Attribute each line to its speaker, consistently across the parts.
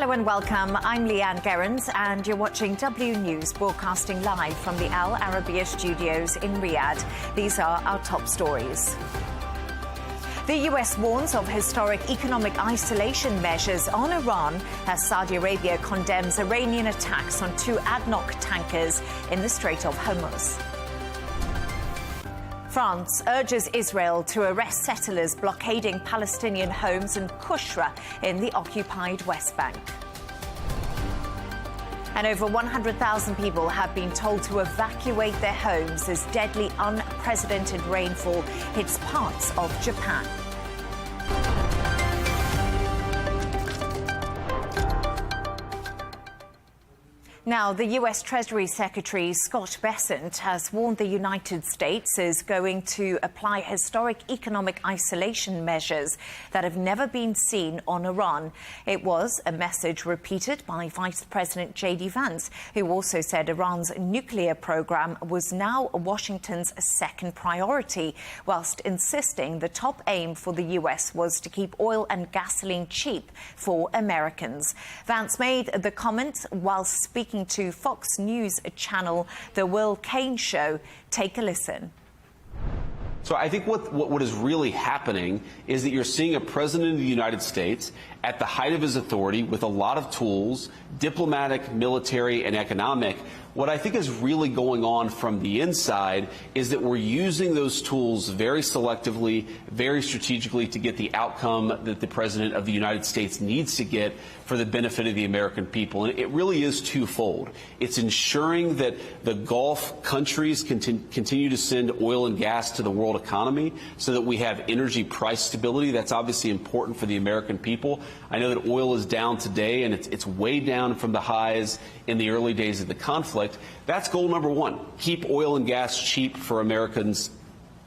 Speaker 1: Hello and welcome. I'm Leanne Gerrans and you're watching W News, broadcasting live from the Al Arabiya studios in Riyadh. These are our top stories. The US warns of historic economic isolation measures on Iran as Saudi Arabia condemns Iranian attacks on two ADNOC tankers in the Strait of Hormuz. France urges Israel to arrest settlers blockading Palestinian homes in Qushra in the occupied West Bank. And over 100,000 people have been told to evacuate their homes as deadly unprecedented rainfall hits parts of Japan. Now, the US Treasury Secretary Scott Bessent has warned the United States is going to apply historic economic isolation measures that have never been seen on Iran. It was a message repeated by Vice President J.D. Vance, who also said Iran's nuclear program was now Washington's second priority, whilst insisting the top aim for the US was to keep oil and gasoline cheap for Americans. Vance made the comment while speaking to Fox News channel The Will Cain Show. Take a listen.
Speaker 2: So I think what is really happening is that you're seeing a president of the United States at the height of his authority with a lot of tools, diplomatic, military, and economic. What I think is really going on from the inside is that we're using those tools very selectively, very strategically to get the outcome that the president of the United States needs to get for the benefit of the American people. And it really is twofold. It's ensuring that the Gulf countries continue to send oil and gas to the world economy so that we have energy price stability. That's obviously important for the American people. I know that oil is down today, and it's way down from the highs in the early days of the conflict. That's goal number one. Keep oil and gas cheap for Americans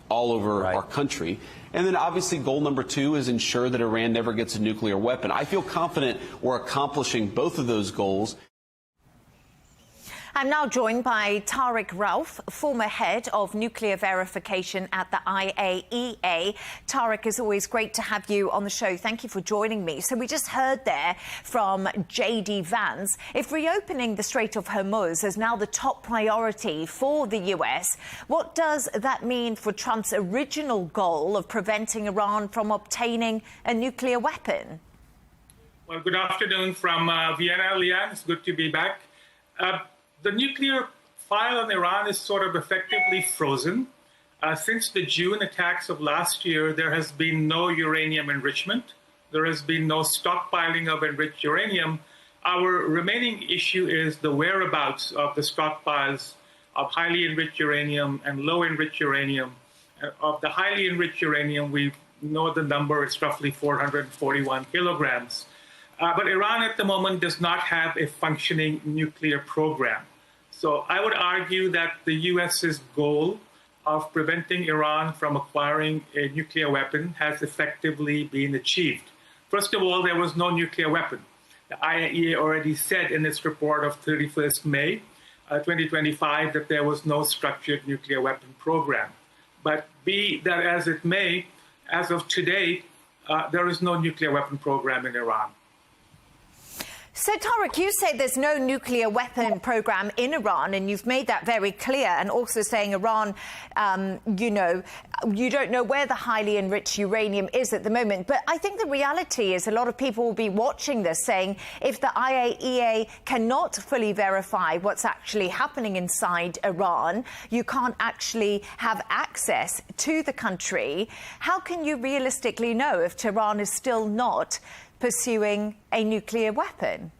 Speaker 2: all over our country. And then obviously goal number two is ensure that Iran never gets a nuclear weapon. I feel confident we're accomplishing both of those goals.
Speaker 1: I'm now joined by Tariq Rauf, former head of nuclear verification at the IAEA. Tariq, it's always great to have you on the show. Thank you for joining me. So we just heard there from J.D. Vance. If reopening the Strait of Hormuz is now the top priority for the US, what does that mean for Trump's original goal of preventing Iran from obtaining a nuclear weapon?
Speaker 3: Well, good afternoon from Vienna, Leanne. It's good to be back. The nuclear file on Iran is sort of effectively frozen. Since the June attacks of last year, there has been no uranium enrichment. There has been no stockpiling of enriched uranium. Our remaining issue is the whereabouts of the stockpiles of highly enriched uranium and low enriched uranium. Of the highly enriched uranium, we know the number is roughly 441 kilograms. But Iran at the moment does not have a functioning nuclear program. So I would argue that the US's goal of preventing Iran from acquiring a nuclear weapon has effectively been achieved. First of all, there was no nuclear weapon. The IAEA already said in its report of 31st May 2025 that there was no structured nuclear weapon program. But be that as it may, as of today, there is no nuclear weapon program in Iran.
Speaker 1: So, Tariq, you say there's no nuclear weapon program in Iran, and you've made that very clear, and also saying Iran, you don't know where the highly enriched uranium is at the moment. But I think the reality is a lot of people will be watching this saying if the IAEA cannot fully verify what's actually happening inside Iran, you can't actually have access to the country. How can you realistically know if Tehran is still not pursuing a nuclear weapon?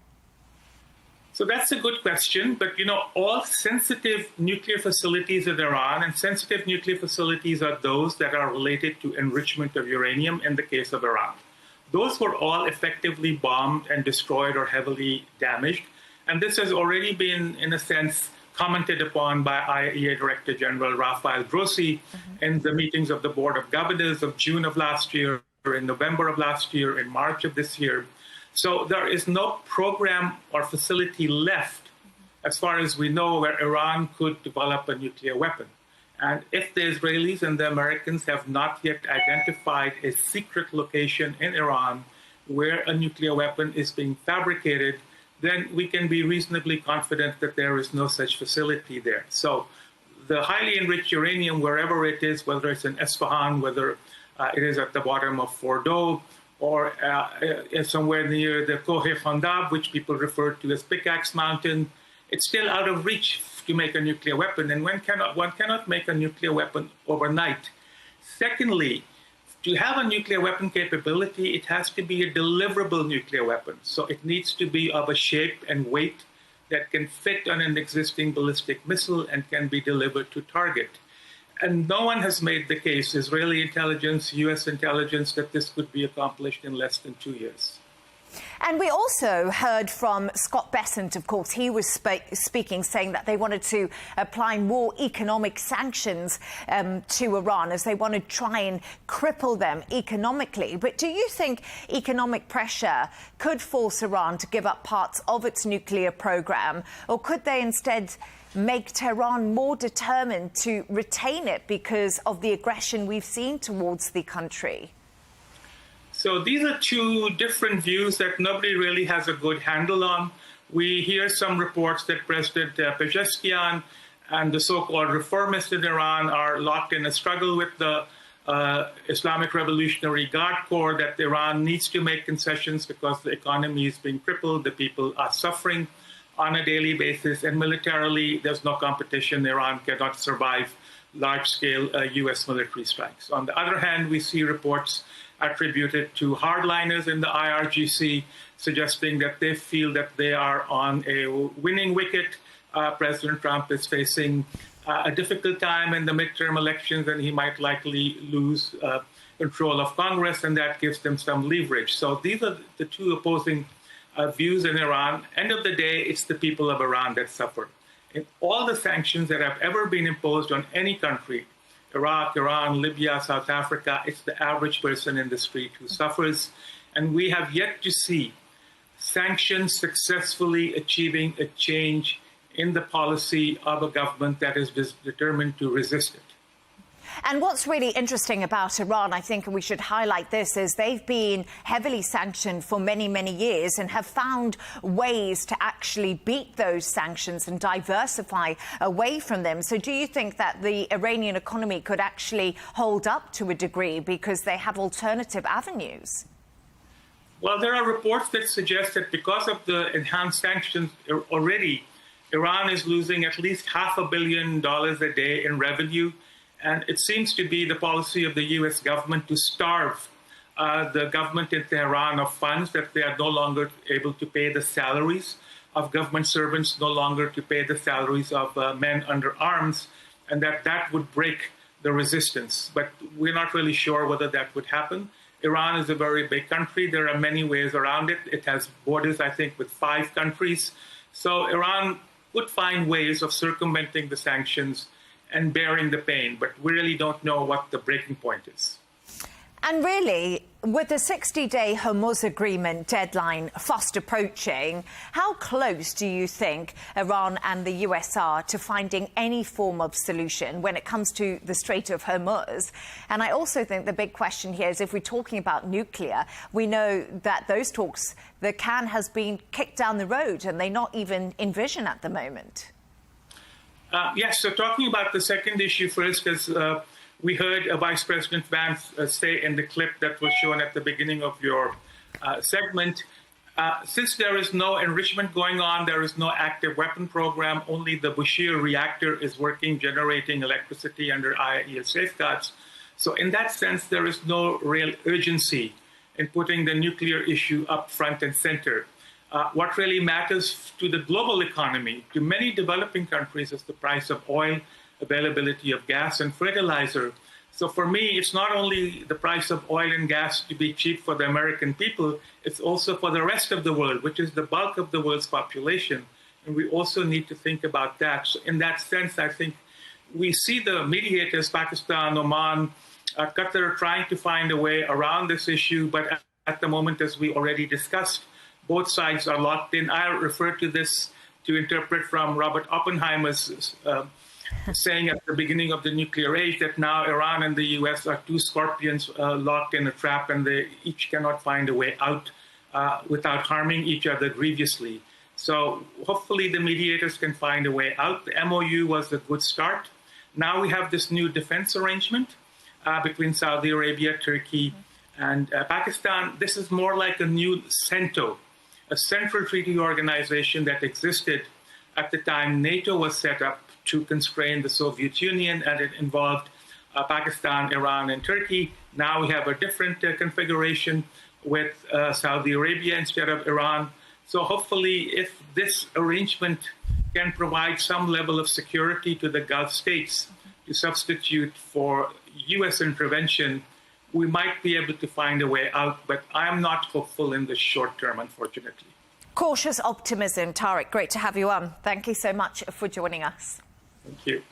Speaker 3: So that's a good question. But, all sensitive nuclear facilities in Iran, and sensitive nuclear facilities are those that are related to enrichment of uranium in the case of Iran. Those were all effectively bombed and destroyed or heavily damaged. And this has already been, in a sense, commented upon by IAEA Director General Rafael Grossi in the meetings of the Board of Governors of June of last year, in November of last year, in March of this year. So there is no program or facility left, as far as we know, where Iran could develop a nuclear weapon. And if the Israelis and the Americans have not yet identified a secret location in Iran where a nuclear weapon is being fabricated, then we can be reasonably confident that there is no such facility there. So the highly enriched uranium, wherever it is, whether it's in Esfahan, whether it is at the bottom of Fordow, or somewhere near the Kohe Fandab, which people refer to as Pickaxe Mountain, it's still out of reach to make a nuclear weapon, and one cannot make a nuclear weapon overnight. Secondly, to have a nuclear weapon capability, it has to be a deliverable nuclear weapon. So it needs to be of a shape and weight that can fit on an existing ballistic missile and can be delivered to target. And no one has made the case, Israeli intelligence, US intelligence, that this could be accomplished in less than 2 years.
Speaker 1: And we also heard from Scott Bessent, of course. He was speaking, saying that they wanted to apply more economic sanctions to Iran, as they want to try and cripple them economically. But do you think economic pressure could force Iran to give up parts of its nuclear program, or could they instead make Tehran more determined to retain it because of the aggression we've seen towards the country?
Speaker 3: So these are two different views that nobody really has a good handle on. We hear some reports that President Pezeshkian and the so-called reformists in Iran are locked in a struggle with the Islamic Revolutionary Guard Corps, that Iran needs to make concessions because the economy is being crippled, the people are suffering on a daily basis, and militarily there's no competition. Iran cannot survive large-scale US military strikes. On the other hand, we see reports attributed to hardliners in the IRGC, suggesting that they feel that they are on a winning wicket. President Trump is facing a difficult time in the midterm elections, and he might likely lose control of Congress, and that gives them some leverage. So these are the two opposing views in Iran. End of the day, it's the people of Iran that suffer. In all the sanctions that have ever been imposed on any country, Iraq, Iran, Libya, South Africa, it's the average person in the street who suffers. And we have yet to see sanctions successfully achieving a change in the policy of a government that is determined to resist it.
Speaker 1: And what's really interesting about Iran, I think we should highlight this, is they've been heavily sanctioned for many, many years and have found ways to actually beat those sanctions and diversify away from them. So do you think that the Iranian economy could actually hold up to a degree because they have alternative avenues?
Speaker 3: Well, there are reports that suggest that because of the enhanced sanctions already, Iran is losing at least $500 million a day in revenue. And it seems to be the policy of the U.S. government to starve the government in Tehran of funds, that they are no longer able to pay the salaries of government servants, no longer to pay the salaries of men under arms, and that would break the resistance. But we're not really sure whether that would happen. Iran is a very big country. There are many ways around it. It has borders, I think, with 5 countries. So Iran would find ways of circumventing the sanctions and bearing the pain, but we really don't know what the breaking point is.
Speaker 1: And really, with the 60-day Hormuz agreement deadline fast approaching, how close do you think Iran and the US are to finding any form of solution when it comes to the Strait of Hormuz? And I also think the big question here is, if we're talking about nuclear, we know that those talks, the can has been kicked down the road and they're not even in vision at the moment.
Speaker 3: Yes, so talking about the second issue first, because we heard Vice President Vance say in the clip that was shown at the beginning of your segment, since there is no enrichment going on, there is no active weapon program, only the Bushehr reactor is working, generating electricity under IAEA safeguards. So in that sense, there is no real urgency in putting the nuclear issue up front and center. What really matters to the global economy, to many developing countries, is the price of oil, availability of gas and fertilizer. So for me, it's not only the price of oil and gas to be cheap for the American people, it's also for the rest of the world, which is the bulk of the world's population. And we also need to think about that. So in that sense, I think we see the mediators, Pakistan, Oman, Qatar, trying to find a way around this issue. But at the moment, as we already discussed, both sides are locked in. I refer to this to interpret from Robert Oppenheimer's saying at the beginning of the nuclear age that now Iran and the US are 2 scorpions locked in a trap, and they each cannot find a way out without harming each other grievously. So hopefully the mediators can find a way out. The MOU was a good start. Now we have this new defense arrangement between Saudi Arabia, Turkey, and Pakistan. This is more like a new CENTO, a central treaty organization that existed at the time NATO was set up to constrain the Soviet Union, and it involved Pakistan, Iran, and Turkey. Now we have a different configuration with Saudi Arabia instead of Iran. So hopefully, if this arrangement can provide some level of security to the Gulf states to substitute for U.S. intervention, we might be able to find a way out. But I'm not hopeful in the short term, unfortunately.
Speaker 1: Cautious optimism. Tariq, great to have you on. Thank you so much for joining us.
Speaker 3: Thank you.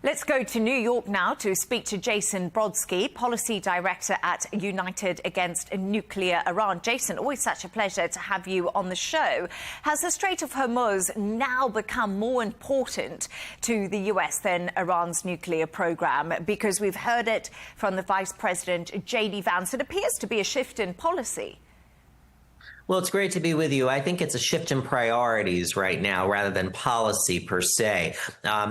Speaker 1: Let's go to New York now to speak to Jason Brodsky, Policy Director at United Against Nuclear Iran. Jason, always such a pleasure to have you on the show. Has the Strait of Hormuz now become more important to the US than Iran's nuclear program? Because we've heard it from the Vice President, J.D. Vance. It appears to be a shift in policy.
Speaker 4: Well, it's great to be with you. I think it's a shift in priorities right now rather than policy per se,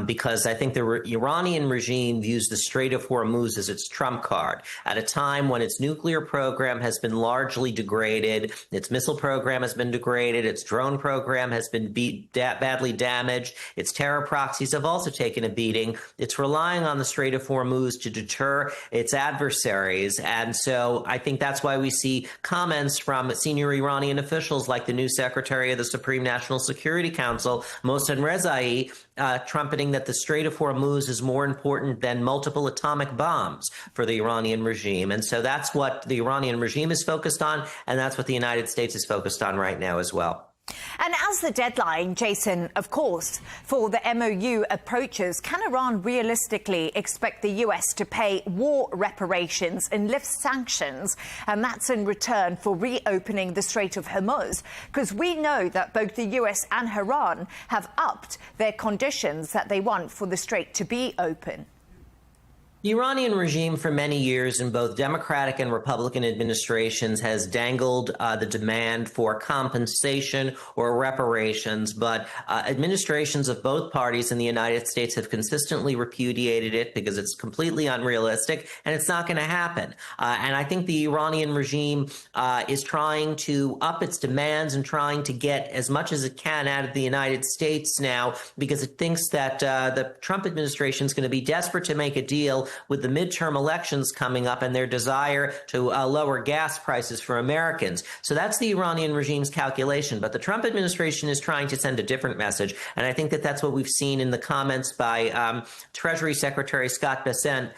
Speaker 4: because I think the Iranian regime views the Strait of Hormuz as its trump card at a time when its nuclear program has been largely degraded, its missile program has been degraded, its drone program has been badly damaged, its terror proxies have also taken a beating. It's relying on the Strait of Hormuz to deter its adversaries. And so I think that's why we see comments from senior Iranian officials like the new Secretary of the Supreme National Security Council, Mohsen Rezai, trumpeting that the Strait of Hormuz is more important than multiple atomic bombs for the Iranian regime. And so that's what the Iranian regime is focused on, and that's what the United States is focused on right now as well.
Speaker 1: And as the deadline, Jason, of course, for the MOU approaches, can Iran realistically expect the US to pay war reparations and lift sanctions? And that's in return for reopening the Strait of Hormuz, because we know that both the US and Iran have upped their conditions that they want for the strait to be open.
Speaker 4: The Iranian regime for many years in both Democratic and Republican administrations has dangled the demand for compensation or reparations, but administrations of both parties in the United States have consistently repudiated it because it's completely unrealistic and it's not going to happen. And I think the Iranian regime is trying to up its demands and trying to get as much as it can out of the United States now because it thinks that the Trump administration is going to be desperate to make a deal with the midterm elections coming up and their desire to lower gas prices for Americans. So that's the Iranian regime's calculation. But the Trump administration is trying to send a different message. And I think that that's what we've seen in the comments by Treasury Secretary Scott Bessent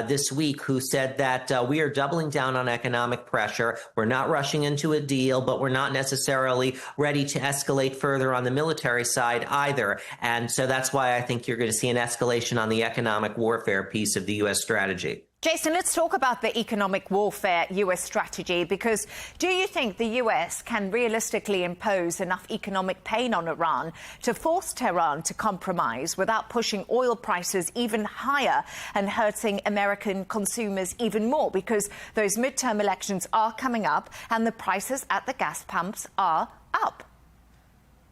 Speaker 4: this week, who said that we are doubling down on economic pressure. We're not rushing into a deal, but we're not necessarily ready to escalate further on the military side either. And so that's why I think you're going to see an escalation on the economic warfare piece of the U.S. strategy.
Speaker 1: Jason, let's talk about the economic warfare U.S. strategy, because do you think the U.S. can realistically impose enough economic pain on Iran to force Tehran to compromise without pushing oil prices even higher and hurting American consumers even more? Because those midterm elections are coming up and the prices at the gas pumps are up.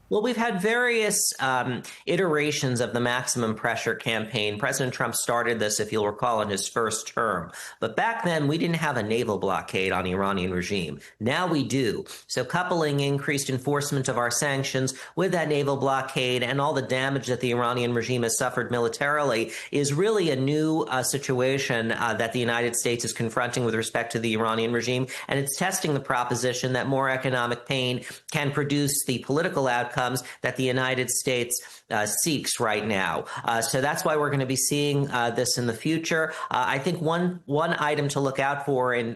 Speaker 4: Well, we've had various iterations of the maximum pressure campaign. President Trump started this, if you'll recall, in his first term. But back then, we didn't have a naval blockade on the Iranian regime. Now we do. So coupling increased enforcement of our sanctions with that naval blockade and all the damage that the Iranian regime has suffered militarily is really a new situation that the United States is confronting with respect to the Iranian regime. And it's testing the proposition that more economic pain can produce the political outcome that the United States seeks right now. So that's why we're going to be seeing this in the future. I think one item to look out for in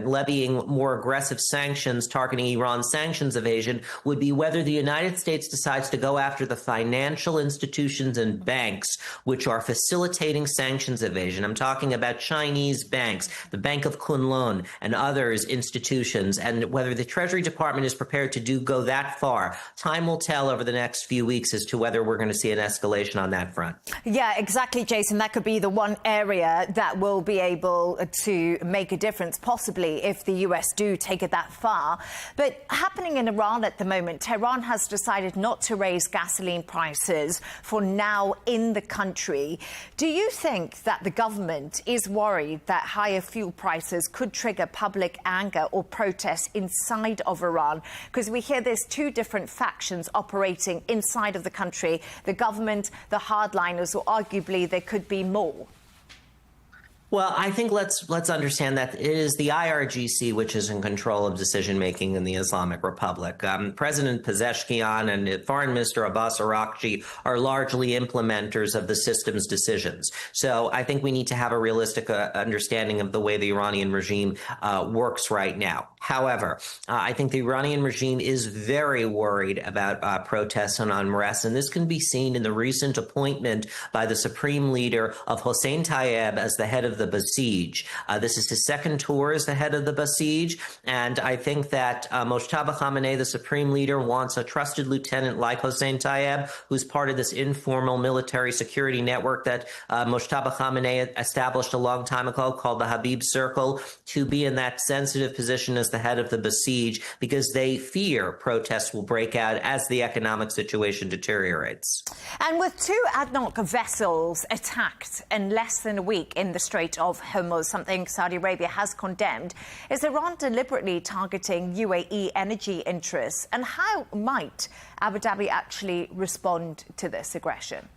Speaker 4: levying more aggressive sanctions targeting Iran's sanctions evasion would be whether the United States decides to go after the financial institutions and banks which are facilitating sanctions evasion. I'm talking about Chinese banks, the Bank of Kunlun and others institutions, and whether the Treasury Department is prepared to go that far. Time will will tell over the next few weeks as to whether we're going to see an escalation on that front.
Speaker 1: Yeah, exactly, Jason. That could be the one area that will be able to make a difference, possibly, if the US do take it that far. But happening in Iran at the moment, Tehran has decided not to raise gasoline prices for now in the country. Do you think that the government is worried that higher fuel prices could trigger public anger or protests inside of Iran? Because we hear there's two different factions operating inside of the country, the government, the hardliners, or arguably there could be more.
Speaker 4: Well, I think let's understand that it is the IRGC which is in control of decision-making in the Islamic Republic. President Pezeshkian and Foreign Minister Abbas Araghchi are largely implementers of the system's decisions. So I think we need to have a realistic understanding of the way the Iranian regime works right now. However, I think the Iranian regime is very worried about protests and unrest, and this can be seen in the recent appointment by the supreme leader of Hossein Tayyab as the head of the Basij. This is his second tour as the head of the Basij, and I think that Mojtaba Khamenei, the supreme leader, wants a trusted lieutenant like Hossein Tayyab, who's part of this informal military security network that Mojtaba Khamenei established a long time ago called the Habib Circle, to be in that sensitive position as the head of the Basij, because they fear protests will break out as the economic situation deteriorates.
Speaker 1: And with two ADNOC vessels attacked in less than a week in the Strait of Hormuz, something Saudi Arabia has condemned, is Iran deliberately targeting UAE energy interests? And how might Abu Dhabi actually respond to this aggression?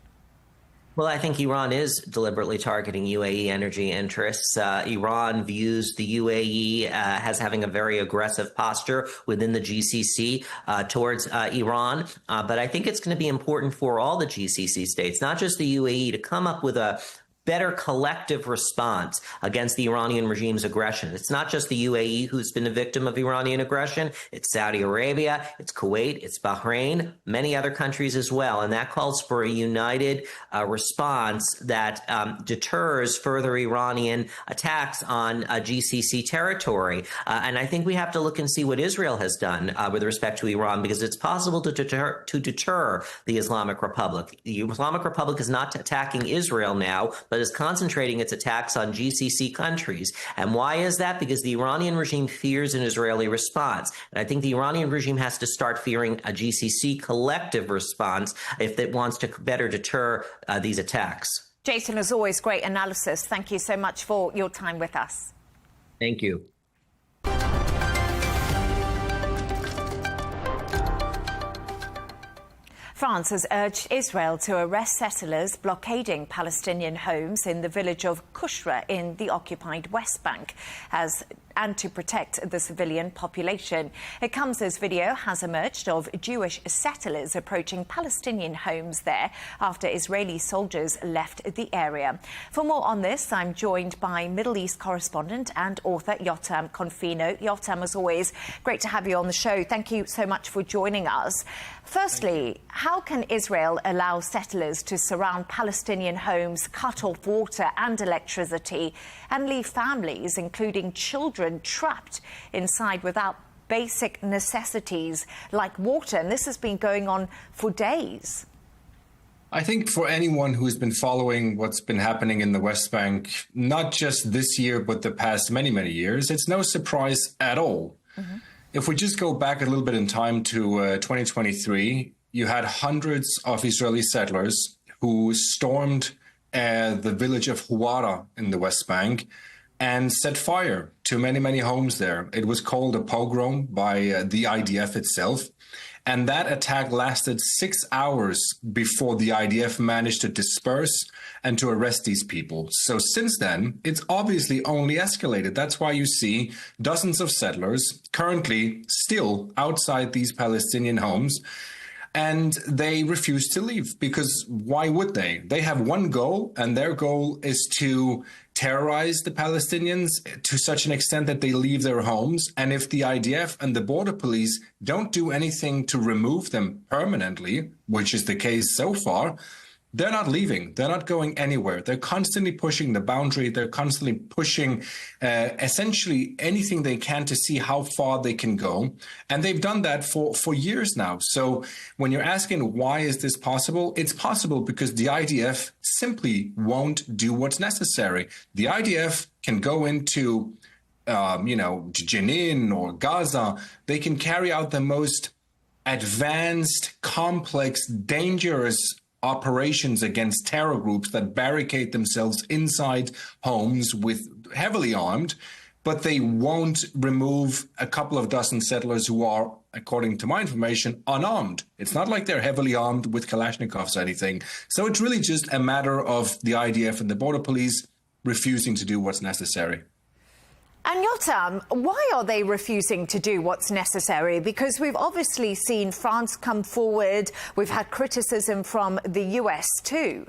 Speaker 4: Well, I think Iran is deliberately targeting UAE energy interests. Iran views the UAE as having a very aggressive posture within the GCC towards Iran. But I think it's going to be important for all the GCC states, not just the UAE, to come up with a better collective response against the Iranian regime's aggression. It's not just the UAE who's been a victim of Iranian aggression. It's Saudi Arabia, it's Kuwait, it's Bahrain, many other countries as well. And that calls for a united response that deters further Iranian attacks on GCC territory. And I think we have to look and see what Israel has done with respect to Iran, because it's possible to deter the Islamic Republic. The Islamic Republic is not attacking Israel now, but is concentrating its attacks on GCC countries. And why is that? Because the Iranian regime fears an Israeli response. And I think the Iranian regime has to start fearing a GCC collective response if it wants to better deter these attacks.
Speaker 1: Jason, as always, great analysis. Thank you so much for your time with us.
Speaker 4: Thank you.
Speaker 1: France has urged Israel to arrest settlers blockading Palestinian homes in the village of Kushra in the occupied West Bank and to protect the civilian population. It comes as video has emerged of Jewish settlers approaching Palestinian homes there after Israeli soldiers left the area. For more on this, I'm joined by Middle East correspondent and author Yotam Confino. Yotam, as always, great to have you on the show. Thank you so much for joining us. Firstly, how can Israel allow settlers to surround Palestinian homes, cut off water and electricity, and leave families, including children, trapped inside without basic necessities like water? And this has been going on for days.
Speaker 5: I think for anyone who's been following what's been happening in the West Bank, not just this year, but the past many, many years, it's no surprise at all. Mm-hmm. If we just go back a little bit in time to 2023, you had hundreds of Israeli settlers who stormed the village of Huwara in the West Bank and set fire to many, many homes there. It was called a pogrom by the IDF itself. And that attack lasted 6 hours before the IDF managed to disperse and to arrest these people. So since then, it's obviously only escalated. That's why you see dozens of settlers currently still outside these Palestinian homes. And they refuse to leave, because why would they? They have one goal, and their goal is to terrorize the Palestinians to such an extent that they leave their homes. And if the IDF and the border police don't do anything to remove them permanently, which is the case so far, they're not leaving. They're not going anywhere. They're constantly pushing the boundary. They're constantly pushing essentially anything they can to see how far they can go. And they've done that for years now. So when you're asking why is this possible, it's possible because the IDF simply won't do what's necessary. The IDF can go into, Jenin or Gaza. They can carry out the most advanced, complex, dangerous operations against terror groups that barricade themselves inside homes with heavily armed, but they won't remove a couple of dozen settlers who are, according to my information, unarmed. It's not like they're heavily armed with Kalashnikovs or anything. So it's really just a matter of the IDF and the border police refusing to do what's necessary.
Speaker 1: And Yotam, why are they refusing to do what's necessary? Because we've obviously seen France come forward. We've had criticism from the US too.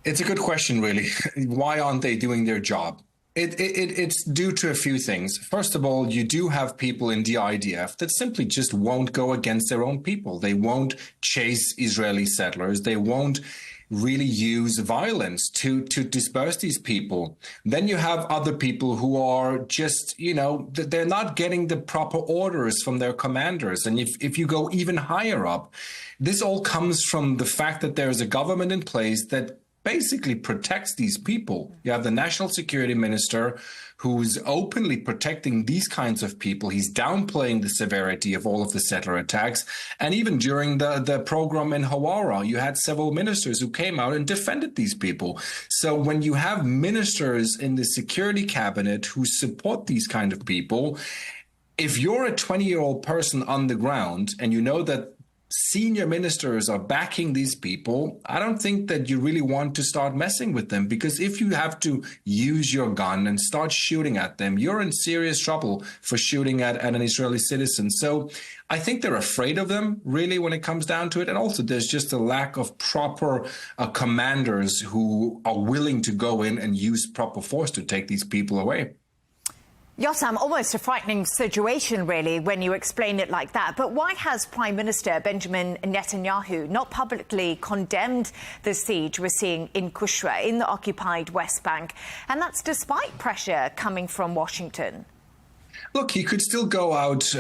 Speaker 5: It's a good question, really. Why aren't they doing their job? It's due to a few things. First of all, you do have people in the IDF that simply just won't go against their own people. They won't chase Israeli settlers. They won't really use violence to disperse these people. Then you have other people who are just, they're not getting the proper orders from their commanders. And if you go even higher up, this all comes from the fact that there is a government in place that basically protects these people. You have the national security minister who's openly protecting these kinds of people. He's downplaying the severity of all of the settler attacks. And even during the program in Hawara, you had several ministers who came out and defended these people. So when you have ministers in the security cabinet who support these kind of people, if you're a 20-year-old person on the ground and you know that senior ministers are backing these people, I don't think that you really want to start messing with them, because if you have to use your gun and start shooting at them, you're in serious trouble for shooting at an Israeli citizen. So I think they're afraid of them, really, when it comes down to it. And also there's just a lack of proper commanders who are willing to go in and use proper force to take these people away.
Speaker 1: Yotam, almost a frightening situation, really, when you explain it like that. But why has Prime Minister Benjamin Netanyahu not publicly condemned the siege we're seeing in Kusra, in the occupied West Bank? And that's despite pressure coming from Washington.
Speaker 5: Look, he could still go out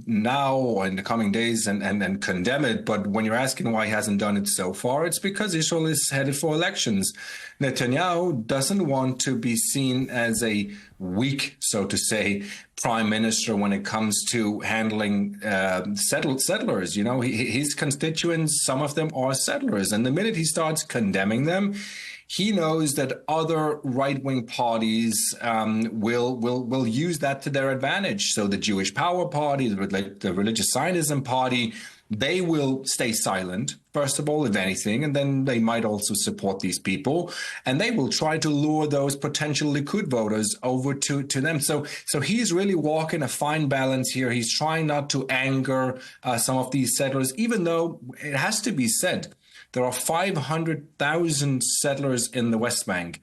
Speaker 5: now or in the coming days and condemn it. But when you're asking why he hasn't done it so far, it's because Israel is headed for elections. Netanyahu doesn't want to be seen as a weak, so to say, prime minister when it comes to handling settlers. His constituents, some of them are settlers. And the minute he starts condemning them, he knows that other right-wing parties will use that to their advantage. So the Jewish Power Party, the Religious Zionism Party, they will stay silent, first of all, if anything, and then they might also support these people. And they will try to lure those potential Likud voters over to them. So he's really walking a fine balance here. He's trying not to anger some of these settlers, even though it has to be said, there are 500,000 settlers in the West Bank.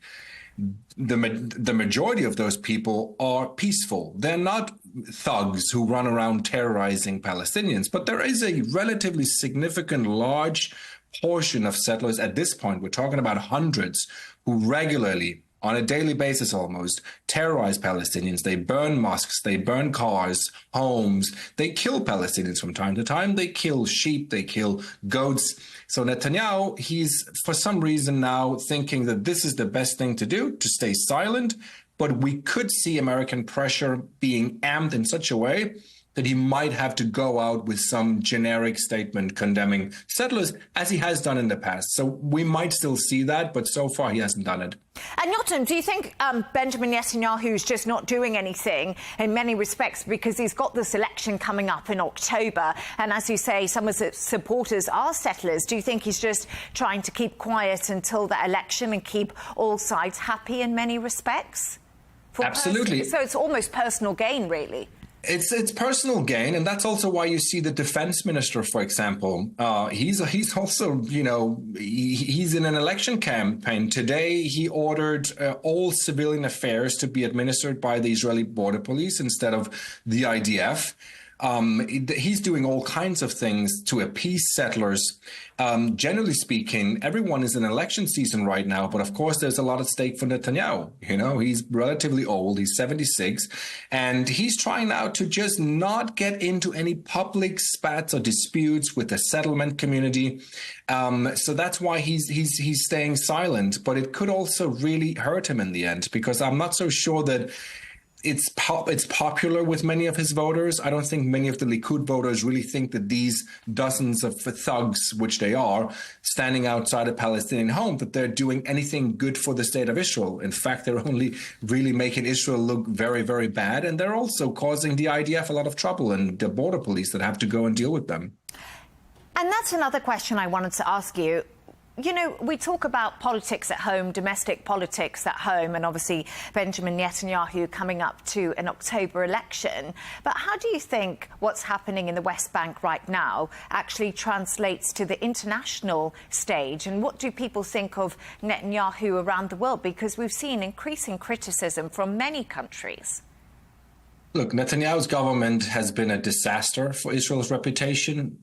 Speaker 5: The majority of those people are peaceful. They're not thugs who run around terrorizing Palestinians, but there is a relatively significant, large portion of settlers at this point, we're talking about hundreds, who regularly, on a daily basis almost, terrorize Palestinians. They burn mosques, they burn cars, homes, they kill Palestinians from time to time, they kill sheep, they kill goats. So Netanyahu, he's for some reason now thinking that this is the best thing to do, to stay silent, but we could see American pressure being amped in such a way that he might have to go out with some generic statement condemning settlers, as he has done in the past. So we might still see that, but so far he hasn't done it.
Speaker 1: And Yotam, do you think Benjamin Netanyahu is just not doing anything in many respects because he's got this election coming up in October? And as you say, some of his supporters are settlers. Do you think he's just trying to keep quiet until the election and keep all sides happy in many respects?
Speaker 5: Absolutely.
Speaker 1: So it's almost personal gain, really.
Speaker 5: It's personal gain, and that's also why you see the defense minister, for example. He's also, he's in an election campaign. Today, he ordered all civilian affairs to be administered by the Israeli border police instead of the IDF. He's doing all kinds of things to appease settlers. Generally speaking, everyone is in election season right now, but of course there's a lot at stake for Netanyahu. You know, he's relatively old, he's 76, and he's trying now to just not get into any public spats or disputes with the settlement community. So that's why he's staying silent, but it could also really hurt him in the end, because I'm not so sure that it's popular with many of his voters. I don't think many of the Likud voters really think that these dozens of thugs, which they are, standing outside a Palestinian home, that they're doing anything good for the state of Israel. In fact, they're only really making Israel look very, very bad. And they're also causing the IDF a lot of trouble and the border police that have to go and deal with them.
Speaker 1: And that's another question I wanted to ask you. You know, we talk about politics at home, domestic politics at home, and obviously Benjamin Netanyahu coming up to an October election. But how do you think what's happening in the West Bank right now actually translates to the international stage? And what do people think of Netanyahu around the world? Because we've seen increasing criticism from many countries.
Speaker 5: Look, Netanyahu's government has been a disaster for Israel's reputation,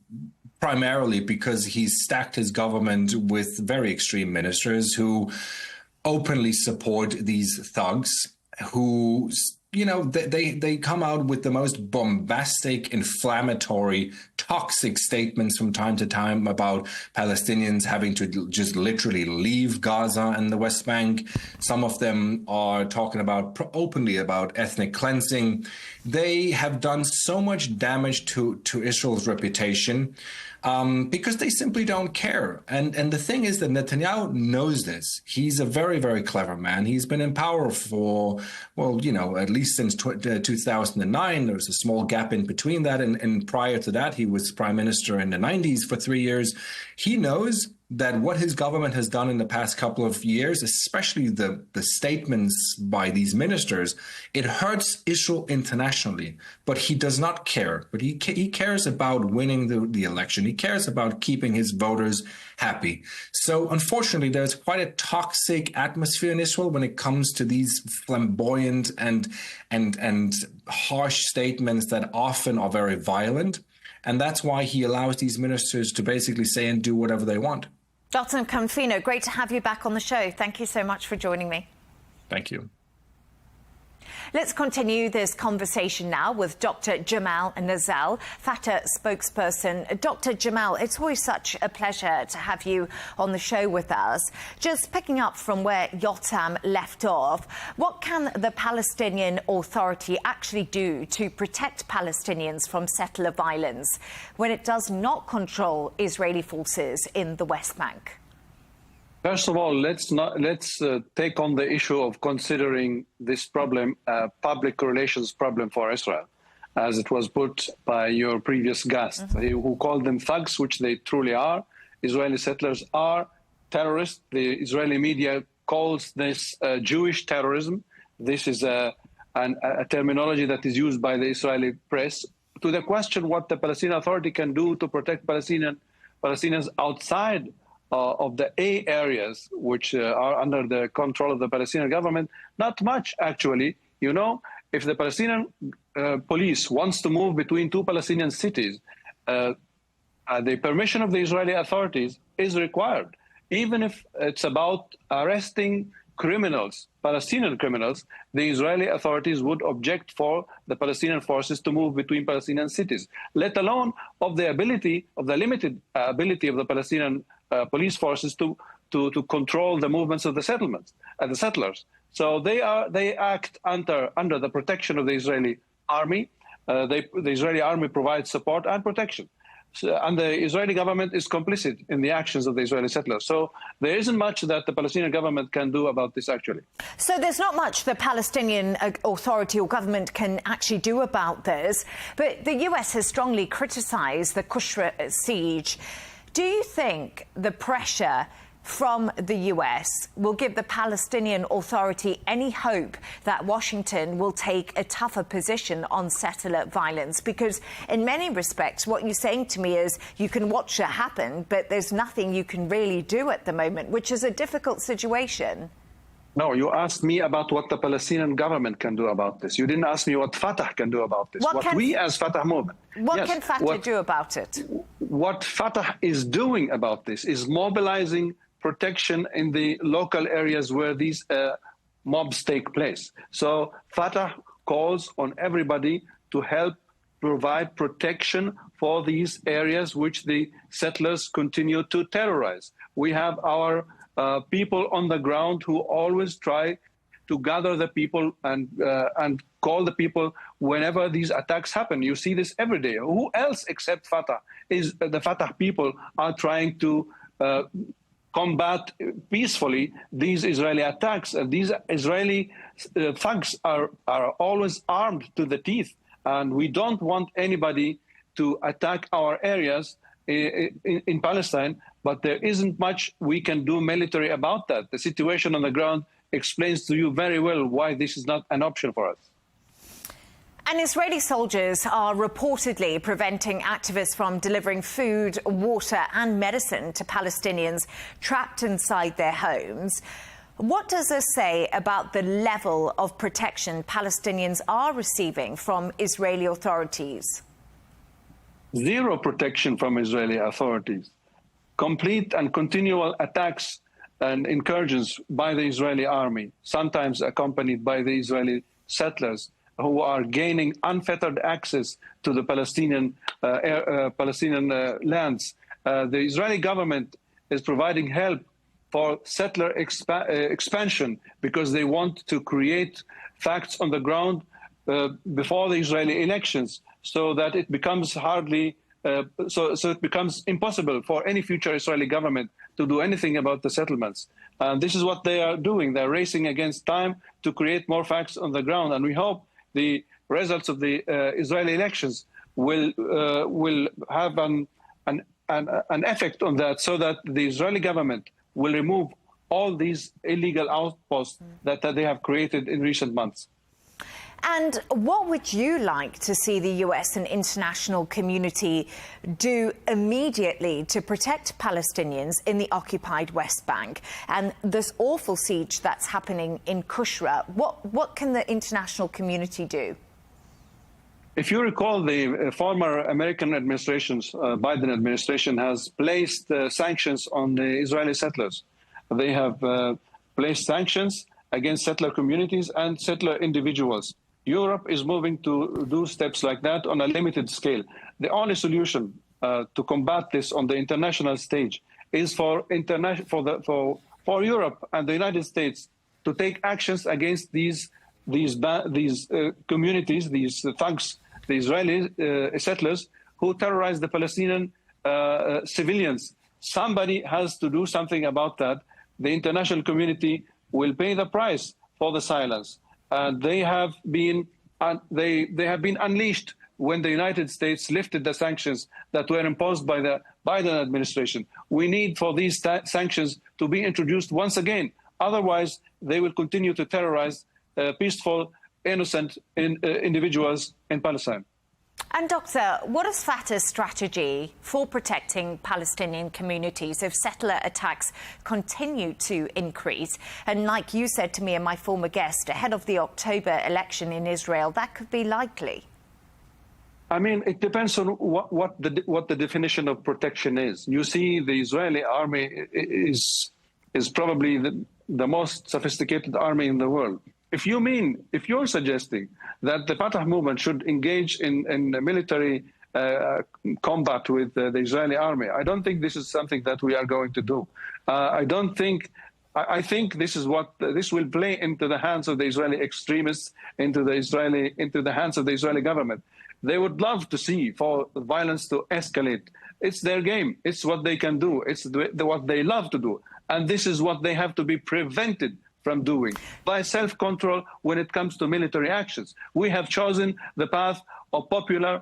Speaker 5: primarily because he's stacked his government with very extreme ministers who openly support these thugs, who, you know, they come out with the most bombastic, inflammatory, toxic statements from time to time about Palestinians having to just literally leave Gaza and the West Bank. Some of them are talking about openly about ethnic cleansing. They have done so much damage to Israel's reputation because they simply don't care. And the thing is that Netanyahu knows this. He's a very, very clever man. He's been in power for, well, you know, at least since 2009. There was a small gap in between that. And prior to that, he was prime minister in the 90s for 3 years. He knows that what his government has done in the past couple of years, especially the statements by these ministers, it hurts Israel internationally. But he does not care. But he cares about winning the election. He cares about keeping his voters happy. So unfortunately, there's quite a toxic atmosphere in Israel when it comes to these flamboyant and harsh statements that often are very violent. And that's why he allows these ministers to basically say and do whatever they want.
Speaker 1: Dr. Confino, great to have you back on the show. Thank you so much for joining me.
Speaker 5: Thank you.
Speaker 1: Let's continue this conversation now with Dr. Jamal Nazal, Fatah spokesperson. Dr. Jamal, it's always such a pleasure to have you on the show with us. Just picking up from where Yotam left off, what can the Palestinian Authority actually do to protect Palestinians from settler violence when it does not control Israeli forces in the West Bank?
Speaker 6: First of all, let's take on the issue of considering this problem a public relations problem for Israel, as it was put by your previous guest, who called them thugs, which they truly are. Israeli settlers are terrorists. The Israeli media calls this Jewish terrorism. This is a terminology that is used by the Israeli press. To the question what the Palestinian Authority can do to protect Palestinians outside of the A areas, which are under the control of the Palestinian government, not much, actually. You know, if the Palestinian police wants to move between two Palestinian cities, the permission of the Israeli authorities is required, even if it's about arresting criminals, Palestinian criminals. The Israeli authorities would object for the Palestinian forces to move between Palestinian cities, let alone of the limited ability of the Palestinian police forces to control the movements of the settlements, the settlers. So they act under the protection of the Israeli army. The Israeli army provides support and protection. And the Israeli government is complicit in the actions of the Israeli settlers. So there isn't much that the Palestinian government can do about this, actually.
Speaker 1: So there's not much the Palestinian Authority or government can actually do about this. But the US has strongly criticized the Kusra siege. Do you think the pressure from the US will give the Palestinian Authority any hope that Washington will take a tougher position on settler violence? Because in many respects, what you're saying to me is you can watch it happen, but there's nothing you can really do at the moment, which is a difficult situation.
Speaker 6: No, you asked me about what the Palestinian government can do about this. You didn't ask me what Fatah can do about this. What we as Fatah movement.
Speaker 1: What can Fatah do about it?
Speaker 6: What Fatah is doing about this is mobilizing protection in the local areas where these mobs take place. So Fatah calls on everybody to help provide protection for these areas which the settlers continue to terrorize. We have our people on the ground who always try to gather the people and call the people whenever these attacks happen. You see this every day. Who else except Fatah is the Fatah people are trying to combat peacefully these Israeli attacks. These Israeli thugs are always armed to the teeth, and we don't want anybody to attack our areas in Palestine, but there isn't much we can do military about that. The situation on the ground explains to you very well why this is not an option for us.
Speaker 1: And Israeli soldiers are reportedly preventing activists from delivering food, water and medicine to Palestinians trapped inside their homes. What does this say about the level of protection Palestinians are receiving from Israeli authorities?
Speaker 6: Zero protection from Israeli authorities. Complete and continual attacks and incursions by the Israeli army, sometimes accompanied by the Israeli settlers who are gaining unfettered access to the Palestinian lands. The Israeli government is providing help for settler expansion because they want to create facts on the ground before the Israeli elections, so that it becomes so it becomes impossible for any future Israeli government to do anything about the settlements. And this is what they are doing. They're racing against time to create more facts on the ground. And we hope the results of the Israeli elections will have an effect on that, so that the Israeli government will remove all these illegal outposts that they have created in recent months.
Speaker 1: And what would you like to see the US and international community do immediately to protect Palestinians in the occupied West Bank and this awful siege that's happening in Kusra? What can the international community do?
Speaker 6: If you recall, the former American administration's Biden administration has placed sanctions on the Israeli settlers. They have placed sanctions against settler communities and settler individuals. Europe is moving to do steps like that on a limited scale. The only solution to combat this on the international stage is for Europe and the United States to take actions against these communities, these thugs, the Israeli settlers who terrorize the Palestinian civilians. Somebody has to do something about that. The international community will pay the price for the silence. They have been unleashed when the United States lifted the sanctions that were imposed by the Biden administration. We need for these sanctions to be introduced once again. Otherwise, they will continue to terrorize peaceful, innocent individuals in Palestine.
Speaker 1: And Doctor, what is Fatah's strategy for protecting Palestinian communities if settler attacks continue to increase? And like you said to me and my former guest, ahead of the October election in Israel, that could be likely.
Speaker 6: I mean, it depends on what the definition of protection is. You see, the Israeli army is probably the most sophisticated army in the world. If you're suggesting that the Fatah movement should engage in military combat with the Israeli army, I don't think this is something that we are going to do. I think this will play into the hands of the Israeli extremists, into the hands of the Israeli government. They would love to see for violence to escalate. It's their game. It's what they can do. It's what they love to do. And this is what they have to be prevented from doing by self-control when it comes to military actions. We have chosen the path of popular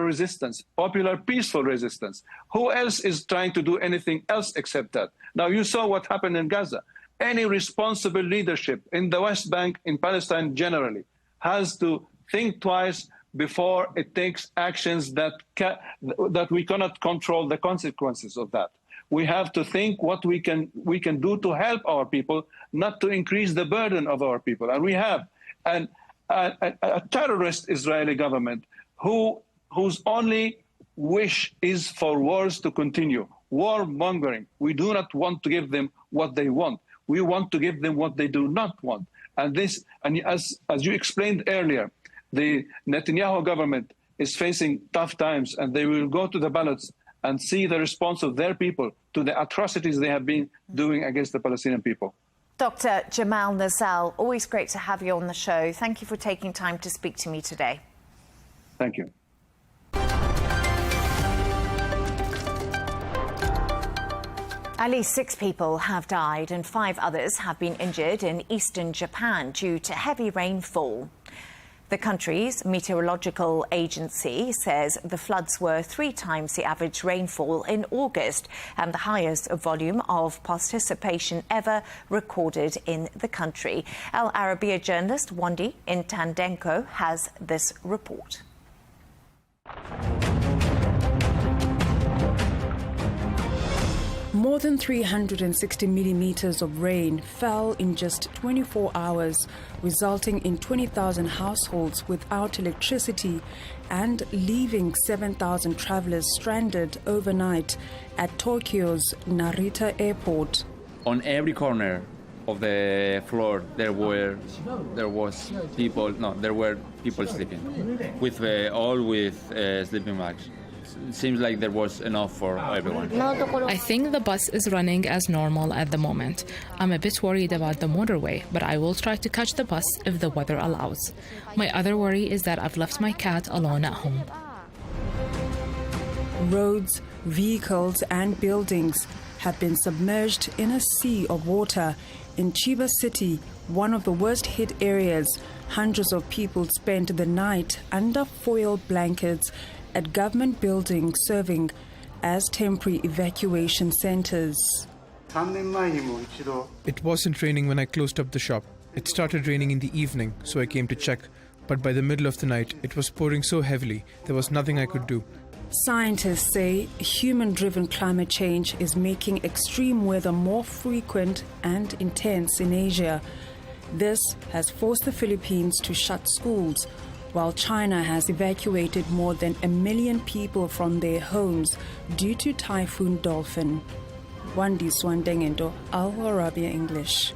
Speaker 6: resistance, popular peaceful resistance. Who else is trying to do anything else except that? Now, you saw what happened in Gaza. Any responsible leadership in the West Bank, in Palestine generally, has to think twice before it takes actions that we cannot control the consequences of that. We have to think what we can do to help our people, not to increase the burden of our people. And we have a terrorist Israeli government whose only wish is for wars to continue, warmongering. We do not want to give them what they want. We want to give them what they do not want. And as you explained earlier, the Netanyahu government is facing tough times, and they will go to the ballots and see the response of their people to the atrocities they have been doing against the Palestinian people.
Speaker 1: Dr. Jamal Nazal, always great to have you on the show. Thank you for taking time to speak to me today.
Speaker 6: Thank you.
Speaker 1: At least 6 people have died and 5 others have been injured in eastern Japan due to heavy rainfall. The country's meteorological agency says the floods were 3 times the average rainfall in August and the highest volume of participation ever recorded in the country. Al Arabiya journalist Wandi Intandenko has this report.
Speaker 7: More than 360 millimeters of rain fell in just 24 hours, resulting in 20,000 households without electricity and leaving 7,000 travelers stranded overnight at Tokyo's Narita airport.
Speaker 8: On every corner of the floor there were people sleeping with sleeping bags. It seems like there was enough for everyone.
Speaker 9: I think the bus is running as normal at the moment. I'm a bit worried about the motorway, but I will try to catch the bus if the weather allows. My other worry is that I've left my cat alone at home.
Speaker 7: Roads, vehicles and buildings have been submerged in a sea of water. In Chiba City, one of the worst hit areas, hundreds of people spent the night under foil blankets at government buildings serving as temporary evacuation centers.
Speaker 10: It wasn't raining when I closed up the shop. It started raining in the evening, so I came to check. But by the middle of the night, it was pouring so heavily, there was nothing I could do.
Speaker 7: Scientists say human-driven climate change is making extreme weather more frequent and intense in Asia. This has forced the Philippines to shut schools, while China has evacuated more than 1 million people from their homes due to Typhoon Dolphin. Wandi Swandengendo, Al Arabiya English.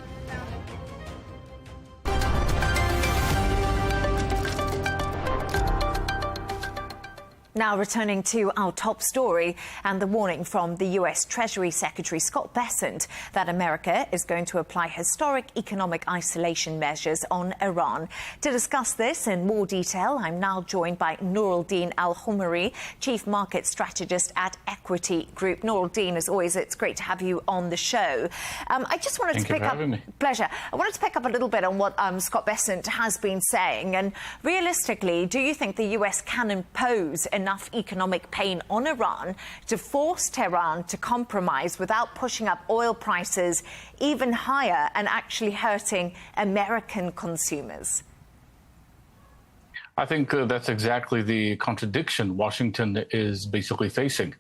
Speaker 1: Now returning to our top story and the warning from the US Treasury Secretary Scott Bessent that America is going to apply historic economic isolation measures on Iran. To discuss this in more detail, I'm now joined by Nooraldeen Al-Homery, Chief Market Strategist at Equity Group. Nooraldeen, as always, it's great to have you on the show. I just wanted to pick up... Pleasure. I wanted to pick up a little bit on what Scott Bessent has been saying. And realistically, do you think the US can impose enough economic pain on Iran to force Tehran to compromise without pushing up oil prices even higher and actually hurting American consumers?
Speaker 11: I think that's exactly the contradiction Washington is basically facing.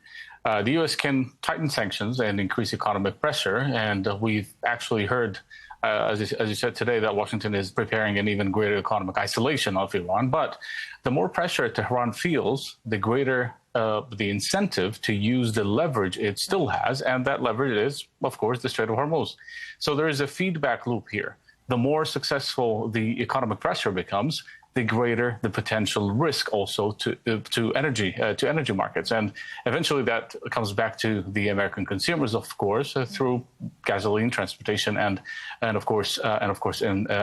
Speaker 11: The U.S. can tighten sanctions and increase economic pressure, and we've actually heard, as you said today, that Washington is preparing an even greater economic isolation of Iran. But the more pressure Tehran feels, the greater the incentive to use the leverage it still has, and that leverage is, of course, the Strait of Hormuz. So there is a feedback loop here. The more successful the economic pressure becomes, the greater the potential risk also to energy markets, and eventually that comes back to the American consumers, of course, through gasoline, transportation, and of course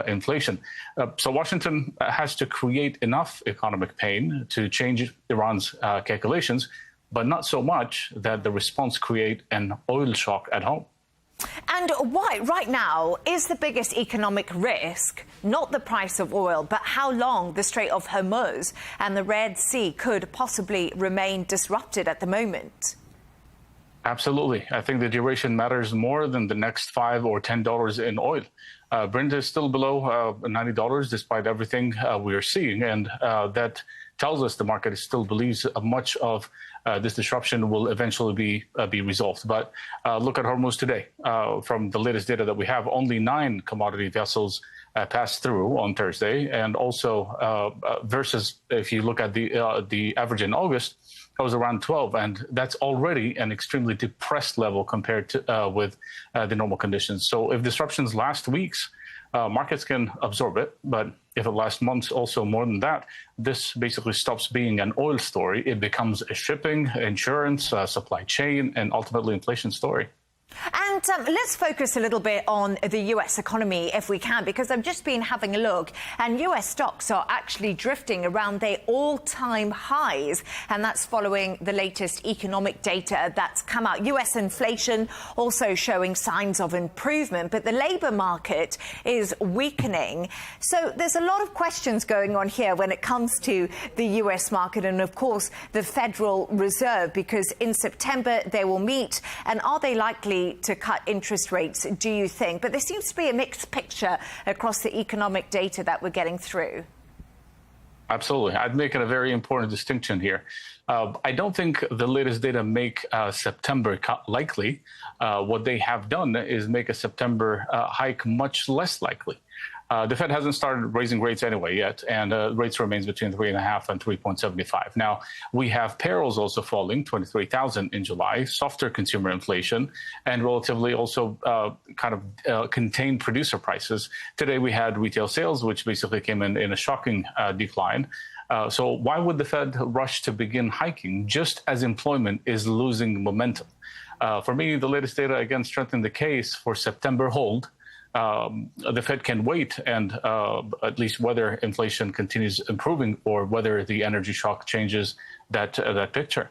Speaker 11: inflation. So Washington has to create enough economic pain to change Iran's calculations, but not so much that the response create an oil shock at home.
Speaker 1: And why, right now, is the biggest economic risk not the price of oil, but how long the Strait of Hormuz and the Red Sea could possibly remain disrupted at the moment?
Speaker 11: Absolutely. I think the duration matters more than the next $5 or $10 in oil. Brent is still below $90 despite everything we are seeing, and that tells us the market still believes much of this disruption will eventually be resolved. But look at Hormuz today. From the latest data that we have, only 9 commodity vessels passed through on Thursday, and also versus if you look at the average in August, it was around 12, and that's already an extremely depressed level compared to with the normal conditions. So if disruptions last weeks, markets can absorb it, but if it lasts months, also more than that, this basically stops being an oil story. It becomes a shipping, insurance, supply chain, and ultimately inflation story.
Speaker 1: And let's focus a little bit on the US economy, if we can, because I've just been having a look, and US stocks are actually drifting around their all-time highs, and that's following the latest economic data that's come out. US inflation also showing signs of improvement, but the labour market is weakening. So there's a lot of questions going on here when it comes to the US market and, of course, the Federal Reserve, because in September they will meet, and are they likely to cut interest rates, do you think? But there seems to be a mixed picture across the economic data that we're getting through.
Speaker 11: Absolutely. I'd make it a very important distinction here. I don't think the latest data make September likely. What they have done is make a September hike much less likely. The Fed hasn't started raising rates anyway yet, and rates remains between 3.5 and 3.75. Now, we have payrolls also falling, 23,000 in July, softer consumer inflation, and relatively also contained producer prices. Today, we had retail sales, which basically came in a shocking decline. So why would the Fed rush to begin hiking just as employment is losing momentum? For me, the latest data, again, strengthened the case for September hold. The Fed can wait and at least whether inflation continues improving or whether the energy shock changes that picture.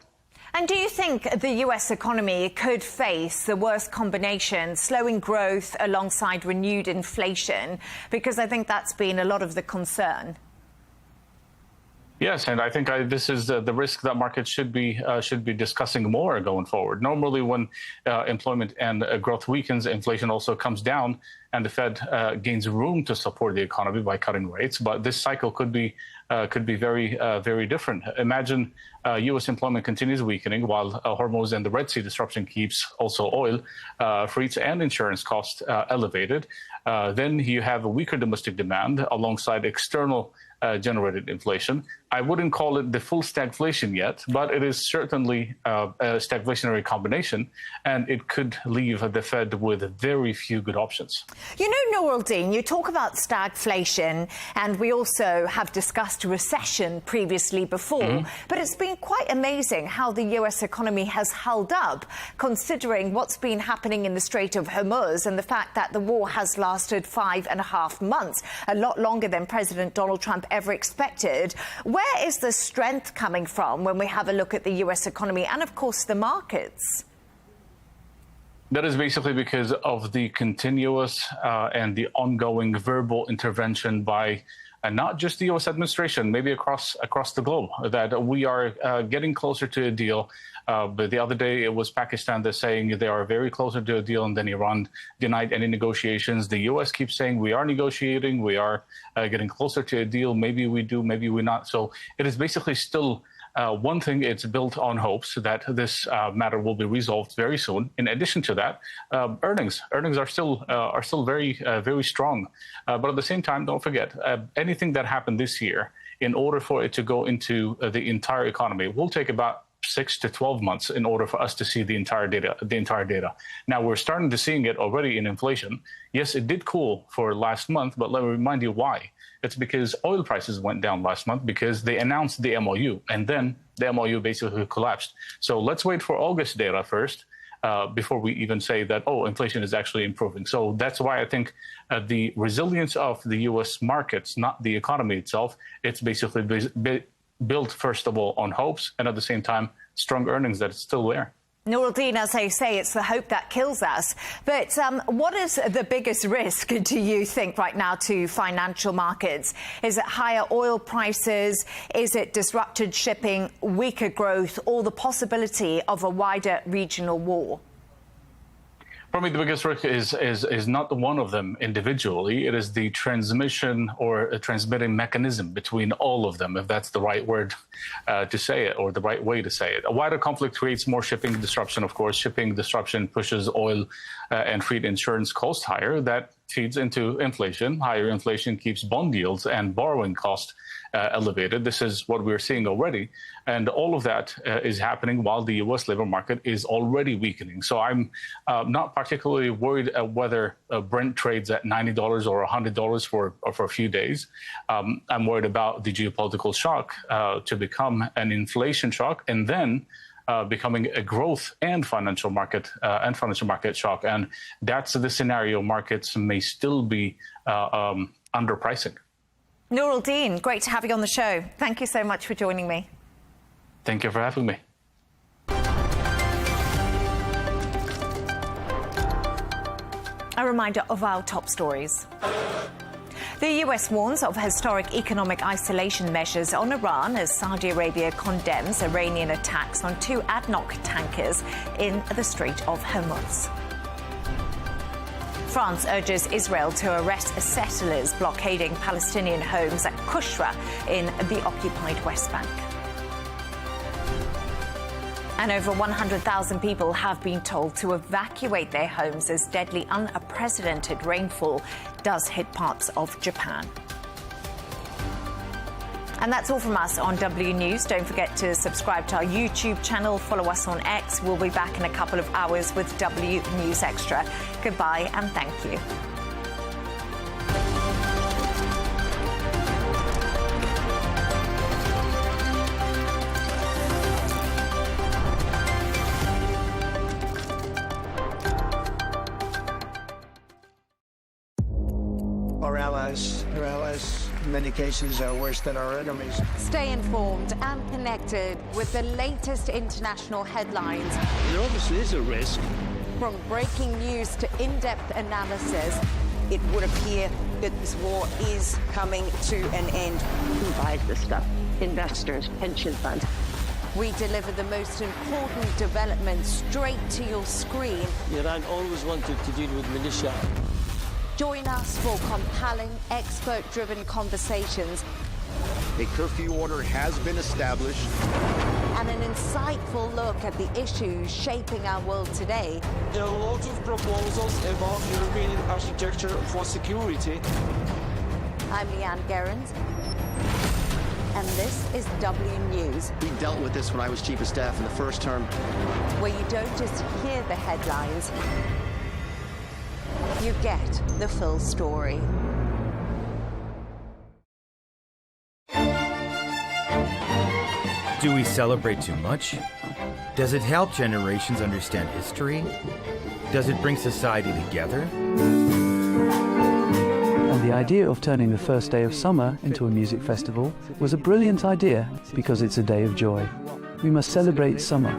Speaker 1: And do you think the US economy could face the worst combination, slowing growth alongside renewed inflation? Because I think that's been a lot of the concern.
Speaker 11: Yes, and I think this is the risk that markets should be discussing more going forward. Normally, when employment and growth weakens, inflation also comes down, and the Fed gains room to support the economy by cutting rates. But this cycle could be very different. Imagine U.S. employment continues weakening while Hormuz and the Red Sea disruption keeps also oil, freights, and insurance costs elevated. Then you have a weaker domestic demand alongside external generated inflation. I wouldn't call it the full stagflation yet, but it is certainly a stagflationary combination, and it could leave the Fed with very few good options.
Speaker 1: You know, Noor El-Din, you talk about stagflation, and we also have discussed recession previously before, but it's been quite amazing how the US economy has held up, considering what's been happening in the Strait of Hormuz and the fact that the war has lasted 5.5 months, a lot longer than President Donald Trump ever expected. Where is the strength coming from when we have a look at the US economy and, of course, the markets?
Speaker 11: That is basically because of the continuous and the ongoing verbal intervention by not just the U.S. administration, maybe across the globe, that we are getting closer to a deal. But the other day, it was Pakistan that's saying they are very closer to a deal, and then Iran denied any negotiations. The U.S. keeps saying we are negotiating, we are getting closer to a deal. Maybe we do, maybe we're not. So it is basically still one thing. It's built on hopes that this matter will be resolved very soon. In addition to that, earnings are still very strong. But at the same time, don't forget anything that happened this year. In order for it to go into the entire economy, will take about 6 to 12 months in order for us to see the entire data. Now we're starting to seeing it already in inflation. Yes, it did cool for last month, but let me remind you why. It's because oil prices went down last month because they announced the MOU, and then the MOU basically collapsed. So let's wait for August data first before we even say that, oh, inflation is actually improving. So that's why I think the resilience of the U.S. markets, not the economy itself, it's basically built, first of all, on hopes, and at the same time, strong earnings that it's still there.
Speaker 1: Noor El-Din, as I say, it's the hope that kills us. But what is the biggest risk, do you think, right now to financial markets? Is it higher oil prices? Is it disrupted shipping, weaker growth, or the possibility of a wider regional war?
Speaker 11: For me, the biggest risk is not one of them individually. It is the transmission or a transmitting mechanism between all of them, if that's the right word to say it, or the right way to say it. A wider conflict creates more shipping disruption, of course. Shipping disruption pushes oil and freight insurance costs higher. That feeds into inflation. Higher inflation keeps bond yields and borrowing costs elevated. This is what we're seeing already. And all of that is happening while the U.S. labor market is already weakening. So I'm not particularly worried whether Brent trades at $90 or $100 for a few days. I'm worried about the geopolitical shock to become an inflation shock and then becoming a growth and financial market shock. And that's the scenario markets may still be underpricing.
Speaker 1: Noor El-Deen, great to have you on the show. Thank you so much for joining me.
Speaker 11: Thank you for having me.
Speaker 1: A reminder of our top stories. The US warns of historic economic isolation measures on Iran as Saudi Arabia condemns Iranian attacks on 2 ADNOC tankers in the Strait of Hormuz. France urges Israel to arrest settlers blockading Palestinian homes at Qushra in the occupied West Bank. And over 100,000 people have been told to evacuate their homes as deadly, unprecedented rainfall does hit parts of Japan. And that's all from us on W News. Don't forget to subscribe to our YouTube channel, follow us on X. We'll be back in a couple of hours with W News Extra. Goodbye and thank you.
Speaker 12: Our allies, in many cases, are worse than our enemies.
Speaker 13: Stay informed and connected with the latest international headlines.
Speaker 12: There obviously is a risk.
Speaker 13: From breaking news to in-depth analysis.
Speaker 14: It would appear that this war is coming to an end. Who buys this stuff? Investors, pension funds.
Speaker 13: We deliver the most important developments straight to your screen.
Speaker 15: Iran always wanted to deal with militia.
Speaker 13: Join us for compelling, expert-driven conversations.
Speaker 16: A curfew order has been established.
Speaker 13: And an insightful look at the issues shaping our world today.
Speaker 15: There are a lot of proposals about European architecture for security.
Speaker 13: I'm Leanne Gerrans, and this is W News.
Speaker 16: We dealt with this when I was Chief of Staff in the first term.
Speaker 13: Where you don't just hear the headlines, you get the full story.
Speaker 17: Do we celebrate too much? Does it help generations understand history? Does it bring society together?
Speaker 18: And the idea of turning the first day of summer into a music festival was a brilliant idea because it's a day of joy. We must celebrate summer.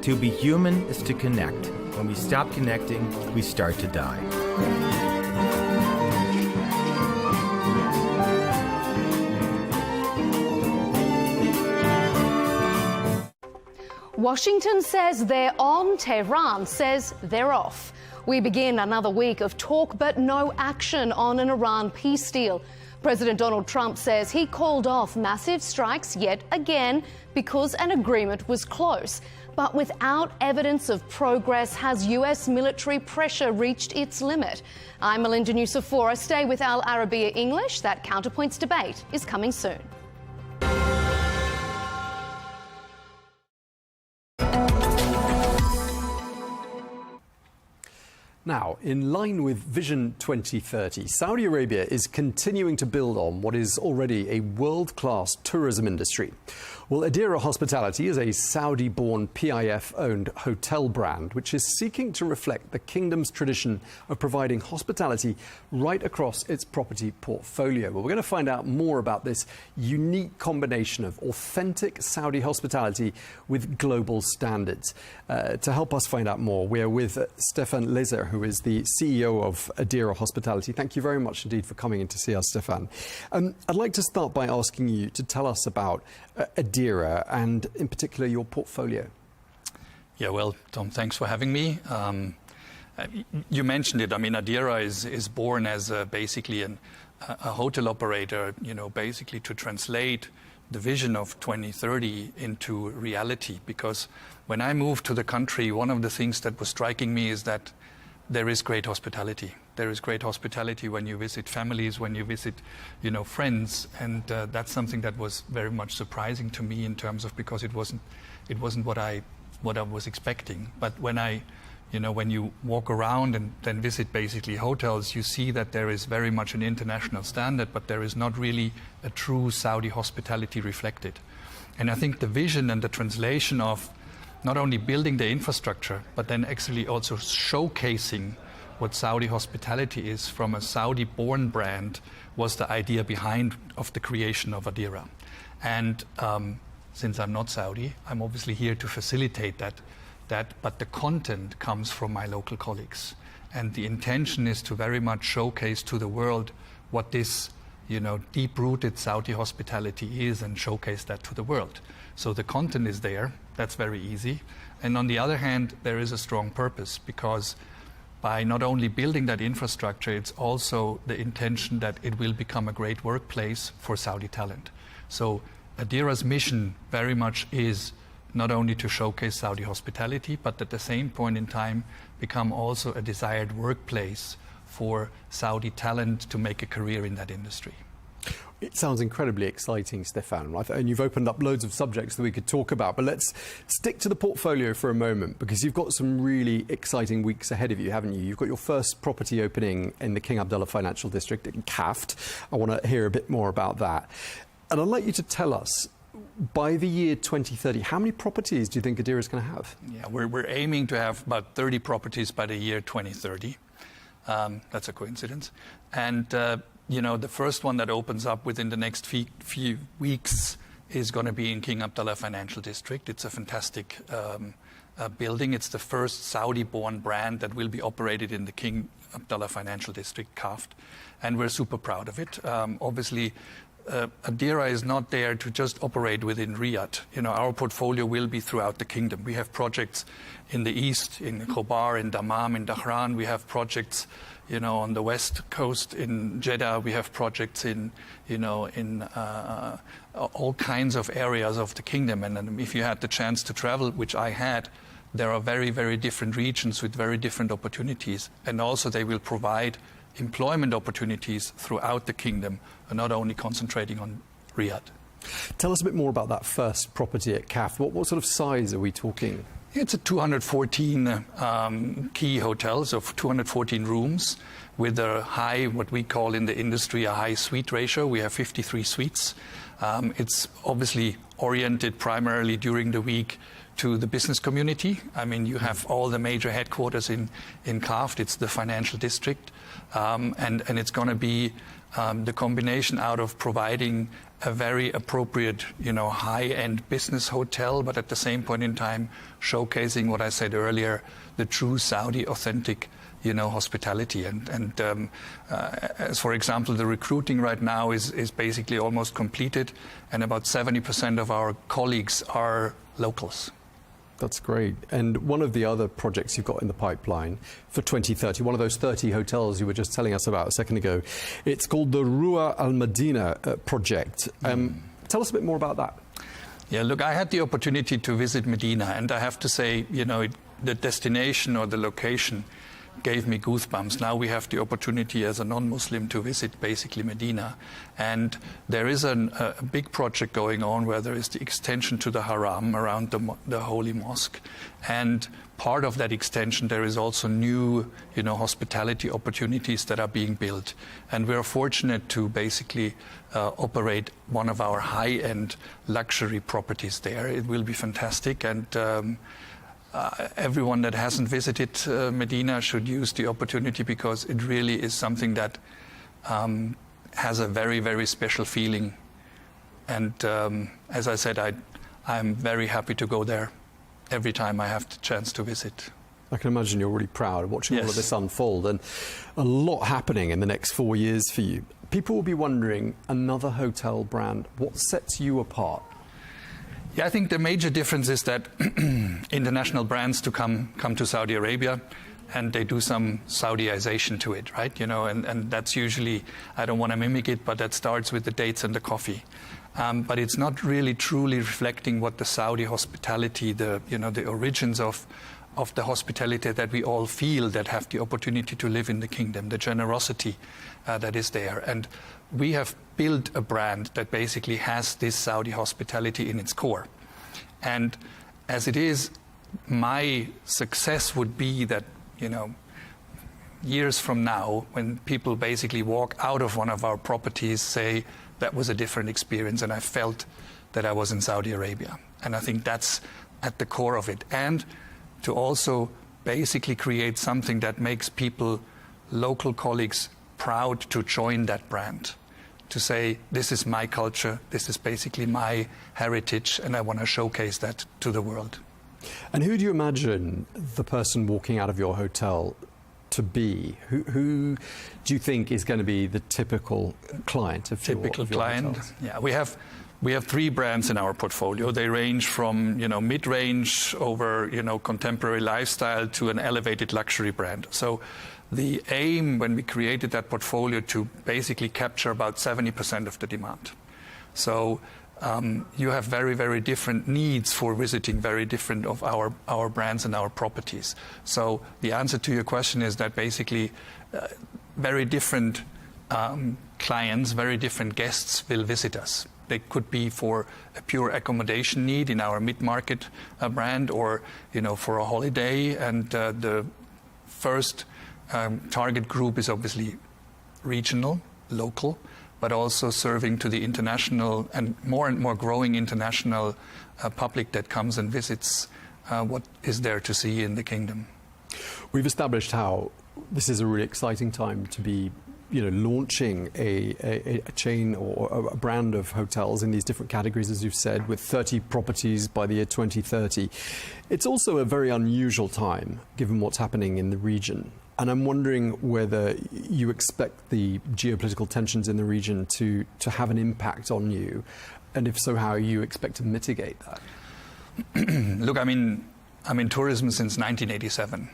Speaker 17: To be human is to connect. When we stop connecting, we start to die.
Speaker 19: Washington says they're on, Tehran says they're off. We begin another week of talk but no action on an Iran peace deal. President Donald Trump says he called off massive strikes yet again because an agreement was close. But without evidence of progress, has US military pressure reached its limit? I'm Melinda Nusafora. Stay with Al Arabiya English. That Counterpoints debate is coming soon.
Speaker 20: Now, in line with Vision 2030, Saudi Arabia is continuing to build on what is already a world-class tourism industry. Well, Adira Hospitality is a Saudi-born PIF-owned hotel brand which is seeking to reflect the kingdom's tradition of providing hospitality right across its property portfolio. Well, we're going to find out more about this unique combination of authentic Saudi hospitality with global standards. To help us find out more, we are with Stefan Lezer, who is the CEO of Adira Hospitality. Thank you very much indeed for coming in to see us, Stefan. I'd like to start by asking you to tell us about Adira Adira and, in particular, your portfolio?
Speaker 21: Yeah, well, Tom, thanks for having me. You mentioned it. I mean, Adira is born as basically a hotel operator, basically to translate the vision of 2030 into reality. Because when I moved to the country, one of the things that was striking me is that there is great hospitality. There is great hospitality when you visit families, when you visit, friends, and that's something that was very much surprising to me in terms of, because it wasn't what I was expecting. But when when you walk around and then visit basically hotels, you see that there is very much an international standard, but there is not really a true Saudi hospitality reflected. And I think the vision and the translation of not only building the infrastructure, but then actually also showcasing what Saudi hospitality is from a Saudi-born brand was the idea behind of the creation of Adira. And since I'm not Saudi, I'm obviously here to facilitate that, but the content comes from my local colleagues. And the intention is to very much showcase to the world what this, deep-rooted Saudi hospitality is and showcase that to the world. So the content is there, that's very easy. And on the other hand, there is a strong purpose, because by not only building that infrastructure, it's also the intention that it will become a great workplace for Saudi talent. So Adira's mission very much is not only to showcase Saudi hospitality, but at the same point in time become also a desired workplace for Saudi talent to make a career in that industry.
Speaker 20: It sounds incredibly exciting, Stefan, right? And you've opened up loads of subjects that we could talk about, but let's stick to the portfolio for a moment, because you've got some really exciting weeks ahead of you, haven't you? You've got your first property opening in the King Abdullah Financial District in KAFT. I want to hear a bit more about that. And I'd like you to tell us, by the year 2030, how many properties do you think Adira is going to have?
Speaker 21: Yeah, we're aiming to have about 30 properties by the year 2030. That's a coincidence. And the first one that opens up within the next few weeks is going to be in King Abdullah Financial District. It's a fantastic building. It's the first Saudi-born brand that will be operated in the King Abdullah Financial District, KAFT, and we're super proud of it. Obviously, Adira is not there to just operate within Riyadh. Our portfolio will be throughout the kingdom. We have projects in the east, in Khobar, in Dammam, in Dhahran. We have projects on the west coast in Jeddah. We have projects in all kinds of areas of the kingdom. And if you had the chance to travel, which I had, there are very, very different regions with very different opportunities. And also they will provide employment opportunities throughout the kingdom, and not only concentrating on Riyadh.
Speaker 20: Tell us a bit more about that first property at KAFT. What sort of size are we talking?
Speaker 21: It's a 214 key hotels of 214 rooms with a high, what we call in the industry, a high suite ratio. We have 53 suites. It's obviously oriented primarily during the week to the business community. I mean, you have all the major headquarters in KAFT. It's the financial district. And it's going to be the combination out of providing a very appropriate, high-end business hotel, but at the same point in time showcasing what I said earlier, the true Saudi authentic, hospitality. And as for example, the recruiting right now is basically almost completed, and about 70% of our colleagues are locals.
Speaker 20: That's great. And one of the other projects you've got in the pipeline for 2030, one of those 30 hotels you were just telling us about a second ago, it's called the Rua Al Madina project. Tell us a bit more about that.
Speaker 21: Yeah, look, I had the opportunity to visit Medina, and I have to say, the destination or the location gave me goosebumps. Now we have the opportunity as a non-Muslim to visit basically Medina. And there is a big project going on where there is the extension to the Haram around the Holy Mosque. And part of that extension, there is also new, hospitality opportunities that are being built. And we're fortunate to basically operate one of our high-end luxury properties there. It will be fantastic. And everyone that hasn't visited Medina should use the opportunity, because it really is something that has a very, very special feeling. And as I said, I'm very happy to go there every time I have the chance to visit.
Speaker 20: I can imagine you're really proud of watching all of this unfold, and a lot happening in the next 4 years for you. People will be wondering, another hotel brand, what sets you apart?
Speaker 21: Yeah, I think the major difference is that international brands come to Saudi Arabia, and they do some Saudiization to it, right? And that's usually, I don't want to mimic it, but that starts with the dates and the coffee. But it's not really truly reflecting what the Saudi hospitality, the origins of the hospitality that we all feel that have the opportunity to live in the kingdom, the generosity that is there. And we have built a brand that basically has this Saudi hospitality in its core. And as it is, my success would be that, years from now, when people basically walk out of one of our properties, say, that was a different experience, and I felt that I was in Saudi Arabia. And I think that's at the core of it. And to also basically create something that makes people, local colleagues, proud to join that brand. To say, this is my culture, this is basically my heritage, and I want to showcase that to the world.
Speaker 20: And who do you imagine the person walking out of your hotel to be? Who do you think is going to be the typical client of your hotels?
Speaker 21: Yeah, we have 3 brands in our portfolio. They range from mid-range over contemporary lifestyle to an elevated luxury brand. So the aim when we created that portfolio to basically capture about 70% of the demand. So you have very, very different needs for visiting very different of our brands and our properties. So the answer to your question is that basically very different clients, very different guests will visit us. They could be for a pure accommodation need in our mid-market brand, or for a holiday. And the first target group is obviously regional, local, but also serving to the international and more growing international public that comes and visits what is there to see in the kingdom.
Speaker 20: We've established how this is a really exciting time to be launching a chain or a brand of hotels in these different categories, as you've said, with 30 properties by the year 2030. It's also a very unusual time, given what's happening in the region. And I'm wondering whether you expect the geopolitical tensions in the region to have an impact on you, and if so, how you expect to mitigate that.
Speaker 21: Look, I'm in tourism since 1987.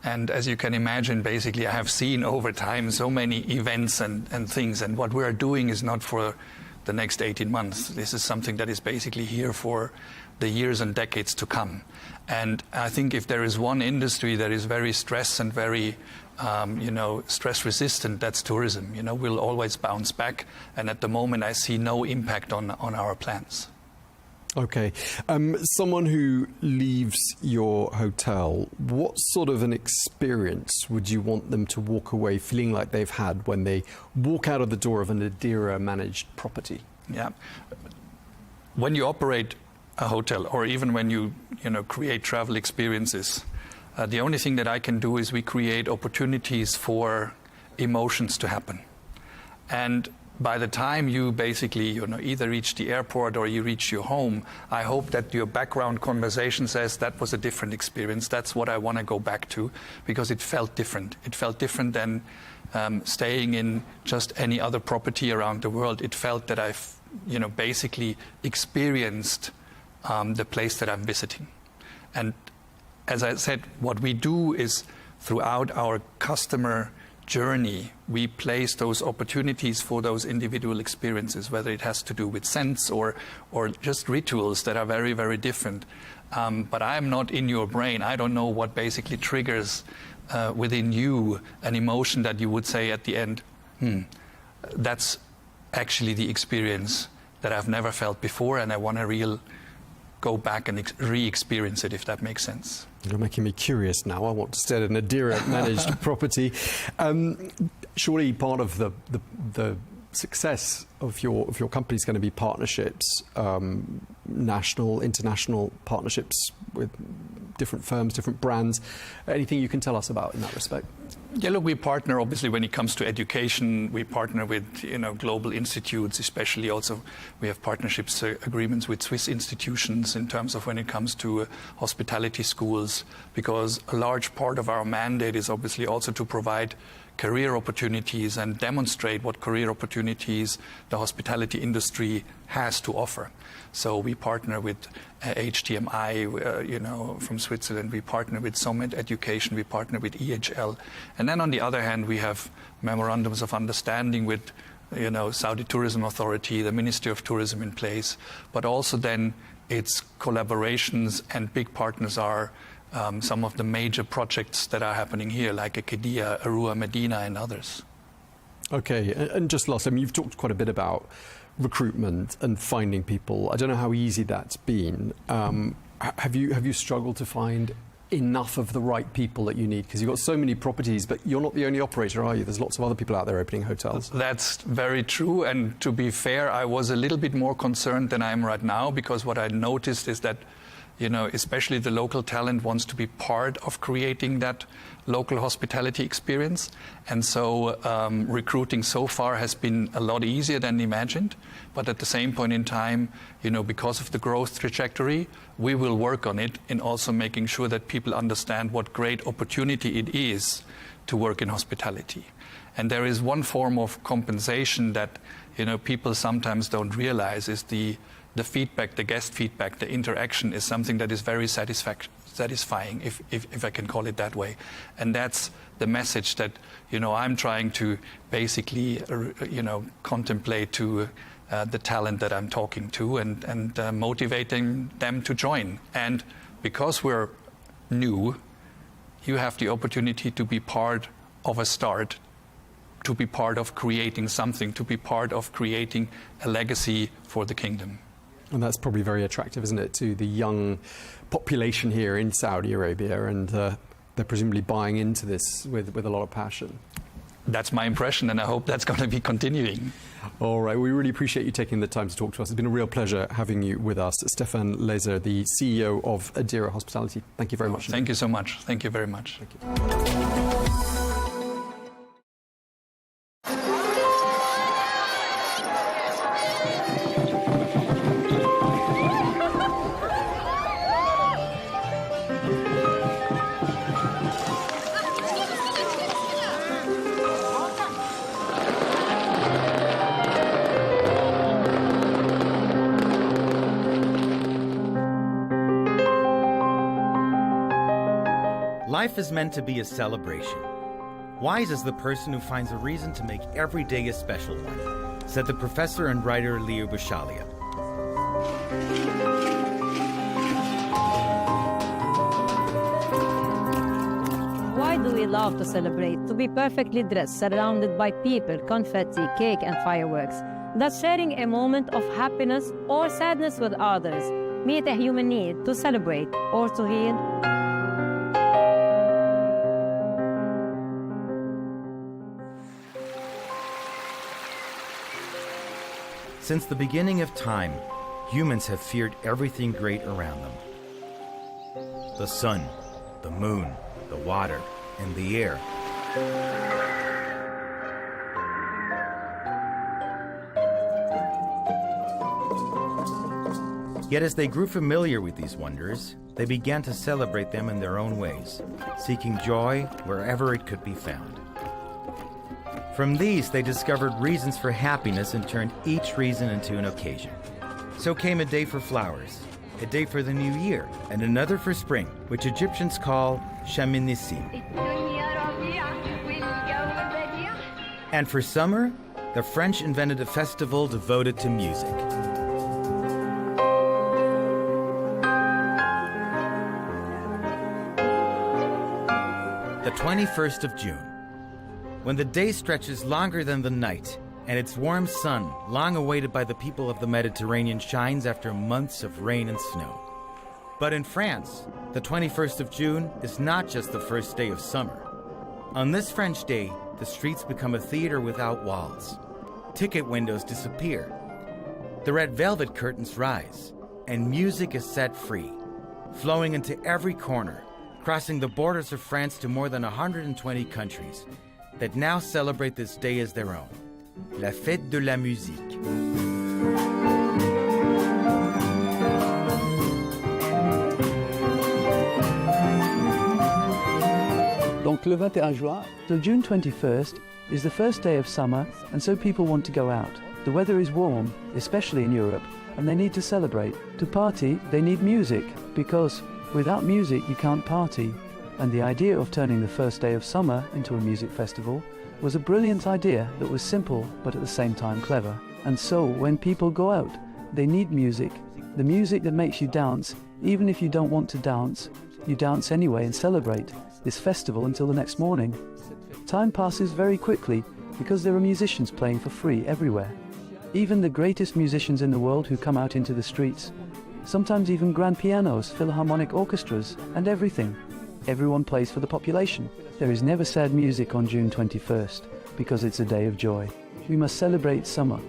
Speaker 21: And as you can imagine, basically, I have seen over time so many events and things. And what we are doing is not for the next 18 months. This is something that is basically here for the years and decades to come. And I think if there is one industry that is very stressed and very, stress resistant, that's tourism. We'll always bounce back. And at the moment, I see no impact on our plans.
Speaker 20: Okay. Someone who leaves your hotel, what sort of an experience would you want them to walk away feeling like they've had when they walk out of the door of an Adira managed property?
Speaker 21: Yeah. When you operate a hotel, or even when you create travel experiences, the only thing that I can do is we create opportunities for emotions to happen. And by the time you basically either reach the airport or you reach your home, I hope that your background conversation says that was a different experience. That's what I want to go back to, because it felt different. It felt different than staying in just any other property around the world. It felt that I've basically experienced the place that I'm visiting. And as I said, what we do is throughout our customer journey, we place those opportunities for those individual experiences, whether it has to do with scents or just rituals that are very, very different. But I'm not in your brain. I don't know what basically triggers within you an emotion that you would say at the end, that's actually the experience that I've never felt before, and I want to go back and re-experience it, if that makes sense.
Speaker 20: You're making me curious now. I want to stay at an Adira managed property. Surely part of the success of your company is going to be partnerships, national, international partnerships with different firms, different brands. Anything you can tell us about in that respect?
Speaker 21: Yeah, look, we partner, obviously, when it comes to education. We partner with, global institutes, especially also we have partnerships agreements with Swiss institutions in terms of when it comes to hospitality schools, because a large part of our mandate is obviously also to provide career opportunities and demonstrate what career opportunities the hospitality industry has to offer. So we partner with HTMI, from Switzerland. We partner with Summit Education. We partner with EHL. And then on the other hand, we have memorandums of understanding with, Saudi Tourism Authority, the Ministry of Tourism in place. But also then its collaborations and big partners are some of the major projects that are happening here, like Qiddiya, Arua, Medina, and others.
Speaker 20: Okay, and just last, you've talked quite a bit about recruitment and finding people. I don't know how easy that's been. Have you struggled to find enough of the right people that you need? Because you've got so many properties, but you're not the only operator, are you? There's lots of other people out there opening hotels.
Speaker 21: That's very true. And to be fair, I was a little bit more concerned than I am right now, because what I noticed is that, especially the local talent wants to be part of creating that local hospitality experience. And so recruiting so far has been a lot easier than imagined. But at the same point in time, because of the growth trajectory, we will work on it in also making sure that people understand what great opportunity it is to work in hospitality. And there is one form of compensation that, people sometimes don't realize is the feedback, the guest feedback, the interaction is something that is very satisfying, if I can call it that way. And that's the message that, I'm trying to basically, contemplate to the talent that I'm talking to and motivating them to join. And because we're new, you have the opportunity to be part of a start, to be part of creating something, to be part of creating a legacy for the kingdom.
Speaker 20: And that's probably very attractive, isn't it, to the young population here in Saudi Arabia, and they're presumably buying into this with a lot of passion.
Speaker 21: That's my impression, and I hope that's going to be continuing.
Speaker 20: All right, we really appreciate you taking the time to talk to us. It's been a real pleasure having you with us. Stefan Leser, the CEO of Adira Hospitality. Thank you very much.
Speaker 21: Thank you so much. Thank you very much.
Speaker 20: Thank you.
Speaker 17: Life is meant to be a celebration. Wise is the person who finds a reason to make every day a special one, said the professor and writer Leo Bushalia.
Speaker 2: Why do we love to celebrate? To be perfectly dressed, surrounded by people, confetti, cake, and fireworks. That's sharing a moment of happiness or sadness with others. Meet a human need to celebrate or to heal.
Speaker 17: Since the beginning of time, humans have feared everything great around them. The sun, the moon, the water, and the air. Yet as they grew familiar with these wonders, they began to celebrate them in their own ways, seeking joy wherever it could be found. From these, they discovered reasons for happiness and turned each reason into an occasion. So came a day for flowers, a day for the new year, and another for spring, which Egyptians call Sham el-Nissim. And for summer, the French invented a festival devoted to music. The 21st of June. When the day stretches longer than the night, and its warm sun, long awaited by the people of the Mediterranean, shines after months of rain and snow. But in France, the 21st of June is not just the first day of summer. On this French day, the streets become a theater without walls. Ticket windows disappear. The red velvet curtains rise, and music is set free, flowing into every corner, crossing the borders of France to more than 120 countries that now celebrate this day as their own, La Fête de la Musique.
Speaker 18: Donc le 21 juin. So June 21st is the first day of summer, and so people want to go out. The weather is warm, especially in Europe, and they need to celebrate. To party, they need music, because without music you can't party. And the idea of turning the first day of summer into a music festival was a brilliant idea that was simple but at the same time clever. And so when people go out, they need music, the music that makes you dance. Even if you don't want to dance, you dance anyway and celebrate this festival until the next morning. Time passes very quickly because there are musicians playing for free everywhere. Even the greatest musicians in the world who come out into the streets, sometimes even grand pianos, philharmonic orchestras, and everything. Everyone plays for the population. There is never sad music on June 21st because it's a day of joy. We must celebrate summer.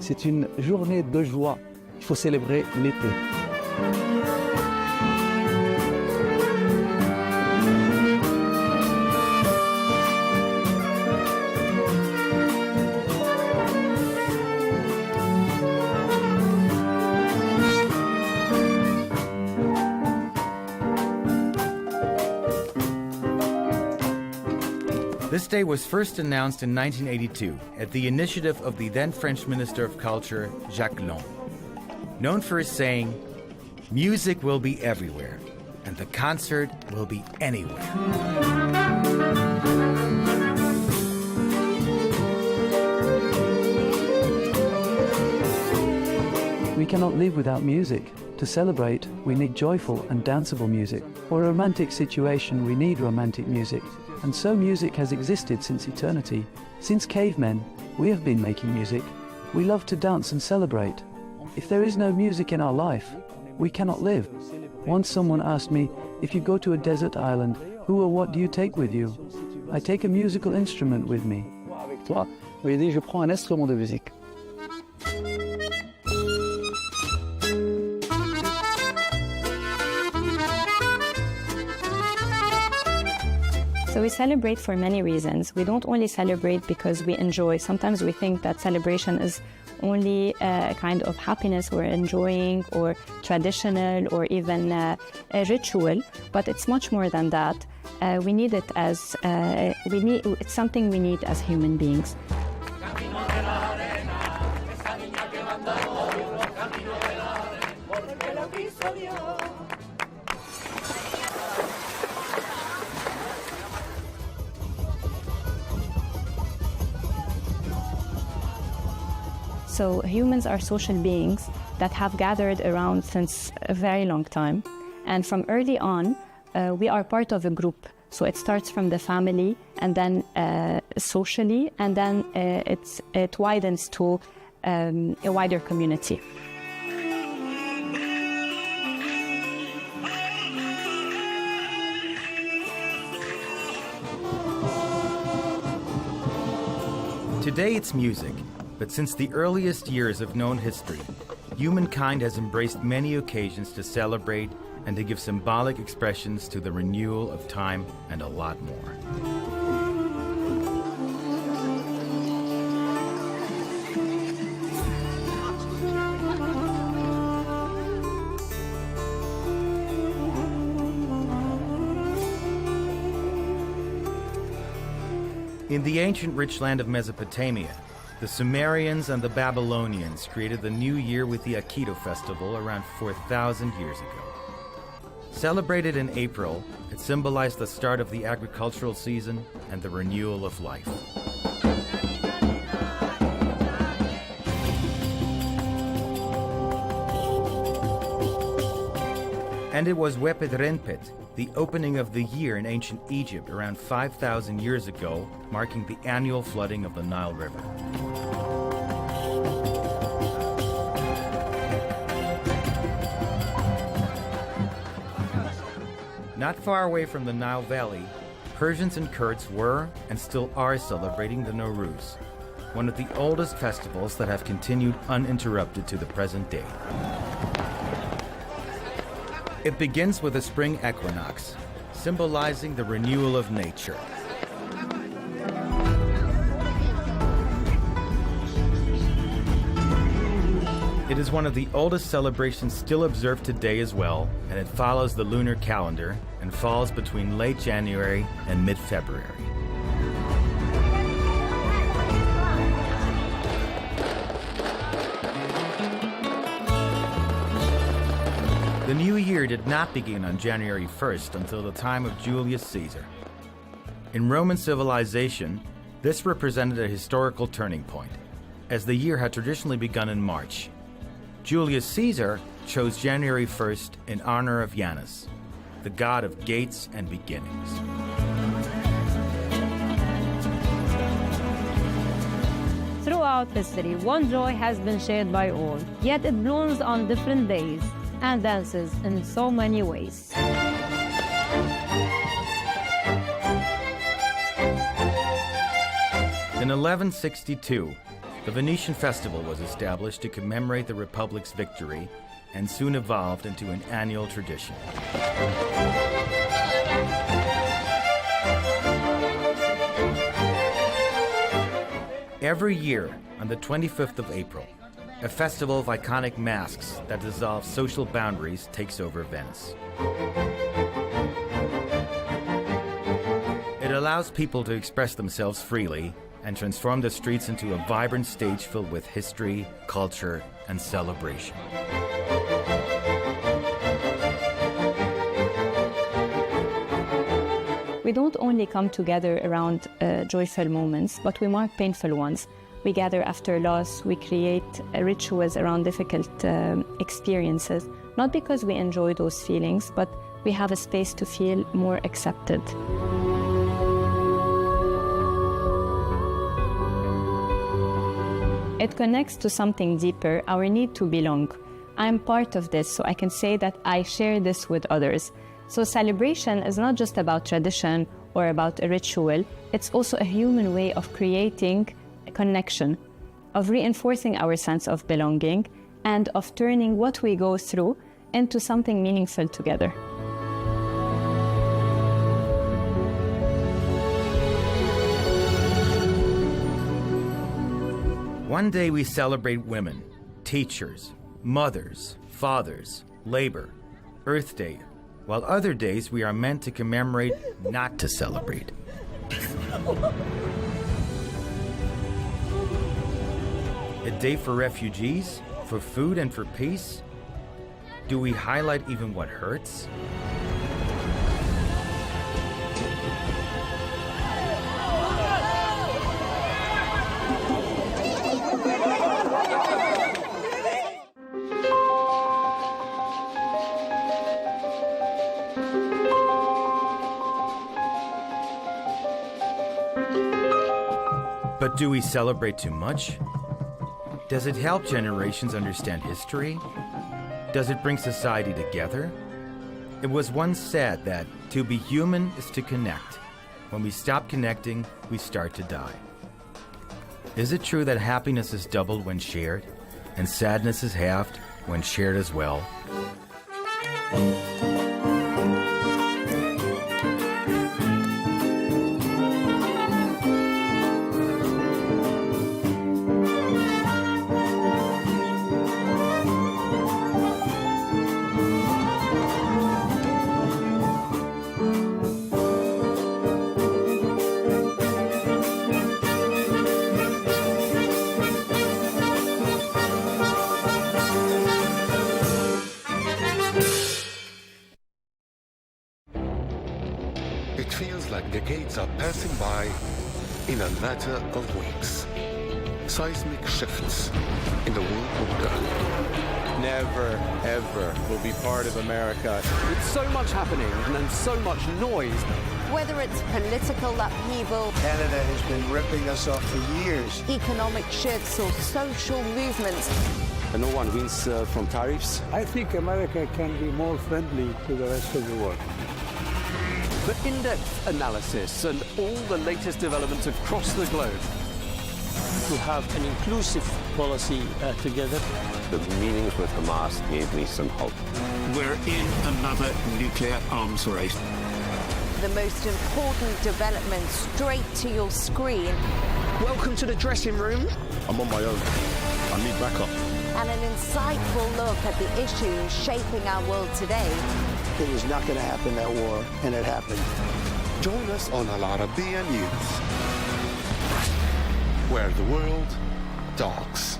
Speaker 3: C'est une journée de joie. Il faut célébrer l'été.
Speaker 17: This day was first announced in 1982 at the initiative of the then French Minister of Culture, Jacques Lang. Known for his saying, "Music will be everywhere, and the concert will be anywhere."
Speaker 18: We cannot live without music. To celebrate, we need joyful and danceable music. For a romantic situation, we need romantic music. And so music has existed since eternity. Since cavemen, we have been making music. We love to dance and celebrate. If there is no music in our life, we cannot live. Once someone asked me, if you go to a desert island, who or what do you take with you? I take a musical instrument with me.
Speaker 3: Avec toi, je dis, je prends un instrument de musique.
Speaker 22: So we celebrate for many reasons. We don't only celebrate because we enjoy. Sometimes we think that celebration is only a kind of happiness we're enjoying or traditional or even a ritual, but it's much more than that. We need it as, it's something we need as human beings. So humans are social beings that have gathered around since a very long time. And from early on, we are part of a group. So it starts from the family and then socially, and then it widens to a wider community.
Speaker 17: Today it's music. But since the earliest years of known history, humankind has embraced many occasions to celebrate and to give symbolic expressions to the renewal of time and a lot more. In the ancient rich land of Mesopotamia, the Sumerians and the Babylonians created the new year with the Aikido festival around 4,000 years ago. Celebrated in April, it symbolized the start of the agricultural season and the renewal of life. And it was Wepet-Renpet, the opening of the year in ancient Egypt around 5,000 years ago, marking the annual flooding of the Nile River. Not far away from the Nile Valley, Persians and Kurds were and still are celebrating the Nowruz, one of the oldest festivals that have continued uninterrupted to the present day. It begins with a spring equinox, symbolizing the renewal of nature. It is one of the oldest celebrations still observed today as well, and it follows the lunar calendar and falls between late January and mid-February. The new year did not begin on January 1st until the time of Julius Caesar. In Roman civilization, this represented a historical turning point, as the year had traditionally begun in March. Julius Caesar chose January 1st in honor of Janus, the god of gates and beginnings.
Speaker 2: Throughout history, one joy has been shared by all, yet it blooms on different days and dances in so many ways.
Speaker 17: In 1162, the Venetian festival was established to commemorate the Republic's victory and soon evolved into an annual tradition. Every year, on the 25th of April, a festival of iconic masks that dissolve social boundaries takes over Venice. It allows people to express themselves freely and transform the streets into a vibrant stage filled with history, culture, and celebration.
Speaker 22: We don't only come together around joyful moments, but we mark painful ones. We gather after loss, we create rituals around difficult experiences, not because we enjoy those feelings, but we have a space to feel more accepted. It connects to something deeper, our need to belong. I'm part of this, so I can say that I share this with others. So celebration is not just about tradition or about a ritual, it's also a human way of creating a connection, of reinforcing our sense of belonging, and of turning what we go through into something meaningful together.
Speaker 17: One day we celebrate women, teachers, mothers, fathers, labor, Earth Day, while other days we are meant to commemorate, not to celebrate. A day for refugees, for food and for peace? Do we highlight even what hurts? But do we celebrate too much? Does it help generations understand history? Does it bring society together? It was once said that to be human is to connect. When we stop connecting, we start to die. Is it true that happiness is doubled when shared, and sadness is halved when shared as well?
Speaker 4: It feels like decades are passing by in a matter of weeks. Seismic shifts in the world order.
Speaker 5: Never, ever will be part of America. With so much happening and so much noise.
Speaker 13: Whether it's political upheaval,
Speaker 12: Canada has been ripping us off for years.
Speaker 13: Economic shifts or social movements.
Speaker 5: And no one wins from tariffs.
Speaker 23: I think America can be more friendly to the rest of the world.
Speaker 5: The in-depth analysis and all the latest developments across the globe.
Speaker 15: To have an inclusive policy together.
Speaker 24: The meetings with Hamas gave me some hope.
Speaker 4: We're in another nuclear arms race.
Speaker 13: The most important development straight to your screen.
Speaker 12: Welcome to the dressing room.
Speaker 16: I'm on my own. I need backup.
Speaker 13: And an insightful look at the issues shaping our world today.
Speaker 12: It was not going to happen, that war, and it happened.
Speaker 4: Join us on Al Arabiya News, where the world talks.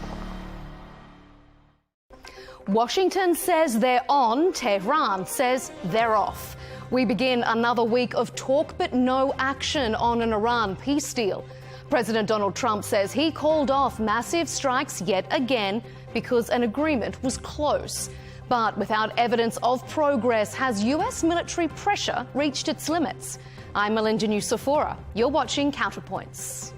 Speaker 19: Washington says they're on, Tehran says they're off. We begin another week of talk but no action on an Iran peace deal. President Donald Trump says he called off massive strikes yet again because an agreement was close. But without evidence of progress, has US military pressure reached its limits? I'm Melinda Nusafora. You're watching Counterpoints.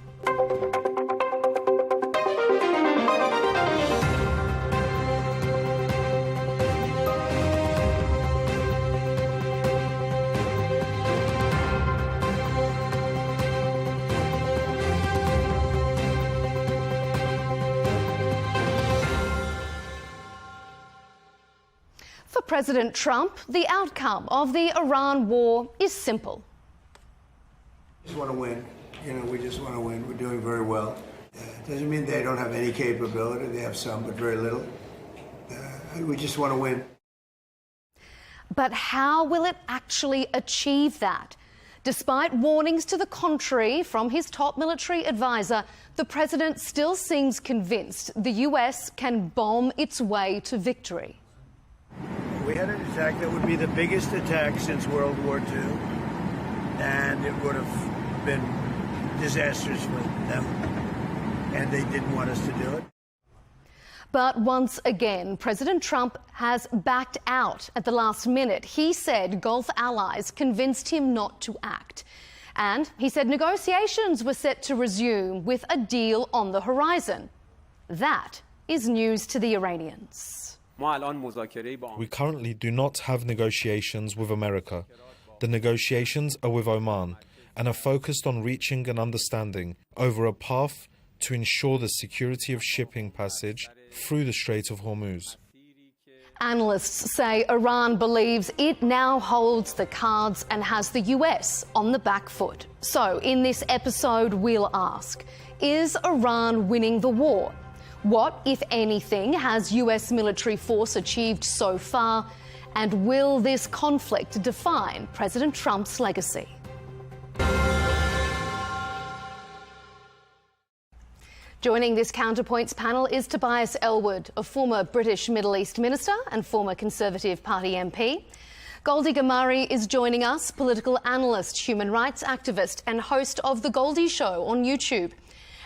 Speaker 19: For President Trump, the outcome of the Iran war is simple.
Speaker 6: We just want to win. We just want to win. We're doing very well. It doesn't mean they don't have any capability. They have some, but very little. We just want to win.
Speaker 19: But how will it actually achieve that? Despite warnings to the contrary from his top military advisor, the president still seems convinced the US can bomb its way to victory.
Speaker 6: We had an attack that would be the biggest attack since World War II, and it would have been disastrous for them, and they didn't want us to do it.
Speaker 19: But once again, President Trump has backed out at the last minute. He said Gulf allies convinced him not to act. And he said negotiations were set to resume with a deal on the horizon. That is news to the Iranians.
Speaker 8: We currently do not have negotiations with America. The negotiations are with Oman and are focused on reaching an understanding over a path to ensure the security of shipping passage through the Strait of Hormuz.
Speaker 19: Analysts say Iran believes it now holds the cards and has the US on the back foot. So in this episode, we'll ask, is Iran winning the war? What, if anything, has US military force achieved so far? And will this conflict define President Trump's legacy? Joining this Counterpoints panel is Tobias Ellwood, a former British Middle East minister and former Conservative Party MP. Goldie Gamari is joining us, political analyst, human rights activist and host of The Goldie Show on YouTube.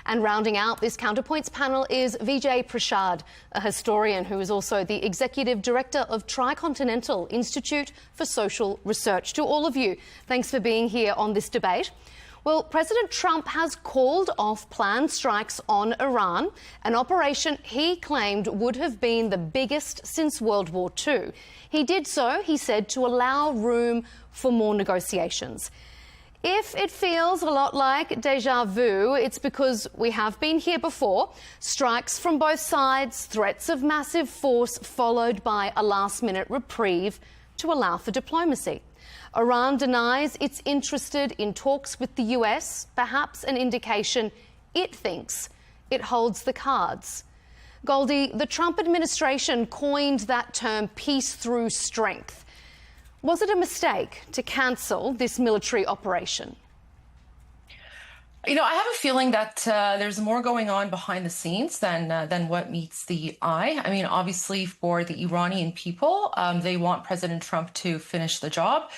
Speaker 19: And rounding out this Counterpoints panel is Vijay Prashad, a historian who is also the Executive Director of Tricontinental Institute for Social Research. To all of you, thanks for being here on this debate. Well, President Trump has called off planned strikes on Iran, an operation he claimed would have been the biggest since World War II. He did so, he said, to allow room for more negotiations. If it feels a lot like déjà vu, it's because we have been here before. Strikes from both sides, threats of massive force, followed by a last-minute reprieve to allow for diplomacy. Iran denies it's interested in talks with the US, perhaps an indication it thinks it holds the cards. Goldie, the Trump administration coined that term peace through strength. Was it a mistake to cancel this military operation?
Speaker 9: You know, I have a feeling that there's more going on behind the scenes than what meets the eye. I mean, obviously, for the Iranian people, they want President Trump to finish the job.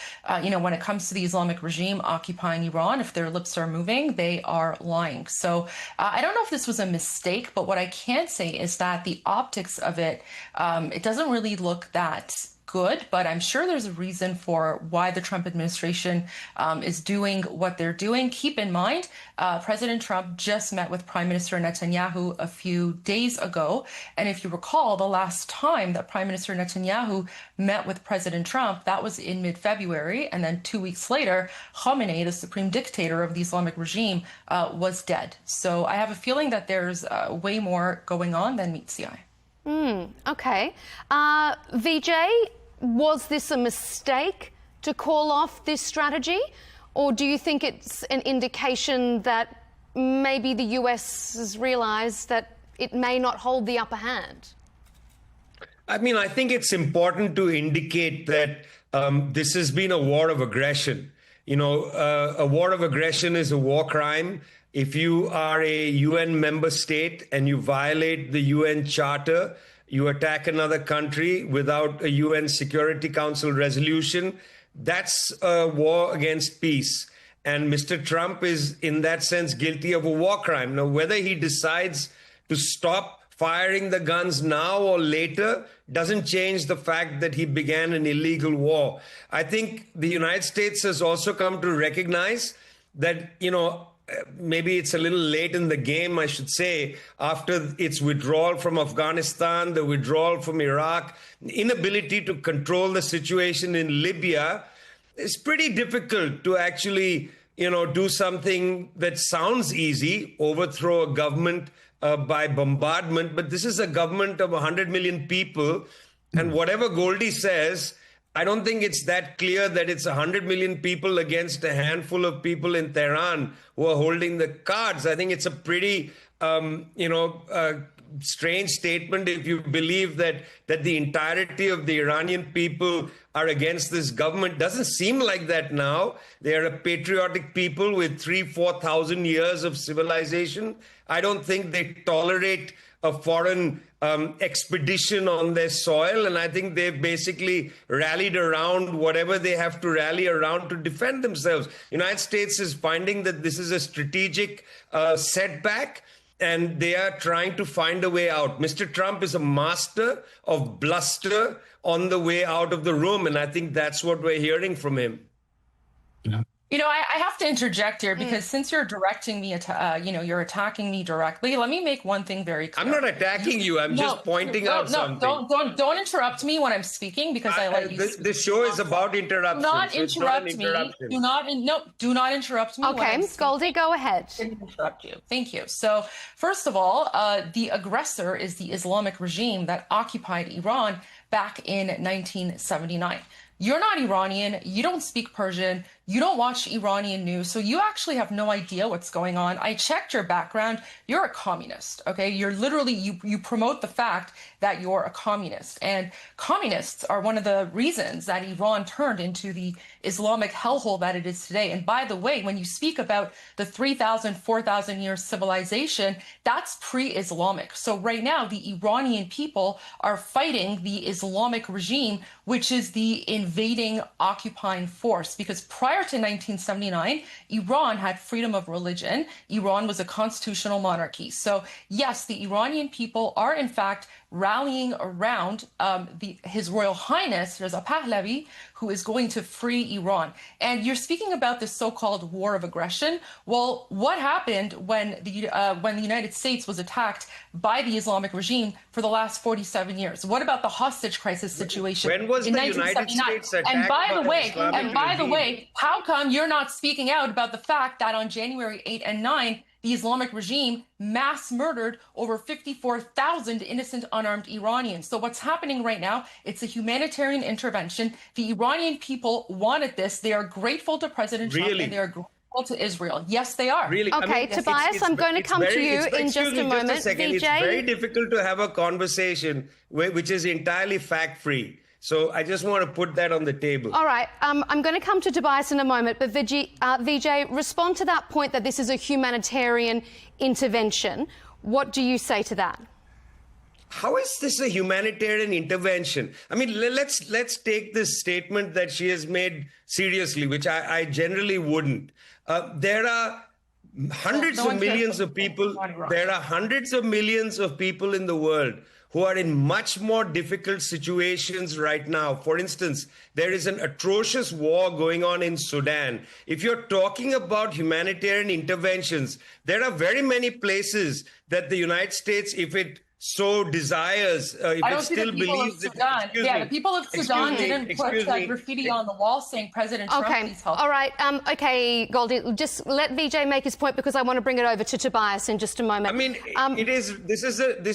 Speaker 9: You know, when it comes to the Islamic regime occupying Iran, if their lips are moving, they are lying. So I don't know if this was a mistake, but what I can say is that the optics of it, it doesn't really look that good, but I'm sure there's a reason for why the Trump administration is doing what they're doing. Keep in mind, President Trump just met with Prime Minister Netanyahu a few days ago. And if you recall, the last time that Prime Minister Netanyahu met with President Trump, that was in mid-February. And then 2 weeks later, Khamenei, the supreme dictator of the Islamic regime, was dead. So I have a feeling that there's way more going on than meets the eye.
Speaker 19: Okay. Vijay, was this a mistake to call off this strategy? Or do you think it's an indication that maybe the US has realized that it may not hold the upper hand?
Speaker 10: I mean, I think it's important to indicate that
Speaker 1: this has been a war of aggression. You know, a war of aggression is a war crime. If you are a UN member state and you violate the UN Charter, you attack another country without a UN Security Council resolution, that's a war against peace. And Mr. Trump is, in that sense, guilty of a war crime. Now, whether he decides to stop firing the guns now or later doesn't change the fact that he began an illegal war. I think the United States has also come to recognize that, you know, maybe it's a little late in the game, I should say, after its withdrawal from Afghanistan, the withdrawal from Iraq, inability to control the situation in Libya. It's pretty difficult to actually, you know, do something that sounds easy, overthrow a government by bombardment. But this is a government of 100 million people. And whatever Goldie says, I don't think it's that clear that it's 100 million people against a handful of people in Tehran who are holding the cards. I think it's a pretty, strange statement if you believe that the entirety of the Iranian people are against this government. Doesn't seem like that now. They are a patriotic people with 3,000-4,000 years of civilization. I don't think they tolerate a foreign expedition on their soil. And I think they've basically rallied around whatever they have to rally around to defend themselves. United States is finding that this is a strategic setback, and they are trying to find a way out. Mr. Trump is a master of bluster on the way out of the room, and I think that's what we're hearing from him.
Speaker 9: You know, I have to interject here because since you're directing me, you're attacking me directly. Let me make one thing very clear.
Speaker 1: I'm not attacking you. I'm just pointing out something.
Speaker 9: Don't interrupt me when I'm speaking because I let you speak.
Speaker 1: This show is about interruptions.
Speaker 9: Do not interrupt me. Do not interrupt me.
Speaker 19: Okay, Goldie, go ahead.
Speaker 9: I didn't interrupt you. Thank you. So, first of all, the aggressor is the Islamic regime that occupied Iran back in 1979. You're not Iranian, you don't speak Persian, you don't watch Iranian news, so you actually have no idea what's going on. I checked your background, you're a communist, okay? You're literally, you promote the fact that you're a communist. And communists are one of the reasons that Iran turned into the Islamic hellhole that it is today. And by the way, when you speak about the 3,000, 4,000 year civilization, that's pre-Islamic. So right now, the Iranian people are fighting the Islamic regime, which is the invading, occupying force. Because prior to 1979, Iran had freedom of religion. Iran was a constitutional monarchy. So yes, the Iranian people are in fact rallying around His Royal Highness Reza Pahlavi, who is going to free Iran. And you're speaking about this so-called war of aggression. Well, what happened when the United States was attacked by the Islamic regime for the last 47 years? What about the hostage crisis situation?
Speaker 1: When was the United States attacked?
Speaker 9: And by the
Speaker 1: regime?
Speaker 9: way, how come you're not speaking out about the fact that on January 8 and 9, the Islamic regime mass murdered over 54,000 innocent unarmed Iranians? So what's happening right now, it's a humanitarian intervention. The Iranian people wanted this. They are grateful to President Trump and they are grateful to Israel. Yes, they are.
Speaker 1: Really?
Speaker 19: Okay, I mean, Tobias, I'm going to come to you in just a moment.
Speaker 1: Just a second.
Speaker 19: VJ?
Speaker 1: It's very difficult to have a conversation which is entirely fact-free. So I just want to put that on the table.
Speaker 19: All right. I'm going to come to Tobias in a moment, but Vijay, respond to that point that this is a humanitarian intervention. What do you say to that?
Speaker 1: How is this a humanitarian intervention? I mean, let's take this statement that she has made seriously, which I generally wouldn't. There are hundreds of millions of people. There are hundreds of millions of people in the world who are in much more difficult situations right now. For instance, there is an atrocious war going on in Sudan. If you're talking about humanitarian interventions, there are very many places that the United States, if it so desires, if it still believes
Speaker 9: that... the people of Sudan didn't put graffiti on the wall saying President Trump needs help.
Speaker 19: All right. Okay, Goldie, just let Vijay make his point because I want to bring it over to Tobias in just a moment.
Speaker 1: I mean, this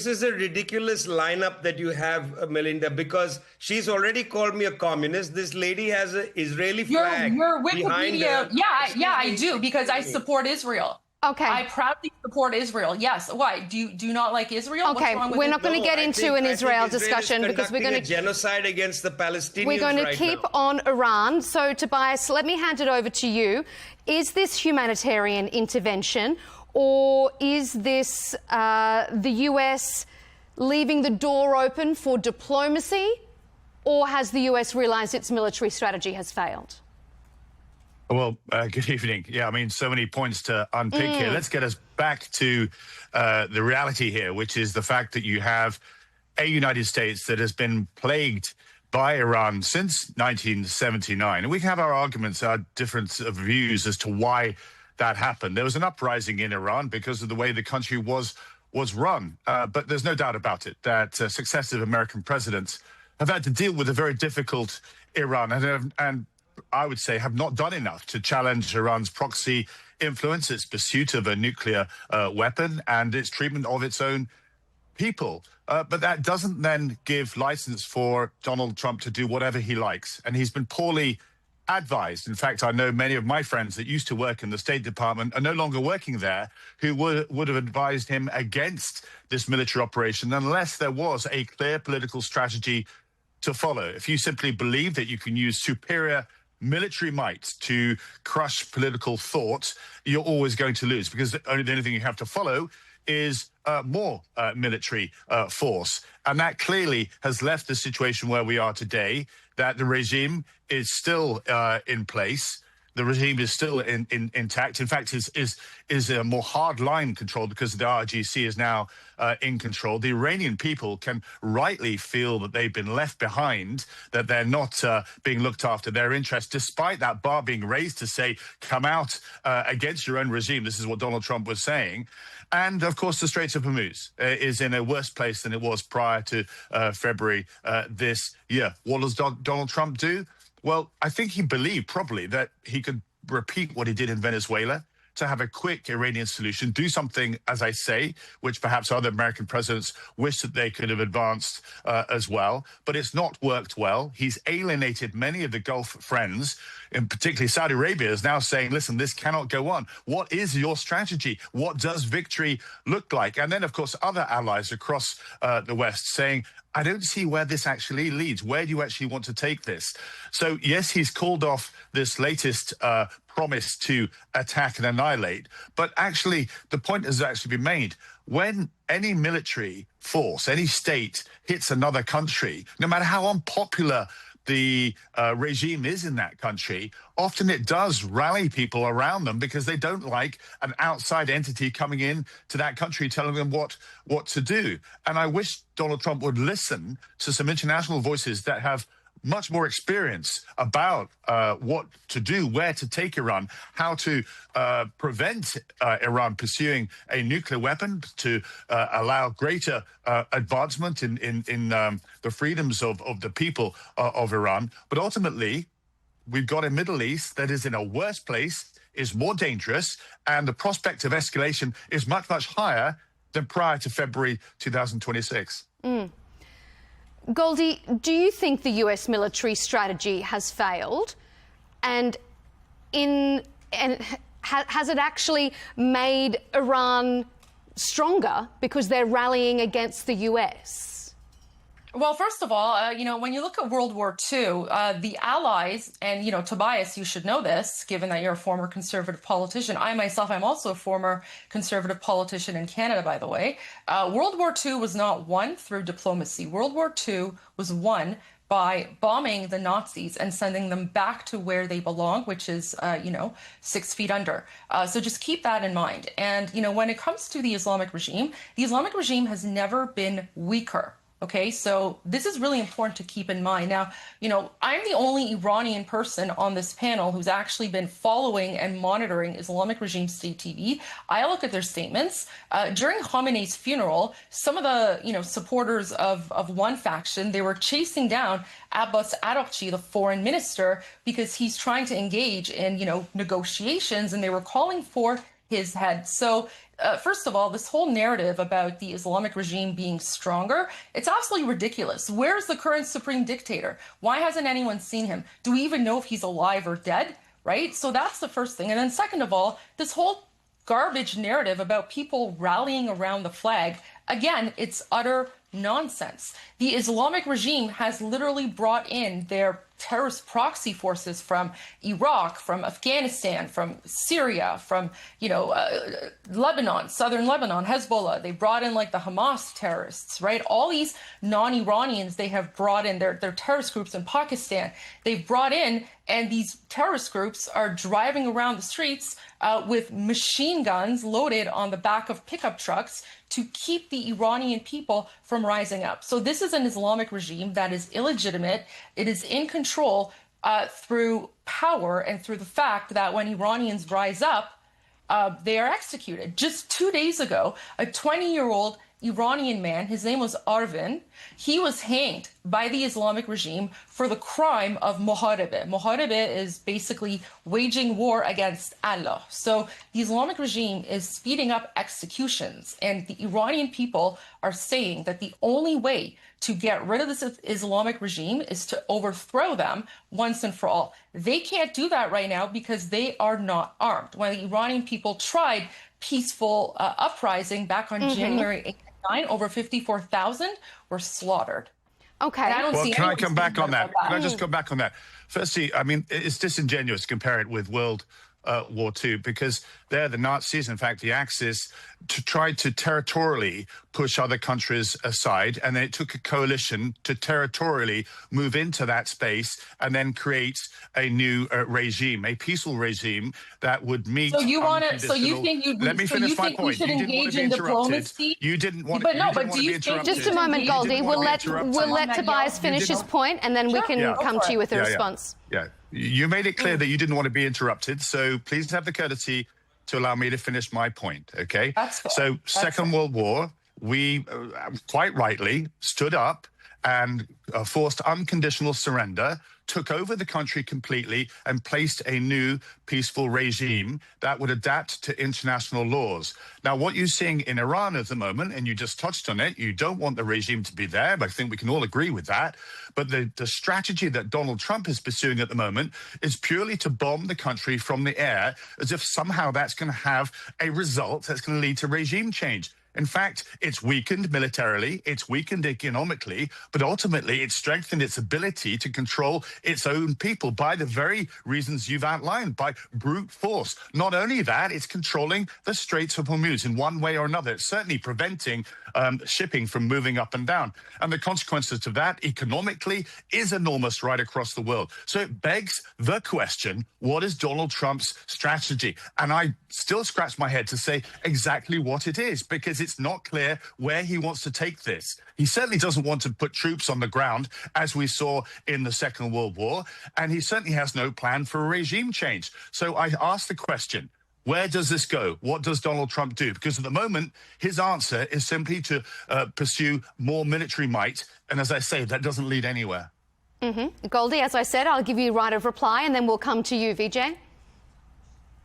Speaker 1: is a ridiculous lineup that you have, Melinda, because she's already called me a communist. This lady has an Israeli flag
Speaker 9: You're
Speaker 1: behind
Speaker 9: Wikipedia.
Speaker 1: her.
Speaker 9: Yeah, I do, because I support Israel.
Speaker 19: Okay.
Speaker 9: I proudly support Israel. Yes. Why? Do you not like Israel?
Speaker 19: Okay, we're not going to get into an Israel discussion because we're going to
Speaker 1: genocide against the Palestinians.
Speaker 19: We're going to keep on Iran. So, Tobias, let me hand it over to you. Is this humanitarian intervention, or is this the US leaving the door open for diplomacy, or has the US realised its military strategy has failed?
Speaker 7: Well, good evening. Yeah, I mean, so many points to unpick here. Let's get us back to the reality here, which is the fact that you have a United States that has been plagued by Iran since 1979. And we can have our arguments, our difference of views as to why that happened. There was an uprising in Iran because of the way the country was run. But there's no doubt about it that successive American presidents have had to deal with a very difficult Iran and I would say, have not done enough to challenge Iran's proxy influence, its pursuit of a nuclear weapon, and its treatment of its own people. But that doesn't then give license for Donald Trump to do whatever he likes. And he's been poorly advised. In fact, I know many of my friends that used to work in the State Department are no longer working there who would have advised him against this military operation unless there was a clear political strategy to follow. If you simply believe that you can use superior military might to crush political thought, you're always going to lose, because the only thing you have to follow is more military force. And that clearly has left the situation where we are today, that the regime is still in place. The regime is still intact. In fact, is a more hard-line control because the RGC is now in control. The Iranian people can rightly feel that they've been left behind, that they're not being looked after their interests, despite that bar being raised to say, come out against your own regime. This is what Donald Trump was saying. And, of course, the Straits of Hormuz is in a worse place than it was prior to February this year. What does Donald Trump do? Well, I think he believed probably that he could repeat what he did in Venezuela, to have a quick Iranian solution, do something, as I say, which perhaps other American presidents wish that they could have advanced as well. But it's not worked well. He's alienated many of the Gulf friends, and particularly Saudi Arabia is now saying, listen, this cannot go on. What is your strategy? What does victory look like? And then, of course, other allies across the West saying, I don't see where this actually leads. Where do you actually want to take this? So, yes, he's called off this latest promise to attack and annihilate. But actually, the point has actually been made. When any military force, any state hits another country, no matter how unpopular the regime is in that country, often it does rally people around them because they don't like an outside entity coming in to that country telling them what to do. And I wish Donald Trump would listen to some international voices that have much more experience about what to do, where to take Iran, how to prevent Iran pursuing a nuclear weapon, to allow greater advancement in the freedoms of the people of Iran. But ultimately, we've got a Middle East that is in a worse place, is more dangerous, and the prospect of escalation is much, much higher than prior to February 2026.
Speaker 19: Goldie, do you think the US military strategy has failed? And has it actually made Iran stronger because they're rallying against the US?
Speaker 9: Well, first of all, when you look at World War II, the Allies, and, Tobias, you should know this, given that you're a former conservative politician. I myself, I'm also a former conservative politician in Canada, by the way. World War II was not won through diplomacy. World War II was won by bombing the Nazis and sending them back to where they belong, which is, 6 feet under. So just keep that in mind. And, when it comes to the Islamic regime has never been weaker. Okay, so this is really important to keep in mind. Now, I'm the only Iranian person on this panel who's actually been following and monitoring Islamic regime state TV. I look at their statements. During Khamenei's funeral, some of the, supporters of one faction, they were chasing down Abbas Araghchi, the foreign minister, because he's trying to engage in, negotiations, and they were calling for his head. So first of all, this whole narrative about the Islamic regime being stronger, it's absolutely ridiculous. Where's the current supreme dictator? Why hasn't anyone seen him? Do we even know if he's alive or dead? Right? So that's the first thing. And then second of all, this whole garbage narrative about people rallying around the flag, again, it's utter nonsense. The Islamic regime has literally brought in their terrorist proxy forces from Iraq, from Afghanistan, from Syria, from, Lebanon, southern Lebanon, Hezbollah. They brought in like the Hamas terrorists, right? All these non-Iranians they have brought in, their terrorist groups in Pakistan, they've brought in, and these terrorist groups are driving around the streets with machine guns loaded on the back of pickup trucks to keep the Iranian people from rising up. So this is an Islamic regime that is illegitimate. It is in control through power and through the fact that when Iranians rise up, they are executed. Just 2 days ago, a 20-year-old Iranian man, his name was Arvin, he was hanged by the Islamic regime for the crime of muharebe. Muharebe is basically waging war against Allah. So the Islamic regime is speeding up executions, and the Iranian people are saying that the only way to get rid of this Islamic regime is to overthrow them once and for all. They can't do that right now because they are not armed. When the Iranian people tried peaceful uprising back on January 8th, over 54,000 were slaughtered.
Speaker 19: Okay.
Speaker 7: Can I come back on that? Can I just come back on that? Firstly, I mean, it's disingenuous to compare it with World War II, because there the Nazis, in fact the Axis, tried to territorially push other countries aside, and then it took a coalition to territorially move into that space and then create a new regime, a peaceful regime that would meet.
Speaker 9: So you want to? So you think you?
Speaker 7: Let me finish my point.
Speaker 9: You should engage in diplomacy.
Speaker 7: You didn't want.
Speaker 9: But no. But do you think?
Speaker 19: Just a moment, Goldie. We'll let Tobias finish his point, and then we can come to you with a response.
Speaker 7: Yeah. You made it clear that you didn't want to be interrupted, so please have the courtesy to allow me to finish my point, okay? So Second World War, we quite rightly stood up and forced unconditional surrender, took over the country completely and placed a new peaceful regime that would adapt to international laws. Now, what you're seeing in Iran at the moment, and you just touched on it, you don't want the regime to be there, but I think we can all agree with that. But the strategy that Donald Trump is pursuing at the moment is purely to bomb the country from the air, as if somehow that's going to have a result that's going to lead to regime change. In fact, it's weakened militarily, it's weakened economically, but ultimately it's strengthened its ability to control its own people by the very reasons you've outlined, by brute force. Not only that, it's controlling the Straits of Hormuz in one way or another. It's certainly preventing shipping from moving up and down. And the consequences of that economically is enormous right across the world. So it begs the question, what is Donald Trump's strategy? And I still scratch my head to say exactly what it is, because it's not clear where he wants to take this. He certainly doesn't want to put troops on the ground, as we saw in the Second World War, and he certainly has no plan for a regime change. So I ask the question, where does this go? What does Donald Trump do? Because at the moment, his answer is simply to pursue more military might. And as I say, that doesn't lead anywhere.
Speaker 19: Goldie, as I said, I'll give you right of reply, and then we'll come to you, Vijay.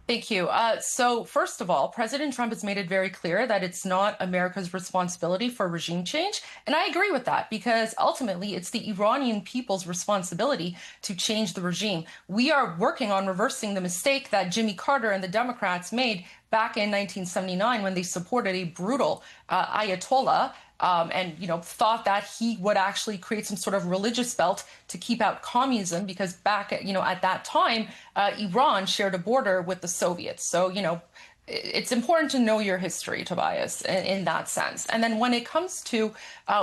Speaker 9: Thank you. So first of all, President Trump has made it very clear that it's not America's responsibility for regime change. And I agree with that, because ultimately it's the Iranian people's responsibility to change the regime. We are working on reversing the mistake that Jimmy Carter and the Democrats made back in 1979 when they supported a brutal Ayatollah and thought that he would actually create some sort of religious belt to keep out communism, because back at that time Iran shared a border with the Soviets. So it's important to know your history, Tobias, in that sense. And then when it comes to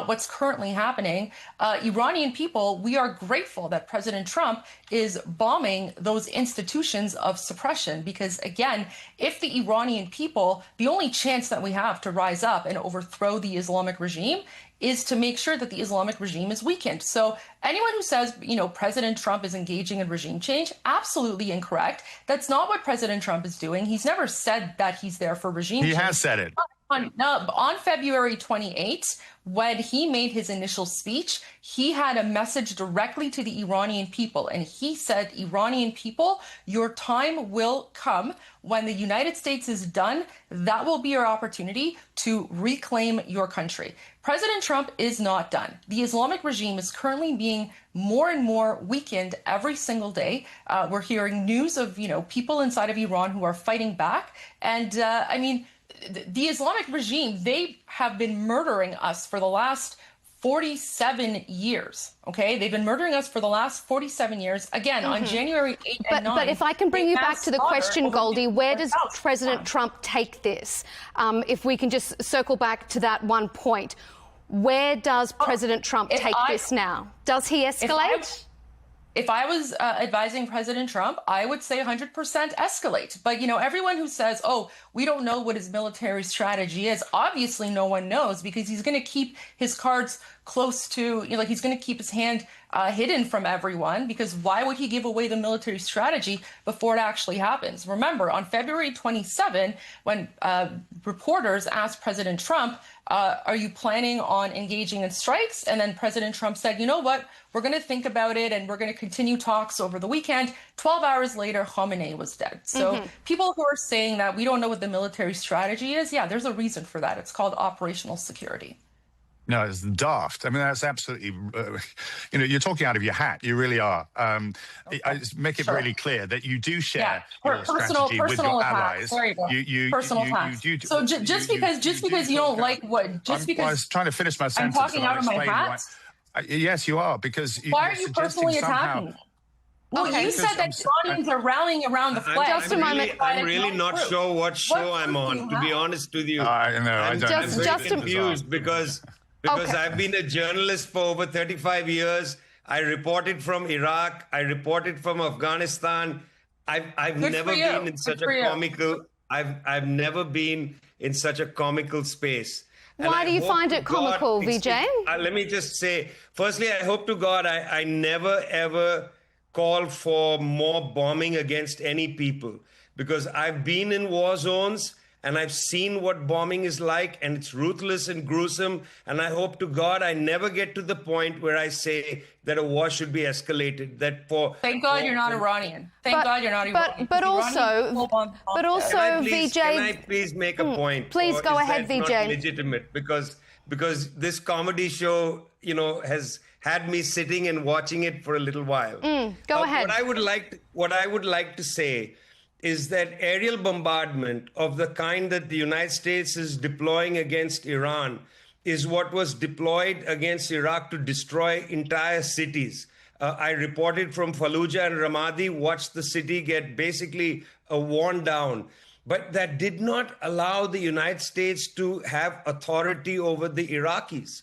Speaker 9: what's currently happening, Iranian people, we are grateful that President Trump is bombing those institutions of suppression, because, again, if the Iranian people, the only chance that we have to rise up and overthrow the Islamic regime is to make sure that the Islamic regime is weakened. So anyone who says, President Trump is engaging in regime change, absolutely incorrect. That's not what President Trump is doing. He's never said that he's there for regime change.
Speaker 7: He has said it.
Speaker 9: On February 28th, when he made his initial speech, he had a message directly to the Iranian people. And he said, Iranian people, your time will come. When the United States is done, that will be your opportunity to reclaim your country. President Trump is not done. The Islamic regime is currently being more and more weakened every single day. We're hearing news of, people inside of Iran who are fighting back. And the Islamic regime, they have been murdering us for the last 47 years, okay? They've been murdering us for the last 47 years. Again, on January 8th and 9th.
Speaker 19: But if I can bring you back to the question, Goldie, where does President Trump take this? If we can just circle back to that one point. Where does President Trump take this now? Does he escalate?
Speaker 9: If I was advising President Trump, I would say 100% escalate. But, everyone who says, oh, we don't know what his military strategy is, obviously no one knows, because he's going to keep his cards close to, he's going to keep his hand hidden from everyone, because why would he give away the military strategy before it actually happens? Remember, on February 27, when reporters asked President Trump, are you planning on engaging in strikes? And then President Trump said, you know what? We're going to think about it and we're going to continue talks over the weekend. 12 hours later, Khamenei was dead. So people who are saying that we don't know what the military strategy is, yeah, there's a reason for that. It's called operational security.
Speaker 7: No, it's daft. I mean, that's absolutely, you're talking out of your hat. You really are. I make it really clear that you do share your strategy with your allies.
Speaker 9: There you go. Personal attacks. So just because you don't like what,
Speaker 7: I was trying to finish my sentence.
Speaker 9: I'm talking out of my hat?
Speaker 7: Yes, you are, because
Speaker 9: why are you personally attacking? Well, you said that Iranians are rallying around the flag.
Speaker 1: Just a moment. I'm really not sure what show I'm on, to be honest with you.
Speaker 7: I know. I'm
Speaker 1: very confused because I've been a journalist for over 35 years. I reported from Iraq. I reported from Afghanistan. I've never been in such a comical. I've never been in such a comical space.
Speaker 19: Why do you find it comical, Vijay?
Speaker 1: Let me just say, firstly, I hope to God I never, ever call for more bombing against any people, because I've been in war zones and I've seen what bombing is like, and it's ruthless and gruesome. And I hope to God I never get to the point where I say that a war should be escalated.
Speaker 9: Thank God you're not Iranian. Thank God you're not Iranian.
Speaker 19: But also, Vijay,
Speaker 1: can I please make a point?
Speaker 19: Please go ahead, Vijay.
Speaker 1: Not legitimate, because this comedy show, has had me sitting and watching it for a little while.
Speaker 19: Go ahead.
Speaker 1: What I would like to say is that aerial bombardment of the kind that the United States is deploying against Iran is what was deployed against Iraq to destroy entire cities. I reported from Fallujah and Ramadi, watched the city get basically worn down. But that did not allow the United States to have authority over the Iraqis.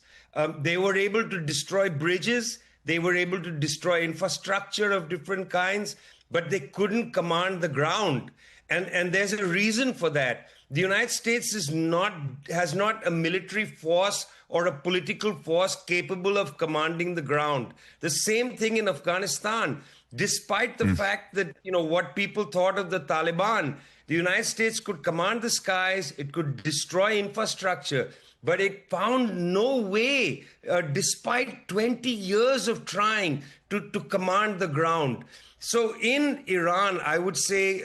Speaker 1: They were able to destroy bridges. They were able to destroy infrastructure of different kinds, but they couldn't command the ground. And there's a reason for that. The United States has not a military force or a political force capable of commanding the ground. The same thing in Afghanistan. Despite the fact that, what people thought of the Taliban, the United States could command the skies, it could destroy infrastructure, but it found no way, despite 20 years of trying to command the ground. So in Iran, I would say,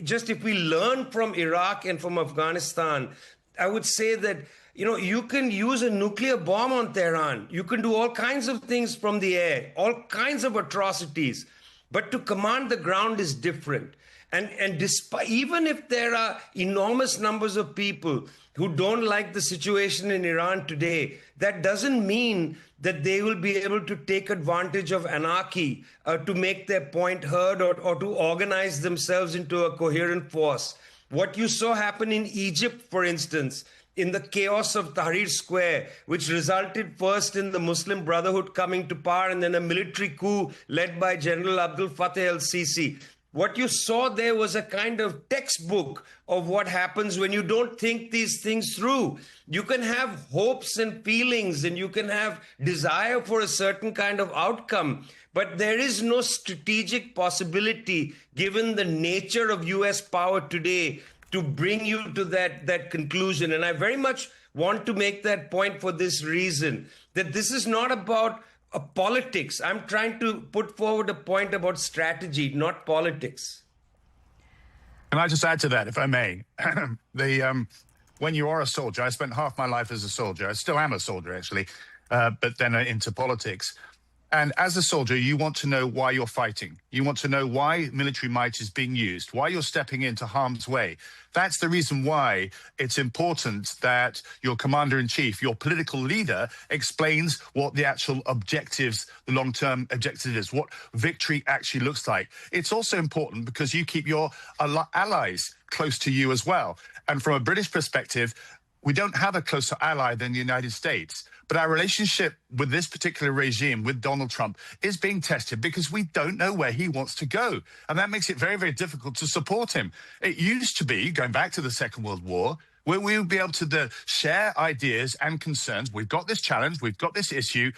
Speaker 1: just if we learn from Iraq and from Afghanistan, I would say that, you can use a nuclear bomb on Tehran. You can do all kinds of things from the air, all kinds of atrocities. But to command the ground is different. And despite, even if there are enormous numbers of people who don't like the situation in Iran today, that doesn't mean that they will be able to take advantage of anarchy to make their point heard or to organize themselves into a coherent force. What you saw happen in Egypt, for instance, in the chaos of Tahrir Square, which resulted first in the Muslim Brotherhood coming to power and then a military coup led by General Abdel Fattah el-Sisi. What you saw there was a kind of textbook of what happens when you don't think these things through. You can have hopes and feelings and you can have desire for a certain kind of outcome, but there is no strategic possibility, given the nature of US power today, to bring you to that conclusion. And I very much want to make that point for this reason, that this is not about politics. I'm trying to put forward a point about strategy, not politics.
Speaker 7: Can I just add to that, if I may? When you are a soldier, I spent half my life as a soldier. I still am a soldier, actually, but then into politics. And as a soldier, you want to know why you're fighting. You want to know why military might is being used, why you're stepping into harm's way. That's the reason why it's important that your commander-in-chief, your political leader, explains what the actual objectives, the long-term objective is, what victory actually looks like. It's also important because you keep your allies close to you as well. And from a British perspective, we don't have a closer ally than the United States. But our relationship with this particular regime, with Donald Trump, is being tested because we don't know where he wants to go. And that makes it very, very difficult to support him. It used to be, going back to the Second World War, where we would be able to share ideas and concerns. We've got this challenge, we've got this issue.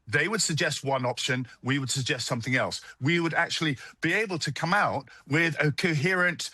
Speaker 7: They would suggest one option, we would suggest something else. We would actually be able to come out with a coherent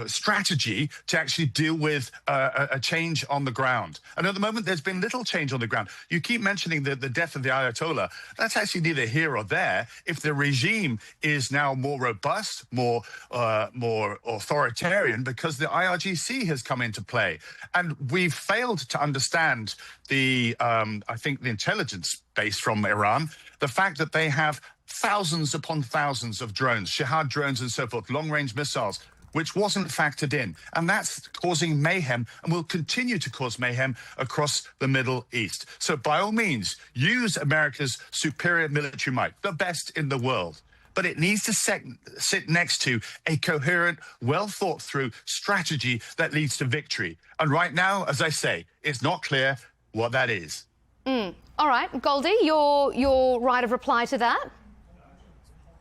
Speaker 7: strategy to actually deal with a change on the ground. And at the moment, there's been little change on the ground. You keep mentioning the death of the Ayatollah. That's actually neither here or there. If the regime is now more robust, more authoritarian, because the IRGC has come into play. And we've failed to understand I think, the intelligence base from Iran, the fact that they have thousands upon thousands of drones, Shahad drones and so forth, long-range missiles, which wasn't factored in. And that's causing mayhem and will continue to cause mayhem across the Middle East. So by all means, use America's superior military might, the best in the world. But it needs to sit next to a coherent, well-thought-through strategy that leads to victory. And right now, as I say, it's not clear what that is.
Speaker 19: All right, Goldie, your right of reply to that?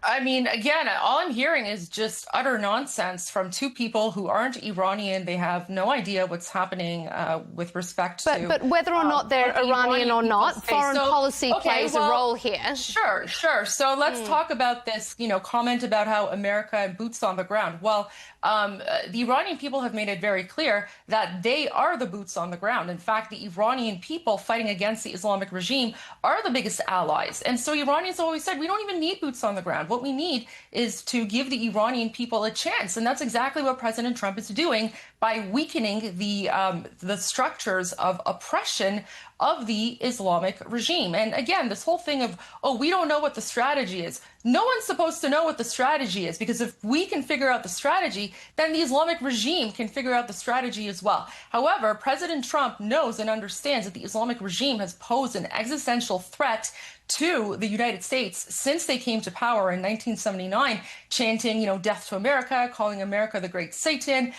Speaker 9: I mean, again, all I'm hearing is just utter nonsense from two people who aren't Iranian. They have no idea what's happening with respect to...
Speaker 19: But whether or not they're Iranian or not, foreign policy plays a role here.
Speaker 9: Sure. So let's talk about this, comment about how America and boots on the ground. Well, the Iranian people have made it very clear that they are the boots on the ground. In fact, the Iranian people fighting against the Islamic regime are the biggest allies. And so Iranians always said, we don't even need boots on the ground. What we need is to give the Iranian people a chance. And that's exactly what President Trump is doing by weakening the structures of oppression of the Islamic regime. And again, this whole thing of, we don't know what the strategy is. No one's supposed to know what the strategy is, because if we can figure out the strategy, then the Islamic regime can figure out the strategy as well. However, President Trump knows and understands that the Islamic regime has posed an existential threat to the United States since they came to power in 1979, chanting, death to America, calling America the great Satan.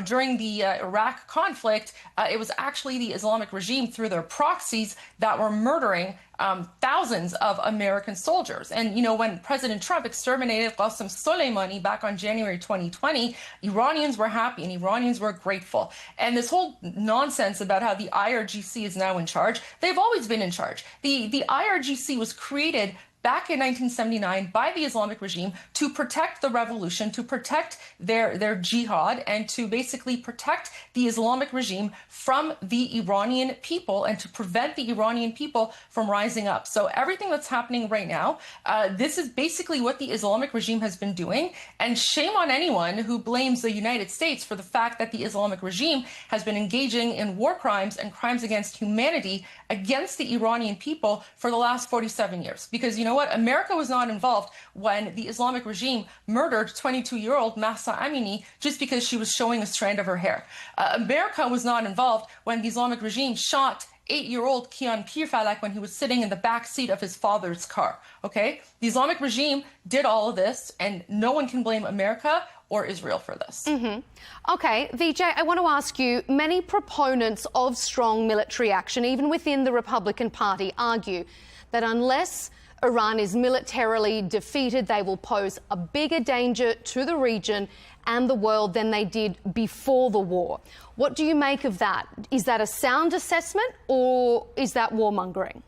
Speaker 9: During the Iraq conflict, it was actually the Islamic regime through their proxies that were murdering thousands of American soldiers. And, when President Trump exterminated Qasem Soleimani back on January 2020, Iranians were happy and Iranians were grateful. And this whole nonsense about how the IRGC is now in charge, they've always been in charge. The IRGC was created back in 1979 by the Islamic regime to protect the revolution, to protect their jihad, and to basically protect the Islamic regime from the Iranian people and to prevent the Iranian people from rising up. So everything that's happening right now, this is basically what the Islamic regime has been doing. And shame on anyone who blames the United States for the fact that the Islamic regime has been engaging in war crimes and crimes against humanity against the Iranian people for the last 47 years. Because you know what? America was not involved when the Islamic regime murdered 22-year-old Mahsa Amini just because she was showing a strand of her hair. America was not involved when the Islamic regime shot 8-year-old Kian Pirfalak when he was sitting in the back seat of his father's car. Okay? The Islamic regime did all of this, and no one can blame America or Israel for this.
Speaker 19: Okay, Vijay, I want to ask you, many proponents of strong military action, even within the Republican Party, argue that unless Iran is militarily defeated, they will pose a bigger danger to the region and the world than they did before the war. What do you make of that? Is that a sound assessment or is that warmongering?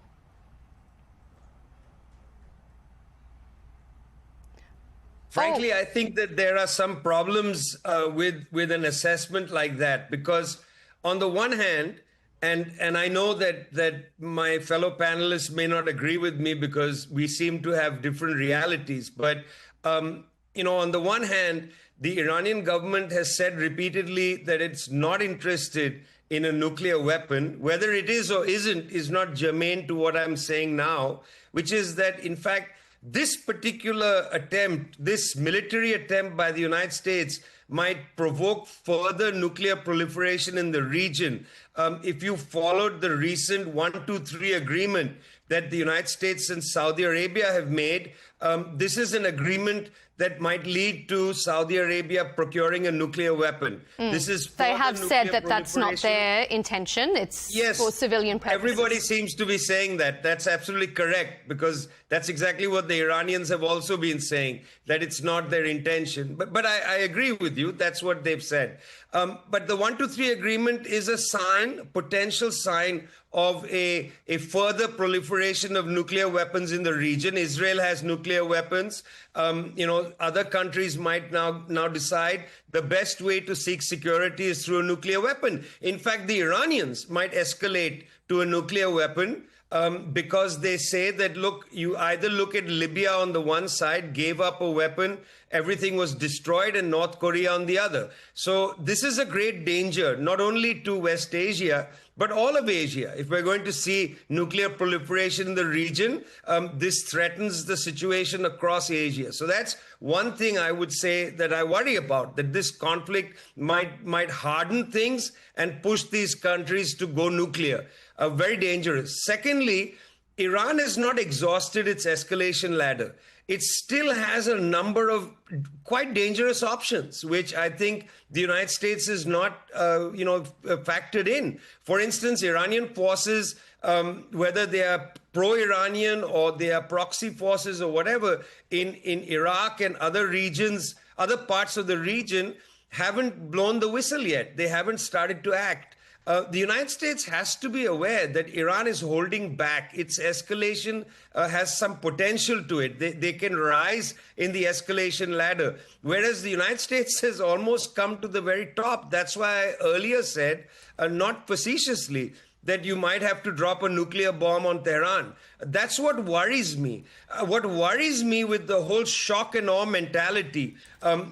Speaker 1: Frankly, I think that there are some problems with an assessment like that, because on the one hand, and I know that my fellow panelists may not agree with me because we seem to have different realities, but on the one hand, the Iranian government has said repeatedly that it's not interested in a nuclear weapon. Whether it is or isn't is not germane to what I'm saying now, which is that, in fact, this particular attempt, this military attempt by the United States, might provoke further nuclear proliferation in the region. If you followed the recent 123 agreement that the United States and Saudi Arabia have made, this is an agreement that might lead to Saudi Arabia procuring a nuclear weapon. This is
Speaker 19: they have said that that's not their intention. It's for civilian purposes.
Speaker 1: Everybody seems to be saying that. That's absolutely correct, because that's exactly what the Iranians have also been saying, that it's not their intention. But I agree with you. That's what they've said. But the 123 agreement is a sign, potential sign of a further proliferation of nuclear weapons in the region. Israel has nuclear weapons. Other countries might now decide the best way to seek security is through a nuclear weapon. In fact, the Iranians might escalate to a nuclear weapon because they say that, look, you either look at Libya on the one side, gave up a weapon, everything was destroyed, and North Korea on the other. So this is a great danger, not only to West Asia, but all of Asia. If we're going to see nuclear proliferation in the region, this threatens the situation across Asia. So that's one thing I would say that I worry about, that this conflict might harden things and push these countries to go nuclear. Very dangerous. Secondly, Iran has not exhausted its escalation ladder. It still has a number of quite dangerous options, which I think the United States is not, factored in. For instance, Iranian forces, whether they are pro-Iranian or they are proxy forces or whatever, in Iraq and other regions, other parts of the region, haven't blown the whistle yet. They haven't started to act. The United States has to be aware that Iran is holding back. Its escalation has some potential to it. They can rise in the escalation ladder, whereas the United States has almost come to the very top. That's why I earlier said, not facetiously, that you might have to drop a nuclear bomb on Tehran. That's what worries me. What worries me with the whole shock and awe mentality,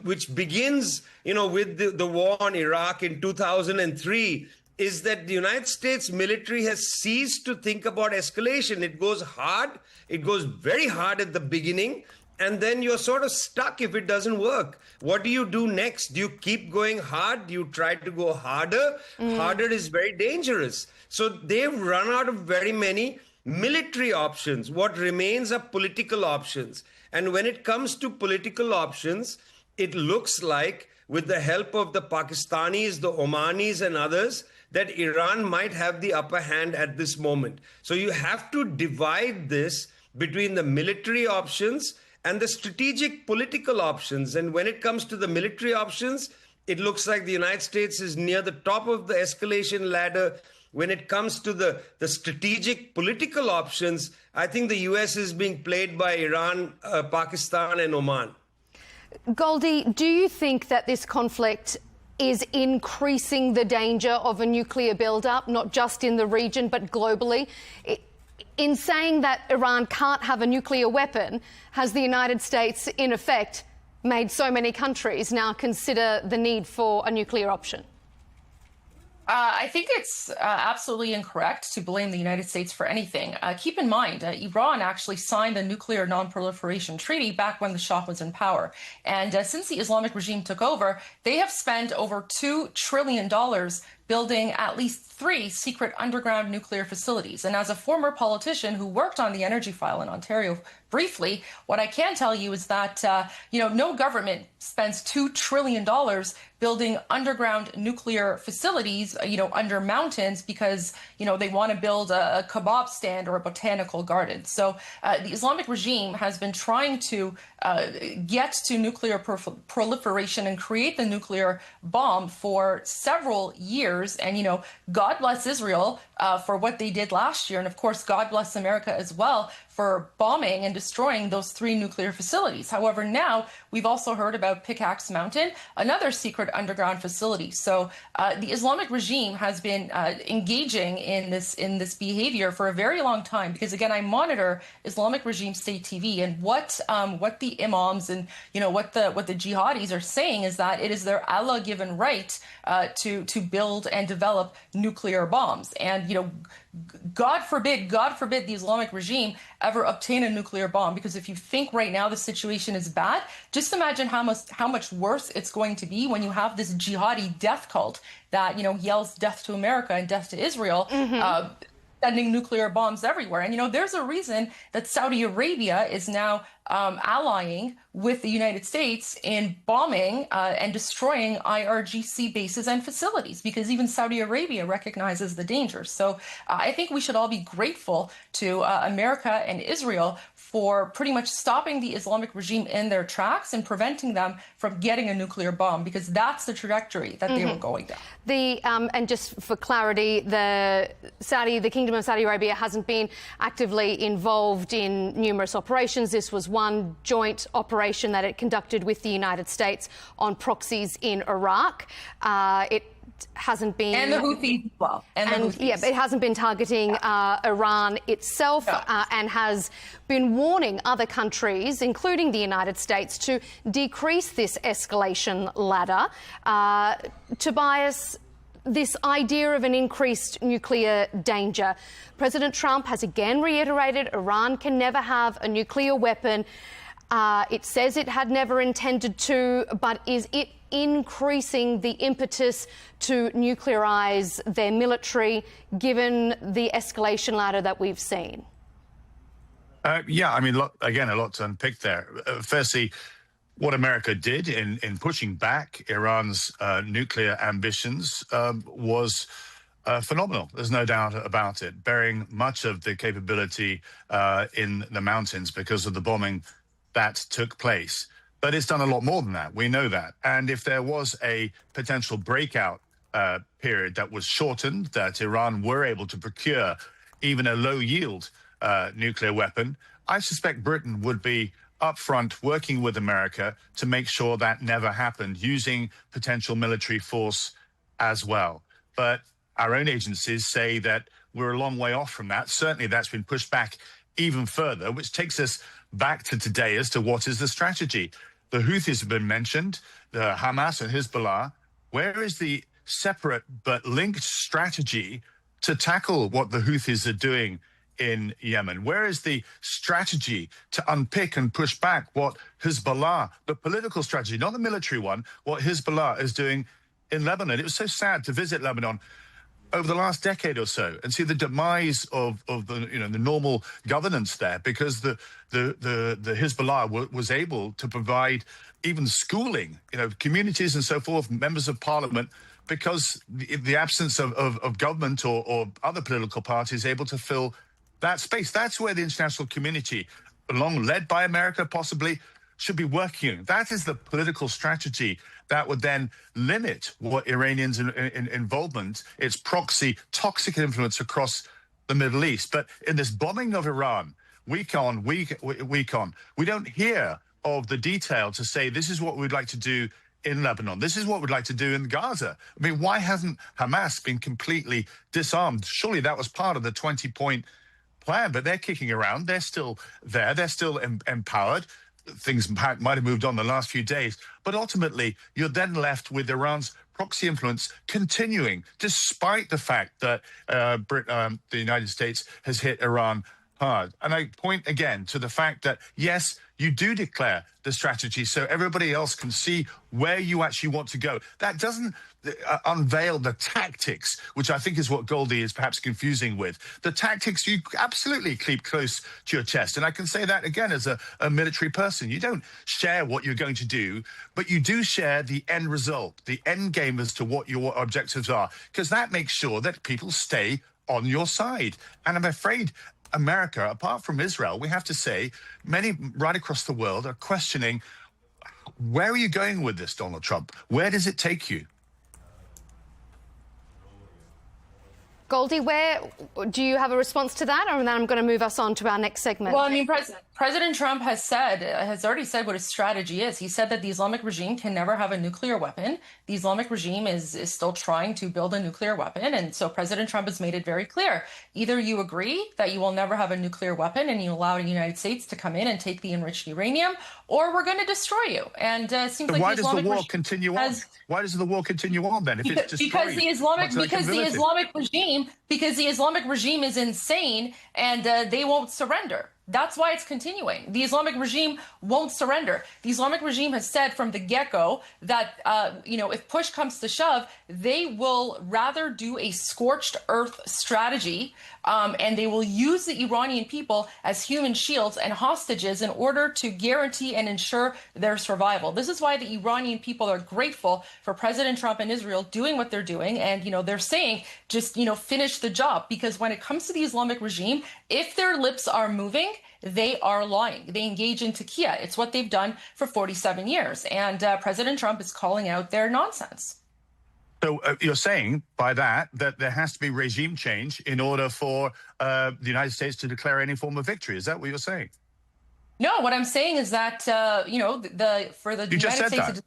Speaker 1: which begins, with the war on Iraq in 2003, is that the United States military has ceased to think about escalation. It goes hard. It goes very hard at the beginning, and then you're sort of stuck if it doesn't work. What do you do next? Do you keep going hard? Do you try to go harder? Harder is very dangerous. So they've run out of very many military options. What remains are political options. And when it comes to political options, it looks like, with the help of the Pakistanis, the Omanis, and others, that Iran might have the upper hand at this moment. So you have to divide this between the military options and the strategic political options. And when it comes to the military options, it looks like the United States is near the top of the escalation ladder. When it comes to the strategic political options, I think the US is being played by Iran, Pakistan, and Oman.
Speaker 19: Goldie, do you think that this conflict is increasing the danger of a nuclear build-up, not just in the region, but globally? In saying that Iran can't have a nuclear weapon, has the United States, in effect, made so many countries now consider the need for a nuclear option?
Speaker 9: I think it's absolutely incorrect to blame the United States for anything. Keep in mind, Iran actually signed the Nuclear Non-Proliferation Treaty back when the Shah was in power. And since the Islamic regime took over, they have spent over $2 trillion building at least 3 secret underground nuclear facilities. And as a former politician who worked on the energy file in Ontario briefly, what I can tell you is that, no government spends $2 trillion building underground nuclear facilities, under mountains because, they want to build a kebab stand or a botanical garden. So the Islamic regime has been trying to get to nuclear proliferation and create the nuclear bomb for several years. years. And, God bless Israel for what they did last year. And of course, God bless America as well for bombing and destroying those 3 nuclear facilities. However, now we've also heard about Pickaxe Mountain, another secret underground facility. So the Islamic regime has been engaging in this behavior for a very long time, because again, I monitor Islamic regime state TV, and what the imams and what the jihadis are saying is that it is their Allah-given right to build and develop nuclear bombs. And God forbid the Islamic regime ever obtain a nuclear bomb, because if you think right now the situation is bad, just imagine how much worse it's going to be when you have this jihadi death cult that yells death to America and death to Israel, sending nuclear bombs everywhere. And there's a reason that Saudi Arabia is now allying with the United States in bombing and destroying IRGC bases and facilities, because even Saudi Arabia recognizes the dangers. So I think we should all be grateful to America and Israel for pretty much stopping the Islamic regime in their tracks and preventing them from getting a nuclear bomb, because that's the trajectory that they were going down.
Speaker 19: And just for clarity, the Kingdom of Saudi Arabia hasn't been actively involved in numerous operations. This was one joint operation that it conducted with the United States on proxies in Iraq. It hasn't been...
Speaker 9: And the Houthis as well.
Speaker 19: Yeah, but it hasn't been targeting Iran itself, and has been warning other countries, including the United States, to decrease this escalation ladder. Tobias, this idea of an increased nuclear danger. President Trump has again reiterated Iran can never have a nuclear weapon. It says it had never intended to, but is it increasing the impetus to nuclearize their military, given the escalation ladder that we've seen?
Speaker 7: Yeah, I mean, again, a lot to unpick there. Firstly, what America did in pushing back Iran's nuclear ambitions was phenomenal. There's no doubt about it, bearing much of the capability in the mountains because of the bombing that took place. But it's done a lot more than that. We know that. And if there was a potential breakout period that was shortened, that Iran were able to procure even a low-yield nuclear weapon, I suspect Britain would be upfront working with America to make sure that never happened, using potential military force as well. But our own agencies say that we're a long way off from that. Certainly that's been pushed back even further, which takes us back to today as to what is the strategy. The Houthis have been mentioned, the Hamas and Hezbollah. Where is the separate but linked strategy to tackle what the Houthis are doing in Yemen? Where is the strategy to unpick and push back what Hezbollah, the political strategy, not the military one, what Hezbollah is doing in Lebanon? It was so sad to visit Lebanon over the last decade or so and see the demise of the the normal governance there, because the Hezbollah was able to provide even schooling, communities and so forth, members of parliament, because the absence of government or other political parties able to fill that space. That's where the international community, led by America possibly, should be working. That is the political strategy that would then limit what Iranians' involvement, its proxy, toxic influence across the Middle East. But in this bombing of Iran, week on, we don't hear of the detail to say this is what we'd like to do in Lebanon. This is what we'd like to do in Gaza. I mean, why hasn't Hamas been completely disarmed? Surely that was part of the 20-point plan, but they're kicking around. They're still there. They're still empowered. Things might have moved on the last few days, but ultimately you're then left with Iran's proxy influence continuing, despite the fact that the United States has hit Iran hard. And I point again to the fact that, yes, you do declare the strategy so everybody else can see where you actually want to go. That doesn't unveil the tactics, which I think is what Goldie is perhaps confusing with. The tactics you absolutely keep close to your chest. And I can say that again as a military person. You don't share what you're going to do, but you do share the end result, the end game as to what your objectives are, because that makes sure that people stay on your side. And I'm afraid America, apart from Israel, we have to say, many right across the world are questioning, where are you going with this, Donald Trump? Where does it take you?
Speaker 19: Goldie, where do you have a response to that? And then I'm going to move us on to our next segment.
Speaker 9: Well, I mean, President Trump has already said what his strategy is. He said that the Islamic regime can never have a nuclear weapon. The Islamic regime is still trying to build a nuclear weapon. And so President Trump has made it very clear. Either you agree that you will never have a nuclear weapon and you allow the United States to come in and take the enriched uranium, or we're going to destroy you. And it seems like
Speaker 7: why does the war continue on? Why does the war continue on then? If it's destroyed,
Speaker 9: because the Islamic regime is insane and they won't surrender. That's why it's continuing. The Islamic regime won't surrender. The Islamic regime has said from the get-go that, if push comes to shove, they will rather do a scorched earth strategy, and they will use the Iranian people as human shields and hostages in order to guarantee and ensure their survival. This is why the Iranian people are grateful for President Trump and Israel doing what they're doing. And, they're saying just, finish the job, because when it comes to the Islamic regime, if their lips are moving, they are lying. They engage in taqiyya. It's what they've done for 47 years. And President Trump is calling out their nonsense.
Speaker 7: So you're saying by that there has to be regime change in order for the United States to declare any form of victory. Is that what you're saying?
Speaker 9: No, what I'm saying is that, for the United States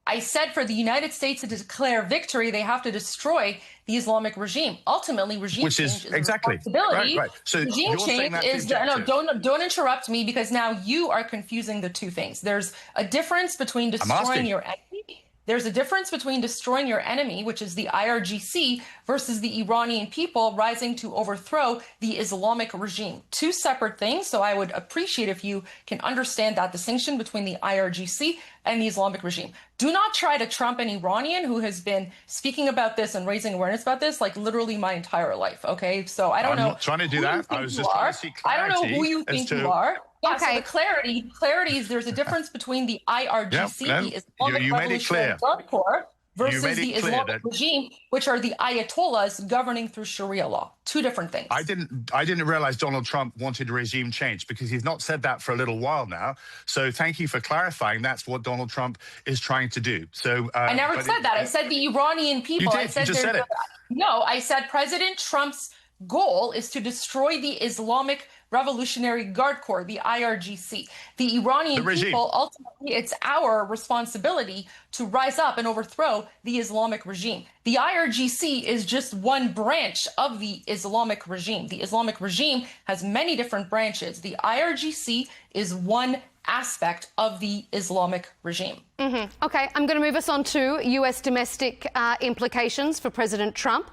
Speaker 9: I said for the United States to declare victory, they have to destroy the Islamic regime. Ultimately, regime change is
Speaker 7: exactly
Speaker 9: responsibility.
Speaker 7: Right. So
Speaker 9: regime change is don't interrupt me, because now you are confusing the two things. There's a difference between destroying your enemy. There's a difference between destroying your enemy, which is the IRGC, versus the Iranian people rising to overthrow the Islamic regime. Two separate things. So I would appreciate if you can understand that distinction between the IRGC and the Islamic regime. Do not try to trump an Iranian who has been speaking about this and raising awareness about this like literally my entire life. Okay, so I don't know.
Speaker 7: I'm not trying to do that. I was just trying to see clarity.
Speaker 9: I don't know who you think you are. Yeah,
Speaker 19: okay.
Speaker 9: So the clarity is there's a difference between the IRGC, the Islamic Revolutionary Guard Corps, versus the Islamic regime, which are the Ayatollahs governing through Sharia law. Two different things.
Speaker 7: I didn't realize Donald Trump wanted regime change, because he's not said that for a little while now. So thank you for clarifying. That's what Donald Trump is trying to do. So
Speaker 9: I never said that. I said the Iranian people.
Speaker 7: You did. You just said it.
Speaker 9: No, I said President Trump's goal is to destroy the Islamic Revolutionary Guard Corps, the IRGC. The Iranian people, ultimately, it's our responsibility to rise up and overthrow the Islamic regime. The IRGC is just one branch of the Islamic regime. The Islamic regime has many different branches. The IRGC is one aspect of the Islamic regime.
Speaker 19: Okay, I'm going to move us on to US domestic implications for President Trump.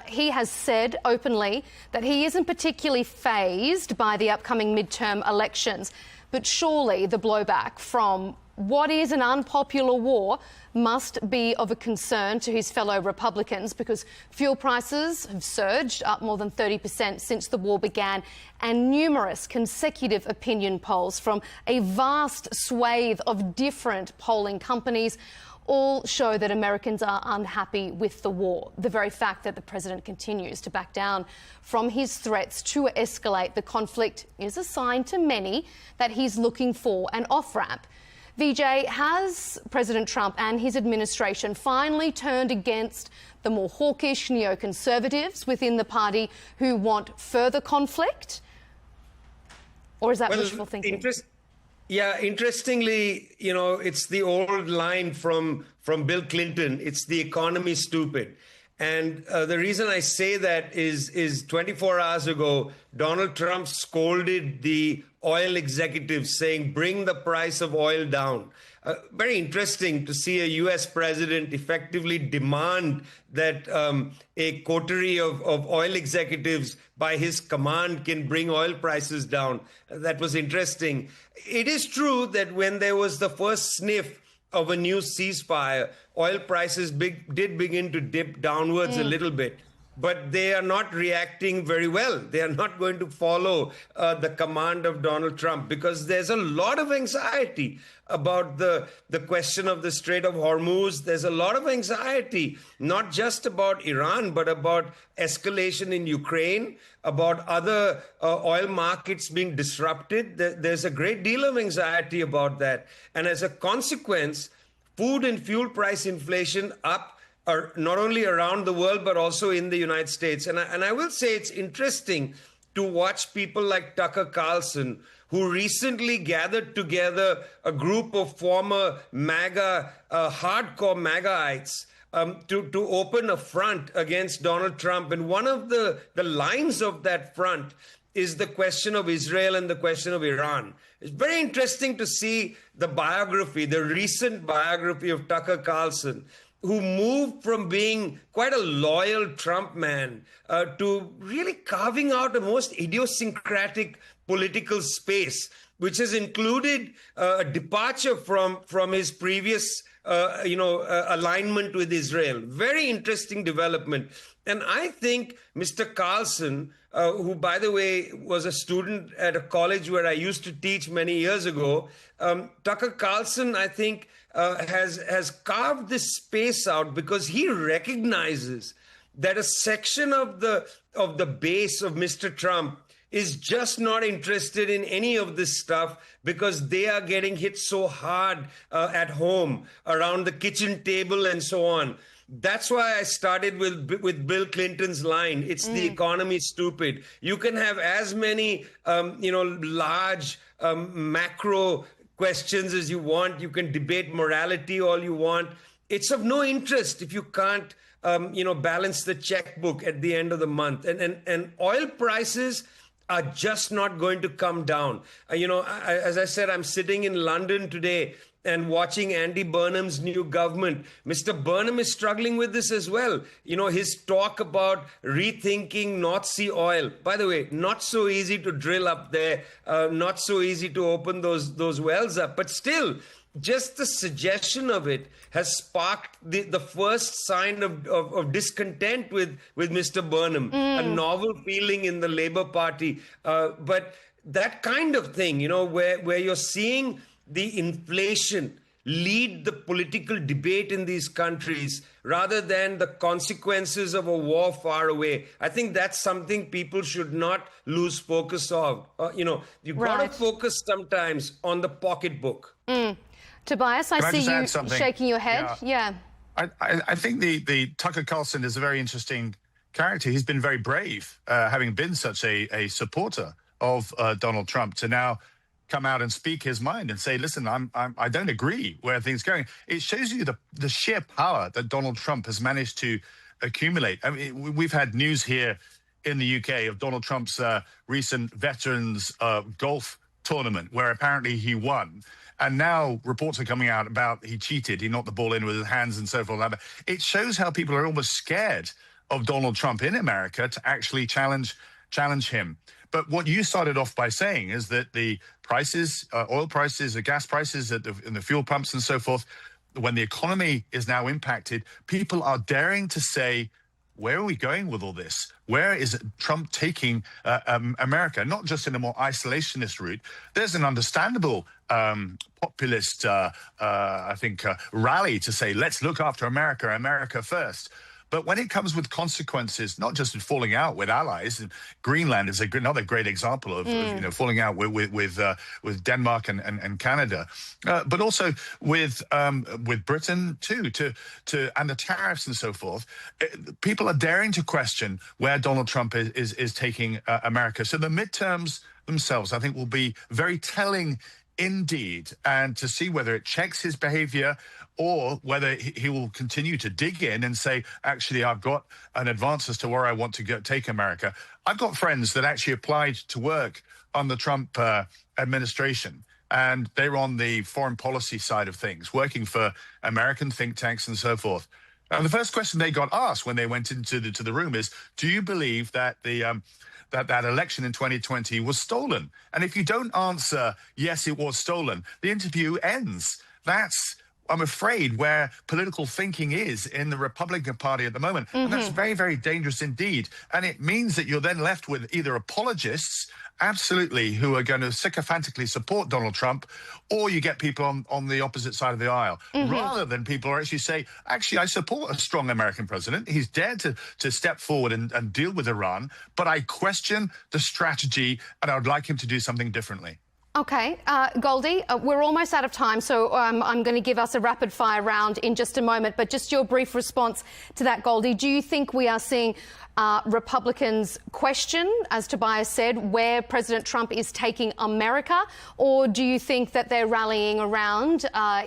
Speaker 19: He has said openly that he isn't particularly fazed by the upcoming midterm elections, but surely the blowback from what is an unpopular war must be of a concern to his fellow Republicans, because fuel prices have surged up more than 30% since the war began, and numerous consecutive opinion polls from a vast swathe of different polling companies all show that Americans are unhappy with the war. The very fact that the president continues to back down from his threats to escalate the conflict is a sign to many that he's looking for an off-ramp. VJ, has President Trump and his administration finally turned against the more hawkish neoconservatives within the party who want further conflict? Or is that wishful thinking?
Speaker 1: Yeah, interestingly, it's the old line from Bill Clinton. It's the economy, stupid. And the reason I say that is 24 hours ago, Donald Trump scolded the oil executives, saying, bring the price of oil down. Very interesting to see a U.S. president effectively demand that a coterie of oil executives, by his command, can bring oil prices down. That was interesting. It is true that when there was the first sniff of a new ceasefire, oil prices did begin to dip downwards a little bit. But they are not reacting very well. They are not going to follow the command of Donald Trump, because there's a lot of anxiety about the question of the Strait of Hormuz. There's a lot of anxiety, not just about Iran, but about escalation in Ukraine, about other oil markets being disrupted. There's a great deal of anxiety about that. And as a consequence, food and fuel price inflation up, not only around the world, but also in the United States. And I will say it's interesting to watch people like Tucker Carlson, who recently gathered together a group of former MAGA, hardcore MAGAites, to open a front against Donald Trump. And one of the lines of that front is the question of Israel and the question of Iran. It's very interesting to see the biography, the recent biography of Tucker Carlson, who moved from being quite a loyal Trump man to really carving out a most idiosyncratic political space, which has included a departure from his previous alignment with Israel. Very interesting development. And I think Mr. Carlson, who, by the way, was a student at a college where I used to teach many years ago, Tucker Carlson, I think, has carved this space out because he recognizes that a section of the base of Mr. Trump is just not interested in any of this stuff because they are getting hit so hard at home, around the kitchen table and so on. That's why I started with Bill Clinton's line, it's the economy, stupid. You can have as many, large macro questions as you want. You can debate morality all you want. It's of no interest if you can't, balance the checkbook at the end of the month. And oil prices are just not going to come down. As I said, I'm sitting in London today and watching Andy Burnham's new government. Mr. Burnham is struggling with this as well. His talk about rethinking North Sea oil. By the way, not so easy to drill up there, not so easy to open those wells up. But still, just the suggestion of it has sparked the first sign of discontent with Mr. Burnham, a novel feeling in the Labour Party. But that kind of thing, where you're seeing the inflation lead the political debate in these countries rather than the consequences of a war far away. I think that's something people should not lose focus of. You've got to focus sometimes on the pocketbook.
Speaker 19: Tobias, I see you shaking your head. Yeah.
Speaker 7: I think the Tucker Carlson is a very interesting character. He's been very brave, having been such a supporter of Donald Trump, to now come out and speak his mind and say, listen, I don't agree where things are going. It shows you the sheer power that Donald Trump has managed to accumulate. I mean, we've had news here in the UK of Donald Trump's recent veterans golf tournament, where apparently he won. And now reports are coming out about he cheated, he knocked the ball in with his hands and so forth. It shows how people are almost scared of Donald Trump in America to actually challenge him. But what you started off by saying is that the prices, oil prices, the gas prices in the fuel pumps and so forth, when the economy is now impacted, people are daring to say, where are we going with all this? Where is Trump taking America? Not just in a more isolationist route. There's an understandable populist, rally to say, let's look after America, America first. But when it comes with consequences, not just in falling out with allies, and Greenland is another great example of falling out with Denmark and Canada, but also with Britain too, and the tariffs and so forth. People are daring to question where Donald Trump is taking America. So the midterms themselves, I think, will be very telling indeed, and to see whether it checks his behavior or whether he will continue to dig in and say, actually, I've got an advance as to where I want to take America. I've got friends that actually applied to work on the Trump administration, and they're on the foreign policy side of things, working for American think tanks and so forth. And the first question they got asked when they went into the room is, do you believe that that election in 2020 was stolen? And if you don't answer, yes, it was stolen, the interview ends. That's, I'm afraid, where political thinking is in the Republican Party at the moment. And that's very, very dangerous indeed. And it means that you're then left with either apologists, absolutely, who are going to sycophantically support Donald Trump, or you get people on the opposite side of the aisle, rather than people who actually say, actually, I support a strong American president. He's dared to step forward and deal with Iran, but I question the strategy, and I would like him to do something differently.
Speaker 19: Okay, Goldie, we're almost out of time, so I'm going to give us a rapid-fire round in just a moment, but just your brief response to that, Goldie. Do you think we are seeing Republicans question, as Tobias said, where President Trump is taking America, or do you think that they're rallying around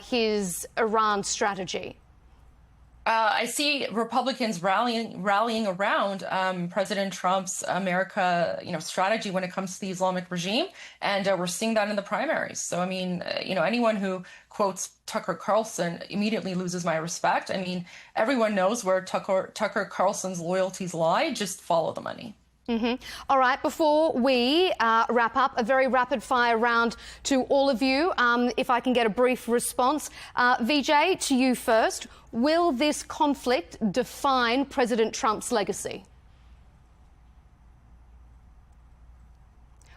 Speaker 19: his Iran strategy?
Speaker 9: I see Republicans rallying around President Trump's America, strategy when it comes to the Islamic regime, and we're seeing that in the primaries. So, I mean, anyone who quotes Tucker Carlson immediately loses my respect. I mean, everyone knows where Tucker Carlson's loyalties lie. Just follow the money.
Speaker 19: All right, before we wrap up, a very rapid-fire round to all of you. If I can get a brief response. Vijay, to you first. Will this conflict define President Trump's legacy?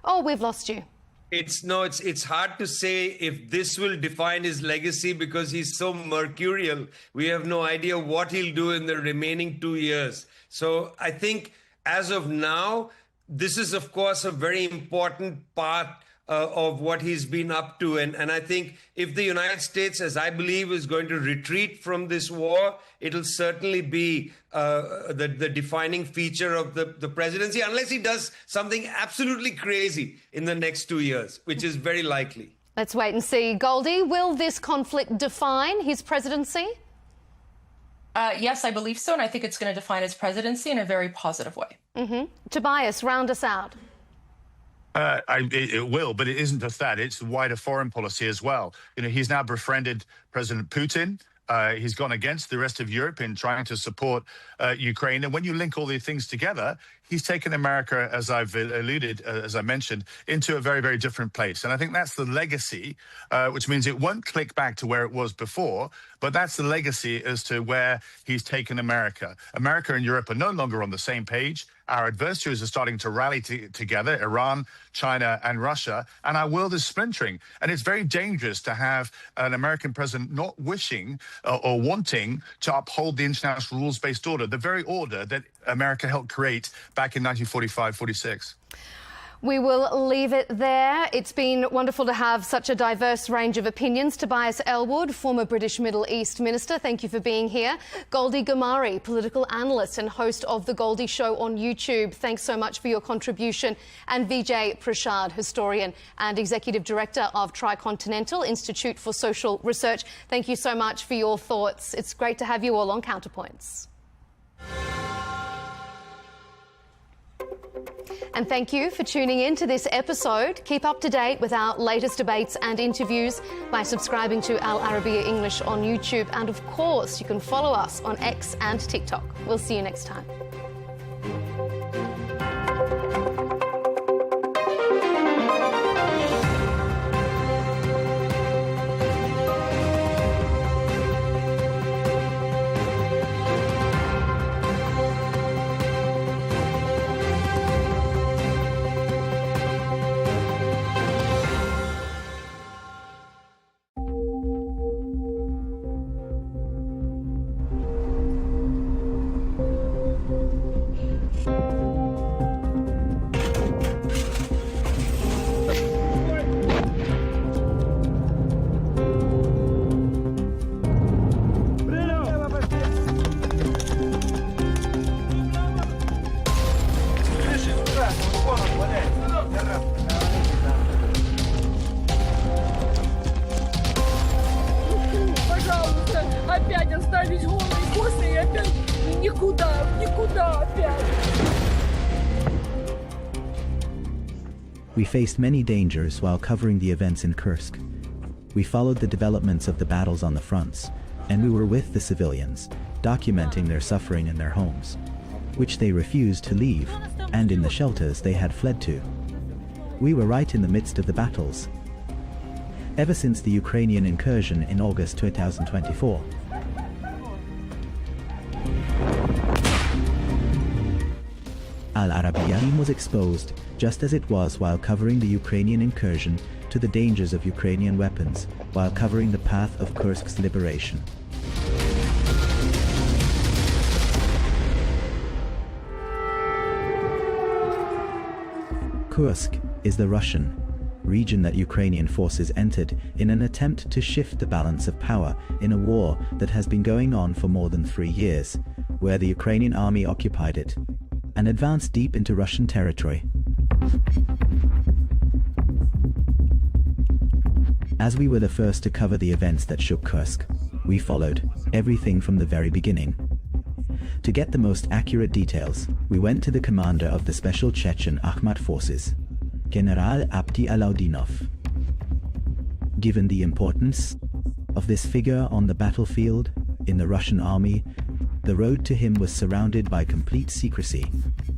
Speaker 19: Oh, we've lost you.
Speaker 1: It's hard to say if this will define his legacy because he's so mercurial. We have no idea what he'll do in the remaining 2 years. So I think as of now, this is, of course, a very important part of what he's been up to. And I think if the United States, as I believe, is going to retreat from this war, it'll certainly be the defining feature of the presidency, unless he does something absolutely crazy in the next 2 years, which is very likely.
Speaker 19: Let's wait and see. Goldie, will this conflict define his presidency?
Speaker 9: Yes, I believe so, and I think it's going to define his presidency in a very positive way.
Speaker 19: Tobias, round us out.
Speaker 7: It will, but it isn't just that. It's wider foreign policy as well. He's now befriended President Putin. He's gone against the rest of Europe in trying to support Ukraine. And when you link all these things together, he's taken America, as I've alluded, as I mentioned, into a very, very different place. And I think that's the legacy, which means it won't click back to where it was before, but that's the legacy as to where he's taken America. America and Europe are no longer on the same page. Our adversaries are starting to rally together, Iran, China, and Russia, and our world is splintering. And it's very dangerous to have an American president not wishing or wanting to uphold the international rules-based order, the very order that America helped create back in 1945-46.
Speaker 19: We will leave it there. It's been wonderful to have such a diverse range of opinions. Tobias Ellwood, former British Middle East Minister, thank you for being here. Goldie Ghamari, political analyst and host of The Goldie Show on YouTube, thanks so much for your contribution. And Vijay Prashad, historian and Executive Director of Tricontinental Institute for Social Research, thank you so much for your thoughts. It's great to have you all on Counterpoints. And thank you for tuning in to this episode. Keep up to date with our latest debates and interviews by subscribing to Al Arabiya English on YouTube. And of course, you can follow us on X and TikTok. We'll see you next time.
Speaker 10: Опять остались голые косы и опять никуда опять.
Speaker 11: We faced many dangers while covering the events in Kursk. We followed the developments of the battles on the fronts, and we were with the civilians, documenting their suffering in their homes, which they refused to leave, and in the shelters they had fled to. We were right in the midst of the battles. Ever since the Ukrainian incursion in August 2024, Al Arabiya was exposed, just as it was while covering the Ukrainian incursion, to the dangers of Ukrainian weapons, while covering the path of Kursk's liberation. Kursk is the Russian, region that Ukrainian forces entered in an attempt to shift the balance of power in a war that has been going on for more than 3 years, where the Ukrainian army occupied it and advanced deep into Russian territory. As we were the first to cover the events that shook Kursk, we followed everything from the very beginning. To get the most accurate details, we went to the commander of the Special Chechen Akhmat Forces, General Abdi Alaudinov. Given the importance of this figure on the battlefield in the Russian army, the road to him was surrounded by complete secrecy,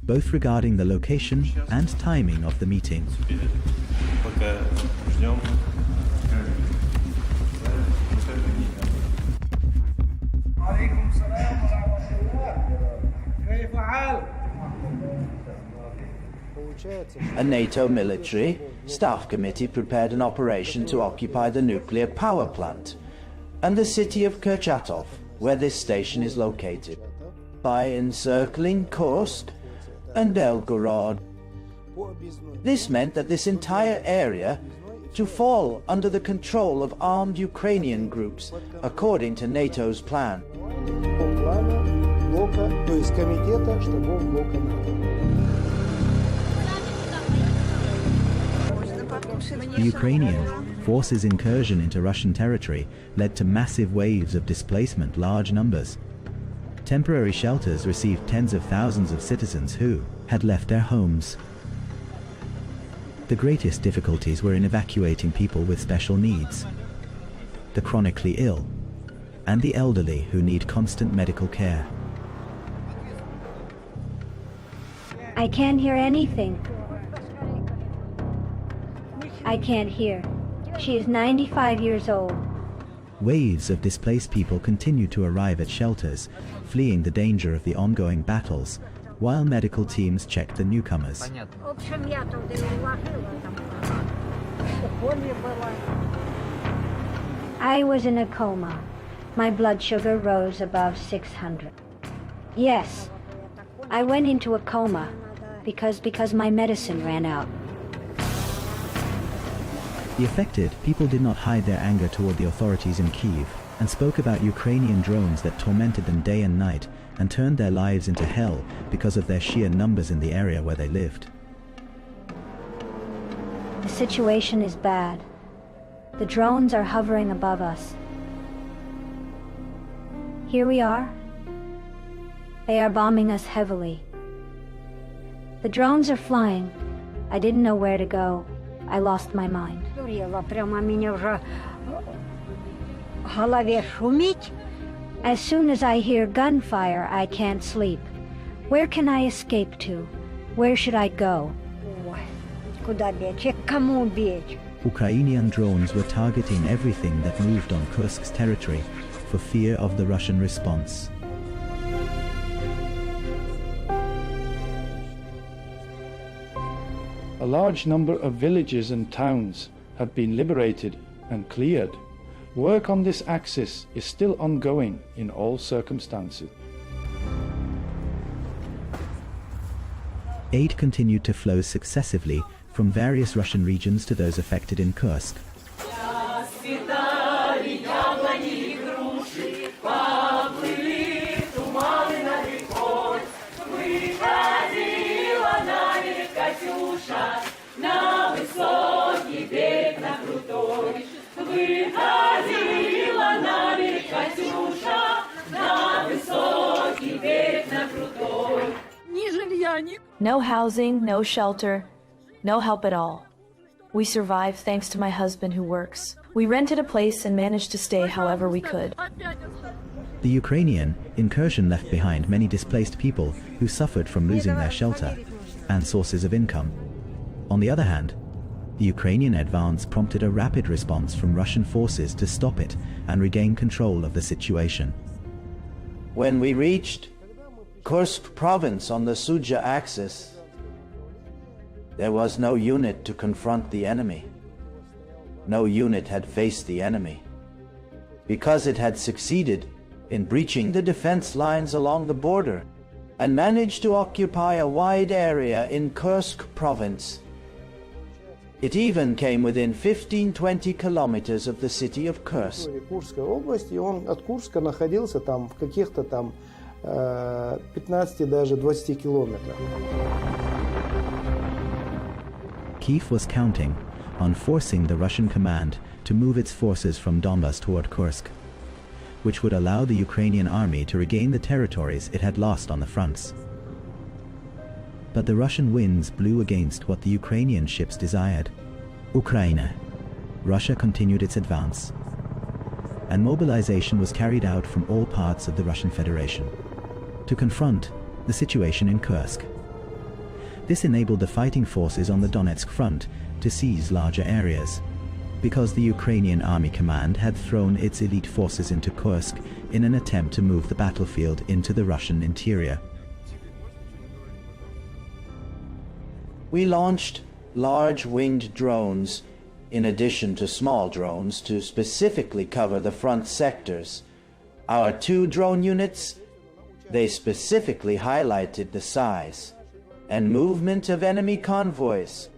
Speaker 11: both regarding the location and timing of the meeting.
Speaker 14: A NATO military staff committee prepared an operation to occupy the nuclear power plant and the city of Kurchatov, where this station is located, by encircling Kursk and Belgorod. This meant that this entire area to fall under the control of armed Ukrainian groups, according to NATO's plan.
Speaker 11: The Ukrainian forces' incursion into Russian territory led to massive waves of displacement, large numbers. Temporary shelters received tens of thousands of citizens who had left their homes. The greatest difficulties were in evacuating people with special needs, the chronically ill, and the elderly who need constant medical care.
Speaker 18: I can't hear anything. I can't hear. She is 95 years old.
Speaker 11: Waves of displaced people continue to arrive at shelters, fleeing the danger of the ongoing battles, while medical teams check the newcomers.
Speaker 18: I was in a coma. My blood sugar rose above 600. Yes, I went into a coma because my medicine ran out.
Speaker 11: The affected people did not hide their anger toward the authorities in Kyiv and spoke about Ukrainian drones that tormented them day and night and turned their lives into hell because of their sheer numbers in the area where they lived.
Speaker 18: The situation is bad. The drones are hovering above us. Here we are. They are bombing us heavily. The drones are flying. I didn't know where to go. I lost my mind. As soon as I hear gunfire, I can't sleep. Where can I escape to? Where should I go?
Speaker 11: Ukrainian drones were targeting everything that moved on Kursk's territory for fear of the Russian response.
Speaker 23: A large number of villages and towns have been liberated and cleared. Work on this axis is still ongoing in all circumstances.
Speaker 11: Aid continued to flow successively from various Russian regions to those affected in Kursk.
Speaker 20: No housing, no shelter, no help at all. We survived thanks to my husband who works. We rented a place and managed to stay however we could.
Speaker 11: The Ukrainian incursion left behind many displaced people who suffered from losing their shelter and sources of income. On the other hand, the Ukrainian advance prompted a rapid response from Russian forces to stop it and regain control of the situation.
Speaker 14: When we reached Kursk province on the Sudzha axis, there was no unit to confront the enemy. No unit had faced the enemy. Because it had succeeded in breaching the defense lines along the border and managed to occupy a wide area in Kursk province, It even came within 15-20 kilometers of the city of Kursk.
Speaker 2: Курской области, он от Курска находился там в каких-то там 15, даже 20 километрах.
Speaker 11: Kiev was counting on forcing the Russian command to move its forces from Donbas toward Kursk, which would allow the Ukrainian army to regain the territories it had lost on the fronts. But the Russian winds blew against what the Ukrainian ships desired. Ukraine. Russia continued its advance, and mobilization was carried out from all parts of the Russian Federation to confront the situation in Kursk. This enabled the fighting forces on the Donetsk front to seize larger areas, because the Ukrainian Army Command had thrown its elite forces into Kursk in an attempt to move the battlefield into the Russian interior.
Speaker 14: We launched large winged drones in addition to small drones to specifically cover the front sectors. Our 2 drone units, they specifically highlighted the size and movement of enemy convoys.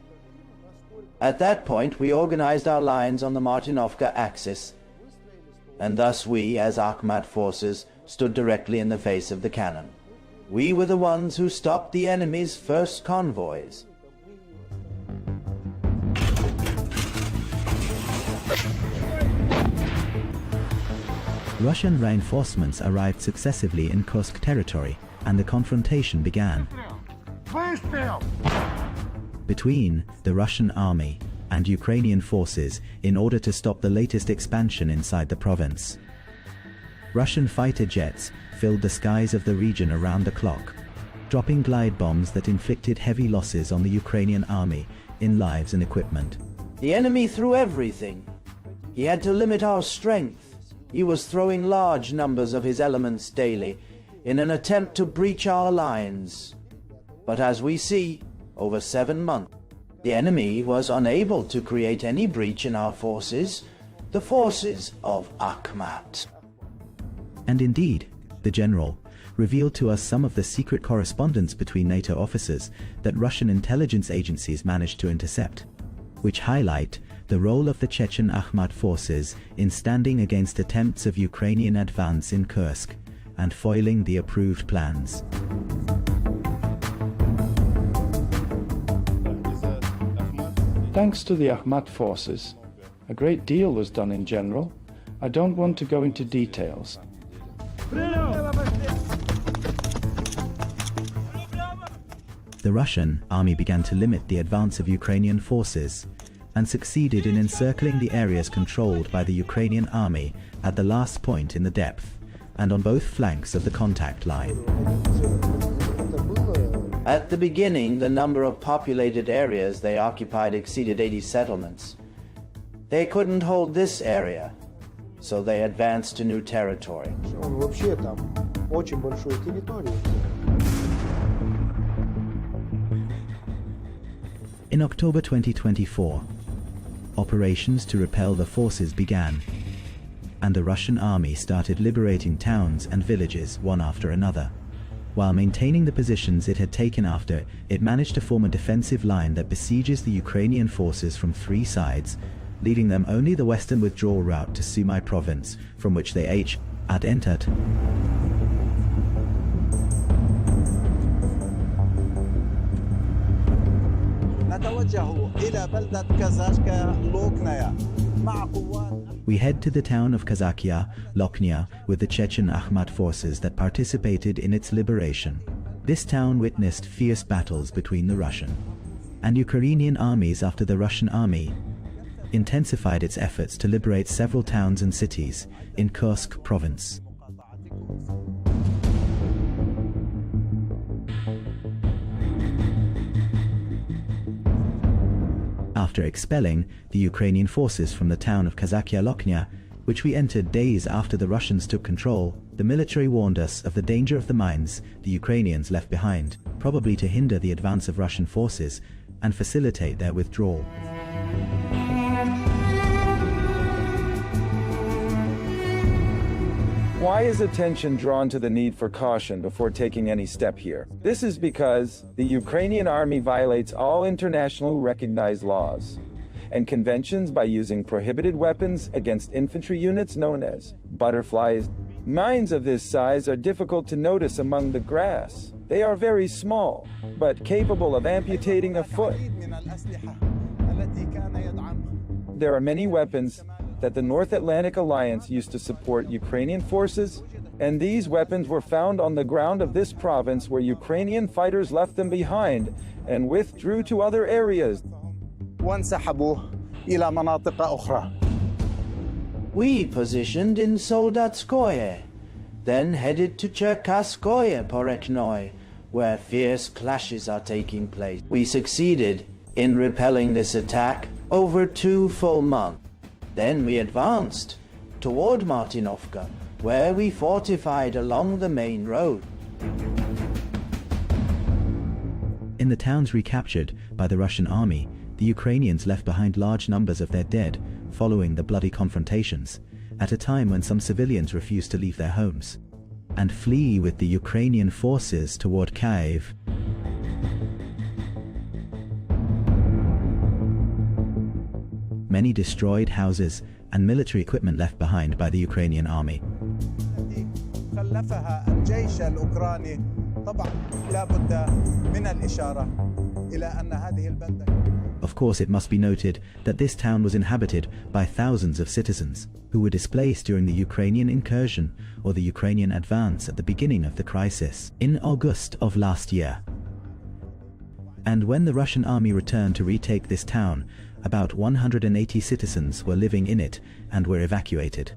Speaker 14: At that point, we organized our lines on the Martinovka axis, and thus we, as Akhmat forces, stood directly in the face of the cannon. We were the ones who stopped the enemy's first convoys.
Speaker 11: Russian reinforcements arrived successively in Kursk territory, and the confrontation began between the Russian army and Ukrainian forces in order to stop the latest expansion inside the province. Russian fighter jets filled the skies of the region around the clock, dropping glide bombs that inflicted heavy losses on the Ukrainian army in lives and equipment.
Speaker 14: The enemy threw everything. He had to limit our strength. He was throwing large numbers of his elements daily in an attempt to breach our lines. But as we see, over 7 months, the enemy was unable to create any breach in our forces, the forces of Akhmat.
Speaker 11: And indeed, the general revealed to us some of the secret correspondence between NATO officers that Russian intelligence agencies managed to intercept, which highlight the role of the Chechen Akhmat forces in standing against attempts of Ukrainian advance in Kursk and foiling the approved plans.
Speaker 23: Thanks to the Akhmat forces, a great deal was done in general. I don't want to go into details.
Speaker 11: The Russian army began to limit the advance of Ukrainian forces and succeeded in encircling the areas controlled by the Ukrainian army at the last point in the depth and on both flanks of the contact line.
Speaker 14: At the beginning, the number of populated areas they occupied exceeded 80 settlements. They couldn't hold this area, so they advanced to new territory.
Speaker 11: In October 2024, operations to repel the forces began, and the Russian army started liberating towns and villages one after another. While maintaining the positions it had taken after, it managed to form a defensive line that besieges the Ukrainian forces from 3 sides, leaving them only the western withdrawal route to Sumy province, from which they had entered. We head to the town of Kazakia, Lokhnya, with the Chechen Akhmat forces that participated in its liberation. This town witnessed fierce battles between the Russian and Ukrainian armies after the Russian army intensified its efforts to liberate several towns and cities in Kursk province. After expelling the Ukrainian forces from the town of Kazakia Lokhnya, which we entered days after the Russians took control, the military warned us of the danger of the mines the Ukrainians left behind, probably to hinder the advance of Russian forces and facilitate their withdrawal.
Speaker 3: Why is attention drawn to the need for caution before taking any step here? This is because the Ukrainian army violates all internationally recognized laws. and conventions by using prohibited weapons against infantry units known as butterflies. Mines of this size are difficult to notice among the grass. They are very small, but capable of amputating a foot. There are many weapons that the North Atlantic Alliance used to support Ukrainian forces, and these weapons were found on the ground of this province where Ukrainian fighters left them behind and withdrew to other areas.
Speaker 14: We positioned in Soldatskoye, then headed to Cherkasskoye Porechnoi, where fierce clashes are taking place. We succeeded in repelling this attack over 2 full months. Then we advanced toward Martinovka, where we fortified along the main road.
Speaker 11: In the towns recaptured by the Russian army, the Ukrainians left behind large numbers of their dead following the bloody confrontations, at a time when some civilians refused to leave their homes and flee with the Ukrainian forces toward Kyiv. Many destroyed houses and military equipment left behind by the Ukrainian army. Of course, it must be noted that this town was inhabited by thousands of citizens who were displaced during the Ukrainian incursion or the Ukrainian advance at the beginning of the crisis in August of last year. And when the Russian army returned to retake this town, about 180 citizens were living in it and were evacuated,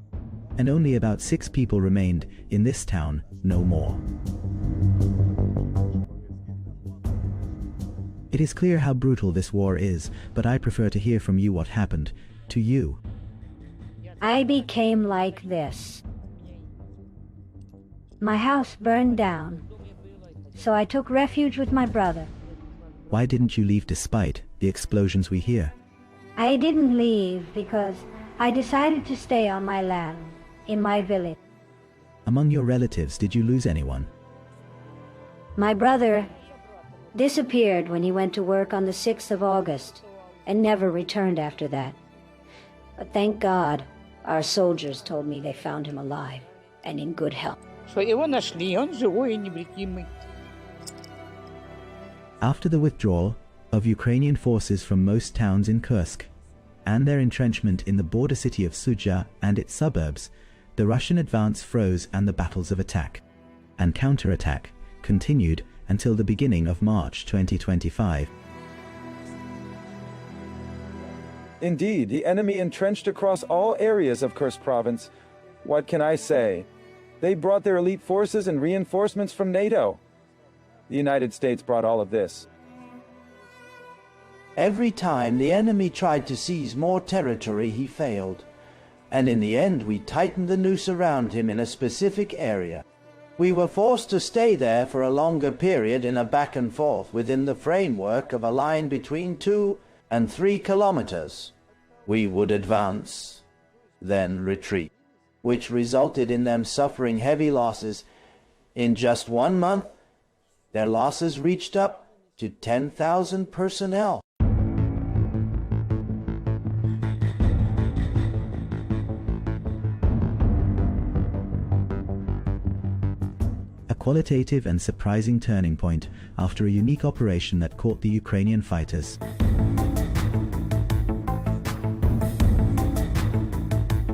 Speaker 11: and only about 6 people remained in this town no more. It is clear how brutal this war is, but I prefer to hear from you what happened to you.
Speaker 18: I became like this. My house burned down, so I took refuge with my brother.
Speaker 11: Why didn't you leave despite the explosions we hear?
Speaker 18: I didn't leave because I decided to stay on my land, in my village.
Speaker 11: Among your relatives, did you lose anyone?
Speaker 18: My brother disappeared when he went to work on the 6th of August and never returned after that. But thank God, our soldiers told me they found him alive and in good health.
Speaker 11: After the withdrawal of Ukrainian forces from most towns in Kursk and their entrenchment in the border city of Sudzha and its suburbs, the Russian advance froze and the battles of attack and counterattack continued until the beginning of March 2025.
Speaker 3: Indeed, the enemy entrenched across all areas of Kursk province. What can I say? They brought their elite forces and reinforcements from NATO. The United States brought all of this.
Speaker 14: Every time the enemy tried to seize more territory, he failed. And in the end, we tightened the noose around him in a specific area. We were forced to stay there for a longer period in a back and forth within the framework of a line between 2 and 3 kilometers. We would advance, then retreat, which resulted in them suffering heavy losses. In just 1 month, their losses reached up to 10,000 personnel.
Speaker 11: A qualitative and surprising turning point after a unique operation that caught the Ukrainian fighters.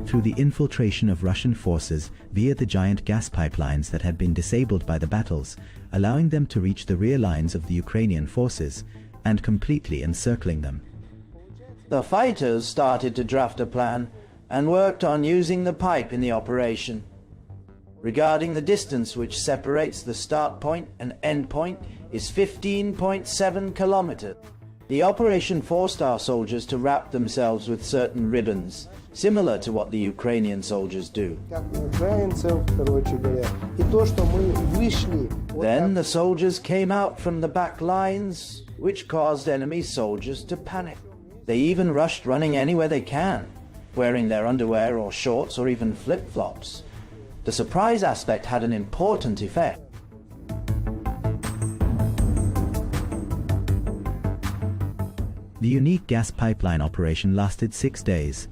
Speaker 11: Through the infiltration of Russian forces via the giant gas pipelines that had been disabled by the battles, allowing them to reach the rear lines of the Ukrainian forces and completely encircling them.
Speaker 14: The fighters started to draft a plan and worked on using the pipe in the operation. Regarding the distance which separates the start point and end point is 15.7 kilometers. The operation forced our soldiers to wrap themselves with certain ribbons, similar to what the Ukrainian soldiers do. Then the soldiers came out from the back lines, which caused enemy soldiers to panic. They even rushed running anywhere they can, wearing their underwear or shorts or even flip-flops. The surprise aspect had an important effect.
Speaker 11: The unique gas pipeline operation lasted 6 days.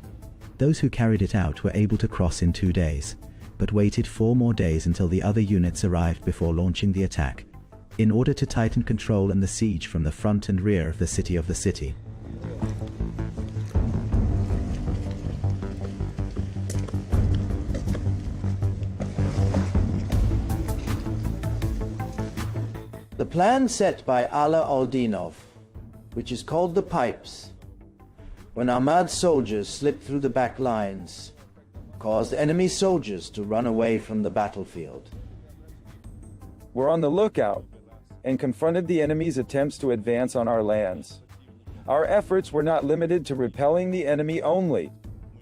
Speaker 11: Those who carried it out were able to cross in 2 days, but waited 4 more days until the other units arrived before launching the attack, in order to tighten control and the siege from the front and rear of the city.
Speaker 14: The plan set by Ala Aldinov, which is called the Pipes, when Ahmad's soldiers slipped through the back lines, caused enemy soldiers to run away from the battlefield.
Speaker 3: We're on the lookout and confronted the enemy's attempts to advance on our lands. Our efforts were not limited to repelling the enemy only,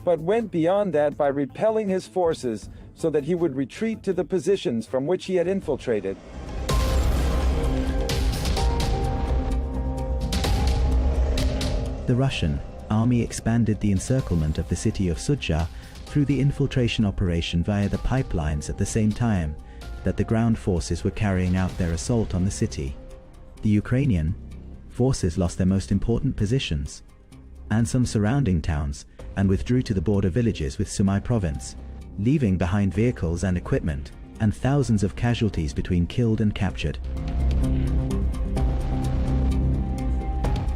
Speaker 3: but went beyond that by repelling his forces so that he would retreat to the positions from which he had infiltrated.
Speaker 11: The Russian army expanded the encirclement of the city of Sudzha through the infiltration operation via the pipelines at the same time that the ground forces were carrying out their assault on the city. The Ukrainian forces lost their most important positions and some surrounding towns and withdrew to the border villages with Sumy province, leaving behind vehicles and equipment and thousands of casualties between killed and captured.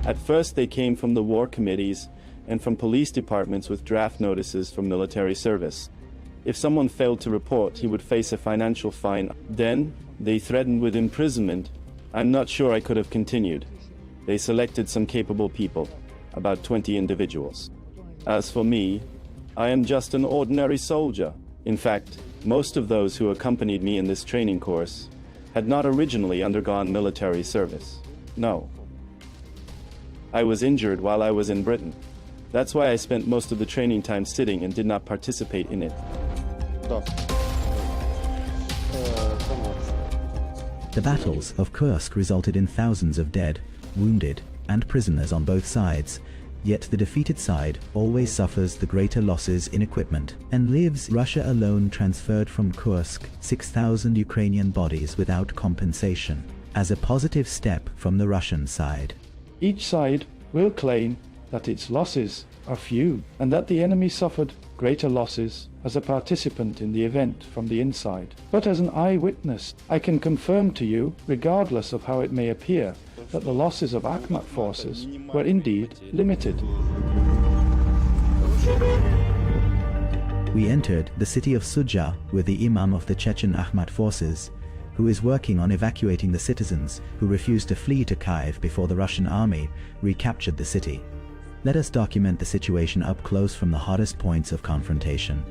Speaker 23: At first they came from the war committees and from police departments with draft notices from military service. If someone failed to report, he would face a financial fine. Then they threatened with imprisonment. I'm not sure I could have continued. They selected some capable people, about 20 individuals. As for me, I am just an ordinary soldier. In fact, most of those who accompanied me in this training course had not originally undergone military service. No. I was injured while I was in Britain. That's why I spent most of the training time sitting and did not participate in it.
Speaker 11: The battles of Kursk resulted in thousands of dead, wounded, and prisoners on both sides, yet the defeated side always suffers the greater losses in equipment and lives. Russia alone transferred from Kursk 6,000 Ukrainian bodies without compensation, as a positive step from the Russian side.
Speaker 23: Each side will claim that its losses are few and that the enemy suffered greater losses as a participant in the event from the inside. But as an eyewitness, I can confirm to you, regardless of how it may appear, that the losses of Akhmat forces were indeed limited.
Speaker 11: We entered the city of Sudzha with the Imam of the Chechen Akhmat forces, who is working on evacuating the citizens who refused to flee to Kyiv before the Russian army recaptured the city. Let us document the situation up close from the hottest points of confrontation.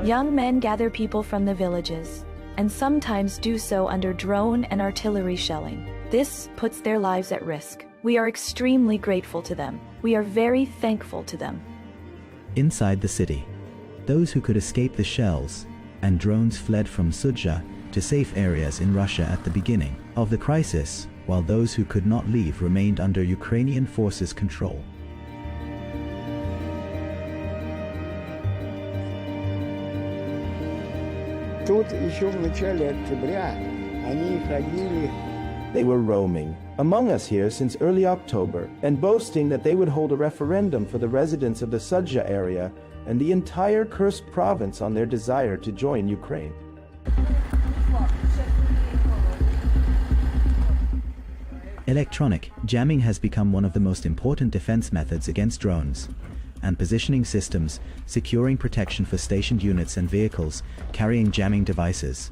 Speaker 20: Young men gather people from the villages, and sometimes do so under drone and artillery shelling. This puts their lives at risk. We are extremely grateful to them. We are very thankful to them.
Speaker 11: Inside the city, those who could escape the shells and drones fled from Sudzha to safe areas in Russia at the beginning of the crisis, while those who could not leave remained under Ukrainian forces' control.
Speaker 14: They were roaming among us here since early October and boasting that they would hold a referendum for the residents of the Sudzha area and the entire Kursk province on their desire to join Ukraine.
Speaker 11: Electronic jamming has become one of the most important defense methods against drones, and positioning systems securing protection for stationed units and vehicles carrying jamming devices.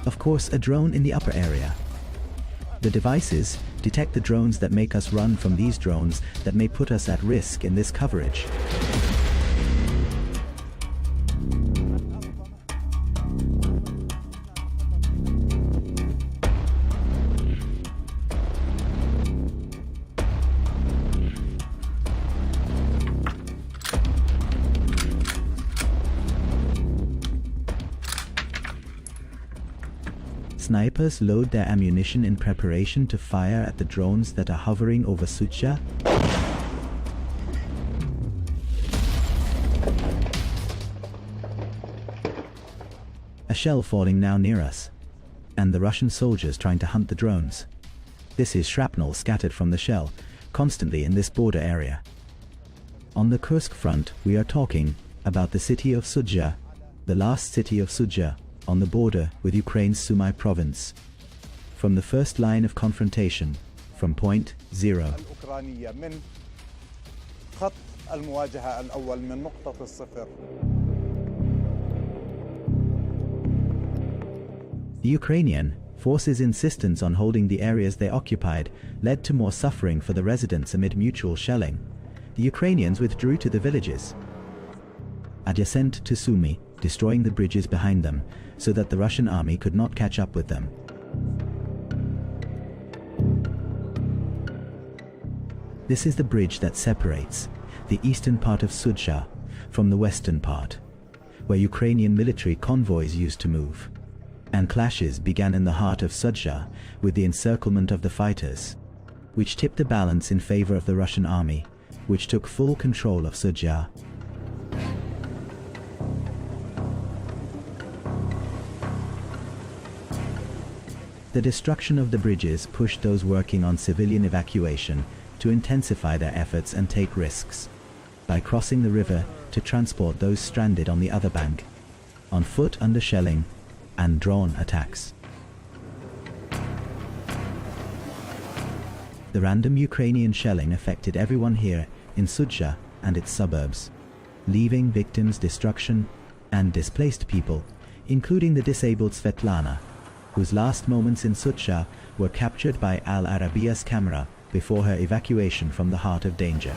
Speaker 11: Of course, a drone in the upper area. The devices detect the drones that make us run from these drones that may put us at risk in this coverage. Snipers load their ammunition in preparation to fire at the drones that are hovering over Sudzha. A shell falling now near us, and the Russian soldiers trying to hunt the drones. This is shrapnel scattered from the shell, constantly in this border area. On the Kursk front, we are talking about the city of Sudzha, the last city of Sudzha, on the border with Ukraine's Sumy province. From the first line of confrontation, from point 0. The Ukrainian forces' insistence on holding the areas they occupied led to more suffering for the residents amid mutual shelling. The Ukrainians withdrew to the villages adjacent to Sumy, destroying the bridges behind them so that the Russian army could not catch up with them. This is the bridge that separates the eastern part of Sudzha from the western part, where Ukrainian military convoys used to move. And clashes began in the heart of Sudzha with the encirclement of the fighters, which tipped the balance in favor of the Russian army, which took full control of Sudzha. The destruction of the bridges pushed those working on civilian evacuation to intensify their efforts and take risks by crossing the river to transport those stranded on the other bank, on foot under shelling and drone attacks. The random Ukrainian shelling affected everyone here in Sudzha and its suburbs, leaving victims destruction and displaced people, including the disabled Svetlana, whose last moments in Sudzha were captured by Al Arabiya's camera before her evacuation from the heart of danger.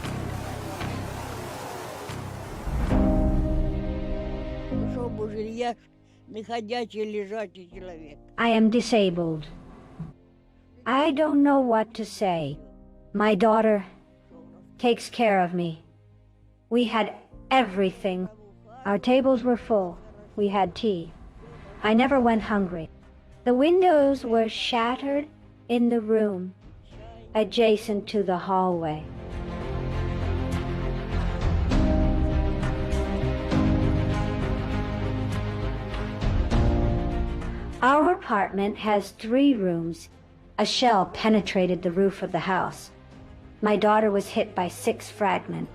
Speaker 18: I am disabled. I don't know what to say. My daughter takes care of me. We had everything. Our tables were full. We had tea. I never went hungry. The windows were shattered in the room adjacent to the hallway. Our apartment has 3 rooms. A shell penetrated the roof of the house. My daughter was hit by 6 fragments.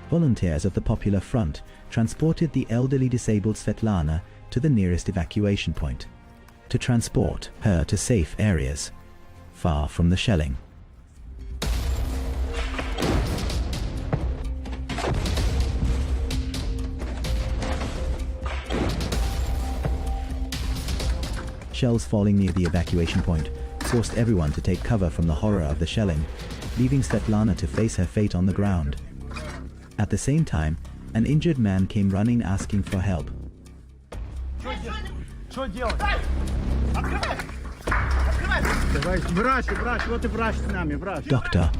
Speaker 11: Volunteers of the Popular Front transported the elderly disabled Svetlana to the nearest evacuation point, to transport her to safe areas, far from the shelling. Shells falling near the evacuation point forced everyone to take cover from the horror of the shelling, leaving Svetlana to face her fate on the ground. At the same time, an injured man came running asking for help. Doctor.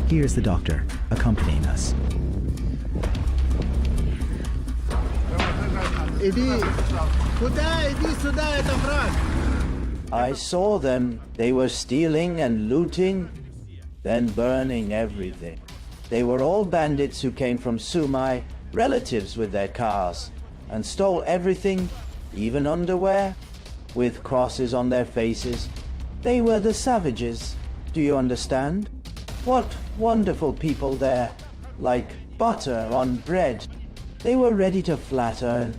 Speaker 11: Here's the doctor, accompanying us.
Speaker 14: I saw them. They were stealing and looting, then burning everything. They were all bandits who came from Sumy, relatives with their cars, and stole everything, even underwear, with crosses on their faces. They were the savages. Do you understand? What wonderful people there, like butter on bread. They were ready to flatter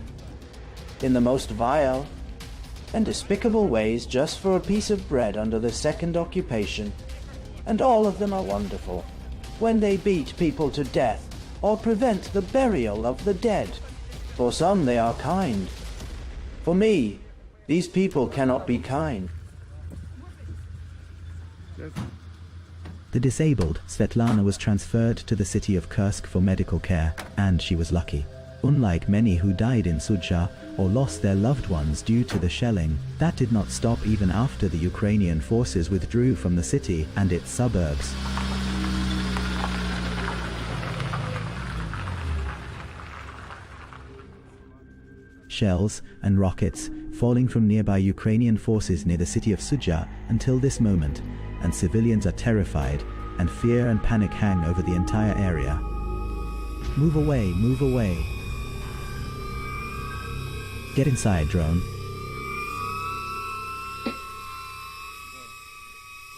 Speaker 14: in the most vile and despicable ways just for a piece of bread under the second occupation. And all of them are wonderful when they beat people to death or prevent the burial of the dead. For some they are kind. For me, these people cannot be kind.
Speaker 11: The disabled Svetlana was transferred to the city of Kursk for medical care, and she was lucky. Unlike many who died in Sudzha or lost their loved ones due to the shelling, that did not stop even after the Ukrainian forces withdrew from the city and its suburbs. Shells and rockets falling from nearby Ukrainian forces near the city of Sudzha until this moment, and civilians are terrified, and fear and panic hang over the entire area. Move away, move away. Get inside, drone.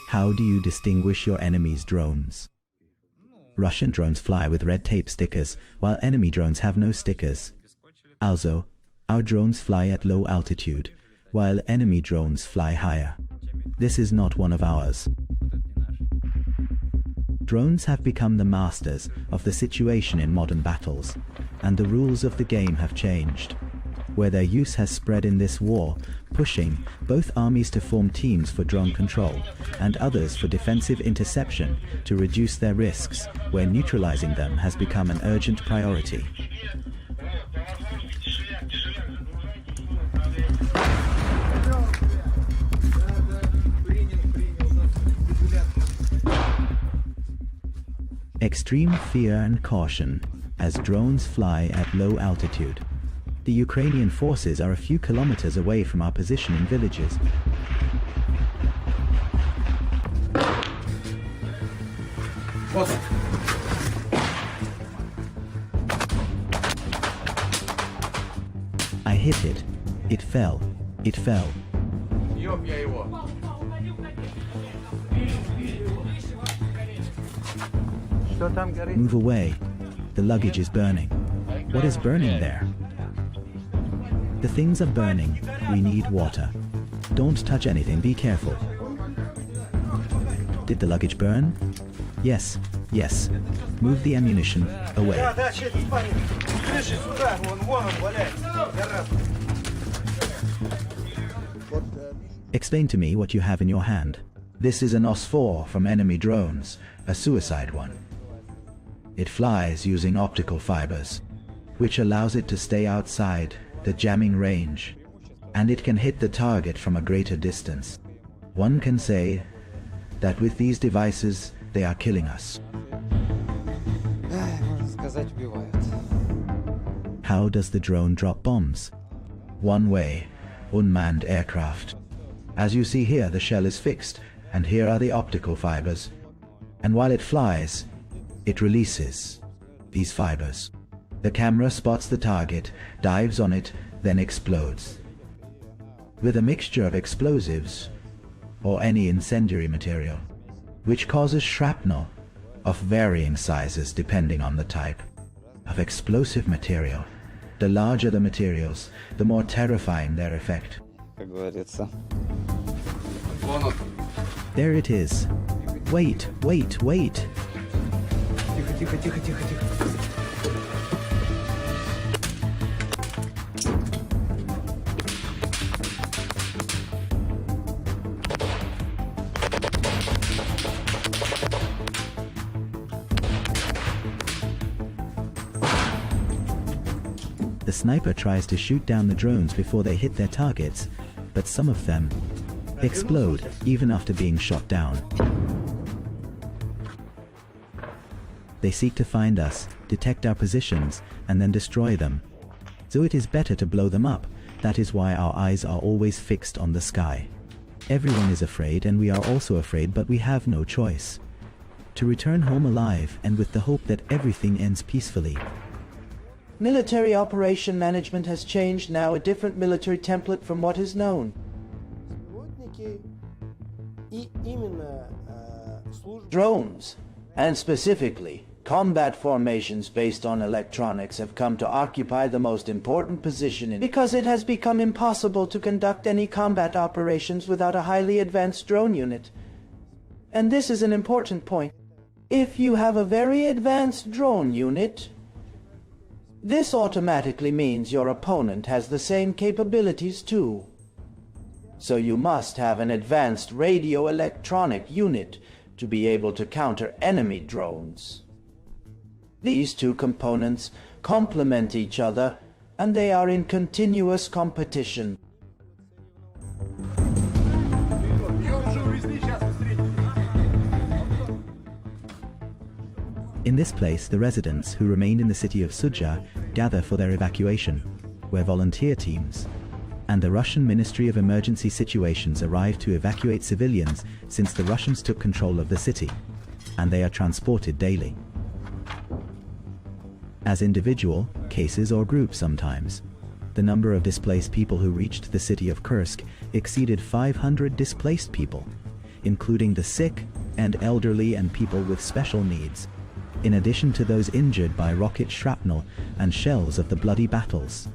Speaker 11: How do you distinguish your enemy's drones? Russian drones fly with red tape stickers, while enemy drones have no stickers. Also, our drones fly at low altitude, while enemy drones fly higher. This is not one of ours. Drones have become the masters of the situation in modern battles, and the rules of the game have changed, where their use has spread in this war, pushing both armies to form teams for drone control and others for defensive interception to reduce their risks, where neutralizing them has become an urgent priority. Extreme fear and caution as drones fly at low altitude. The Ukrainian forces are a few kilometers away from our position in villages. I hit it. It fell. It fell. Move away. The luggage is burning. What is burning there? The things are burning. We need water. Don't touch anything. Be careful. Did the luggage burn? Yes. Yes. Move the ammunition away. Explain to me what you have in your hand. This is an OS-4 from enemy drones, a suicide one. It flies using optical fibers, which allows it to stay outside the jamming range, and it can hit the target from a greater distance. One can say that with these devices, they are killing us. How does the drone drop bombs? One way, unmanned aircraft. As you see here, the shell is fixed, and here are the optical fibers. And while it flies, it releases these fibers. The camera spots the target, dives on it, then explodes. With a mixture of explosives or any incendiary material, which causes shrapnel of varying sizes depending on the type of explosive material. The larger the materials, the more terrifying their effect. There it is. Wait, wait, wait. The sniper tries to shoot down the drones before they hit their targets, but some of them explode even after being shot down. They seek to find us, detect our positions, and then destroy them. So it is better to blow them up. That is why our eyes are always fixed on the sky. Everyone is afraid, and we are also afraid, but we have no choice. To return home alive and with the hope that everything ends peacefully.
Speaker 14: Military operation management has changed now, a different military template from what is known. Drones, and specifically combat formations based on electronics, have come to occupy the most important position because it has become impossible to conduct any combat operations without a highly advanced drone unit. And this is an important point. If you have a very advanced drone unit, this automatically means your opponent has the same capabilities too. So you must have an advanced radio-electronic unit to be able to counter enemy drones. These two components complement each other, and they are in continuous competition.
Speaker 11: In this place, the residents who remained in the city of Sudzha gather for their evacuation, where volunteer teams and the Russian Ministry of Emergency Situations arrive to evacuate civilians since the Russians took control of the city, and they are transported daily. As individual cases or groups sometimes. the number of displaced people who reached the city of Kursk exceeded 500 displaced people, including the sick and elderly and people with special needs, in addition to those injured by rocket shrapnel and shells of the bloody battles.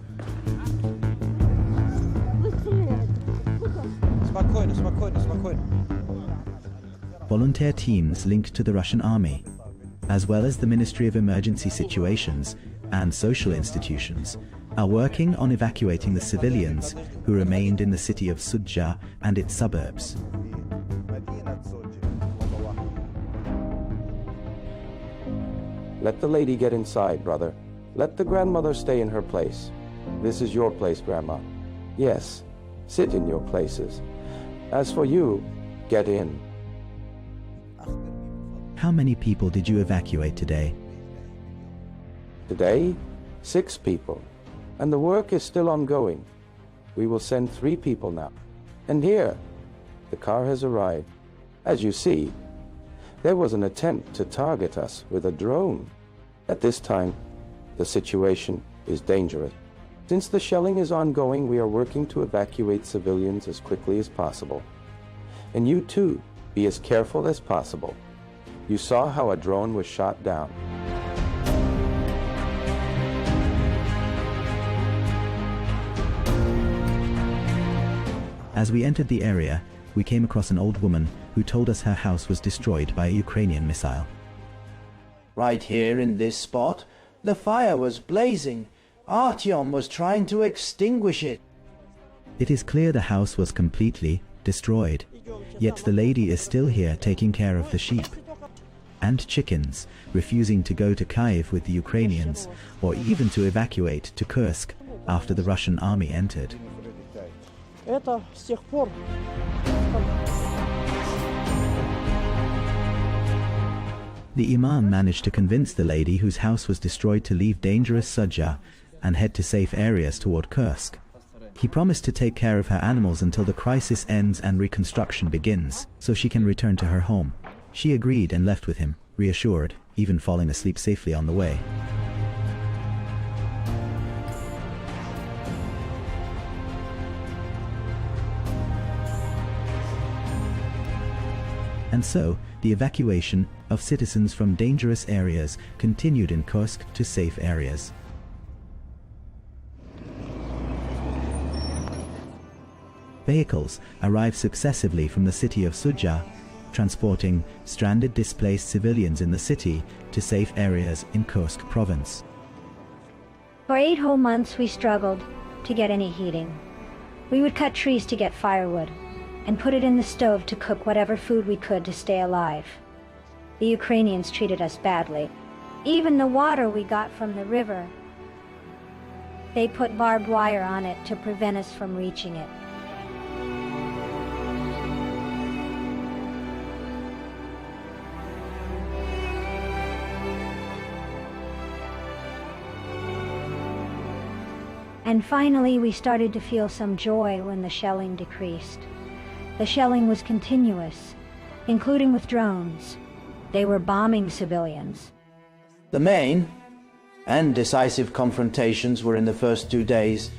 Speaker 11: Volunteer teams linked to the Russian army, as well as the Ministry of Emergency Situations and social institutions, are working on evacuating the civilians who remained in the city of Sudzha and its suburbs.
Speaker 3: Let the lady get inside, brother. Let the grandmother stay in her place. This is your place, Grandma. Yes, sit in your places. As for you, get in.
Speaker 11: How many people did you evacuate today?
Speaker 3: Today, 6 people. And the work is still ongoing. We will send 3 people now. And here, the car has arrived. As you see, there was an attempt to target us with a drone. At this time, the situation is dangerous. Since the shelling is ongoing, we are working to evacuate civilians as quickly as possible. And you too, be as careful as possible. You saw how a drone was shot down.
Speaker 11: As we entered the area, we came across an old woman who told us her house was destroyed by a Ukrainian missile.
Speaker 14: Right here in this spot, the fire was blazing. Artyom was trying to extinguish it.
Speaker 11: It is clear the house was completely destroyed, yet the lady is still here taking care of the sheep and chickens, refusing to go to Kyiv with the Ukrainians or even to evacuate to Kursk after the Russian army entered. The imam managed to convince the lady whose house was destroyed to leave dangerous Sudzha and head to safe areas toward Kursk. He promised to take care of her animals until the crisis ends and reconstruction begins, so she can return to her home. She agreed and left with him, reassured, even falling asleep safely on the way. And so, the evacuation of citizens from dangerous areas continued in Kursk to safe areas. Vehicles arrived successively from the city of Sudzha, transporting stranded displaced civilians in the city to safe areas in Kursk province.
Speaker 18: For 8 whole months we struggled to get any heating. We would cut trees to get firewood and put it in the stove to cook whatever food we could to stay alive. The Ukrainians treated us badly. Even the water we got from the river, they put barbed wire on it to prevent us from reaching it. And finally, we started to feel some joy when the shelling decreased. The shelling was continuous, including with drones. They were bombing civilians.
Speaker 14: The main and decisive confrontations were in the first 2 days.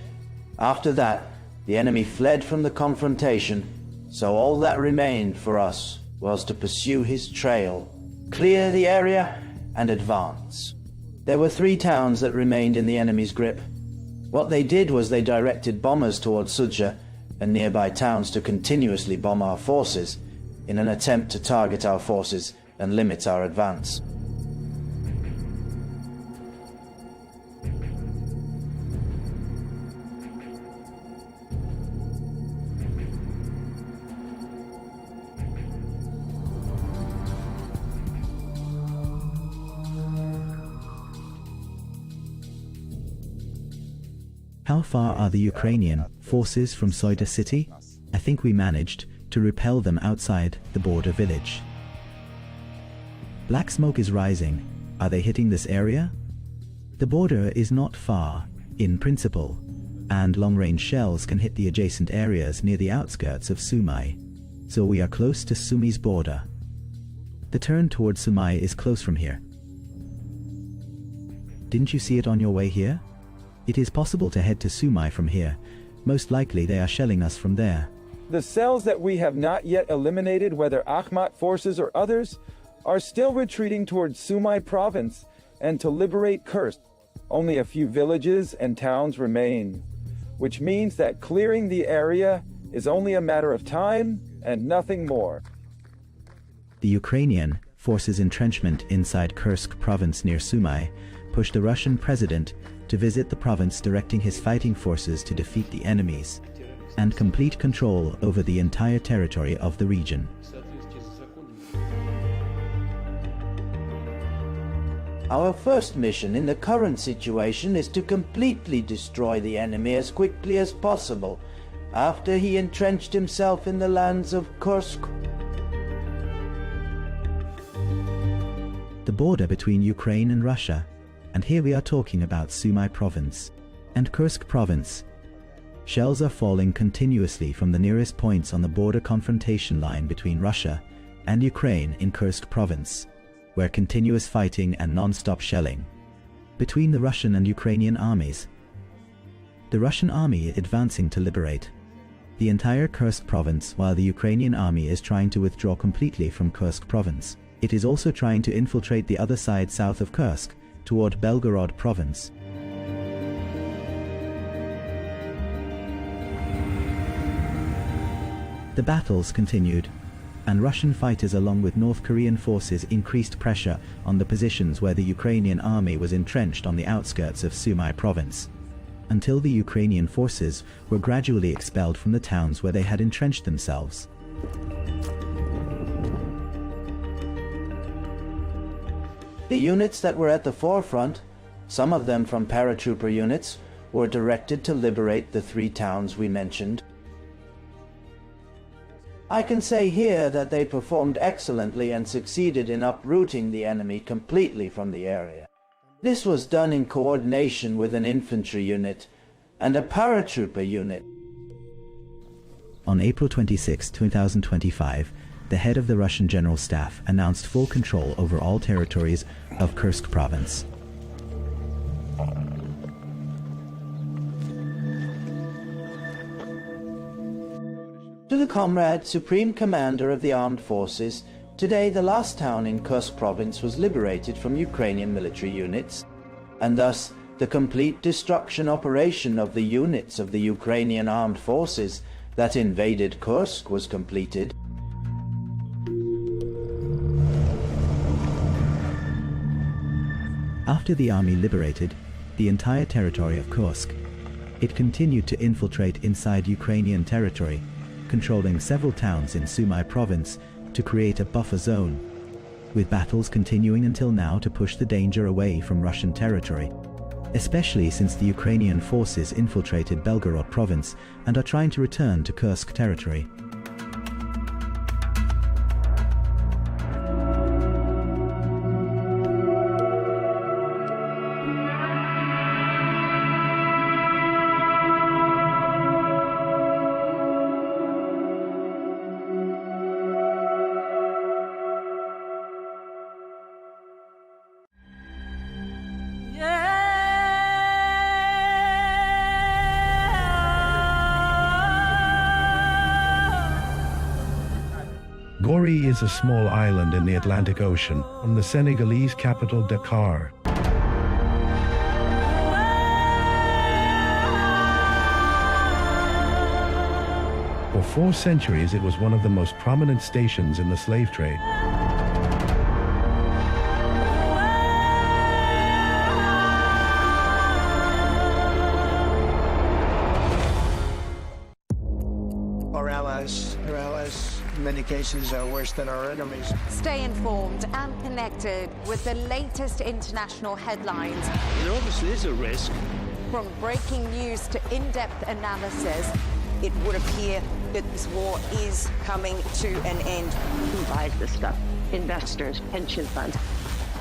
Speaker 14: After that, the enemy fled from the confrontation, so all that remained for us was to pursue his trail, clear the area, and advance. There were 3 towns that remained in the enemy's grip. What they did was they directed bombers towards Sudzha and nearby towns to continuously bomb our forces in an attempt to target our forces and limit our advance.
Speaker 11: How far are the Ukrainian forces from Soyda city? I think we managed to repel them outside the border village. Black smoke is rising. Are they hitting this area? The border is not far, in principle, and long-range shells can hit the adjacent areas near the outskirts of Sumy. So we are close to Sumy's border. The turn towards Sumy is close from here. Didn't you see it on your way here? It is possible to head to Sumai from here. Most likely they are shelling us from there.
Speaker 3: The cells that we have not yet eliminated, whether Akhmat forces or others, are still retreating towards Sumai province and to liberate Kursk. Only a few villages and towns remain, which means that clearing the area is only a matter of time and nothing more.
Speaker 11: The Ukrainian forces' entrenchment inside Kursk province near Sumai pushed the Russian president to visit the province, directing his fighting forces to defeat the enemies and complete control over the entire territory of the region.
Speaker 14: Our first mission in the current situation is to completely destroy the enemy as quickly as possible after he entrenched himself in the lands of Kursk.
Speaker 11: The border between Ukraine and Russia, and here we are talking about Sumai province and Kursk province. Shells are falling continuously from the nearest points on the border confrontation line between Russia and Ukraine in Kursk province, where continuous fighting and non-stop shelling between the Russian and Ukrainian armies. The Russian army advancing to liberate the entire Kursk province, while the Ukrainian army is trying to withdraw completely from Kursk province. It is also trying to infiltrate the other side south of Kursk toward Belgorod province. The battles continued, and Russian fighters along with North Korean forces increased pressure on the positions where the Ukrainian army was entrenched on the outskirts of Sumai province, until the Ukrainian forces were gradually expelled from the towns where they had entrenched themselves.
Speaker 14: The units that were at the forefront, some of them from paratrooper units, were directed to liberate the 3 towns we mentioned. I can say here that they performed excellently and succeeded in uprooting the enemy completely from the area. This was done in coordination with an infantry unit and a paratrooper unit.
Speaker 11: On April 26, 2025, the head of the Russian General Staff announced full control over all territories of Kursk province.
Speaker 14: To the Comrade Supreme Commander of the Armed Forces, today the last town in Kursk province was liberated from Ukrainian military units, and thus the complete destruction operation of the units of the Ukrainian Armed Forces that invaded Kursk was completed.
Speaker 11: After the army liberated the entire territory of Kursk, it continued to infiltrate inside Ukrainian territory, controlling several towns in Sumai province to create a buffer zone, with battles continuing until now to push the danger away from Russian territory, especially since the Ukrainian forces infiltrated Belgorod province and are trying to return to Kursk territory.
Speaker 5: Gori is a small island in the Atlantic Ocean on the Senegalese capital Dakar. For 4 centuries, it was one of the most prominent stations in the slave trade.
Speaker 12: Our allies, in many cases, are worse than our enemies.
Speaker 13: Stay informed and connected with the latest international headlines.
Speaker 17: There obviously is a risk.
Speaker 13: From breaking news to in-depth analysis,
Speaker 21: it would appear that this war is coming to an end.
Speaker 22: Who buys this stuff? Investors, pension funds.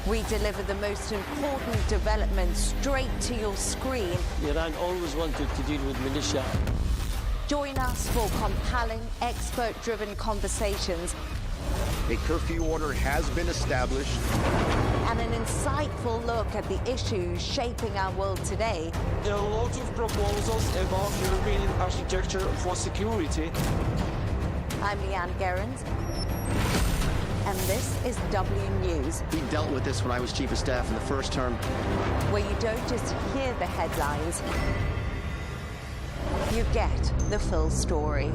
Speaker 13: we deliver the most important developments straight to your screen.
Speaker 17: Iran always wanted to deal with militia.
Speaker 13: Join us for compelling, expert-driven conversations.
Speaker 16: A curfew order has been established.
Speaker 13: and an insightful look at the issues shaping our world today.
Speaker 4: There are a lot of proposals about European architecture for security.
Speaker 13: I'm Leanne Gerrans, and this is W News.
Speaker 6: We dealt with this when I was Chief of Staff in the first term.
Speaker 13: Where you don't just hear the headlines, you get the full story.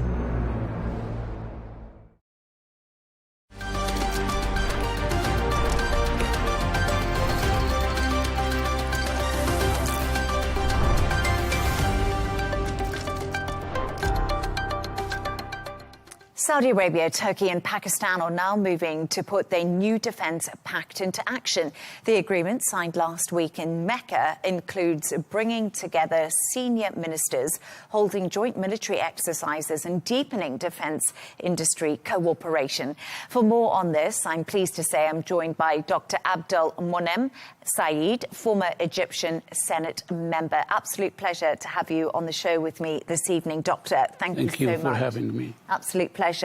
Speaker 15: Saudi Arabia, Turkey and Pakistan are now moving to put their new defence pact into action. The agreement signed last week in Mecca includes bringing together senior ministers, holding joint military exercises and deepening defence industry cooperation. For more on this, I'm pleased to say I'm joined by Dr. Abdul Monem Saeed, former Egyptian Senate member. Absolute pleasure to have you on the show with me this evening, Doctor. Thank you so much.
Speaker 24: Thank you for having me.
Speaker 15: Absolute pleasure.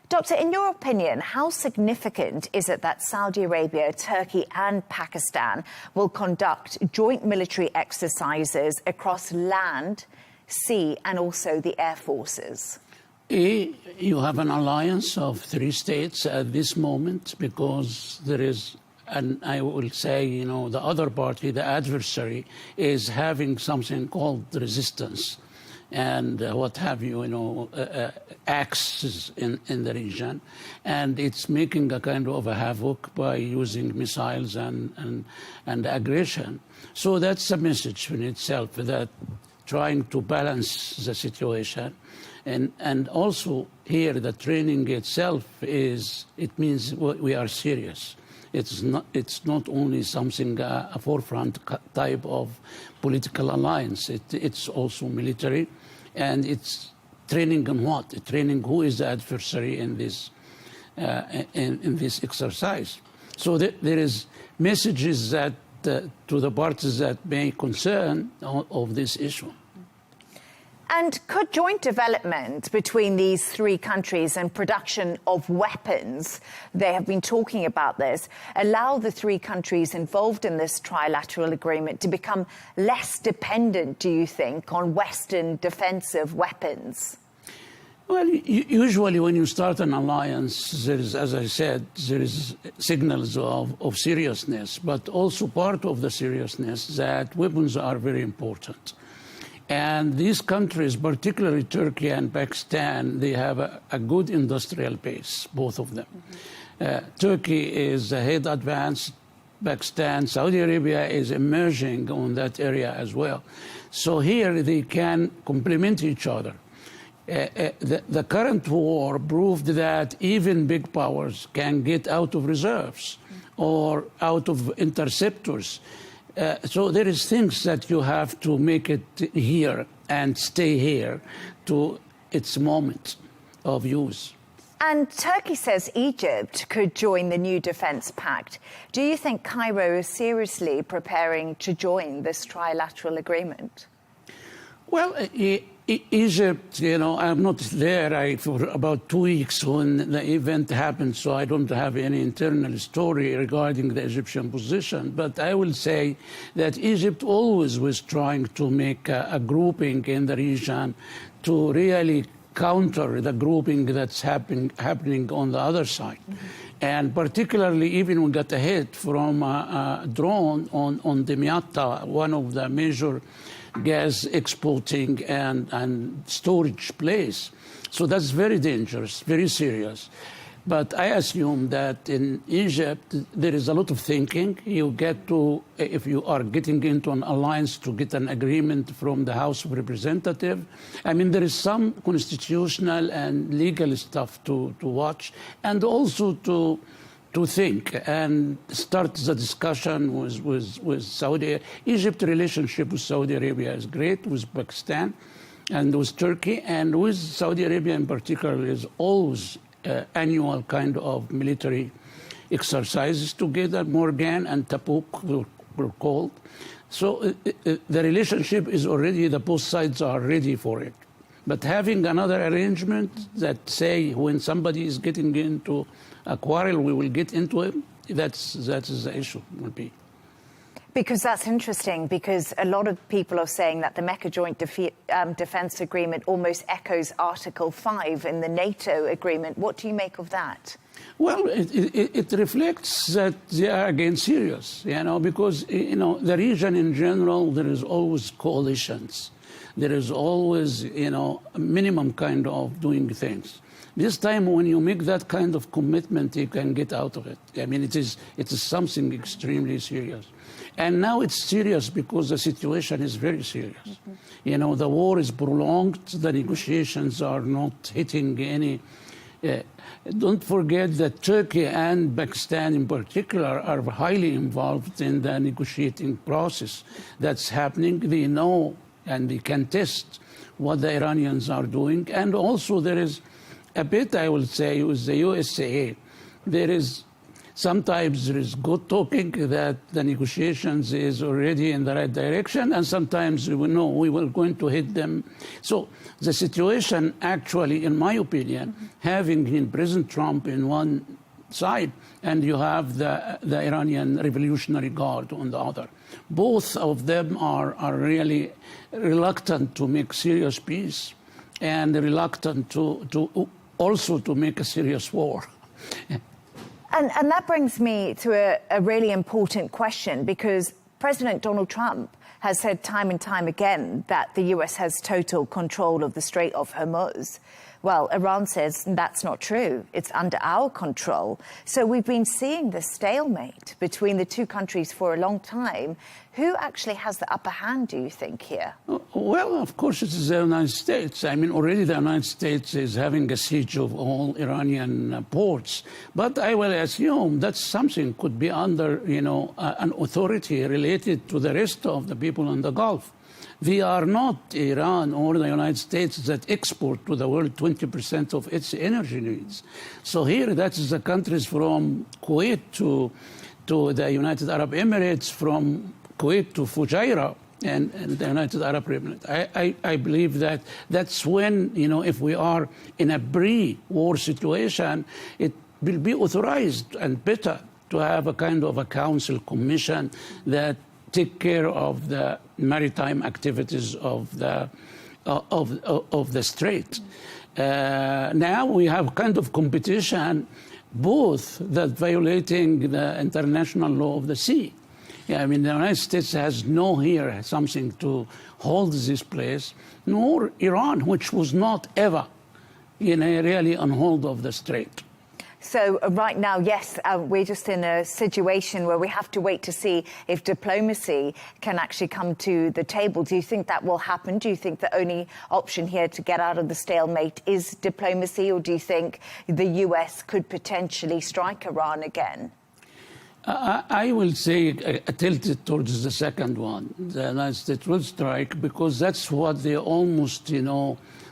Speaker 15: Doctor, in your opinion, how significant is it that Saudi Arabia, Turkey and Pakistan will conduct joint military exercises across land, sea and also the air forces?
Speaker 24: You have an alliance of 3 states at this moment because there is, and I will say, you know, the other party, the adversary, is having something called resistance and what have you, axes in the region. And it's making a kind of a havoc by using missiles and aggression. So that's a message in itself, that trying to balance the situation. And also here, the training itself it means we are serious. It's not only something, a forefront type of political alliance. It's also military, and it's training on what? Training who is the adversary in this exercise. So there is messages that to the parties that may concern of this issue.
Speaker 15: And could joint development between these 3 countries and production of weapons, they have been talking about this, allow the 3 countries involved in this trilateral agreement to become less dependent, do you think, on Western defensive weapons?
Speaker 24: Well, usually when you start an alliance, there is, as I said, there is signals of seriousness, but also part of the seriousness that weapons are very important. And these countries, particularly Turkey and Pakistan, they have a good industrial base, both of them. Turkey is ahead advanced. Pakistan, Saudi Arabia is emerging on that area as well. So here they can complement each other. The current war proved that even big powers can get out of reserves or out of interceptors. So there is things that you have to make it here and stay here to its moment of use.
Speaker 15: And Turkey says Egypt could join the new defence pact. Do you think Cairo is seriously preparing to join this trilateral agreement?
Speaker 24: Well, Egypt, I'm not there for about 2 weeks when the event happened, so I don't have any internal story regarding the Egyptian position. But I will say that Egypt always was trying to make a grouping in the region to really counter the grouping that's happening on the other side. And particularly, even we got a hit from a drone on Damietta, one of the major gas exporting and storage place. So that's very dangerous, very serious. But I assume that in Egypt, there is a lot of thinking. You get to, if you are getting into an alliance, to get an agreement from the House of Representatives. I mean, there is some constitutional and legal stuff to watch, and also to think and start the discussion with Saudi. Egypt's relationship with Saudi Arabia is great, with Pakistan and with Turkey, and with Saudi Arabia in particular is always annual kind of military exercises together. Morgan and Tabuk were called. So the relationship is already, both sides are ready for it. But having another arrangement that say when somebody is getting into a quarrel, we will get into it, that's the issue would be.
Speaker 15: Because that's interesting, because a lot of people are saying that the Mecca Joint Defence Agreement almost echoes Article 5 in the NATO agreement. What do you make of that?
Speaker 24: Well, it reflects that they are again serious, because, the region in general, there is always coalitions. There is always, a minimum kind of doing things. This time, when you make that kind of commitment, you can get out of it. I mean, it is something extremely serious. And now it's serious because the situation is very serious. Mm-hmm. The war is prolonged. The negotiations are not hitting any... don't forget that Turkey and Pakistan in particular are highly involved in the negotiating process that's happening. They know and they can test what the Iranians are doing. And also there is a bit, I will say, with the USA. Sometimes there is good talking that the negotiations is already in the right direction, and sometimes we know we were going to hit them. So the situation actually, in my opinion, having President Trump in one side, and you have the Iranian Revolutionary Guard on the other. Both of them are really reluctant to make serious peace and reluctant to also to make a serious war.
Speaker 15: And that brings me to a really important question, because President Donald Trump has said time and time again that the US has total control of the Strait of Hormuz. Well, Iran says that's not true. It's under our control. So we've been seeing this stalemate between the two countries for a long time. Who actually has the upper hand, do you think, here?
Speaker 24: Well, of course, it is the United States. I mean, already the United States is having a siege of all Iranian ports. But I will assume that something could be under, an authority related to the rest of the people in the Gulf. We are not Iran or the United States that export to the world 20% of its energy needs. So here, that is the countries from Kuwait to the United Arab Emirates, from Kuwait to Fujairah and the United Arab Emirates. I believe that that's when, if we are in a pre-war situation, it will be authorized and better to have a kind of a council commission that take care of the maritime activities of the strait. Now we have kind of competition, both that violating the international law of the sea. Yeah, I mean, the United States has something to hold this place, nor Iran, which was not ever really on hold of the strait.
Speaker 15: So right now, yes, we're just in a situation where we have to wait to see if diplomacy can actually come to the table. Do you think that will happen? Do you think the only option here to get out of the stalemate is diplomacy, or do you think the US could potentially strike Iran again?
Speaker 24: I will say tilted towards the second one. The United States will strike because that's what they almost,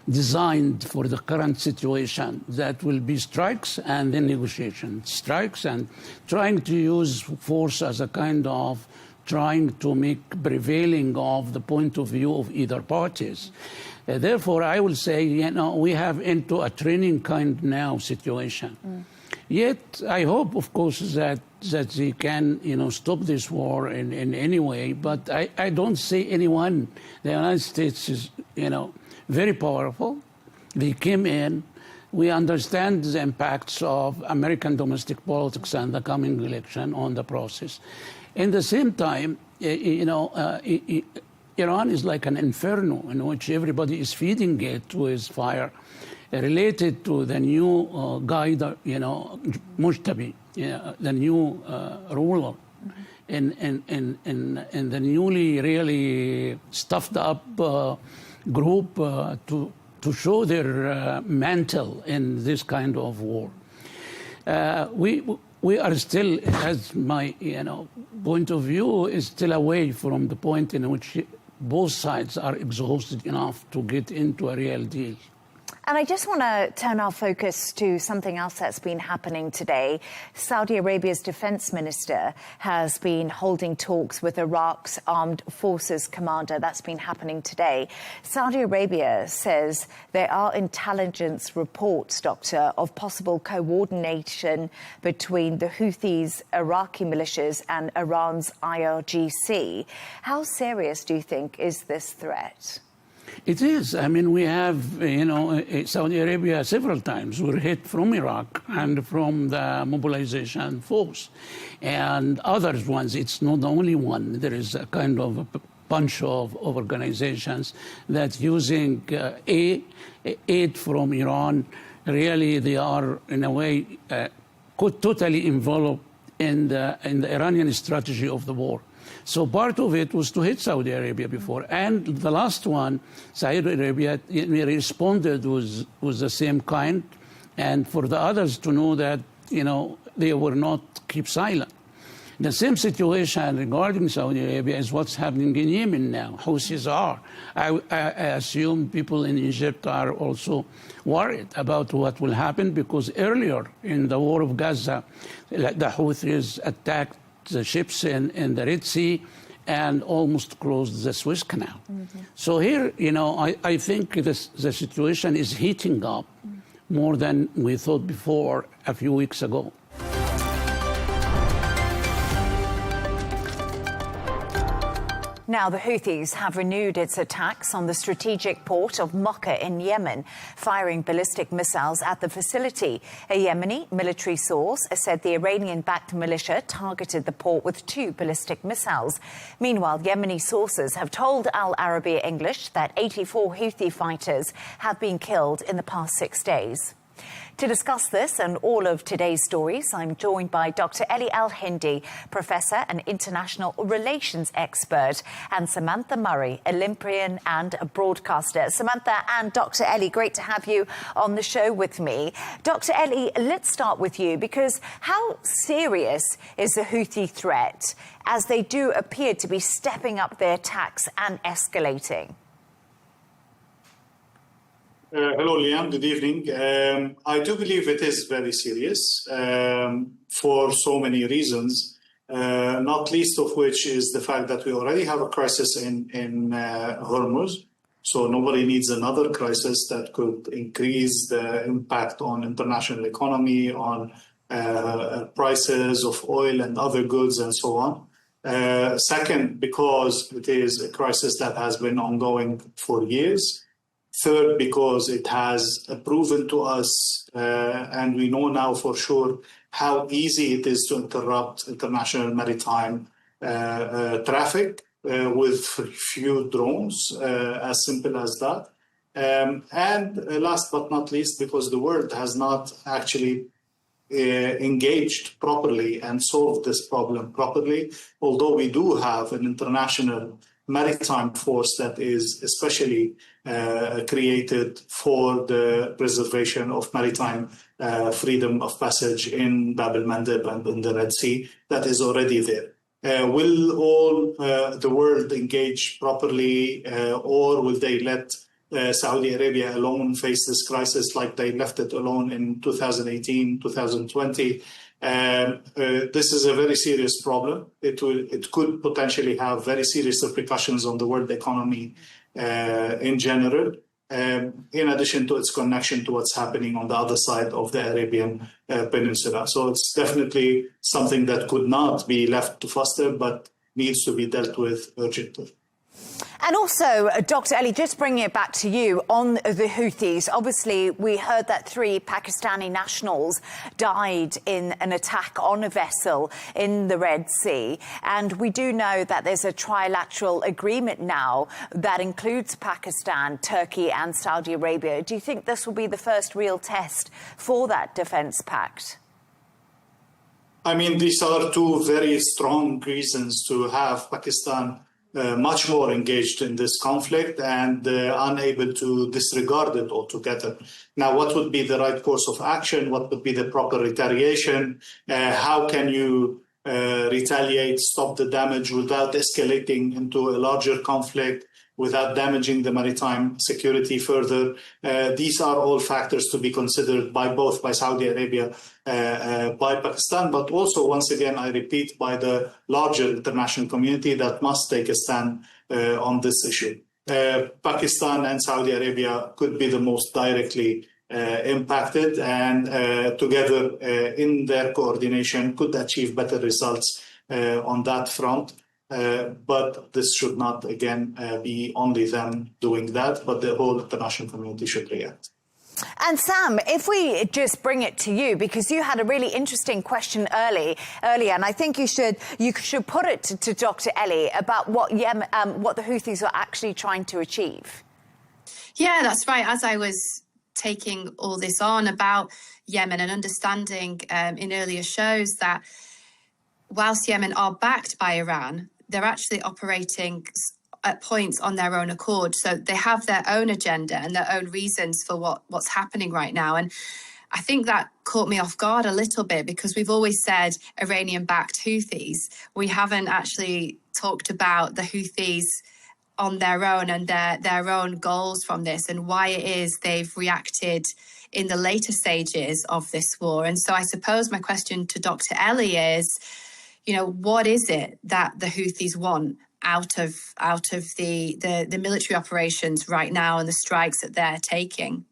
Speaker 24: designed for the current situation. That will be strikes and then negotiations. Strikes and trying to use force as a kind of trying to make prevailing of the point of view of either parties. Therefore, I will say, we have into a training kind now situation. Yet, I hope, of course, that they can, stop this war in any way. But I don't see anyone. The United States is, very powerful. They came in. We understand the impacts of American domestic politics and the coming election on the process. In the same time, Iran is like an inferno in which everybody is feeding it with fire, related to the new guy, Mujtabi, the new ruler, in the newly really stuffed up group to show their mantle in this kind of war. We are still, as my point of view, is still away from the point in which both sides are exhausted enough to get into a real deal.
Speaker 15: And I just want to turn our focus to something else that's been happening today. Saudi Arabia's defense minister has been holding talks with Iraq's armed forces commander. That's been happening today. Saudi Arabia says there are intelligence reports, Doctor, of possible coordination between the Houthis, Iraqi militias and Iran's IRGC. How serious do you think is this threat?
Speaker 24: It is. I mean, we have, Saudi Arabia several times were hit from Iraq and from the mobilization force. And other ones, it's not the only one. There is a kind of a bunch of organizations that using aid from Iran, really they are, in a way, totally involved in the Iranian strategy of the war. So part of it was to hit Saudi Arabia before. And the last one, Saudi Arabia responded was the same kind. And for the others to know that, they were not keep silent. The same situation regarding Saudi Arabia is what's happening in Yemen now. Houthis are. I assume people in Egypt are also worried about what will happen because earlier in the war of Gaza, the Houthis attacked the ships in the Red Sea and almost closed the Suez Canal. So here, I think the situation is heating up more than we thought before a few weeks ago.
Speaker 15: Now, the Houthis have renewed its attacks on the strategic port of Mocha in Yemen, firing ballistic missiles at the facility. A Yemeni military source said the Iranian-backed militia targeted the port with 2 ballistic missiles. Meanwhile, Yemeni sources have told Al Arabiya English that 84 Houthi fighters have been killed in the past 6 days. To discuss this and all of today's stories, I'm joined by Dr. Eli Al-Hindi, professor and international relations expert, and Samantha Murray, Olympian and a broadcaster. Samantha and Dr. Eli, great to have you on the show with me. Dr. Eli, let's start with you, because how serious is the Houthi threat as they do appear to be stepping up their attacks and escalating?
Speaker 1: Hello, Liam. Good evening. I do believe it is very serious for so many reasons, not least of which is the fact that we already have a crisis in Hormuz. So nobody needs another crisis that could increase the impact on international economy, on prices of oil and other goods and so on. Second, because it is a crisis that has been ongoing for years. Third, because it has proven to us, and we know now for sure, how easy it is to interrupt international maritime traffic with few drones, as simple as that. And last but not least, because the world has not actually engaged properly and solved this problem properly, although we do have an international maritime force that is especially created for the preservation of maritime freedom of passage in Bab el-Mandeb and in the Red Sea that is already there. Will all the world engage properly, or will they let Saudi Arabia alone face this crisis like they left it alone in 2018, 2020? This is a very serious problem. It could potentially have very serious repercussions on the world economy in general, in addition to its connection to what's happening on the other side of the Arabian Peninsula. So it's definitely something that could not be left to fester, but needs to be dealt with urgently.
Speaker 15: And also, Dr. Eli, just bringing it back to you on the Houthis. Obviously, we heard that 3 Pakistani nationals died in an attack on a vessel in the Red Sea. And we do know that there's a trilateral agreement now that includes Pakistan, Turkey and Saudi Arabia. Do you think this will be the first real test for that defense pact?
Speaker 1: I mean, these are 2 very strong reasons to have Pakistan much more engaged in this conflict and unable to disregard it altogether. Now, what would be the right course of action? What would be the proper retaliation? How can you retaliate, stop the damage without escalating into a larger conflict? without damaging the maritime security further. These are all factors to be considered by Saudi Arabia, by Pakistan, but also, once again, I repeat, by the larger international community that must take a stand on this issue. Pakistan and Saudi Arabia could be the most directly impacted, and together in their coordination could achieve better results on that front. But this should not, again, be only them doing that, but the whole international community should react.
Speaker 15: And Sam, if we just bring it to you, because you had a really interesting question earlier, and I think you should put it to Dr. Ellie about what the Houthis are actually trying to achieve.
Speaker 7: Yeah, that's right. As I was taking all this on about Yemen and understanding in earlier shows that whilst Yemen are backed by Iran, they're actually operating at points on their own accord. So they have their own agenda and their own reasons for what's happening right now. And I think that caught me off guard a little bit, because we've always said Iranian-backed Houthis. We haven't actually talked about the Houthis on their own and their own goals from this, and why it is they've reacted in the later stages of this war. And so I suppose my question to Dr. Ellie is, what is it that the Houthis want out of the military operations right now and the strikes that they're taking?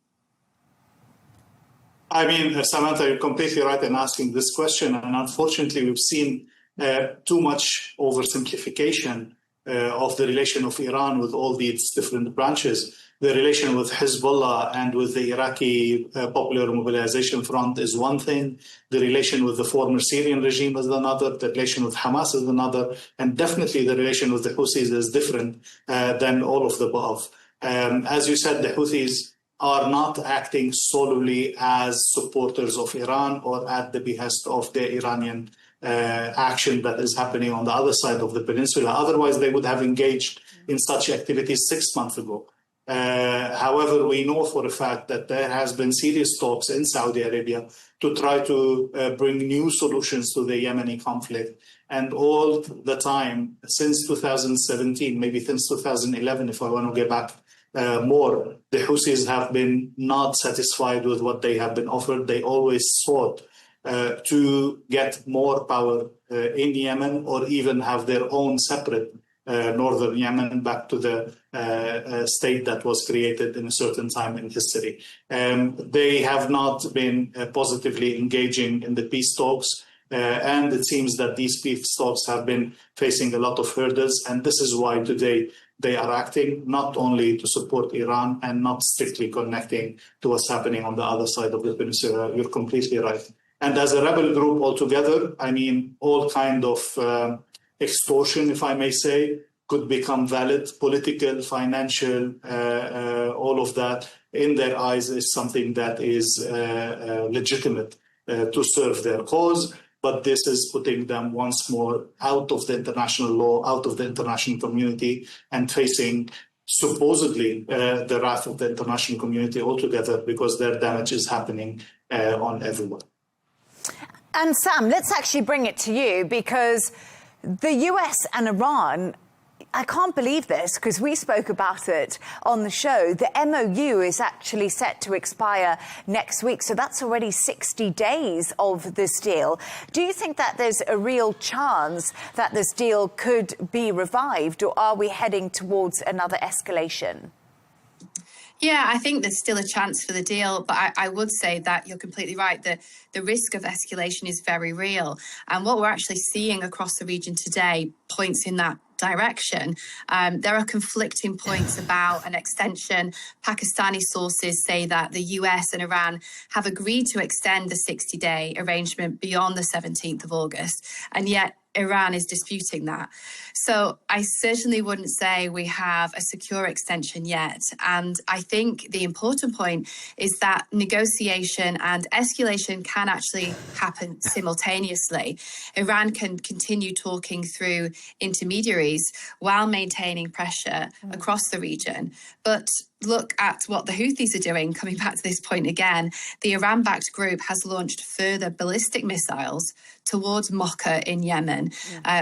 Speaker 1: I mean, Samantha, you're completely right in asking this question. And unfortunately, we've seen too much oversimplification of the relation of Iran with all these different branches. The relation with Hezbollah and with the Iraqi Popular Mobilization Front is one thing. The relation with the former Syrian regime is another. The relation with Hamas is another. And definitely the relation with the Houthis is different than all of the above. As you said, the Houthis are not acting solely as supporters of Iran or at the behest of the Iranian action that is happening on the other side of the peninsula. Otherwise, they would have engaged in such activities 6 months ago. However, we know for a fact that there has been serious talks in Saudi Arabia to try to bring new solutions to the Yemeni conflict. And all the time, since 2017, maybe since 2011, if I want to get back more, the Houthis have been not satisfied with what they have been offered. They always sought to get more power in Yemen, or even have their own separate northern Yemen back to the state that was created in a certain time in history. They have not been positively engaging in the peace talks, and it seems that these peace talks have been facing a lot of hurdles, and this is why today they are acting not only to support Iran and not strictly connecting to what's happening on the other side of the peninsula. You're completely right. And as a rebel group altogether, I mean, all kind of extortion, if I may say, could become valid. Political, financial, all of that, in their eyes, is something that is legitimate to serve their cause. But this is putting them once more out of the international law, out of the international community, and facing supposedly the wrath of the international community altogether, because their damage is happening on everyone.
Speaker 15: And Sam, let's actually bring it to you, because the US and Iran, I can't believe this, because we spoke about it on the show. The MOU is actually set to expire next week, so that's already 60 days of this deal. Do you think that there's a real chance that this deal could be revived, or are we heading towards another escalation?
Speaker 7: Yeah, I think there's still a chance for the deal, but I would say that you're completely right, that the risk of escalation is very real. And what we're actually seeing across the region today points in that direction. There are conflicting points about an extension. Pakistani sources say that the US and Iran have agreed to extend the 60-day arrangement beyond the 17th of August, and yet Iran is disputing that. So I certainly wouldn't say we have a secure extension yet. And I think the important point is that negotiation and escalation can actually happen simultaneously. Iran can continue talking through intermediaries while maintaining pressure across the region. But look at what the Houthis are doing, coming back to this point again, the Iran-backed group has launched further ballistic missiles towards Mocha in Yemen.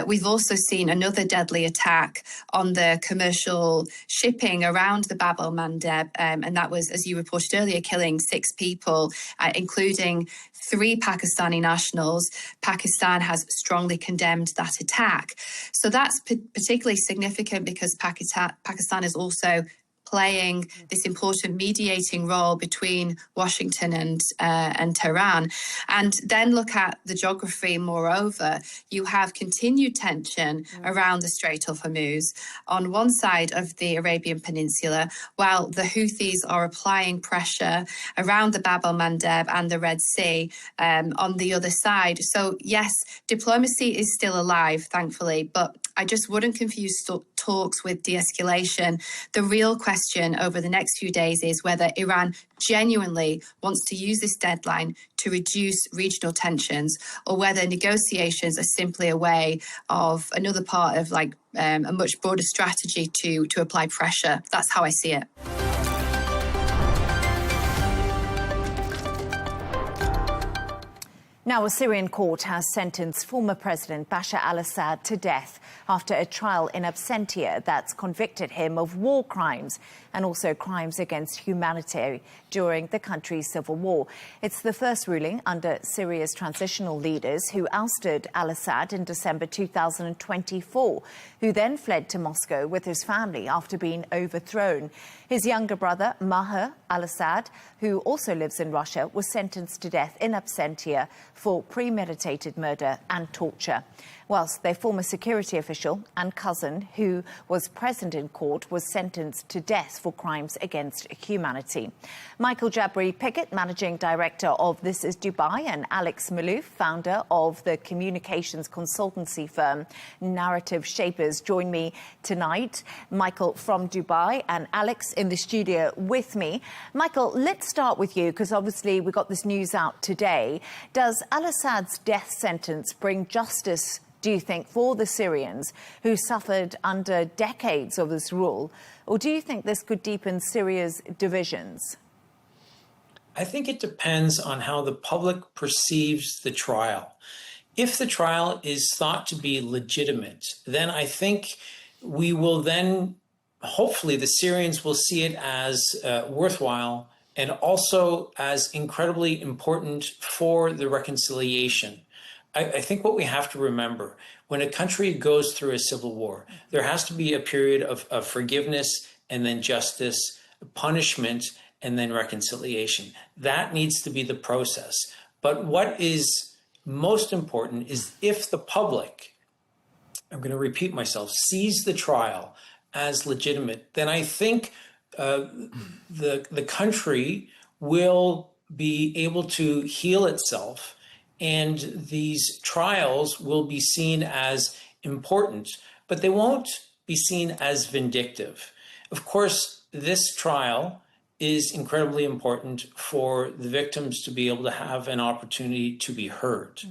Speaker 7: We've also seen another deadly attack on the commercial shipping around the Bab el-Mandeb, and that was, as you reported earlier, killing 6 people, including 3 Pakistani nationals. Pakistan has strongly condemned that attack. So that's particularly significant because Pakistan is also playing this important mediating role between Washington and Tehran. And then look at the geography. Moreover, you have continued tension around the Strait of Hormuz on one side of the Arabian Peninsula, while the Houthis are applying pressure around the Bab el-Mandeb and the Red Sea on the other side. So yes, diplomacy is still alive, thankfully, but I just wouldn't confuse talks with de-escalation. The real question over the next few days is whether Iran genuinely wants to use this deadline to reduce regional tensions, or whether negotiations are simply a way of another part of a much broader strategy to apply pressure. That's how I see it.
Speaker 15: Now, a Syrian court has sentenced former President Bashar al-Assad to death after a trial in absentia that's convicted him of war crimes and also crimes against humanity during the country's civil war. It's the first ruling under Syria's transitional leaders who ousted al-Assad in December 2024, who then fled to Moscow with his family after being overthrown. His younger brother, Maher al-Assad, who also lives in Russia, was sentenced to death in absentia for premeditated murder and torture, whilst their former security official and cousin, who was present in court, was sentenced to death for crimes against humanity. Michael Jabri Pickett, Managing Director of This Is Dubai, and Alex Malouf, founder of the communications consultancy firm Narrative Shapers, join me tonight. Michael from Dubai and Alex in the studio with me. Michael, let's start with you, because obviously we got this news out today. Does al-Assad's death sentence bring justice, do you think, for the Syrians who suffered under decades of his rule? Or do you think this could deepen Syria's divisions?
Speaker 8: I think it depends on how the public perceives the trial. If the trial is thought to be legitimate, then I think we will then, hopefully the Syrians will see it as worthwhile and also as incredibly important for the reconciliation. I think what we have to remember, when a country goes through a civil war, there has to be a period of forgiveness and then justice, punishment, and then reconciliation. That needs to be the process. But what is most important is if the public, I'm going to repeat myself, sees the trial as legitimate, then I think the country will be able to heal itself, and these trials will be seen as important, but they won't be seen as vindictive. Of course, this trial is incredibly important for the victims to be able to have an opportunity to be heard.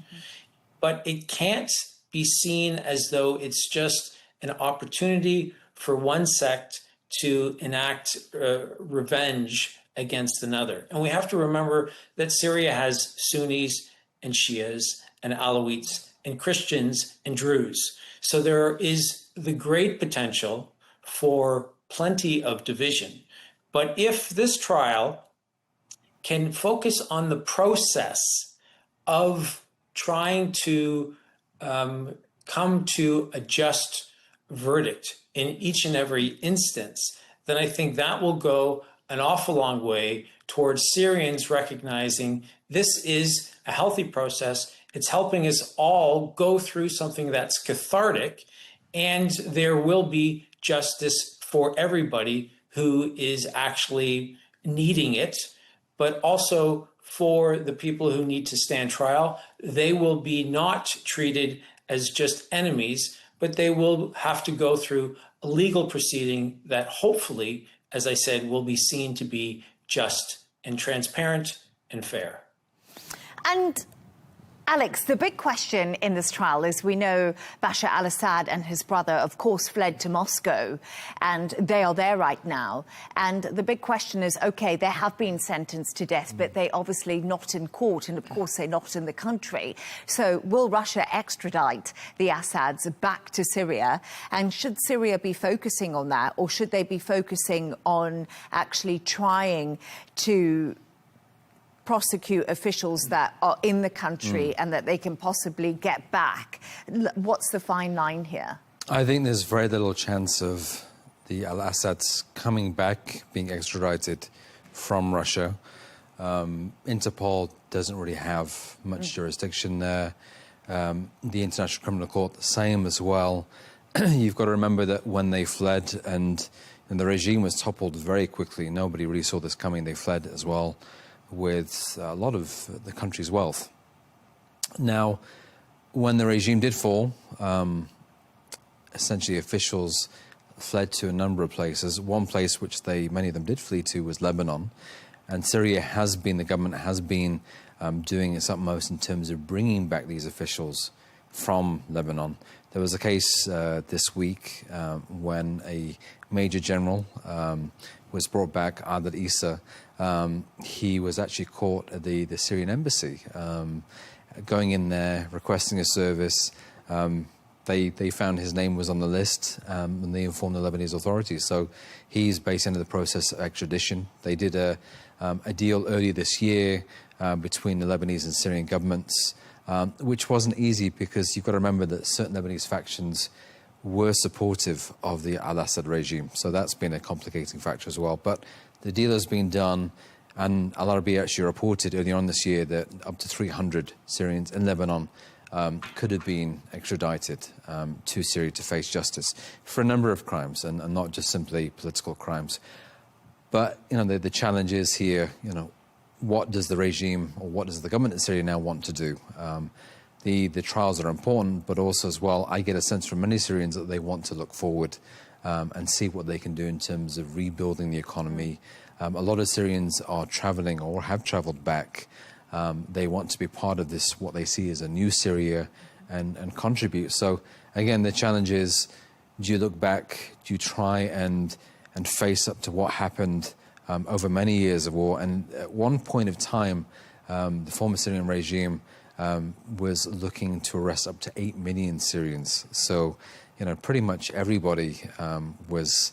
Speaker 8: But it can't be seen as though it's just an opportunity for one sect to enact revenge against another. And we have to remember that Syria has Sunnis and Shias and Alawites and Christians and Druze. So there is the great potential for plenty of division. But if this trial can focus on the process of trying to come to a just verdict in each and every instance, then I think that will go an awful long way towards Syrians recognizing this is a healthy process. It's helping us all go through something that's cathartic, and there will be justice for everybody who is actually needing it, but also for the people who need to stand trial. They will be not treated as just enemies, but they will have to go through a legal proceeding that hopefully, as I said, will be seen to be just and transparent and fair.
Speaker 15: And Alex, the big question in this trial is we know Bashar al-Assad and his brother, of course, fled to Moscow, and they are there right now. And the big question is, OK, they have been sentenced to death, but they obviously not in court, and of course they're not in the country. So will Russia extradite the Assads back to Syria? And should Syria be focusing on that, or should they be focusing on actually trying to prosecute officials that are in the country and that they can possibly get back? What's the fine line here?
Speaker 2: I think there's very little chance of the al-Assads coming back, being extradited from Russia. Interpol doesn't really have much jurisdiction there. The International Criminal Court, the same as well. You've got to remember that when they fled and the regime was toppled very quickly, nobody really saw this coming. They fled as well, with a lot of the country's wealth. Now, when the regime did fall, essentially officials fled to a number of places. One place which many of them did flee to was Lebanon. And Syria has been, the government has been doing its utmost in terms of bringing back these officials from Lebanon. There was a case this week when a major general was brought back, Adel Issa. He was actually caught at the Syrian embassy, going in there, requesting a service. They found his name was on the list, and they informed the Lebanese authorities. So he's basically under the process of extradition. They did a deal earlier this year between the Lebanese and Syrian governments, which wasn't easy because you've got to remember that certain Lebanese factions were supportive of the al-Assad regime. So that's been a complicating factor as well. But the deal has been done, and Al Arabiya actually reported earlier on this year that up to 300 Syrians in Lebanon could have been extradited to Syria to face justice for a number of crimes, and not just simply political crimes. But, the challenge is here, what does the regime, or what does the government in Syria now want to do? The trials are important, but also as well, I get a sense from many Syrians that they want to look forward and see what they can do in terms of rebuilding the economy. A lot of Syrians are traveling or have traveled back. They want to be part of this, what they see as a new Syria, and contribute. So again, the challenge is, do you look back? Do you try and face up to what happened over many years of war? And at one point of time, the former Syrian regime was looking to arrest up to 8 million Syrians. So, pretty much everybody was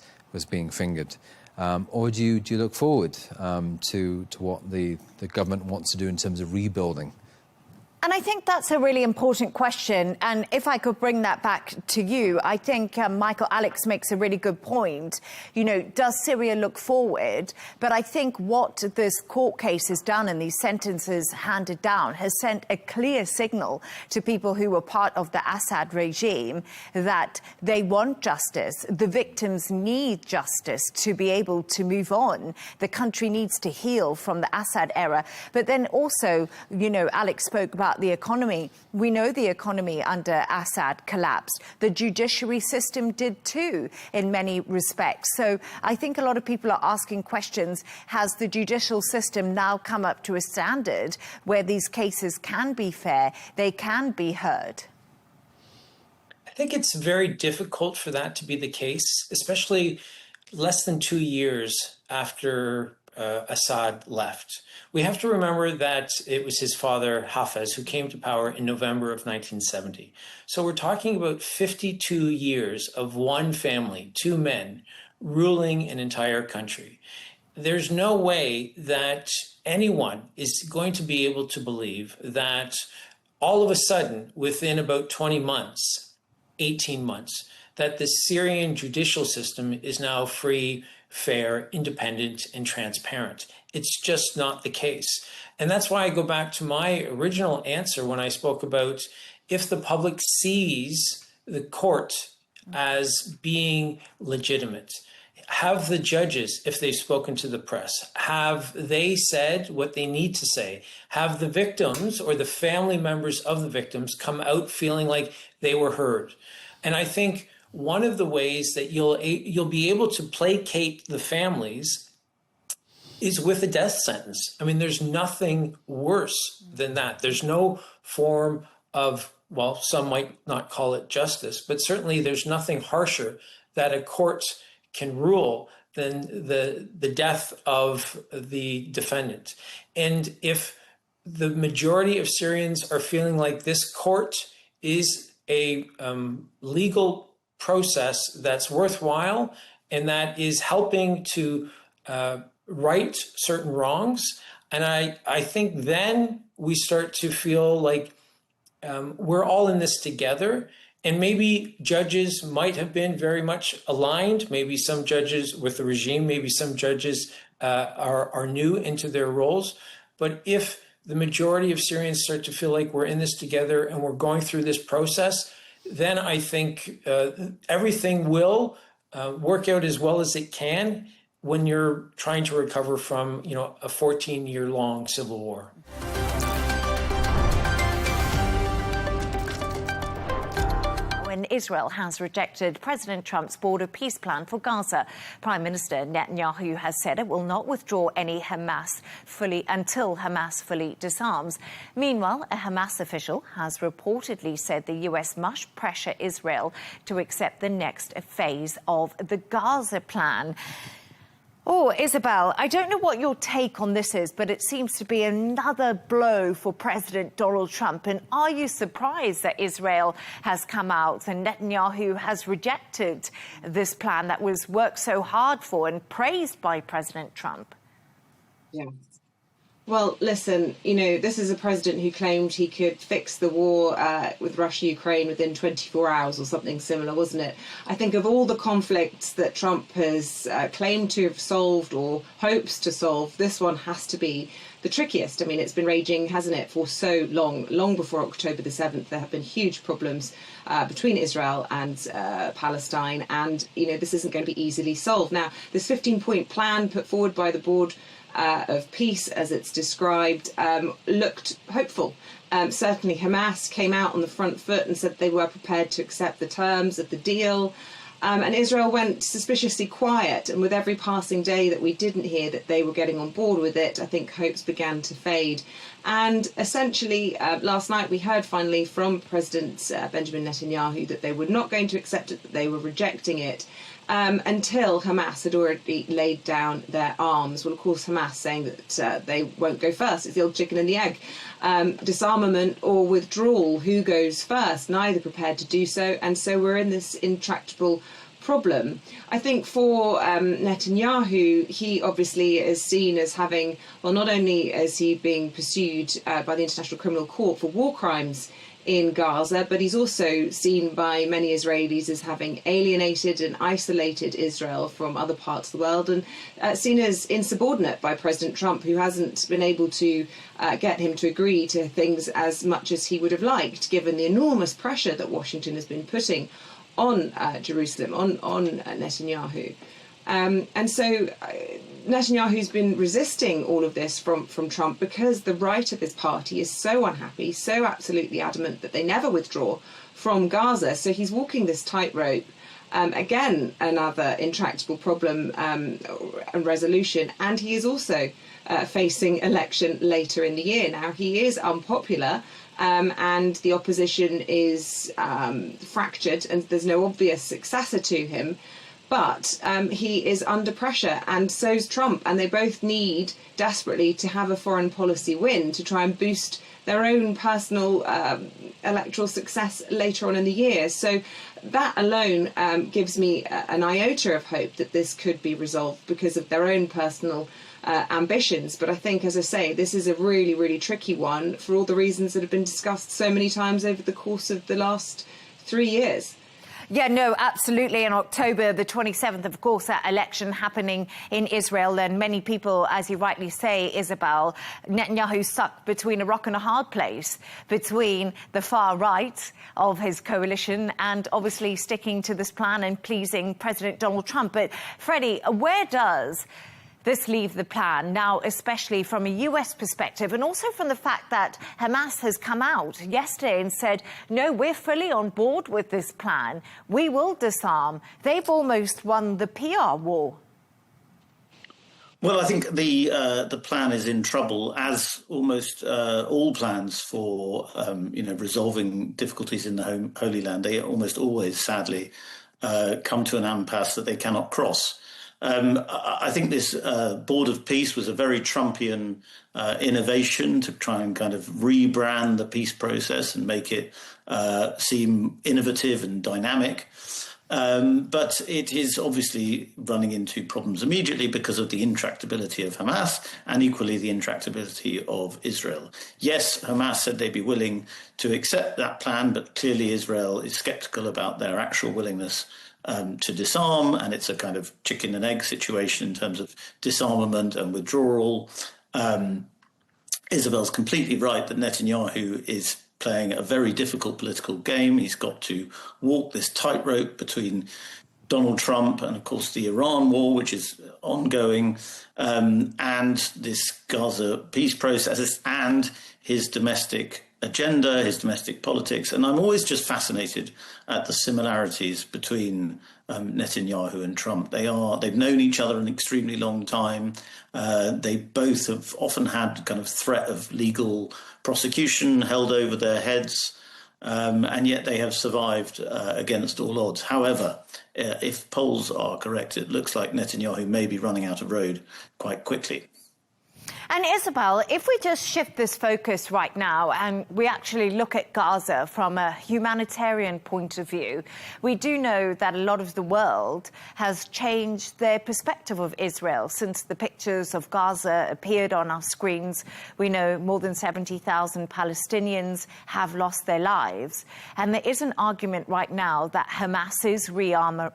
Speaker 2: being fingered. Or do you look forward to what the government wants to do in terms of rebuilding?
Speaker 15: And I think that's a really important question. And if I could bring that back to you, I think Michael, Alex makes a really good point. Does Syria look forward? But I think what this court case has done and these sentences handed down has sent a clear signal to people who were part of the Assad regime that they want justice. The victims need justice to be able to move on. The country needs to heal from the Assad era. But then also, Alex spoke about the economy. We know the economy under Assad collapsed. The judiciary system did too, in many respects. So I think a lot of people are asking questions. Has the judicial system now come up to a standard where these cases can be fair, they can be heard?
Speaker 8: I think it's very difficult for that to be the case, especially less than 2 years after Assad left. We have to remember that it was his father, Hafez, who came to power in November of 1970. So we're talking about 52 years of one family, 2 men, ruling an entire country. There's no way that anyone is going to be able to believe that all of a sudden, within about 20 months, 18 months, that the Syrian judicial system is now free, fair, independent, and transparent. It's just not the case. And that's why I go back to my original answer when I spoke about if the public sees the court as being legitimate, have the judges, if they've spoken to the press, have they said what they need to say? Have the victims or the family members of the victims come out feeling like they were heard? And I think one of the ways that you'll be able to placate the families is with a death sentence. I mean, there's nothing worse than that. There's no form of, well, some might not call it justice, but certainly there's nothing harsher that a court can rule than the death of the defendant. And if the majority of Syrians are feeling like this court is a legal process that's worthwhile and that is helping to right certain wrongs, and I think then we start to feel like we're all in this together. And maybe judges might have been very much aligned. Maybe some judges with the regime, maybe some judges are new into their roles. But if the majority of Syrians start to feel like we're in this together and we're going through this process, then I think everything will work out as well as it can when you're trying to recover from, a 14-year-long civil war.
Speaker 15: Israel has rejected President Trump's border peace plan for Gaza. Prime Minister Netanyahu has said it will not withdraw any until Hamas fully disarms. Meanwhile, a Hamas official has reportedly said the U.S. must pressure Israel to accept the next phase of the Gaza plan. Oh, Isabel, I don't know what your take on this is, but it seems to be another blow for President Donald Trump. And are you surprised that Israel has come out and Netanyahu has rejected this plan that was worked so hard for and praised by President Trump?
Speaker 9: Yeah. Well, listen, this is a president who claimed he could fix the war with Russia-Ukraine within 24 hours or something similar, wasn't it? I think of all the conflicts that Trump has claimed to have solved or hopes to solve, this one has to be the trickiest. I mean, it's been raging, hasn't it, for so long before October the 7th. There have been huge problems between Israel and Palestine, and, this isn't going to be easily solved. Now, this 15-point plan put forward by the Board of Peace, as it's described, looked hopeful. Certainly Hamas came out on the front foot and said they were prepared to accept the terms of the deal. And Israel went suspiciously quiet, and with every passing day that we didn't hear that they were getting on board with it, I think hopes began to fade. And essentially, last night we heard finally from President Benjamin Netanyahu that they were not going to accept it, that they were rejecting it. Until Hamas had already laid down their arms. Well, of course, Hamas saying that they won't go first. It's the old chicken and the egg. Disarmament or withdrawal, who goes first? Neither prepared to do so. And so we're in this intractable problem. I think for Netanyahu, he obviously is seen as having, well, not only is he being pursued by the International Criminal Court for war crimes in Gaza, but he's also seen by many Israelis as having alienated and isolated Israel from other parts of the world, and seen as insubordinate by President Trump, who hasn't been able to get him to agree to things as much as he would have liked, given the enormous pressure that Washington has been putting on Jerusalem, on Netanyahu. And so Netanyahu's been resisting all of this from Trump because the right of his party is so unhappy, so absolutely adamant that they never withdraw from Gaza. So he's walking this tightrope. Again, another intractable problem and resolution. And he is also facing election later in the year. Now, he is unpopular. And the opposition is fractured, and there's no obvious successor to him. But he is under pressure, and so's Trump, and they both need desperately to have a foreign policy win to try and boost their own personal electoral success later on in the year. So that alone gives me an iota of hope that this could be resolved because of their own personal ambitions. But I think, as I say, this is a really, really tricky one for all the reasons that have been discussed so many times over the course of the last 3 years.
Speaker 15: Yeah, no, absolutely. In October the 27th, of course, that election happening in Israel, and many people, as you rightly say, Isabel, Netanyahu stuck between a rock and a hard place, between the far right of his coalition and obviously sticking to this plan and pleasing President Donald Trump. But Freddie, where does this leave the plan now, especially from a US perspective, and also from the fact that Hamas has come out yesterday and said, no, we're fully on board with this plan. We will disarm. They've almost won the PR war.
Speaker 10: Well, I think the plan is in trouble, as almost all plans for resolving difficulties in the Holy Land. They almost always, sadly, come to an impasse that they cannot cross. I think this Board of Peace was a very Trumpian innovation to try and kind of rebrand the peace process and make it seem innovative and dynamic. But it is obviously running into problems immediately because of the intractability of Hamas and equally the intractability of Israel. Yes, Hamas said they'd be willing to accept that plan, but clearly Israel is skeptical about their actual willingness to disarm, and it's a kind of chicken and egg situation in terms of disarmament and withdrawal. Isabel's completely right that Netanyahu is playing a very difficult political game. He's got to walk this tightrope between Donald Trump and, of course, the Iran war, which is ongoing, and this Gaza peace process and his domestic agenda, his domestic politics. And I'm always just fascinated at the similarities between Netanyahu and Trump. They've known each other an extremely long time. They both have often had kind of threat of legal prosecution held over their heads, and yet they have survived against all odds. However, if polls are correct, it looks like Netanyahu may be running out of road quite quickly.
Speaker 15: And Isabel, if we just shift this focus right now and we actually look at Gaza from a humanitarian point of view, we do know that a lot of the world has changed their perspective of Israel since the pictures of Gaza appeared on our screens. We know more than 70,000 Palestinians have lost their lives. And there is an argument right now that Hamas is rearming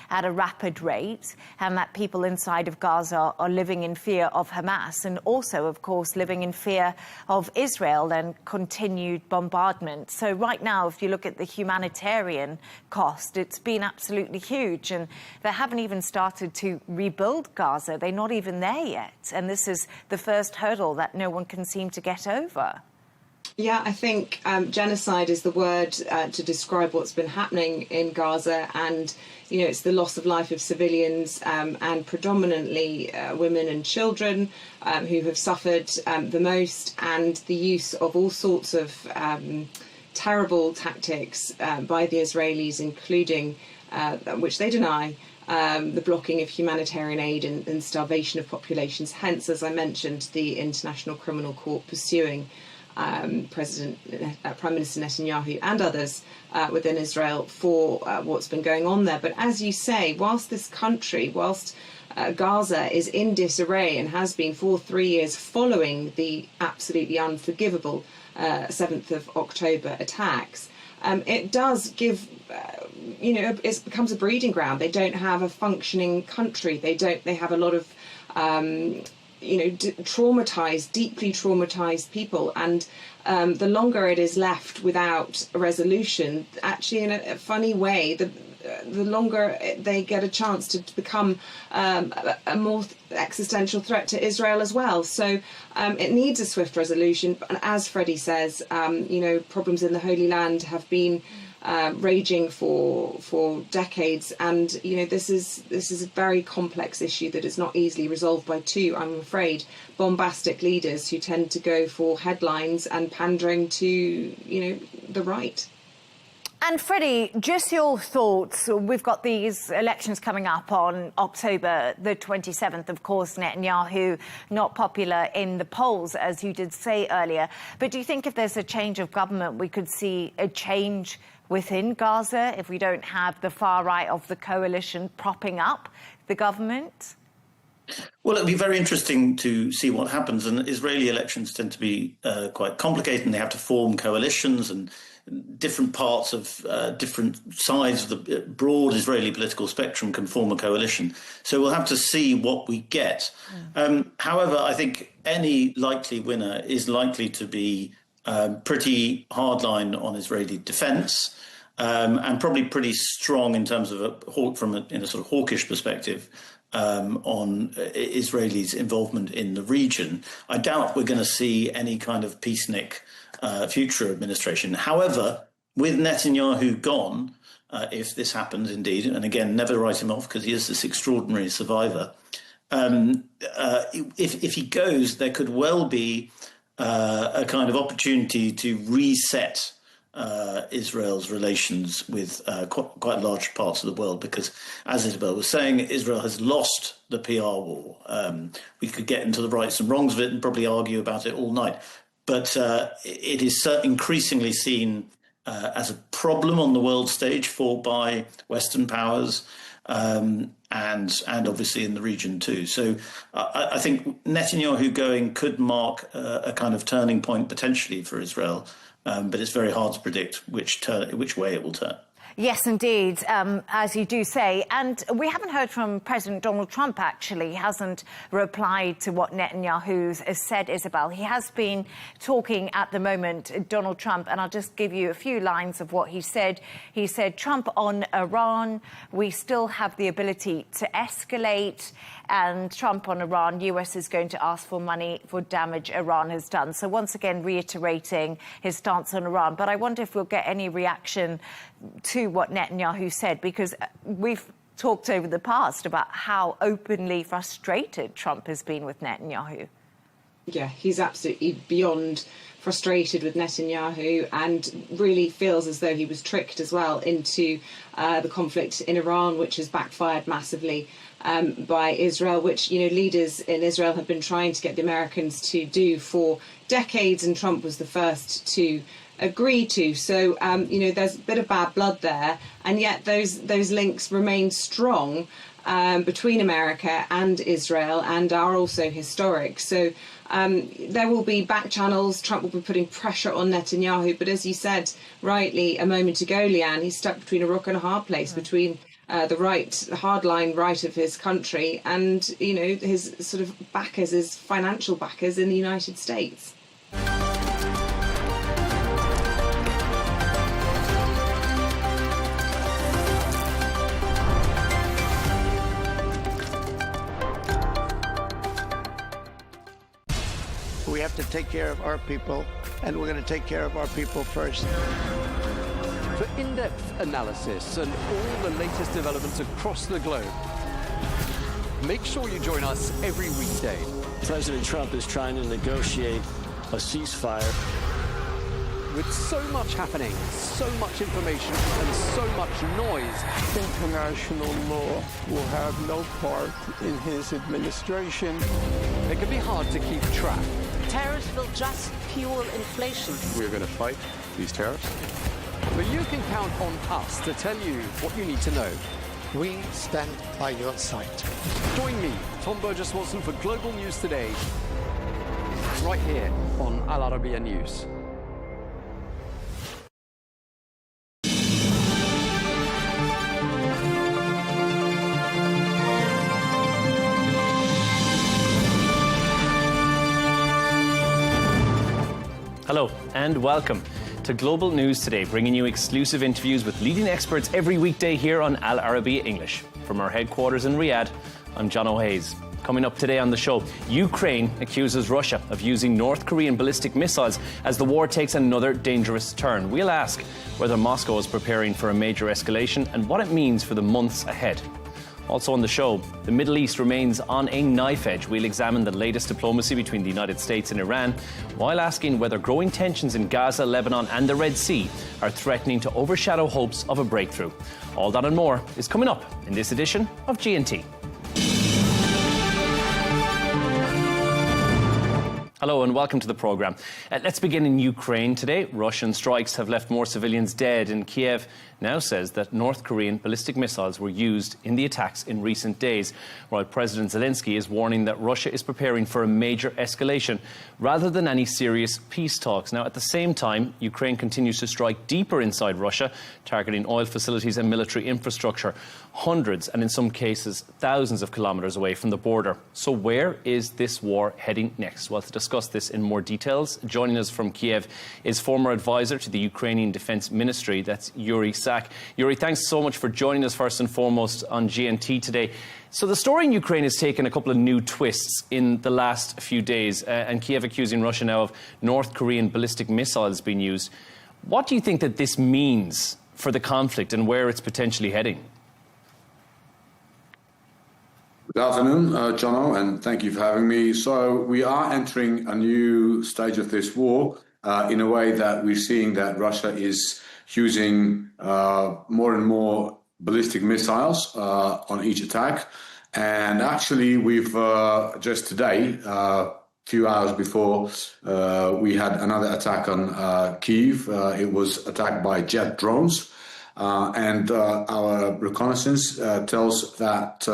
Speaker 15: at a rapid rate, and that people inside of Gaza are living in fear of Hamas and also, of course, living in fear of Israel and continued bombardment. So right now, if you look at the humanitarian cost, it's been absolutely huge, and they haven't even started to rebuild Gaza. They're not even there yet, and this is the first hurdle that no one can seem to get over.
Speaker 9: Yeah, I think genocide is the word to describe what's been happening in Gaza, and it's the loss of life of civilians and predominantly women and children who have suffered the most, and the use of all sorts of terrible tactics by the Israelis, including which they deny. The blocking of humanitarian aid and starvation of populations. Hence, as I mentioned, the International Criminal Court pursuing Prime Minister Netanyahu and others within Israel for what's been going on there. But as you say, whilst Gaza is in disarray and has been for 3 years following the absolutely unforgivable 7th of October attacks, it does give, it becomes a breeding ground. They don't have a functioning country. They have a lot of deeply traumatized people, and the longer it is left without a resolution, actually in a funny way, the longer they get a chance to become a more existential threat to Israel as well. So it needs a swift resolution. And as Freddie says, problems in the Holy Land have been raging for decades, and this is a very complex issue that is not easily resolved by two, I'm afraid, bombastic leaders who tend to go for headlines and pandering to the right.
Speaker 15: And Freddie, just your thoughts. We've got these elections coming up on October the 27th. Of course, Netanyahu not popular in the polls, as you did say earlier. But do you think if there's a change of government, we could see a change within Gaza if we don't have the far right of the coalition propping up the government?
Speaker 10: Well, it'll be very interesting to see what happens. And Israeli elections tend to be quite complicated, and they have to form coalitions, and different parts of different sides of the broad Israeli political spectrum can form a coalition. So we'll have to see what we get. However, I think any likely winner is likely to be pretty hardline on Israeli defence, and probably pretty strong in terms of in a sort of hawkish perspective on Israelis' involvement in the region. I doubt we're going to see any kind of peacenik future administration. However, with Netanyahu gone, if this happens indeed, and again, never write him off because he is this extraordinary survivor. If he goes, there could well be a kind of opportunity to reset Israel's relations with quite large parts of the world, because, as Isabel was saying, Israel has lost the PR war. We could get into the rights and wrongs of it and probably argue about it all night. But it is increasingly seen as a problem on the world stage by Western powers, and obviously in the region too. So I think Netanyahu going could mark a kind of turning point potentially for Israel, but it's very hard to predict which way it will turn.
Speaker 15: Yes, indeed, as you do say. And we haven't heard from President Donald Trump, actually. He hasn't replied to what Netanyahu has said, Isabel. He has been talking at the moment, Donald Trump, and I'll just give you a few lines of what he said. He said, Trump on Iran, we still have the ability to escalate. And Trump on Iran, US is going to ask for money for damage Iran has done. So once again, reiterating his stance on Iran. But I wonder if we'll get any reaction to what Netanyahu said, because we've talked over the past about how openly frustrated Trump has been with Netanyahu.
Speaker 9: Yeah, he's absolutely beyond frustrated with Netanyahu and really feels as though he was tricked as well into the conflict in Iran, which has backfired massively by Israel, which, you know, leaders in Israel have been trying to get the Americans to do for decades, and Trump was the first to agree to. So, you know, there's a bit of bad blood there, and yet those links remain strong between America and Israel, and are also historic. So there will be back channels. Trump will be putting pressure on Netanyahu, but as you said rightly a moment ago, Leanne, he's stuck between a rock and a hard place, between the hardline right of his country and, you know, his sort of backers, his financial backers in the United States.
Speaker 12: We have to take care of our people, and we're going to take care of our people first.
Speaker 18: For in-depth analysis and all the latest developments across the globe, make sure you join us every weekday.
Speaker 17: President Trump is trying to negotiate a ceasefire.
Speaker 18: With so much happening, so much information, and so much noise,
Speaker 19: international law will have no part in his administration.
Speaker 18: It can be hard to keep track.
Speaker 20: Tariffs will just fuel inflation.
Speaker 18: We're going to fight these tariffs. But you can count on us to tell you what you need to know.
Speaker 19: We stand by your side.
Speaker 18: Join me, Tom Burgess-Wilson, for Global News Today, right here on Al Arabiya News.
Speaker 23: Hello and welcome to Global News Today, bringing you exclusive interviews with leading experts every weekday here on Al Arabiya English. From our headquarters in Riyadh, I'm John O'Hays. Coming up today on the show, Ukraine accuses Russia of using North Korean ballistic missiles as the war takes another dangerous turn. We'll ask whether Moscow is preparing for a major escalation and what it means for the months ahead. Also on the show, the Middle East remains on a knife edge. We'll examine the latest diplomacy between the United States and Iran, while asking whether growing tensions in Gaza, Lebanon and the Red Sea are threatening to overshadow hopes of a breakthrough. All that and more is coming up in this edition of G&T. Hello and welcome to the programme. Let's begin in Ukraine today. Russian strikes have left more civilians dead, and Kiev now says that North Korean ballistic missiles were used in the attacks in recent days, while President Zelensky is warning that Russia is preparing for a major escalation rather than any serious peace talks. Now, at the same time, Ukraine continues to strike deeper inside Russia, targeting oil facilities and military infrastructure, hundreds and in some cases thousands of kilometres away from the border. So where is this war heading next? Well, to discuss this in more details, joining us from Kiev is former advisor to the Ukrainian Defence Ministry, that's Yuri Sak. Yuri, thanks so much for joining us first and foremost on GNT today. So the story in Ukraine has taken a couple of new twists in the last few days, and Kiev accusing Russia now of North Korean ballistic missiles being used. What do you think that this means for the conflict and where it's potentially heading?
Speaker 3: Good afternoon, Jono, and thank you for having me. So we are entering a new stage of this war in a way that we're seeing that Russia is using more and more ballistic missiles on each attack. And actually, we've just today, few hours before, we had another attack on Kyiv. It was attacked by jet drones. And our reconnaissance tells that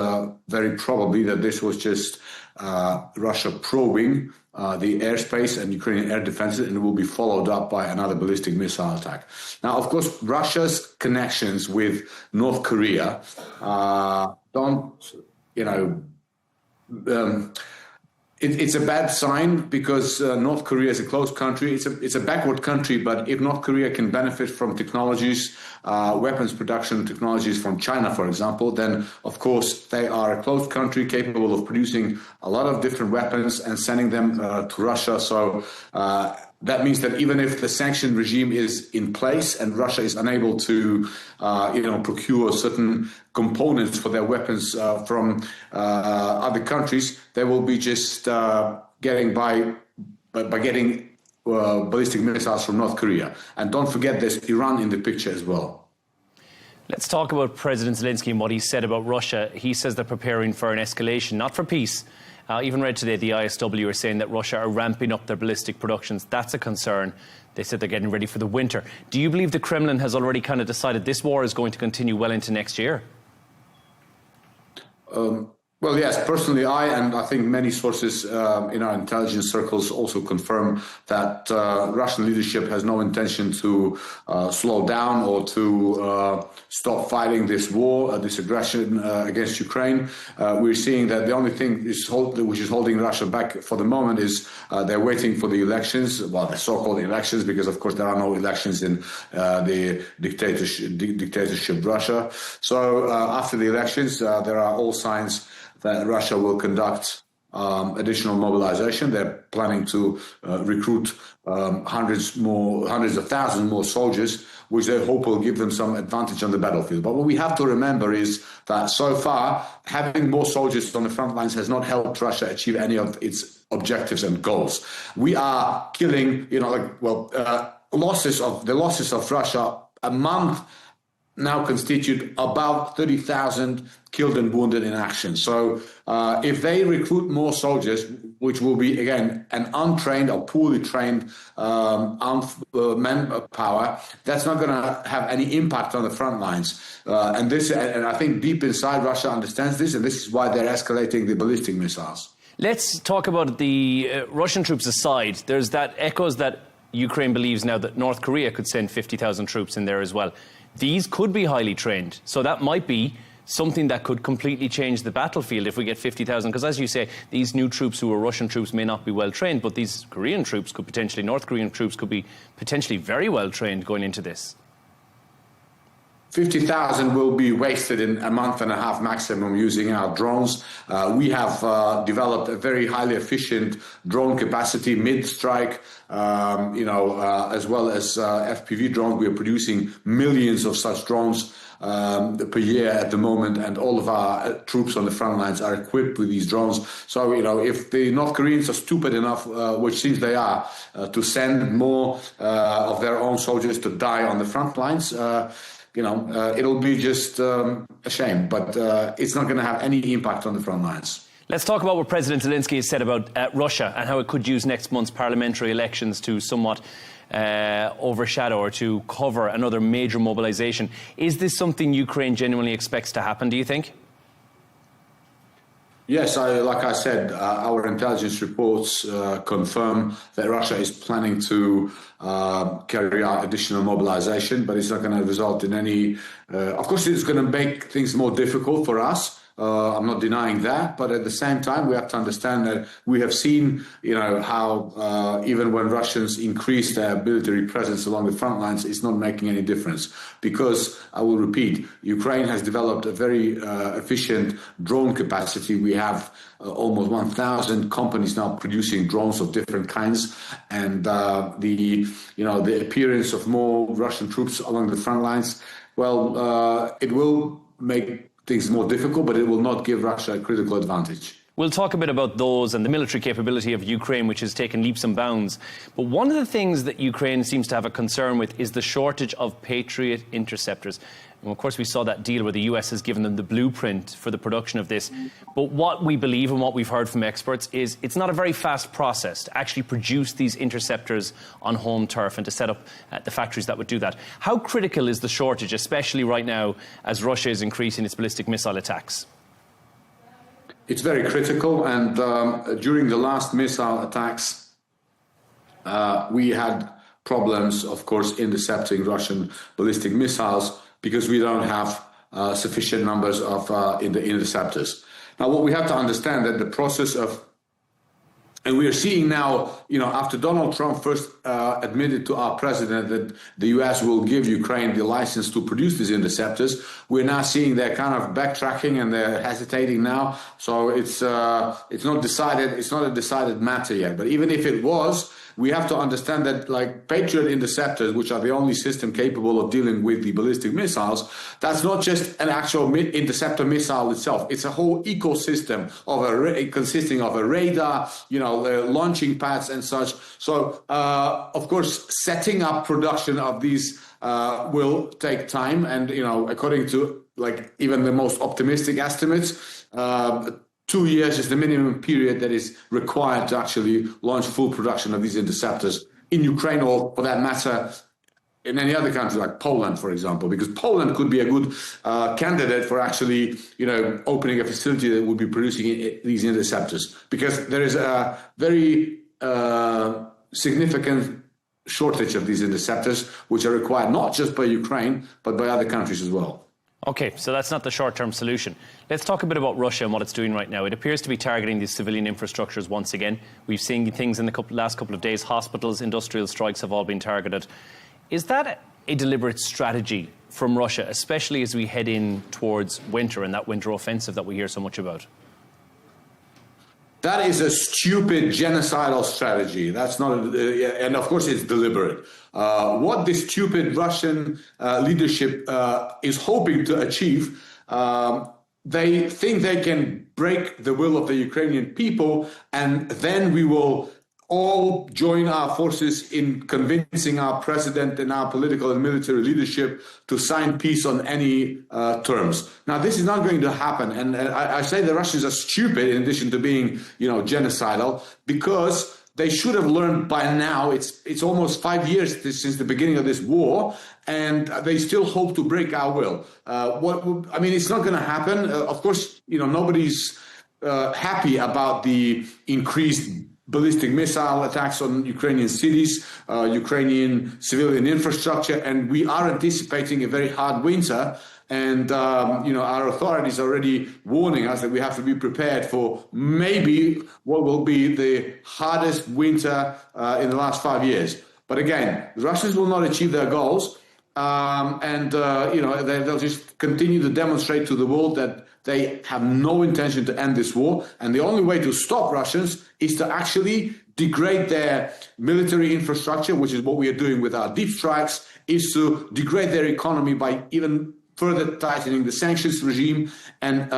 Speaker 3: very probably that this was just Russia probing the airspace and Ukrainian air defenses, and it will be followed up by another ballistic missile attack. Now, of course, Russia's connections with North Korea it's a bad sign because North Korea is a close country. It's a backward country, but if North Korea can benefit from technologies, weapons production technologies from China, for example, then of course they are a closed country capable of producing a lot of different weapons and sending them to Russia. So that means that even if the sanction regime is in place and Russia is unable to, procure certain components for their weapons from other countries, they will be just getting by getting ballistic missiles from North Korea. And don't forget, there's Iran in the picture as well.
Speaker 23: Let's talk about President Zelensky and what he said about Russia. He says they're preparing for an escalation, not for peace. Even read today the ISW are saying that Russia are ramping up their ballistic productions. That's a concern. They said they're getting ready for the winter. Do you believe the Kremlin has already kind of decided this war is going to continue well into next year?
Speaker 3: Well, yes, personally, and I think many sources in our intelligence circles also confirm that Russian leadership has no intention to slow down or to stop fighting this war, this aggression against Ukraine. We're seeing that the only thing which is holding Russia back for the moment is they're waiting for the elections, well, the so-called elections, because of course there are no elections in the dictatorship Russia. So after the elections, there are all signs that Russia will conduct additional mobilization. They're planning to recruit hundreds of thousands more soldiers, which they hope will give them some advantage on the battlefield. But what we have to remember is that so far, having more soldiers on the front lines has not helped Russia achieve any of its objectives and goals. We are killing, losses of Russia a month now constitute about 30,000 killed and wounded in action. So if they recruit more soldiers, which will be, again, an untrained or poorly trained manpower, that's not going to have any impact on the front lines. And I think deep inside Russia understands this, and this is why they're escalating the ballistic missiles.
Speaker 23: Let's talk about the Russian troops aside. There's that echoes that Ukraine believes now that North Korea could send 50,000 troops in there as well. These could be highly trained, so that might be something that could completely change the battlefield if we get 50,000. Because as you say, these new troops who are Russian troops may not be well trained, but these Korean troops could potentially, North Korean troops could be potentially very well trained going into this.
Speaker 3: 50,000 will be wasted in a month and a half maximum using our drones. We have developed a very highly efficient drone capacity, mid-strike, as well as FPV drones. We are producing millions of such drones per year at the moment, and all of our troops on the front lines are equipped with these drones. So, if the North Koreans are stupid enough, which seems they are, to send more of their own soldiers to die on the front lines, it'll be just a shame, but it's not going to have any impact on the front lines.
Speaker 23: Let's talk about what President Zelensky has said about Russia and how it could use next month's parliamentary elections to somewhat overshadow or to cover another major mobilization. Is this something Ukraine genuinely expects to happen, do you think?
Speaker 3: Yes, like I said, our intelligence reports confirm that Russia is planning to carry out additional mobilization, but it's not going to result in any... of course, it's going to make things more difficult for us I'm not denying that, but at the same time, we have to understand that we have seen, how even when Russians increase their military presence along the front lines, it's not making any difference. Because, I will repeat, Ukraine has developed a very efficient drone capacity. We have almost 1,000 companies now producing drones of different kinds, and the appearance of more Russian troops along the front lines, it will make things more difficult, but it will not give Russia a critical advantage.
Speaker 23: We'll talk a bit about those and the military capability of Ukraine, which has taken leaps and bounds. But one of the things that Ukraine seems to have a concern with is the shortage of Patriot interceptors. And of course, we saw that deal where the US has given them the blueprint for the production of this. But what we believe and what we've heard from experts is it's not a very fast process to actually produce these interceptors on home turf and to set up the factories that would do that. How critical is the shortage, especially right now as Russia is increasing its ballistic missile attacks?
Speaker 3: It's very critical, and during the last missile attacks, we had problems, of course, intercepting Russian ballistic missiles because we don't have sufficient numbers of in the interceptors. Now, what we have to understand that the process of, and we are seeing now, after Donald Trump first admitted to our president that the US will give Ukraine the license to produce these interceptors, we're now seeing they're kind of backtracking and they're hesitating now. So it's not decided. It's not a decided matter yet. But even if it was, we have to understand that, like, Patriot interceptors, which are the only system capable of dealing with the ballistic missiles, that's not just an actual interceptor missile itself. It's a whole ecosystem of consisting of a radar, launching pads and such. So, of course, setting up production of these will take time. And, according to, even the most optimistic estimates, 2 years is the minimum period that is required to actually launch full production of these interceptors in Ukraine, or for that matter, in any other country like Poland, for example, because Poland could be a good candidate for actually, opening a facility that would be producing these interceptors, because there is a very significant shortage of these interceptors, which are required not just by Ukraine, but by other countries as well.
Speaker 23: OK, so that's not the short-term solution. Let's talk a bit about Russia and what it's doing right now. It appears to be targeting these civilian infrastructures once again. We've seen things in the last couple of days. Hospitals, industrial strikes have all been targeted. Is that a deliberate strategy from Russia, especially as we head in towards winter and that winter offensive that we hear so much about?
Speaker 3: That is a stupid genocidal strategy. That's not, and of course it's deliberate. What this stupid Russian leadership is hoping to achieve, they think they can break the will of the Ukrainian people, and then we will all join our forces in convincing our president and our political and military leadership to sign peace on any terms. Now, this is not going to happen. And I say the Russians are stupid in addition to being, genocidal, because they should have learned by now. It's almost 5 years since the beginning of this war, and they still hope to break our will. It's not going to happen. Of course, nobody's happy about the increased ballistic missile attacks on Ukrainian cities, Ukrainian civilian infrastructure, and we are anticipating a very hard winter. And, our authorities are already warning us that we have to be prepared for maybe what will be the hardest winter in the last 5 years. But again, the Russians will not achieve their goals. They'll just continue to demonstrate to the world that they have no intention to end this war. And the only way to stop Russians is to actually degrade their military infrastructure, which is what we are doing with our deep strikes, is to degrade their economy by even further tightening the sanctions regime and,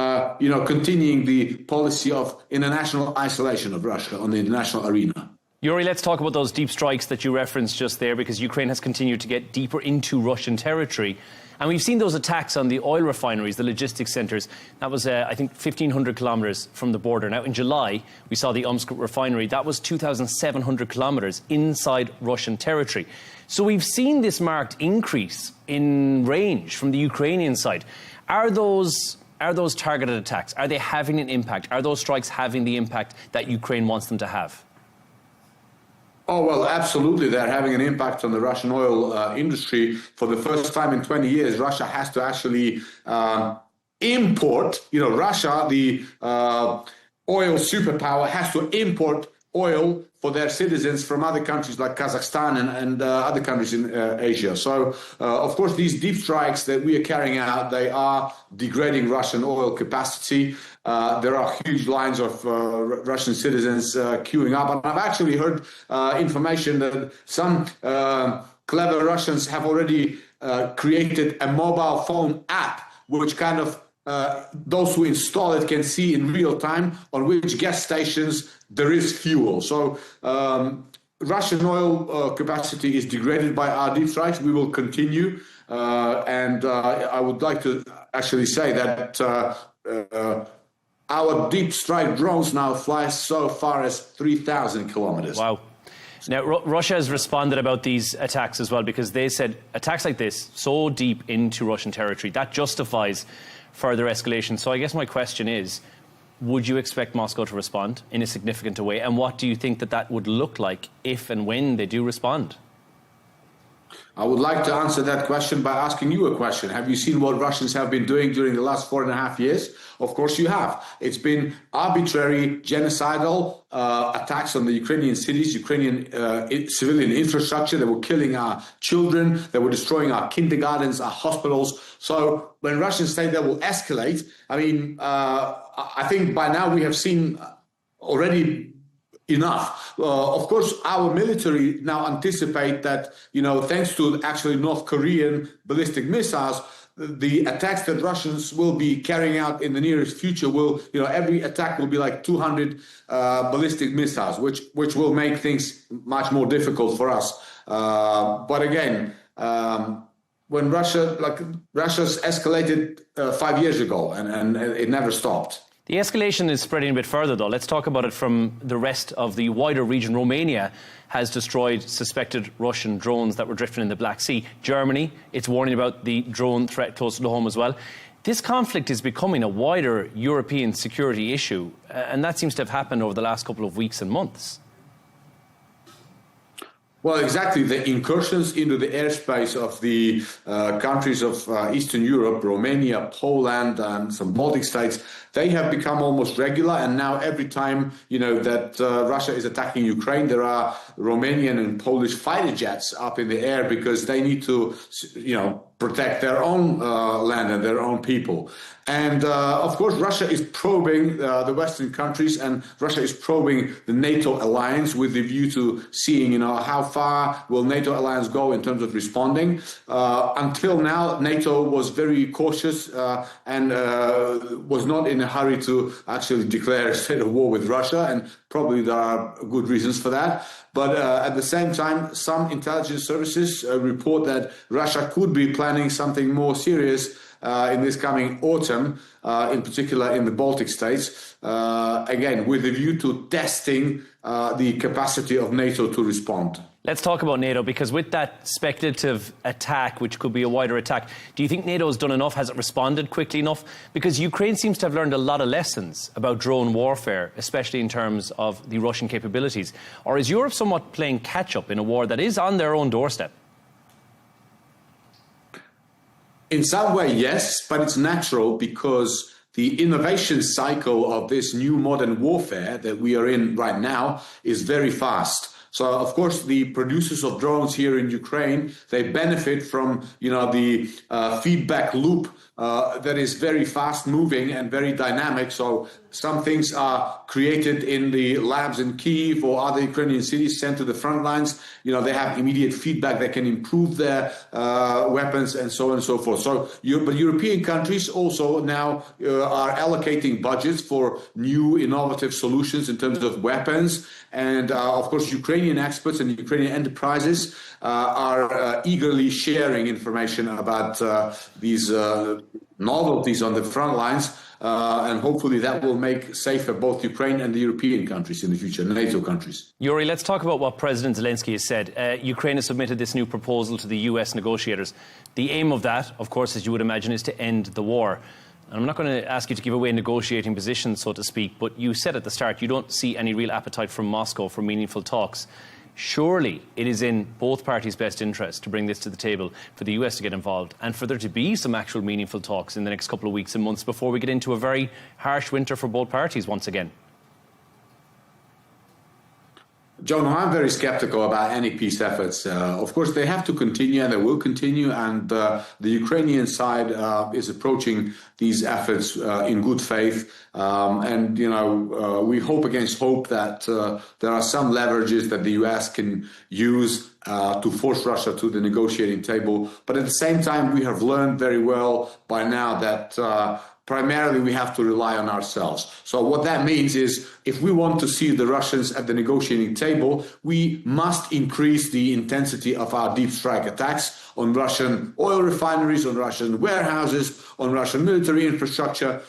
Speaker 3: continuing the policy of international isolation of Russia on the international arena.
Speaker 23: Yuri, let's talk about those deep strikes that you referenced just there, because Ukraine has continued to get deeper into Russian territory. And we've seen those attacks on the oil refineries, the logistics centres. That was, 1,500 kilometres from the border. Now, in July, we saw the Omsk refinery. That was 2,700 kilometres inside Russian territory. So we've seen this marked increase in range from the Ukrainian side. Are those targeted attacks, are they having an impact? Are those strikes having the impact that Ukraine wants them to have?
Speaker 3: Oh, well, absolutely. They're having an impact on the Russian oil industry. For the first time in 20 years, Russia has to actually import, Russia, the oil superpower, has to import oil for their citizens from other countries like Kazakhstan and other countries in Asia. So, of course, these deep strikes that we are carrying out, they are degrading Russian oil capacity. There are huge lines of Russian citizens queuing up. And I've actually heard information that some clever Russians have already created a mobile phone app, which kind of those who install it can see in real time on which gas stations there is fuel. So Russian oil capacity is degraded by our deep strikes. We will continue. And I would like to actually say that our deep strike drones now fly so far as 3,000 kilometers.
Speaker 23: Wow. Now, Russia has responded about these attacks as well, because they said attacks like this, so deep into Russian territory, that justifies further escalation. So I guess my question is, would you expect Moscow to respond in a significant way? And what do you think that would look like if and when they do respond?
Speaker 3: I would like to answer that question by asking you a question. Have you seen what Russians have been doing during the last 4.5 years? Of course you have. It's been arbitrary, genocidal attacks on the Ukrainian cities, Ukrainian civilian infrastructure. They were killing our children. They were destroying our kindergartens, our hospitals. So when Russians say they will escalate, I mean, I think by now we have seen already enough. Of course, our military now anticipate that, thanks to actually North Korean ballistic missiles, the attacks that Russians will be carrying out in the nearest future will, every attack will be like 200 ballistic missiles, which will make things much more difficult for us. But again, when Russia's escalated 5 years ago and it never stopped.
Speaker 23: The escalation is spreading a bit further, though. Let's talk about it from the rest of the wider region. Romania has destroyed suspected Russian drones that were drifting in the Black Sea. Germany, it's warning about the drone threat close to home as well. This conflict is becoming a wider European security issue, and that seems to have happened over the last couple of weeks and months.
Speaker 3: Well, exactly. The incursions into the airspace of the countries of Eastern Europe, Romania, Poland, and some Baltic states, they have become almost regular. And now every time, that Russia is attacking Ukraine, there are Romanian and Polish fighter jets up in the air because they need to, protect their own land and their own people. And of course, Russia is probing the Western countries, and Russia is probing the NATO alliance with the view to seeing, how far will NATO alliance go in terms of responding. Until now, NATO was very cautious and was not in a hurry to actually declare a state of war with Russia, and probably there are good reasons for that. But at the same time, some intelligence services report that Russia could be planning something more serious in this coming autumn, in particular in the Baltic states, again, with a view to testing the capacity of NATO to respond.
Speaker 23: Let's talk about NATO, because with that speculative attack, which could be a wider attack, do you think NATO has done enough? Has it responded quickly enough? Because Ukraine seems to have learned a lot of lessons about drone warfare, especially in terms of the Russian capabilities. Or is Europe somewhat playing catch-up in a war that is on their own doorstep?
Speaker 3: In some way, yes, but it's natural because the innovation cycle of this new modern warfare that we are in right now is very fast. So, of course, the producers of drones here in Ukraine, they benefit from, the feedback loop that is very fast moving and very dynamic. So some things are created in the labs in Kyiv or other Ukrainian cities, sent to the front lines. They have immediate feedback. They can improve their weapons and so on and so forth. So, but European countries also now are allocating budgets for new innovative solutions in terms of weapons. And of course, Ukrainian experts and Ukrainian enterprises are eagerly sharing information about these novelties on the front lines. And hopefully that will make safer both Ukraine and the European countries in the future, NATO countries.
Speaker 23: Yuri, let's talk about what President Zelensky has said. Ukraine has submitted this new proposal to the US negotiators. The aim of that, of course, as you would imagine, is to end the war. And I'm not going to ask you to give away negotiating positions, so to speak, but you said at the start you don't see any real appetite from Moscow for meaningful talks. Surely it is in both parties' best interest to bring this to the table, for the US to get involved and for there to be some actual meaningful talks in the next couple of weeks and months before we get into a very harsh winter for both parties once again.
Speaker 3: John, I'm very skeptical about any peace efforts. Of course, they have to continue and they will continue. And the Ukrainian side is approaching these efforts in good faith. We hope against hope that there are some leverages that the US can use to force Russia to the negotiating table. But at the same time, we have learned very well by now that primarily we have to rely on ourselves. So what that means is if we want to see the Russians at the negotiating table, we must increase the intensity of our deep strike attacks on Russian oil refineries, on Russian warehouses, on Russian military infrastructure.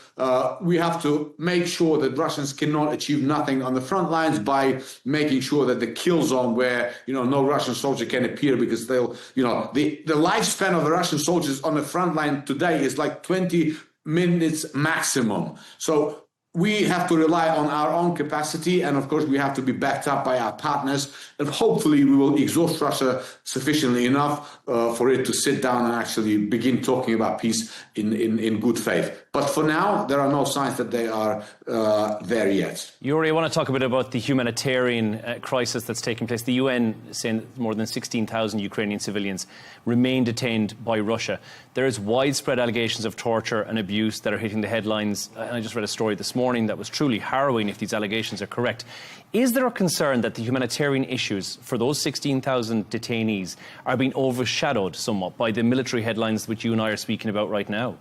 Speaker 3: We have to make sure that Russians cannot achieve nothing on the front lines by making sure that the kill zone where, no Russian soldier can appear because they'll, the lifespan of the Russian soldiers on the front line today is like 20 minutes maximum. So we have to rely on our own capacity, and of course we have to be backed up by our partners, and hopefully we will exhaust Russia sufficiently enough for it to sit down and actually begin talking about peace in good faith. But for now, there are no signs that they are there yet.
Speaker 23: Yuri, I want to talk a bit about the humanitarian crisis that's taking place. The UN saying more than 16,000 Ukrainian civilians remain detained by Russia. There is widespread allegations of torture and abuse that are hitting the headlines. And I just read a story this morning that was truly harrowing if these allegations are correct. Is there a concern that the humanitarian issues for those 16,000 detainees are being overshadowed somewhat by the military headlines which you and I are speaking about right now?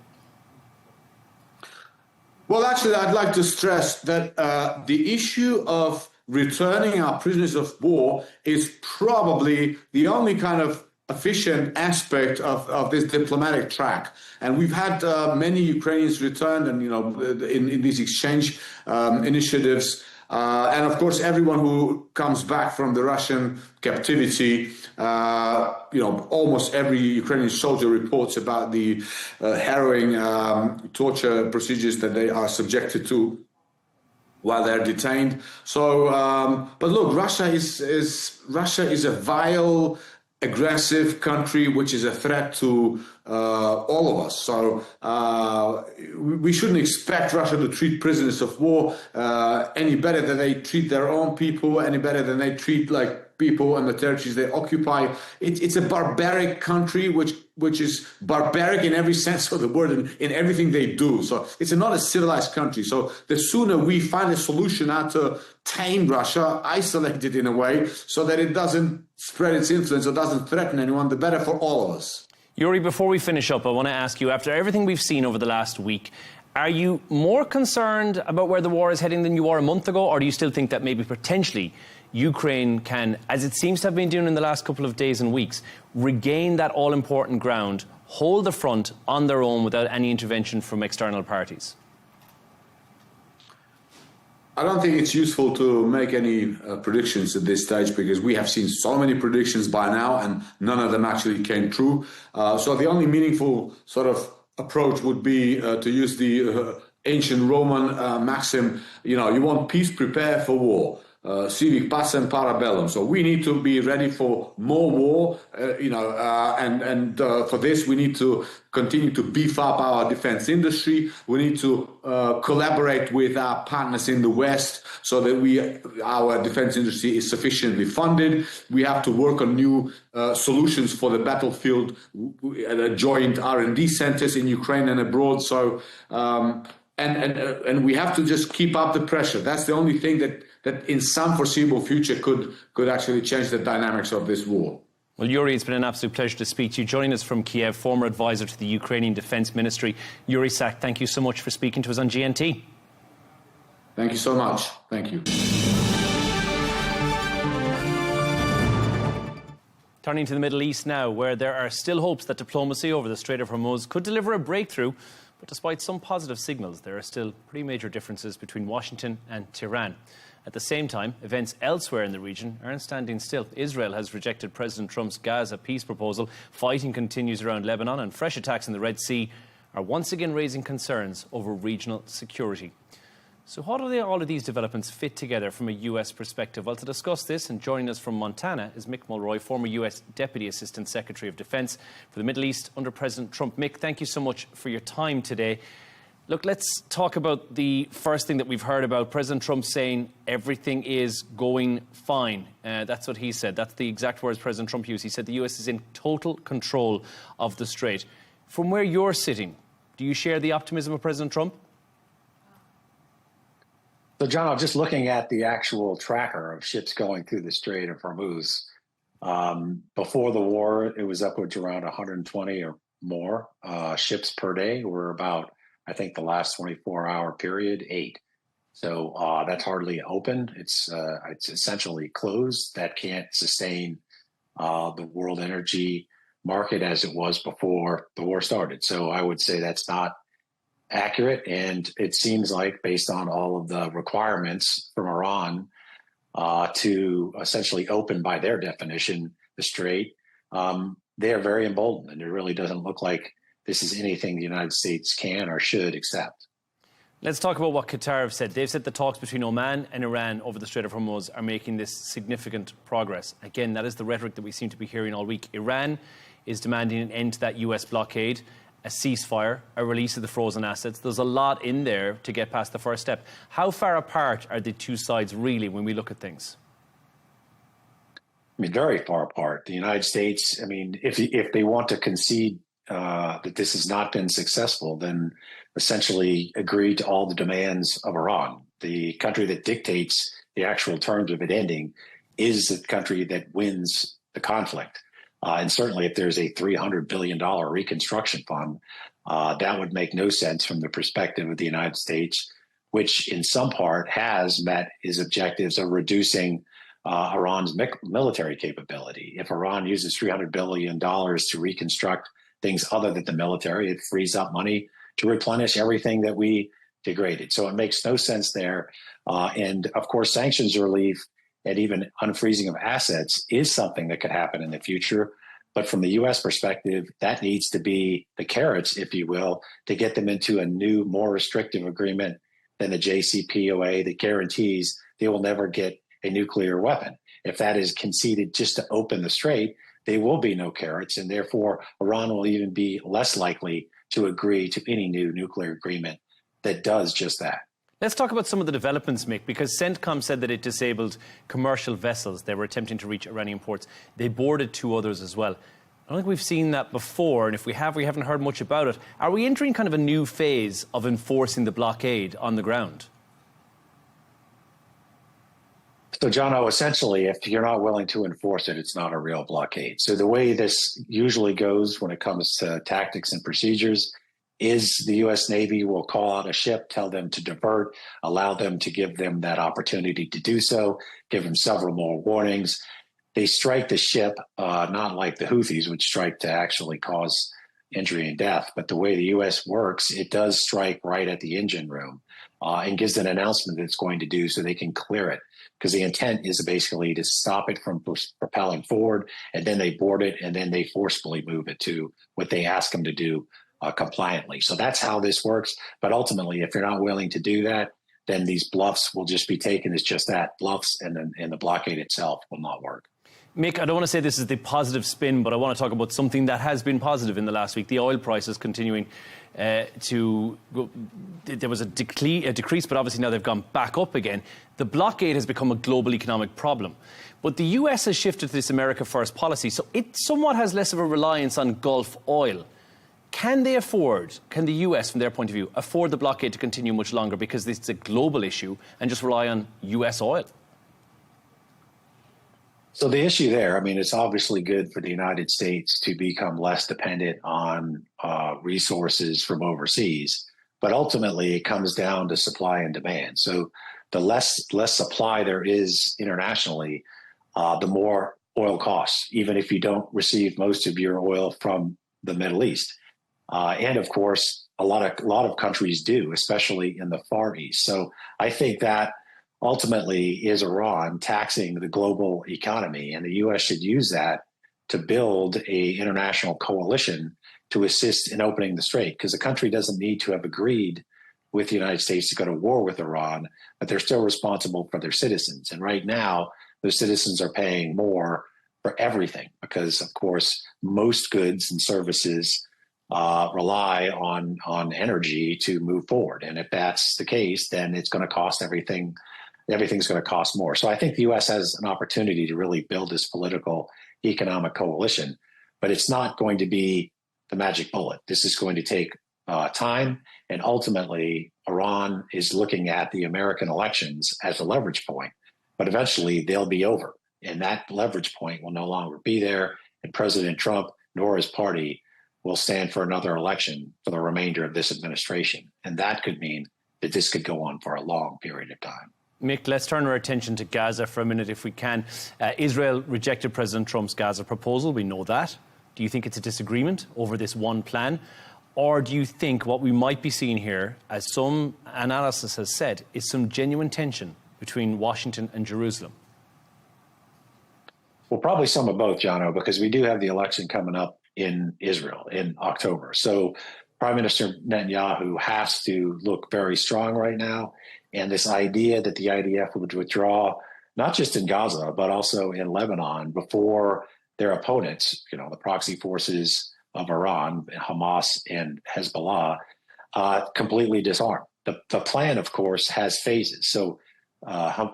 Speaker 3: Well, actually, I'd like to stress that the issue of returning our prisoners of war is probably the only kind of efficient aspect of this diplomatic track. And we've had many Ukrainians returned and, in these exchange initiatives. And of course, everyone who comes back from the Russian captivity, almost every Ukrainian soldier reports about the harrowing torture procedures that they are subjected to while they're detained. So, but look, Russia is a vile, aggressive country which is a threat to all of us. So we shouldn't expect Russia to treat prisoners of war any better than they treat their own people, any better than they treat people and the territories they occupy. It's a barbaric country which is barbaric in every sense of the word and in everything they do. So it's not a civilized country. So the sooner we find a solution how to tame Russia, isolate it in a way so that it doesn't spread its influence or doesn't threaten anyone, the better for all of us.
Speaker 23: Yuri, before we finish up, I want to ask you, after everything we've seen over the last week, are you more concerned about where the war is heading than you were a month ago, or do you still think that maybe potentially Ukraine can, as it seems to have been doing in the last couple of days and weeks, regain that all-important ground, hold the front on their own without any intervention from external parties?
Speaker 3: I don't think it's useful to make any predictions at this stage because we have seen so many predictions by now and none of them actually came true. So the only meaningful sort of approach would be to use the ancient Roman maxim, you want peace, prepare for war. Civic pacem para bellum. So we need to be ready for more war, and for this we need to continue to beef up our defense industry. We need to collaborate with our partners in the West so that our defense industry is sufficiently funded. We have to work on new solutions for the battlefield, joint R&D centers in Ukraine and abroad. So, and we have to just keep up the pressure. That's the only thing that in some foreseeable future could actually change the dynamics of this war.
Speaker 23: Well, Yuri, it's been an absolute pleasure to speak to you. Joining us from Kiev, former advisor to the Ukrainian Defence Ministry, Yuri Sak, thank you so much for speaking to us on GNT.
Speaker 3: Thank you so much. Thank you.
Speaker 23: Turning to the Middle East now, where there are still hopes that diplomacy over the Strait of Hormuz could deliver a breakthrough. But despite some positive signals, there are still pretty major differences between Washington and Tehran. At the same time, events elsewhere in the region aren't standing still. Israel has rejected President Trump's Gaza peace proposal. Fighting continues around Lebanon, and fresh attacks in the Red Sea are once again raising concerns over regional security. So how do all of these developments fit together from a US perspective? Well, to discuss this, and joining us from Montana, is Mick Mulroy, former US Deputy Assistant Secretary of Defense for the Middle East under President Trump. Mick, thank you so much for your time today. Look, let's talk about the first thing that we've heard about, President Trump saying everything is going fine. That's what he said. That's the exact words President Trump used. He said the US is in total control of the Strait. From where you're sitting, do you share the optimism of President Trump?
Speaker 5: So, John, I'm just looking at the actual tracker of ships going through the Strait of Hormuz. Before the war, it was upwards around 120 or more ships per day. We're about, I think, the last 24-hour period, 8. So that's hardly open. It's essentially closed. That can't sustain the world energy market as it was before the war started. So I would say that's not accurate, and it seems like, based on all of the requirements from Iran to essentially open, by their definition, the Strait, they are very emboldened, and it really doesn't look like this is anything the United States can or should accept.
Speaker 23: Let's talk about what Qatar have said. They've said the talks between Oman and Iran over the Strait of Hormuz are making this significant progress. Again, that is the rhetoric that we seem to be hearing all week. Iran is demanding an end to that US blockade, a ceasefire, a release of the frozen assets. There's a lot in there to get past the first step. How far apart are the two sides really when we look at things?
Speaker 5: I mean, very far apart. The United States, I mean, if they want to concede that this has not been successful, then essentially agree to all the demands of Iran. The country that dictates the actual terms of it ending is the country that wins the conflict. And certainly if there's a $300 billion reconstruction fund, that would make no sense from the perspective of the United States, which in some part has met its objectives of reducing Iran's military capability. If Iran uses $300 billion to reconstruct things other than the military, it frees up money to replenish everything that we degraded. So it makes no sense there. And of course, sanctions relief and even unfreezing of assets is something that could happen in the future. But from the U.S. perspective, that needs to be the carrots, if you will, to get them into a new, more restrictive agreement than the JCPOA that guarantees they will never get a nuclear weapon. If that is conceded just to open the Strait, there will be no carrots, and therefore Iran will even be less likely to agree to any new nuclear agreement that does just that.
Speaker 23: Let's talk about some of the developments, Mick, because CENTCOM said that it disabled commercial vessels. They were attempting to reach Iranian ports. They boarded 2 others as well. I don't think we've seen that before, and if we have, we haven't heard much about it. Are we entering kind of a new phase of enforcing the blockade on the ground?
Speaker 5: So, Jono, essentially, if you're not willing to enforce it, it's not a real blockade. So the way this usually goes when it comes to tactics and procedures is the U.S. Navy will call out a ship, tell them to divert, allow them to give them that opportunity to do so, give them several more warnings. They strike the ship, not like the Houthis, which strike to actually cause injury and death. But the way the U.S. works, it does strike right at the engine room and gives an announcement that it's going to do so they can clear it. Because the intent is basically to stop it from propelling forward, and then they board it, and then they forcefully move it to what they ask them to do compliantly. So that's how this works. But ultimately, if you're not willing to do that, then these bluffs will just be taken as just that, bluffs, and the blockade itself will not work.
Speaker 23: Mick, I don't want to say this is the positive spin, but I want to talk about something that has been positive in the last week. The oil prices continuing to go. There was a decrease, but obviously now they've gone back up again. The blockade has become a global economic problem. But the US has shifted to this America First policy, so it somewhat has less of a reliance on Gulf oil. Can the US, from their point of view, afford the blockade to continue much longer because it's a global issue and just rely on US oil?
Speaker 5: So the issue there, I mean, it's obviously good for the United States to become less dependent on resources from overseas, but ultimately it comes down to supply and demand. So the less supply there is internationally, the more oil costs, even if you don't receive most of your oil from the Middle East. And of course, a lot of countries do, especially in the Far East. So I think that ultimately is Iran taxing the global economy, and the U.S. should use that to build a international coalition to assist in opening the Strait, because the country doesn't need to have agreed with the United States to go to war with Iran, but they're still responsible for their citizens. And right now, those citizens are paying more for everything because, of course, most goods and services rely on energy to move forward. And if that's the case, then it's going to cost everything. Everything's going to cost more. So I think the U.S. has an opportunity to really build this political economic coalition, but it's not going to be the magic bullet. This is going to take time. And ultimately, Iran is looking at the American elections as a leverage point, but eventually they'll be over. And that leverage point will no longer be there. And President Trump nor his party will stand for another election for the remainder of this administration. And that could mean that this could go on for a long period of time.
Speaker 23: Mick, let's turn our attention to Gaza for a minute if we can. Israel rejected President Trump's Gaza proposal. We know that. Do you think it's a disagreement over this one plan? Or do you think what we might be seeing here, as some analysis has said, is some genuine tension between Washington and Jerusalem?
Speaker 5: Well, probably some of both, Jono, because we do have the election coming up in Israel in October. So Prime Minister Netanyahu has to look very strong right now. And this idea that the IDF would withdraw, not just in Gaza, but also in Lebanon before their opponents, the proxy forces of Iran, Hamas and Hezbollah, completely disarm. The plan, of course, has phases. So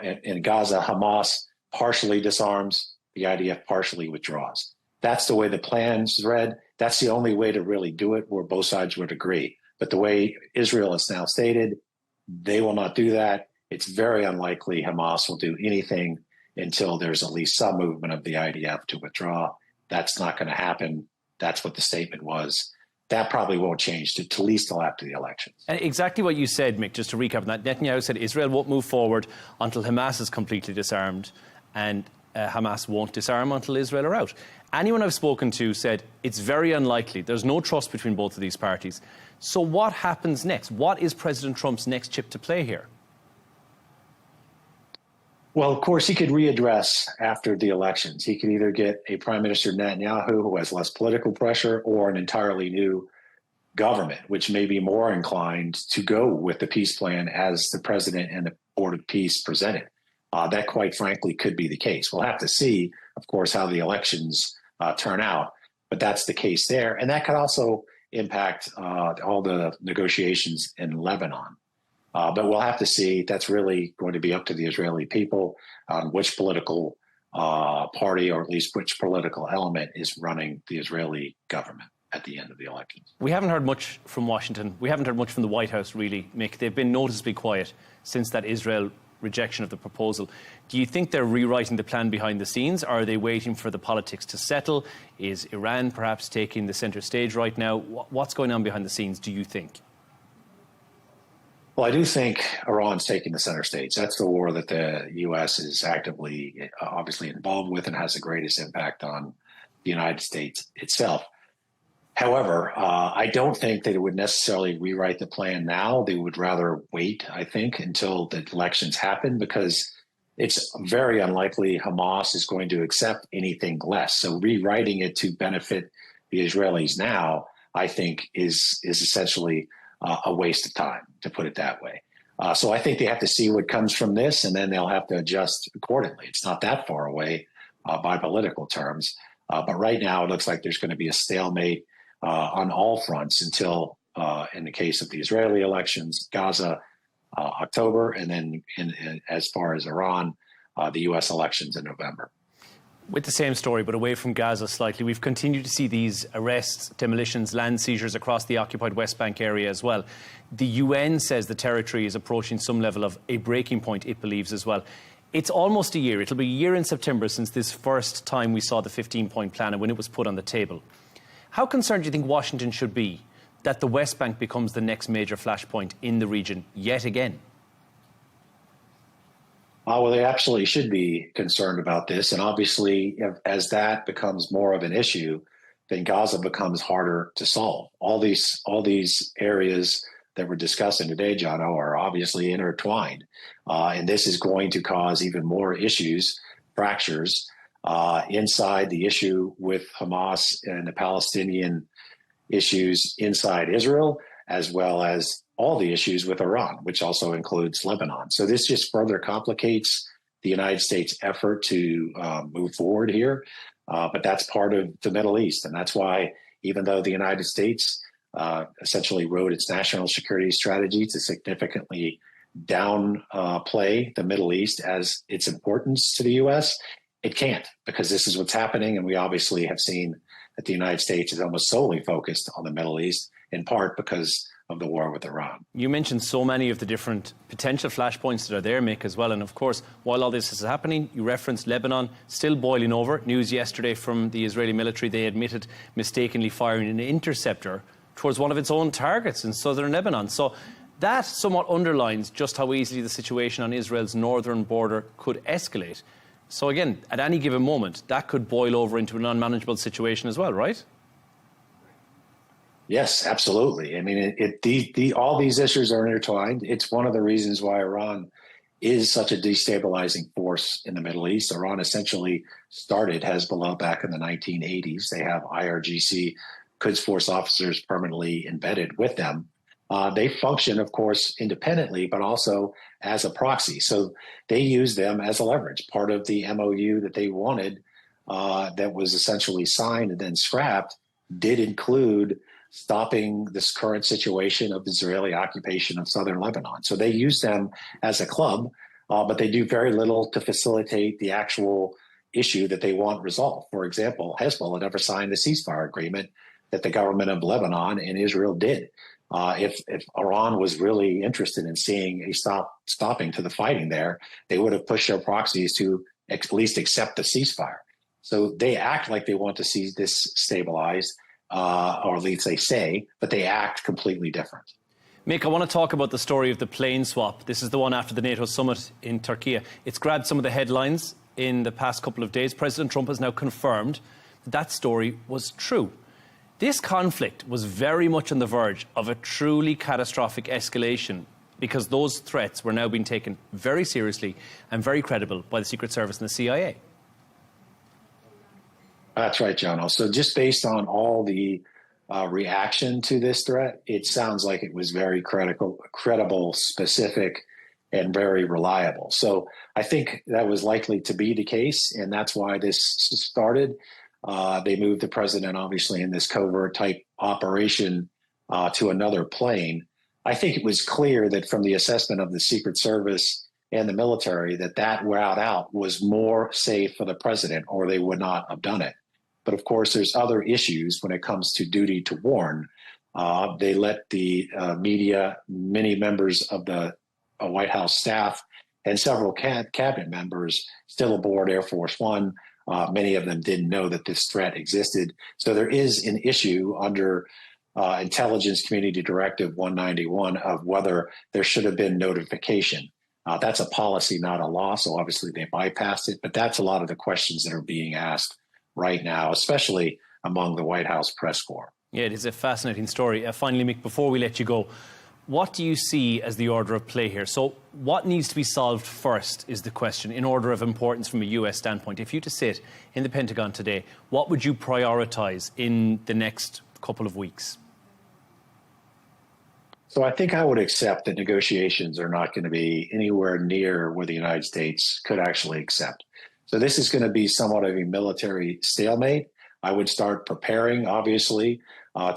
Speaker 5: in Gaza, Hamas partially disarms, the IDF partially withdraws. That's the way the plan's read. That's the only way to really do it where both sides would agree. But the way Israel has now stated, they will not do that. It's very unlikely Hamas will do anything until there's at least some movement of the IDF to withdraw. That's not going to happen. That's what the statement was. That probably won't change to at least till after the elections.
Speaker 23: And exactly what you said, Mick, just to recap on that, Netanyahu said Israel won't move forward until Hamas is completely disarmed, and Hamas won't disarm until Israel are out. Anyone I've spoken to said it's very unlikely. There's no trust between both of these parties. So what happens next? What is President Trump's next chip to play here?
Speaker 5: Well, of course, he could readdress after the elections. He could either get a Prime Minister Netanyahu who has less political pressure or an entirely new government, which may be more inclined to go with the peace plan as the president and the Board of Peace presented. That, quite frankly, could be the case. We'll have to see, of course, how the elections turn out, but that's the case there. And that could also impact all the negotiations in Lebanon. But we'll have to see. That's really going to be up to the Israeli people on which political party, or at least which political element, is running the Israeli government at the end of the elections.
Speaker 23: We haven't heard much from Washington. We haven't heard much from the White House, really, Mick. They've been noticeably quiet since that Israel rejection of the proposal. Do you think they're rewriting the plan behind the scenes? Or are they waiting for the politics to settle? Is Iran perhaps taking the centre stage right now? What's going on behind the scenes, do you think?
Speaker 5: Well, I do think Iran's taking the center stage. That's the war that the U.S. is actively, obviously involved with and has the greatest impact on the United States itself. However, I don't think they would necessarily rewrite the plan now. They would rather wait, I think, until the elections happen, because it's very unlikely Hamas is going to accept anything less. So rewriting it to benefit the Israelis now, I think, is essentially a waste of time, to put it that way. So I think they have to see what comes from this, and then they'll have to adjust accordingly. It's not that far away by political terms. But right now, it looks like there's going to be a stalemate on all fronts until, in the case of the Israeli elections, Gaza, October, and then as far as Iran, the U.S. elections in November.
Speaker 23: With the same story, but away from Gaza slightly, we've continued to see these arrests, demolitions, land seizures across the occupied West Bank area as well. The UN says the territory is approaching some level of a breaking point, it believes as well. It's almost a year. It'll be a year in September since this first time we saw the 15-point plan and when it was put on the table. How concerned do you think Washington should be that the West Bank becomes the next major flashpoint in the region yet again?
Speaker 5: Well, they absolutely should be concerned about this. And obviously, as that becomes more of an issue, then Gaza becomes harder to solve. All these areas that we're discussing today, Jono, are obviously intertwined. And this is going to cause even more issues, fractures, inside the issue with Hamas and the Palestinian issues inside Israel, as well as all the issues with Iran, which also includes Lebanon. So this just further complicates the United States' effort to move forward here. But that's part of the Middle East. And that's why, even though the United States essentially wrote its national security strategy to significantly downplay the Middle East as its importance to the U.S., it can't, because this is what's happening. And we obviously have seen that the United States is almost solely focused on the Middle East, in part because of the war with Iran.
Speaker 23: You mentioned so many of the different potential flashpoints that are there, Mick, as well. And of course, while all this is happening, you referenced Lebanon still boiling over. News yesterday from the Israeli military, they admitted mistakenly firing an interceptor towards one of its own targets in southern Lebanon. So that somewhat underlines just how easily the situation on Israel's northern border could escalate. So again, at any given moment, that could boil over into an unmanageable situation as well, right?
Speaker 5: Yes, absolutely. I mean, all these issues are intertwined. It's one of the reasons why Iran is such a destabilizing force in the Middle East. Iran essentially started Hezbollah back in the 1980s. They have IRGC Quds Force officers permanently embedded with them. They function, of course, independently, but also as a proxy. So they use them as a leverage. Part of the MOU that they wanted that was essentially signed and then scrapped did include stopping this current situation of Israeli occupation of southern Lebanon. So they use them as a club, but they do very little to facilitate the actual issue that they want resolved. For example, Hezbollah never signed the ceasefire agreement that the government of Lebanon and Israel did. If Iran was really interested in seeing a stopping to the fighting there, they would have pushed their proxies to at least accept the ceasefire. So they act like they want to see this stabilized, or at least they say, but they act completely different.
Speaker 23: Mick, I want to talk about the story of the plane swap. This is the one after the NATO summit in Turkey. It's grabbed some of the headlines in the past couple of days. President Trump has now confirmed that that story was true. This conflict was very much on the verge of a truly catastrophic escalation because those threats were now being taken very seriously and very credible by the Secret Service and the CIA.
Speaker 5: That's right, Jono. So just based on all the reaction to this threat, it sounds like it was very credible, specific, and very reliable. So I think that was likely to be the case, and that's why this started. They moved the president, obviously, in this covert type operation to another plane. I think it was clear that from the assessment of the Secret Service and the military that route out was more safe for the president, or they would not have done it. But of course, there's other issues when it comes to duty to warn. They let the media, many members of the White House staff, and several cabinet members still aboard Air Force One. Many of them didn't know that this threat existed. So there is an issue under Intelligence Community Directive 191 of whether there should have been notification. That's a policy, not a law. So obviously they bypassed it. But that's a lot of the questions that are being asked right now, especially among the White House press corps.
Speaker 23: Yeah, it is a fascinating story. Finally, Mick, before we let you go, what do you see as the order of play here? So what needs to be solved first is the question in order of importance from a US standpoint. If you to sit in the Pentagon today, what would you prioritize in the next couple of weeks?
Speaker 5: So I think I would accept that negotiations are not going to be anywhere near where the United States could actually accept. So this is going to be somewhat of a military stalemate. I would start preparing, obviously,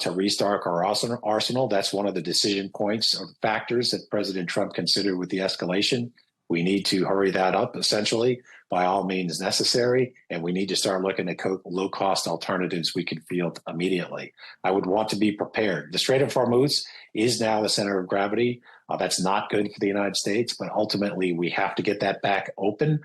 Speaker 5: to restart our arsenal. That's one of the decision points or factors that President Trump considered with the escalation. We need to hurry that up, essentially, by all means necessary, and we need to start looking at low-cost alternatives we can field immediately. I would want to be prepared. The Strait of Hormuz is now the center of gravity. That's not good for the United States, but ultimately we have to get that back open.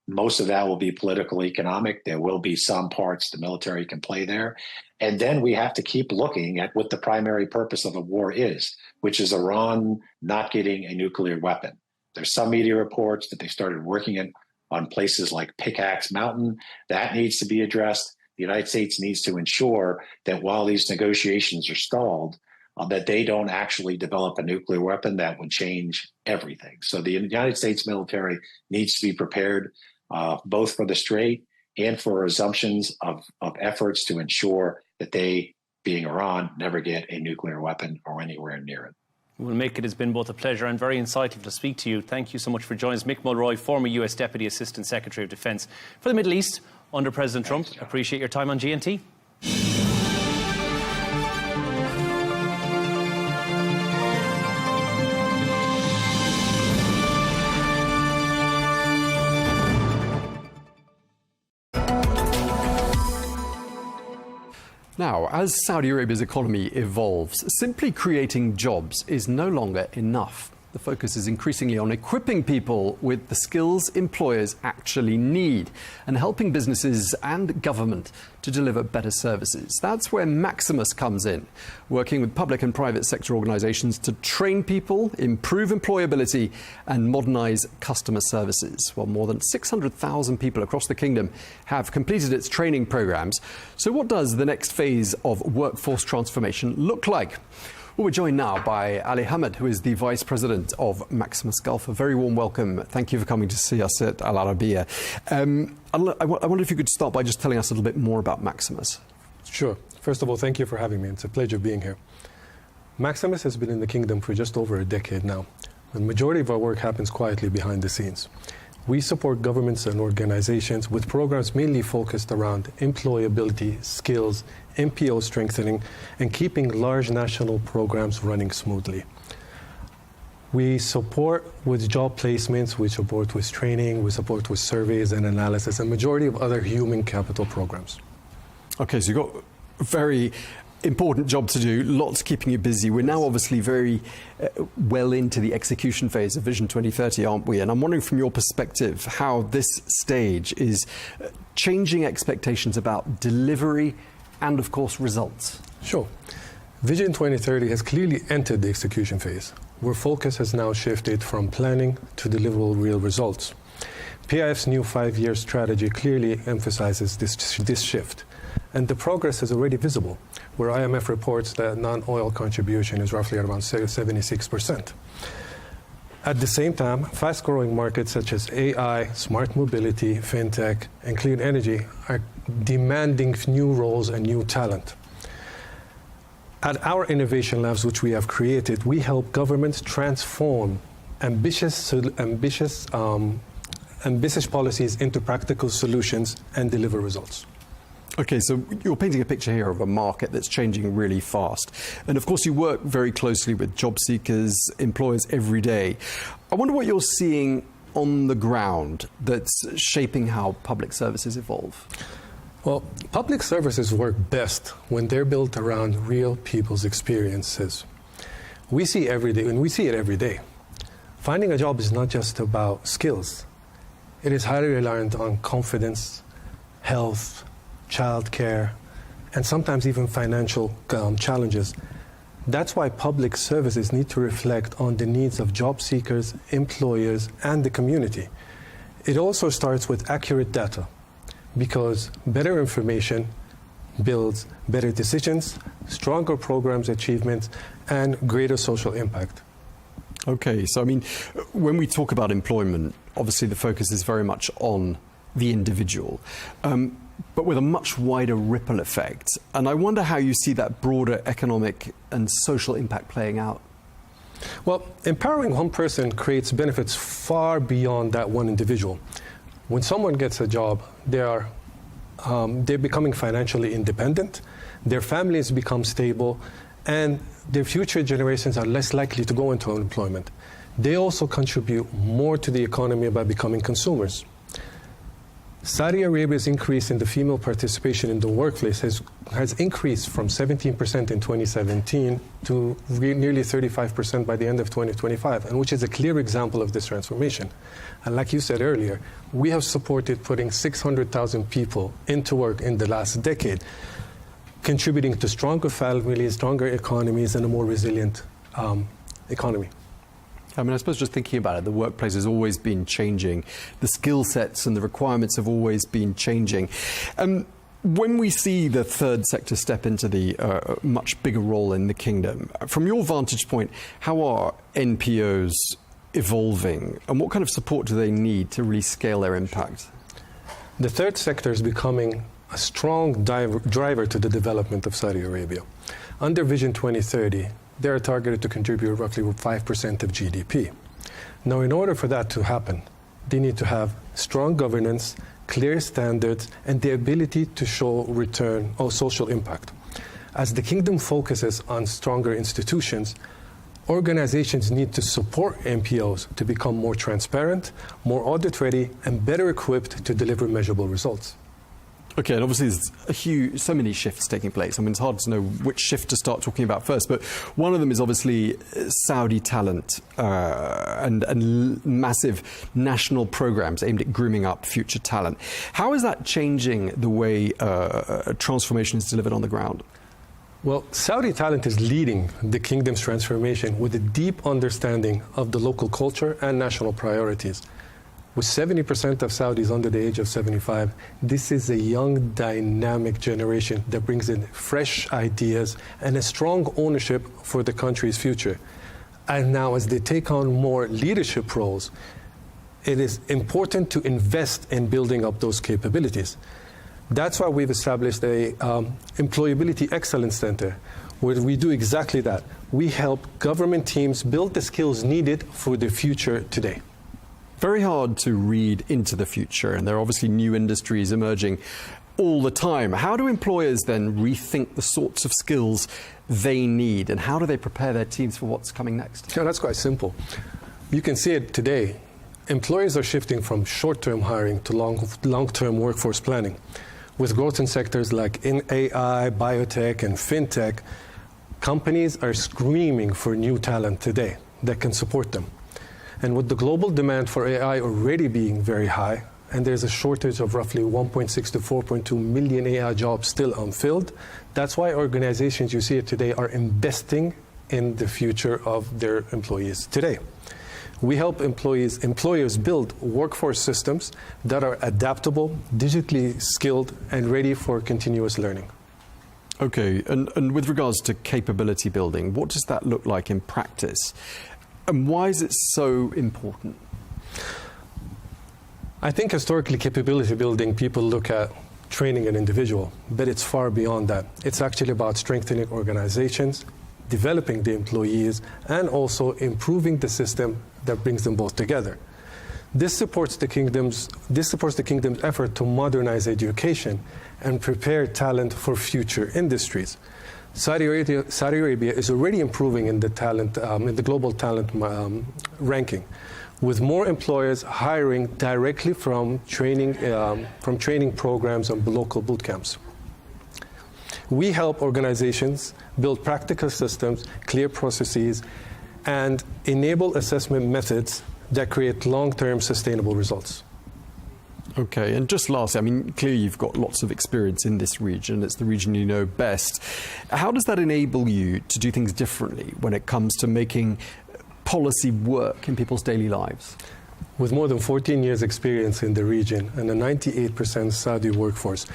Speaker 5: Most of that will be political economic. There will be some parts the military can play there. And then we have to keep looking at what the primary purpose of the war is, which is Iran not getting a nuclear weapon. There's some media reports that they started working on places like Pickaxe Mountain. That needs to be addressed. The United States needs to ensure that while these negotiations are stalled, that they don't actually develop a nuclear weapon that would change everything. So the United States military needs to be prepared both for the Strait and for resumptions of efforts to ensure that they being Iran, never get a nuclear weapon or anywhere near it.
Speaker 23: Well, Mick, it has been both a pleasure and very insightful to speak to you. Thank you so much for joining us. Mick Mulroy, former US Deputy Assistant Secretary of Defence for the Middle East under President Trump. Appreciate your time on GNT.
Speaker 11: Now, as Saudi Arabia's economy evolves, simply creating jobs is no longer enough. The focus is increasingly on equipping people with the skills employers actually need and helping businesses and government to deliver better services. That's where Maximus comes in, working with public and private sector organisations to train people, improve employability and modernise customer services. Well, more than 600,000 people across the kingdom have completed its training programmes. So what does the next phase of workforce transformation look like? Well, we're joined now by Ali Hamad, who is the Vice President of Maximus Gulf. A very warm welcome. Thank you for coming to see us at Al Arabiya. I wonder if you could start by just telling us a little bit more about Maximus.
Speaker 14: Sure. First of all, thank you for having me. It's a pleasure being here. Maximus has been in the kingdom for just over a decade now. The majority of our work happens quietly behind the scenes. We support governments and organizations with programs mainly focused around employability, skills, MPO strengthening, and keeping large national programs running smoothly. We support with job placements, we support with training, we support with surveys and analysis, and majority of other human capital programs.
Speaker 11: Okay, so you've got a very important job to do, lots keeping you busy. We're now obviously very well into the execution phase of Vision 2030, aren't we? And I'm wondering from your perspective how this stage is changing expectations about delivery and, of course, results.
Speaker 14: Sure. Vision 2030 has clearly entered the execution phase, where focus has now shifted from planning to deliverable real results. PIF's new 5-year strategy clearly emphasizes this shift, and the progress is already visible, where IMF reports that non-oil contribution is roughly around 76%. At the same time, fast-growing markets such as AI, smart mobility, fintech, and clean energy are demanding new roles and new talent. At our innovation labs, which we have created, we help governments transform ambitious policies into practical solutions and deliver results.
Speaker 11: Okay, so you're painting a picture here of a market that's changing really fast. And of course, you work very closely with job seekers, employers every day. I wonder what you're seeing on the ground that's shaping how public services evolve.
Speaker 14: Well, public services work best when they're built around real people's experiences. We see it every day. Finding a job is not just about skills. It is highly reliant on confidence, health, childcare, and sometimes even financial challenges. That's why public services need to reflect on the needs of job seekers, employers, and the community. It also starts with accurate data, because better information builds better decisions, stronger programs achievements, and greater social impact.
Speaker 11: Okay, so I mean, when we talk about employment, obviously the focus is very much on the individual. But with a much wider ripple effect. And I wonder how you see that broader economic and social impact playing out.
Speaker 14: Well, empowering one person creates benefits far beyond that one individual. When someone gets a job, they're becoming financially independent, their families become stable, and their future generations are less likely to go into unemployment. They also contribute more to the economy by becoming consumers. Saudi Arabia's increase in the female participation in the workplace has increased from 17% in 2017 to nearly 35% by the end of 2025, and which is a clear example of this transformation. And like you said earlier, we have supported putting 600,000 people into work in the last decade, contributing to stronger families, stronger economies, and a more resilient economy.
Speaker 11: I mean, I suppose just thinking about it, the workplace has always been changing. The skill sets and the requirements have always been changing. When we see the third sector step into the much bigger role in the kingdom, from your vantage point, how are NPOs evolving and what kind of support do they need to really scale their impact?
Speaker 14: The third sector is becoming a strong driver to the development of Saudi Arabia. Under Vision 2030, they are targeted to contribute roughly 5% of GDP. Now, in order for that to happen, they need to have strong governance, clear standards, and the ability to show return or social impact. As the kingdom focuses on stronger institutions, organizations need to support NPOs to become more transparent, more audit-ready, and better equipped to deliver measurable results.
Speaker 11: Okay, and obviously there's so many shifts taking place. I mean, it's hard to know which shift to start talking about first, but one of them is obviously Saudi talent and massive national programs aimed at grooming up future talent. How is that changing the way transformation is delivered on the ground?
Speaker 14: Well, Saudi talent is leading the kingdom's transformation with a deep understanding of the local culture and national priorities. With 70% of Saudis under the age of 75, this is a young, dynamic generation that brings in fresh ideas and a strong ownership for the country's future. And now, as they take on more leadership roles, it is important to invest in building up those capabilities. That's why we've established a Employability Excellence Center, where we do exactly that. We help government teams build the skills needed for the future today.
Speaker 11: Very hard to read into the future, and there are obviously new industries emerging all the time. How do employers then rethink the sorts of skills they need, and how do they prepare their teams for what's coming next?
Speaker 14: Yeah, that's quite simple. You can see it today. Employers are shifting from short-term hiring to long-term workforce planning. With growth in sectors like in AI, biotech, and fintech, companies are screaming for new talent today that can support them. And with the global demand for AI already being very high, and there's a shortage of roughly 1.6 to 4.2 million AI jobs still unfilled, that's why organizations you see it today are investing in the future of their employees today. We help employers build workforce systems that are adaptable, digitally skilled, and ready for continuous learning.
Speaker 11: Okay, and with regards to capability building, what does that look like in practice? And why is it so important?
Speaker 14: I think historically capability building, people look at training an individual, but it's far beyond that. It's actually about strengthening organizations, developing the employees, and also improving the system that brings them both together. This supports the kingdom's effort to modernize education and prepare talent for future industries. Saudi Arabia is already improving in the global talent ranking, with more employers hiring directly from training programs and local boot camps. We help organizations build practical systems, clear processes, and enable assessment methods that create long-term sustainable results.
Speaker 11: Okay, and just lastly, I mean, clearly you've got lots of experience in this region. It's the region you know best. How does that enable you to do things differently when it comes to making policy work in people's daily lives?
Speaker 14: With more than 14 years' experience in the region and a 98% Saudi workforce,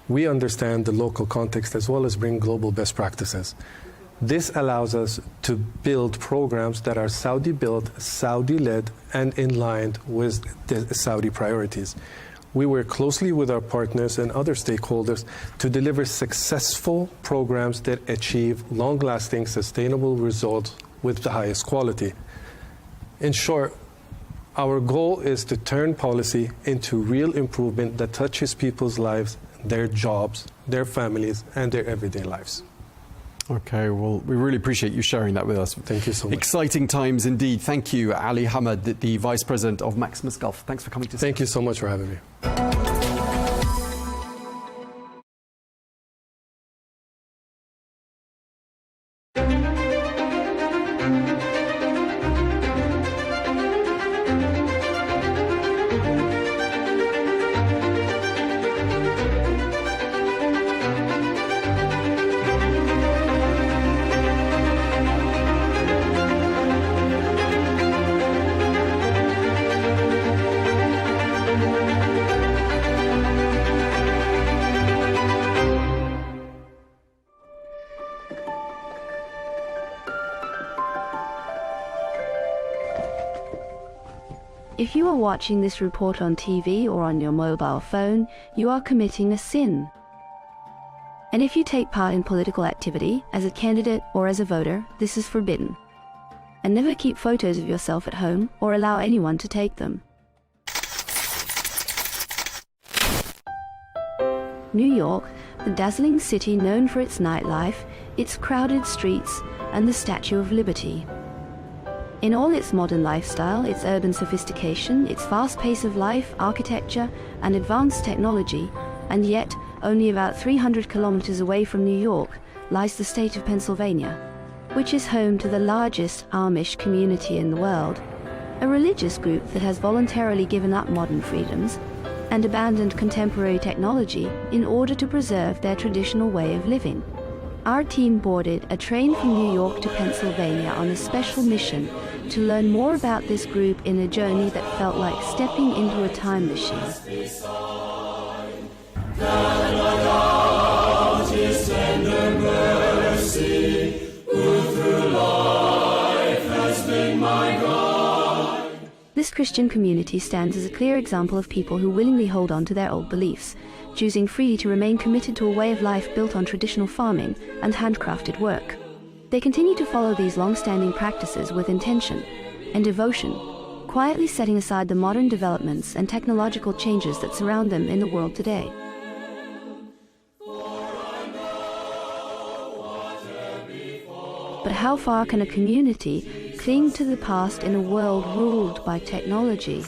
Speaker 14: we understand the local context as well as bring global best practices. This allows us to build programs that are Saudi-built, Saudi-led, and in line with the Saudi priorities. We work closely with our partners and other stakeholders to deliver successful programs that achieve long-lasting, sustainable results with the highest quality. In short, our goal is to turn policy into real improvement that touches people's lives, their jobs, their families, and their everyday lives.
Speaker 11: Okay, well, we really appreciate you sharing that with us.
Speaker 14: Thank you so much.
Speaker 11: Exciting times indeed. Thank you, Ali Hamad, the Vice President of Maximus Gulf. Thanks for coming to
Speaker 14: Thank you so much for having me.
Speaker 4: If you are watching this report on TV or on your mobile phone, you are committing a sin. And if you take part in political activity, as a candidate or as a voter, this is forbidden. And never keep photos of yourself at home or allow anyone to take them. New York, the dazzling city known for its nightlife, its crowded streets, and the Statue of Liberty. In all its modern lifestyle, its urban sophistication, its fast pace of life, architecture, and advanced technology, and yet only about 300 kilometers away from New York lies the state of Pennsylvania, which is home to the largest Amish community in the world, a religious group that has voluntarily given up modern freedoms and abandoned contemporary technology in order to preserve their traditional way of living. Our team boarded a train from New York to Pennsylvania on a special mission to learn more about this group in a journey that felt like stepping into a time machine. This Christian community stands as a clear example of people who willingly hold on to their old beliefs, choosing freely to remain committed to a way of life built on traditional farming and handcrafted work. They continue to follow these long-standing practices with intention and devotion, quietly setting aside the modern developments and technological changes that surround them in the world today. But how far can a community cling to the past in a world ruled by technology?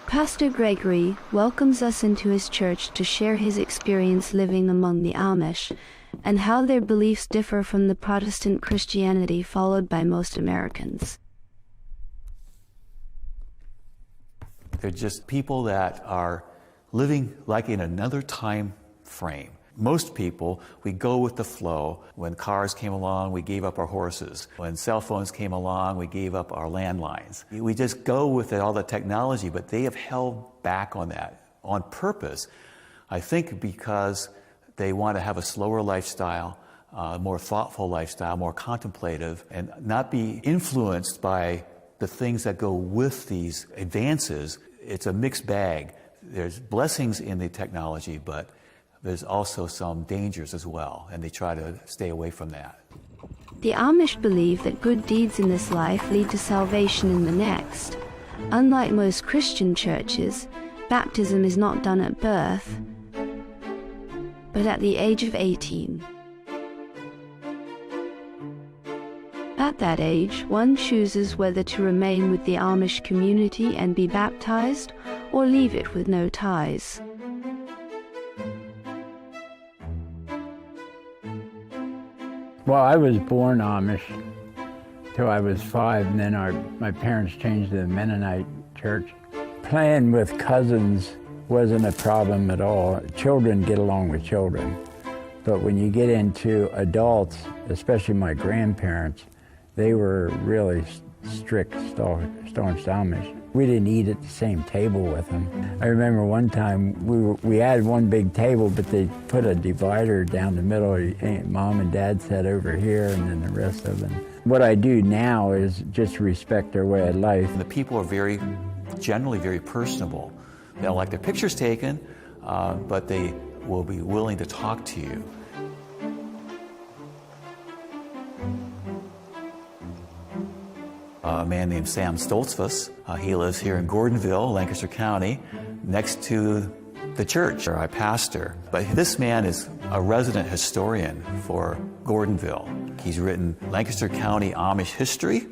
Speaker 4: Pastor Gregory welcomes us into his church to share his experience living among the Amish and how their beliefs differ from the Protestant Christianity followed by most Americans.
Speaker 16: They're just people that are living like in another time frame. Most people, we go with the flow. When cars came along, we gave up our horses. When cell phones came along, we gave up our landlines. We just go with all the technology, but they have held back on that on purpose. I think because they want to have a slower lifestyle, more thoughtful lifestyle, more contemplative, and not be influenced by the things that go with these advances. It's a mixed bag. There's blessings in the technology, but there's also some dangers as well, and they try to stay away from that.
Speaker 4: The Amish believe that good deeds in this life lead to salvation in the next. Unlike most Christian churches, baptism is not done at birth, but at the age of 18. At that age, one chooses whether to remain with the Amish community and be baptized, or leave it with no ties.
Speaker 21: Well, I was born Amish till I was 5, and then my parents changed to the Mennonite church. Playing with cousins wasn't a problem at all. Children get along with children. But when you get into adults, especially my grandparents, they were really strict, staunch Amish. We didn't eat at the same table with them. I remember one time we had one big table, but they put a divider down the middle. Mom and Dad sat over here, and then the rest of them. What I do now is just respect their way of life.
Speaker 16: The people are generally very personable. They don't like their pictures taken, but they will be willing to talk to you. A man named Sam Stoltzfus. He lives here in Gordonville, Lancaster County, next to the church where I pastor. But this man is a resident historian for Gordonville. He's written Lancaster County Amish History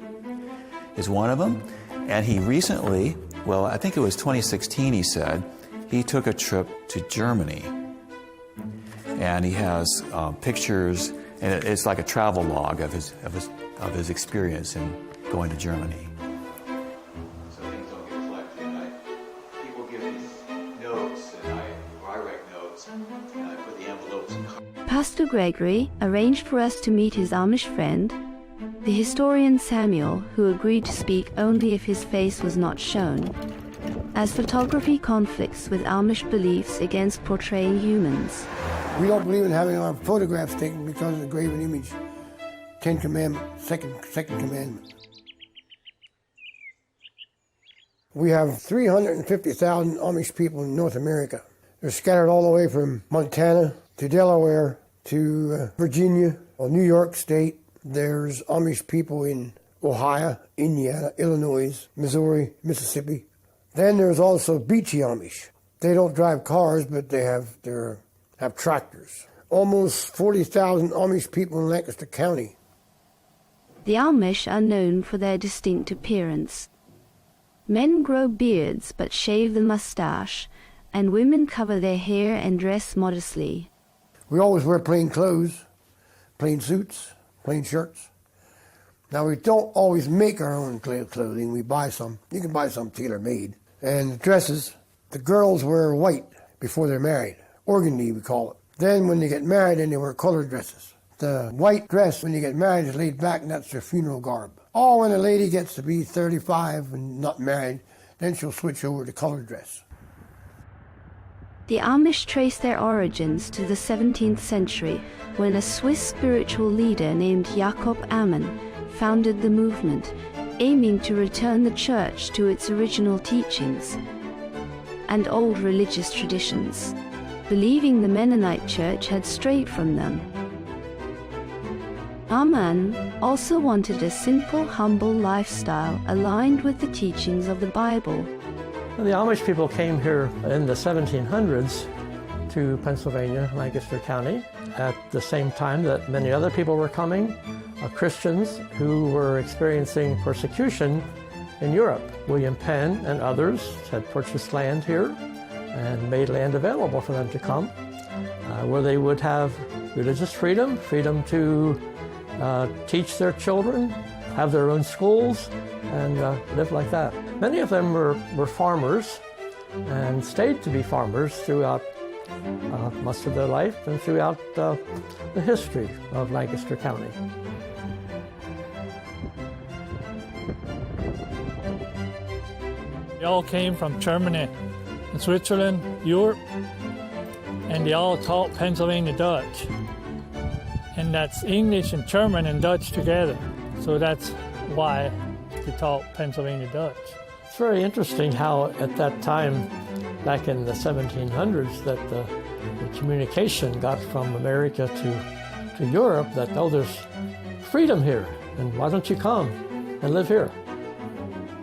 Speaker 16: is one of them. And he recently, well, I think it was 2016, he said, he took a trip to Germany. And he has pictures, and it's like a travel log of his experience in going to Germany. So things don't get collected. People give me notes, or I write notes, and I put the envelopes in.
Speaker 4: Pastor Gregory arranged for us to meet his Amish friend, the historian Samuel, who agreed to speak only if his face was not shown, as photography conflicts with Amish beliefs against portraying humans.
Speaker 22: We don't believe in having our photographs taken because of the graven image. 10 Commandment, second commandment. We have 350,000 Amish people in North America. They're scattered all the way from Montana to Delaware to Virginia or New York State. There's Amish people in Ohio, Indiana, Illinois, Missouri, Mississippi. Then there's also Beachy Amish. They don't drive cars, but they have tractors. Almost 40,000 Amish people in Lancaster County.
Speaker 4: The Amish are known for their distinct appearance. Men grow beards but shave the mustache, and women cover their hair and dress modestly.
Speaker 22: We always wear plain clothes, plain suits, plain shirts. Now, we don't always make our own clothing. We buy some. You can buy some tailor-made. And the dresses, the girls wear white before they're married. Organdy, we call it. Then when they get married, then they wear colored dresses. The white dress, when you get married, is laid back, and that's their funeral garb. Or when a lady gets to be 35 and not married, then she'll switch over to colored dress.
Speaker 4: The Amish trace their origins to the 17th century, when a Swiss spiritual leader named Jakob Ammon founded the movement, aiming to return the church to its original teachings and old religious traditions, believing the Mennonite church had strayed from them. Ammon also wanted a simple, humble lifestyle aligned with the teachings of the Bible.
Speaker 1: The Amish people came here in the 1700s to Pennsylvania, Lancaster County, at the same time that many other people were coming, Christians who were experiencing persecution in Europe. William Penn and others had purchased land here and made land available for them to come, where they would have religious freedom, freedom to teach their children, have their own schools, and live like that. Many of them were farmers and stayed to be farmers throughout most of their life and throughout the history of Lancaster County.
Speaker 6: They all came from Germany and Switzerland, Europe, and they all taught Pennsylvania Dutch. And that's English and German and Dutch together. So that's why they taught Pennsylvania Dutch.
Speaker 1: It's very interesting how at that time, back in the 1700s, that the communication got from America to Europe that, oh, there's freedom here, and why don't you come and live here?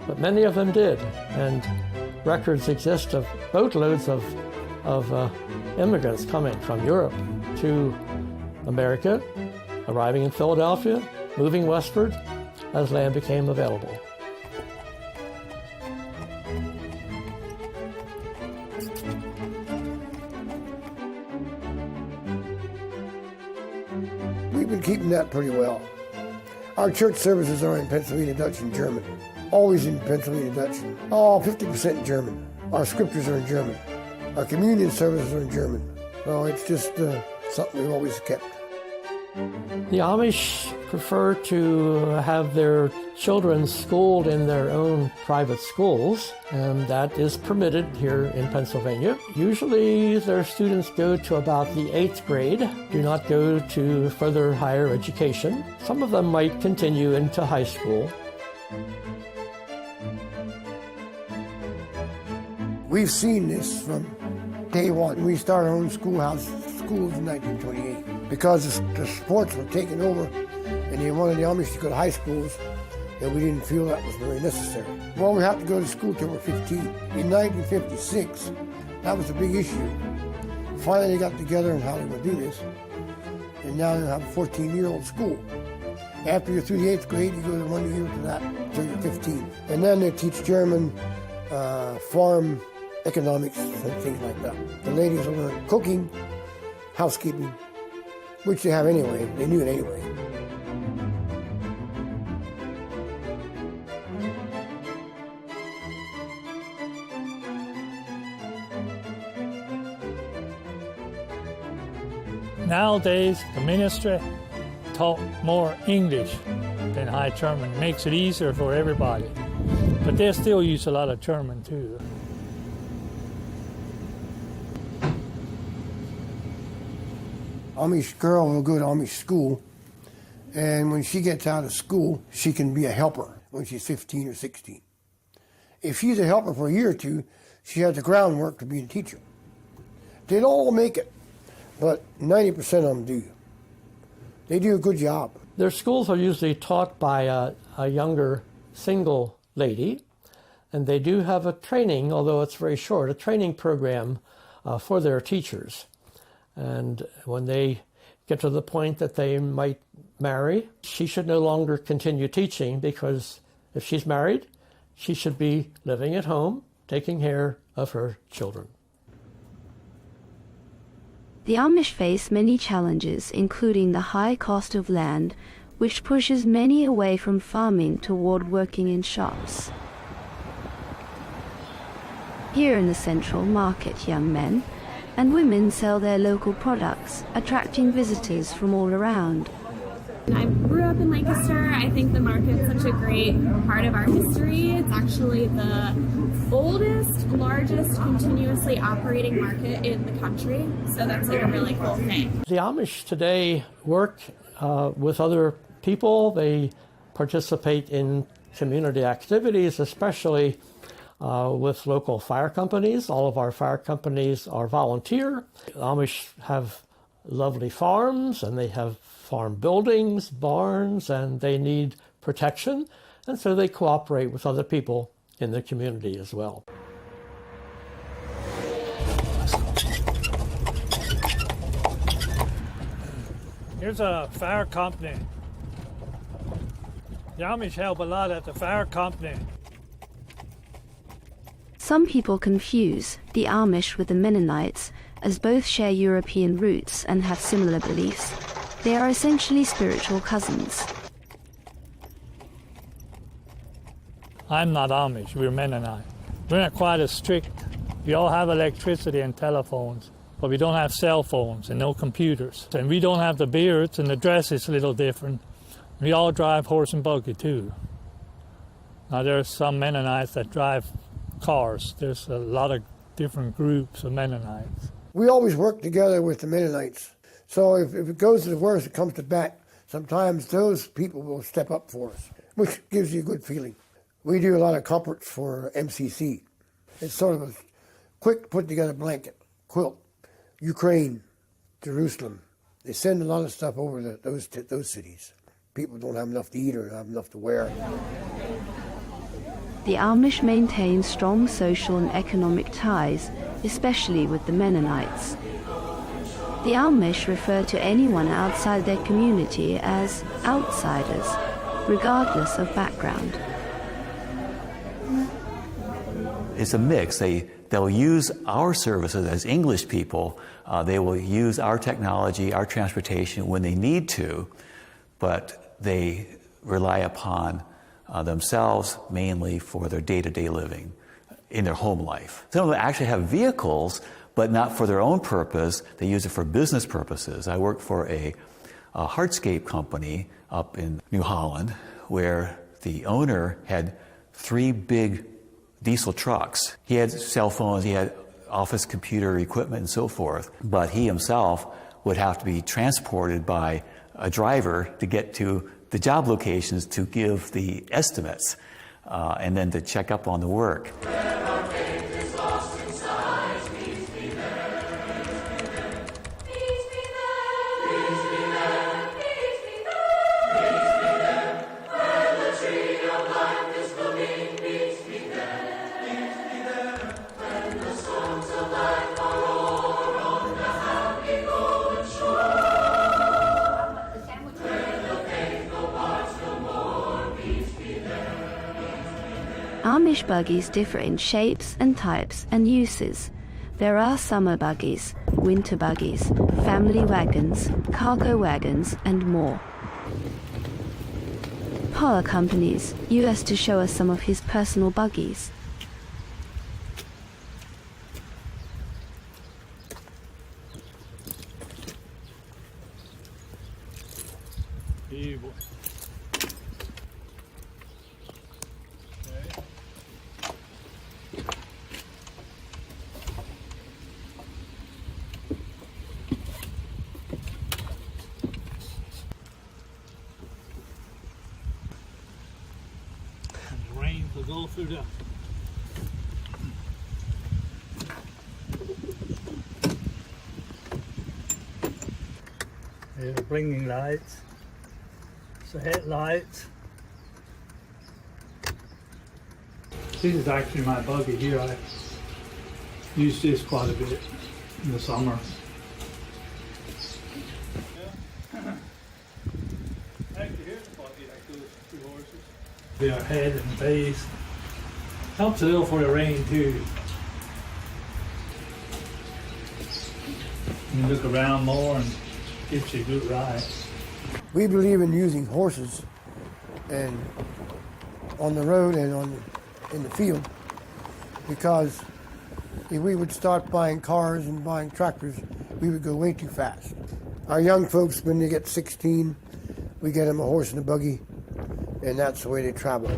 Speaker 1: But many of them did, and records exist of boatloads of immigrants coming from Europe to America, arriving in Philadelphia, moving westward as land became available.
Speaker 22: We've been keeping that pretty well. Our church services are in Pennsylvania Dutch and German. Always in Pennsylvania Dutch. Oh, 50% German. Our scriptures are in German. Our communion services are in German. So it's just something we've always kept.
Speaker 1: The Amish prefer to have their children schooled in their own private schools, and that is permitted here in Pennsylvania. Usually their students go to about the 8th grade, do not go to further higher education. Some of them might continue into high school.
Speaker 22: We've seen this from day one. We started our own schools in 1928 because the sports were taken over and they wanted the Amish to go to high schools, and we didn't feel that was very necessary. Well, we have to go to school till we're 15. In 1956, that was a big issue. Finally, they got together in how they would do this, and now they have a 14-year-old school. After you're through the 8th grade, you go to 1 year to that until you're 15. And then they teach German, farm economics, and things like that. The ladies will learn cooking, housekeeping, which they have anyway. They knew it anyway.
Speaker 6: Nowadays, the ministry taught more English than High German. It makes it easier for everybody. But they still use a lot of German too.
Speaker 22: Amish girl will go to Amish school, and when she gets out of school, she can be a helper when she's 15 or 16. if she's a helper for a year or two, she has the groundwork to be a teacher. They don't all make it, but 90% of them do. They do a good job.
Speaker 1: Their schools are usually taught by a younger single lady, and they do have a training, although it's very short, a training program for their teachers. And when they get to the point that they might marry, she should no longer continue teaching, because if she's married, she should be living at home, taking care of her children.
Speaker 4: The Amish face many challenges, including the high cost of land, which pushes many away from farming toward working in shops. Here in the central market, young men and women sell their local products, attracting visitors from all around.
Speaker 2: I grew up in Lancaster. I think the market's such a great part of our history. It's actually the oldest, largest continuously operating market in the country. So that's like a really cool thing.
Speaker 1: The Amish today work with other people. They participate in community activities, especially with local fire companies. All of our fire companies are volunteer. The Amish have lovely farms, and they have farm buildings, barns, and they need protection, and so they cooperate with other people in the community as well.
Speaker 6: Here's a fire company. The Amish help a lot at the fire company.
Speaker 4: Some people confuse the Amish with the Mennonites, as both share European roots and have similar beliefs. They are essentially spiritual cousins.
Speaker 6: I'm not Amish, we're Mennonite. We're not quite as strict. We all have electricity and telephones, but we don't have cell phones and no computers. And we don't have the beards, and the dress is a little different. We all drive horse and buggy too. Now there's some Mennonites that drive cars. There's a lot of different groups of Mennonites.
Speaker 22: We always work together with the Mennonites. So if it goes to the worst, it comes to bat, sometimes those people will step up for us, which gives you a good feeling. We do a lot of comforts for MCC. It's sort of a quick put-together blanket, quilt. Ukraine, Jerusalem. They send a lot of stuff over to those cities. People don't have enough to eat or have enough to wear.
Speaker 4: The Amish maintain strong social and economic ties, especially with the Mennonites. The Amish refer to anyone outside their community as outsiders, regardless of background.
Speaker 16: It's a mix. They'll use our services as English people. They will use our technology, our transportation when they need to, but they rely upon themselves mainly for their day-to-day living in their home life. Some of them actually have vehicles, but not for their own purpose. They use it for business purposes. I work for a hardscape company up in New Holland where the owner had 3 big diesel trucks. He had cell phones, he had office computer equipment and so forth, but he himself would have to be transported by a driver to get to the job locations to give the estimates and then to check up on the work.
Speaker 4: Amish buggies differ in shapes and types and uses. There are summer buggies, winter buggies, family wagons, cargo wagons, and more. Paul accompanies US to show us some of his personal buggies.
Speaker 6: Rain will go through the There's blinking lights. It's the headlights. This is actually my buggy here. I use this quite a bit in the summer. Actually, here's the buggy that goes 2 horses. Their head and base. Helps a little for the rain too. You look around more and gives you a good ride.
Speaker 22: We believe in using horses and on the road and in the field, because if we would start buying cars and buying tractors, we would go way too fast. Our young folks, when they get 16, we get them a horse and a buggy, and that's the way they travel.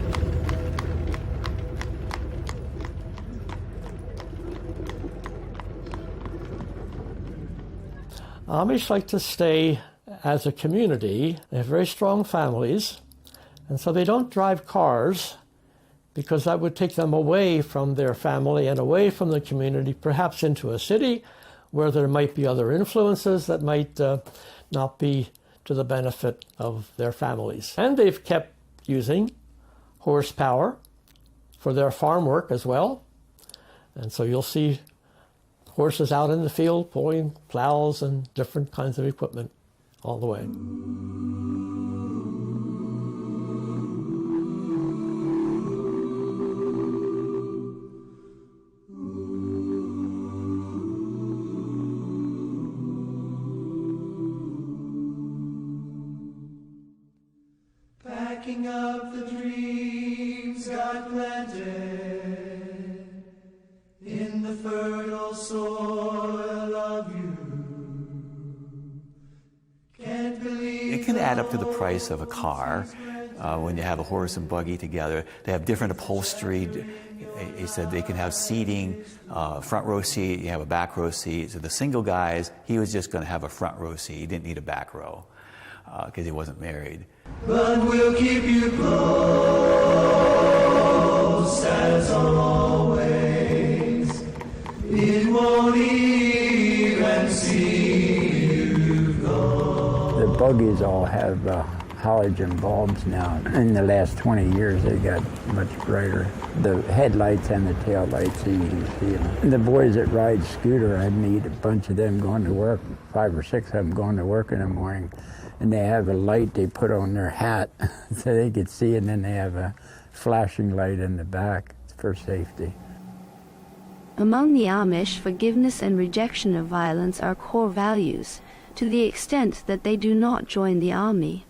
Speaker 1: Amish like to stay as a community. They have very strong families, and so they don't drive cars because that would take them away from their family and away from the community, perhaps into a city where there might be other influences that might not be to the benefit of their families. And they've kept using horsepower for their farm work as well. And so you'll see horses out in the field pulling plows and different kinds of equipment all the way.
Speaker 7: Packing up the dreams God planted in the fertile soil of you. Can't believe
Speaker 16: it can add up to the price of a car when you have a horse and buggy together. They have different upholstery. He said they can have seating, front row seat, you have a back row seat. So the single guys, he was just going to have a front row seat. He didn't need a back row because he wasn't married.
Speaker 7: But we'll keep you close as always. It won't even see you go.
Speaker 21: The buggies all have halogen bulbs now. In the last 20 years, they got much brighter. The headlights and the tail lights, so you can see them. The boys that ride scooter, I meet a bunch of them going to work, 5 or 6 of them going to work in the morning. And they have a light they put on their hat so they could see, and then they have a flashing light in the back for safety.
Speaker 4: Among the Amish, forgiveness and rejection of violence are core values, to the extent that they do not join the army.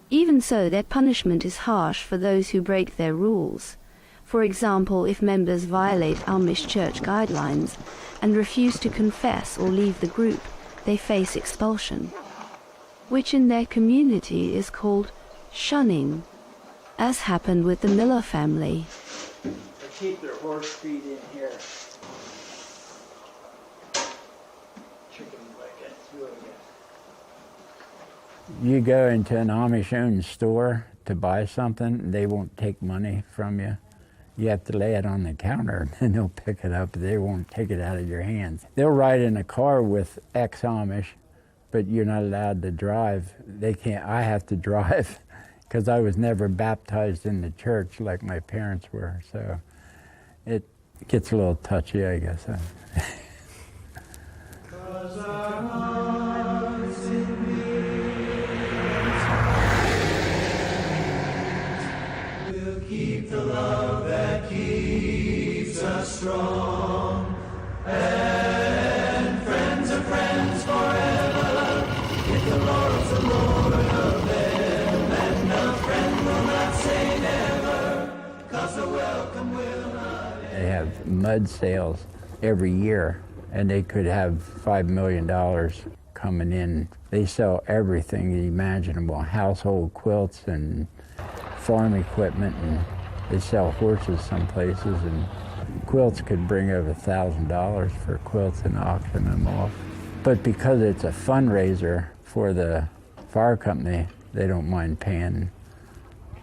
Speaker 4: Even so, their punishment is harsh for those who break their rules. For example, if members violate Amish church guidelines and refuse to confess or leave the group, they face expulsion, which in their community is called shunning, as happened with the Miller family.
Speaker 21: They keep their horse feed in here. Chicken leg, you go into an Amish-owned store to buy something, they won't take money from you. You have to lay it on the counter, and they'll pick it up. They won't take it out of your hands. They'll ride in a car with ex-Amish, but you're not allowed to drive. They can't. I have to drive because I was never baptized in the church like my parents were. So it gets a little touchy, I guess.
Speaker 7: We'll keep the love that keeps us strong, and friends are friends forever. If the Lord's the Lord of them, and a friend will not say never, 'cause the welcome will not end.
Speaker 21: They have mud sales every year, and they could have $5 million coming in. They sell everything imaginable, household quilts and farm equipment, and they sell horses some places, and quilts could bring over $1,000 for quilts and auction them off. But because it's a fundraiser for the fire company, they don't mind paying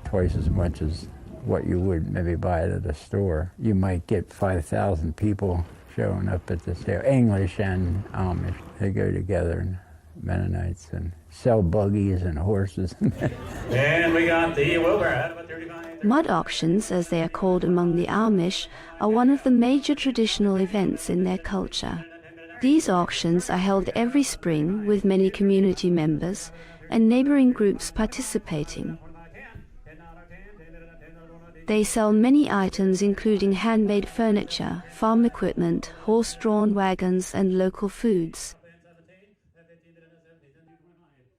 Speaker 21: twice as much as what you would maybe buy it at a store. You might get 5,000 people showing up at the sale. English and Amish, they go together, and Mennonites and sell buggies and horses.
Speaker 8: And we got the Wilbur out of a 35.
Speaker 4: Mud auctions, as they are called among the Amish, are one of the major traditional events in their culture. These auctions are held every spring with many community members and neighboring groups participating. They sell many items including handmade furniture, farm equipment, horse-drawn wagons and local foods.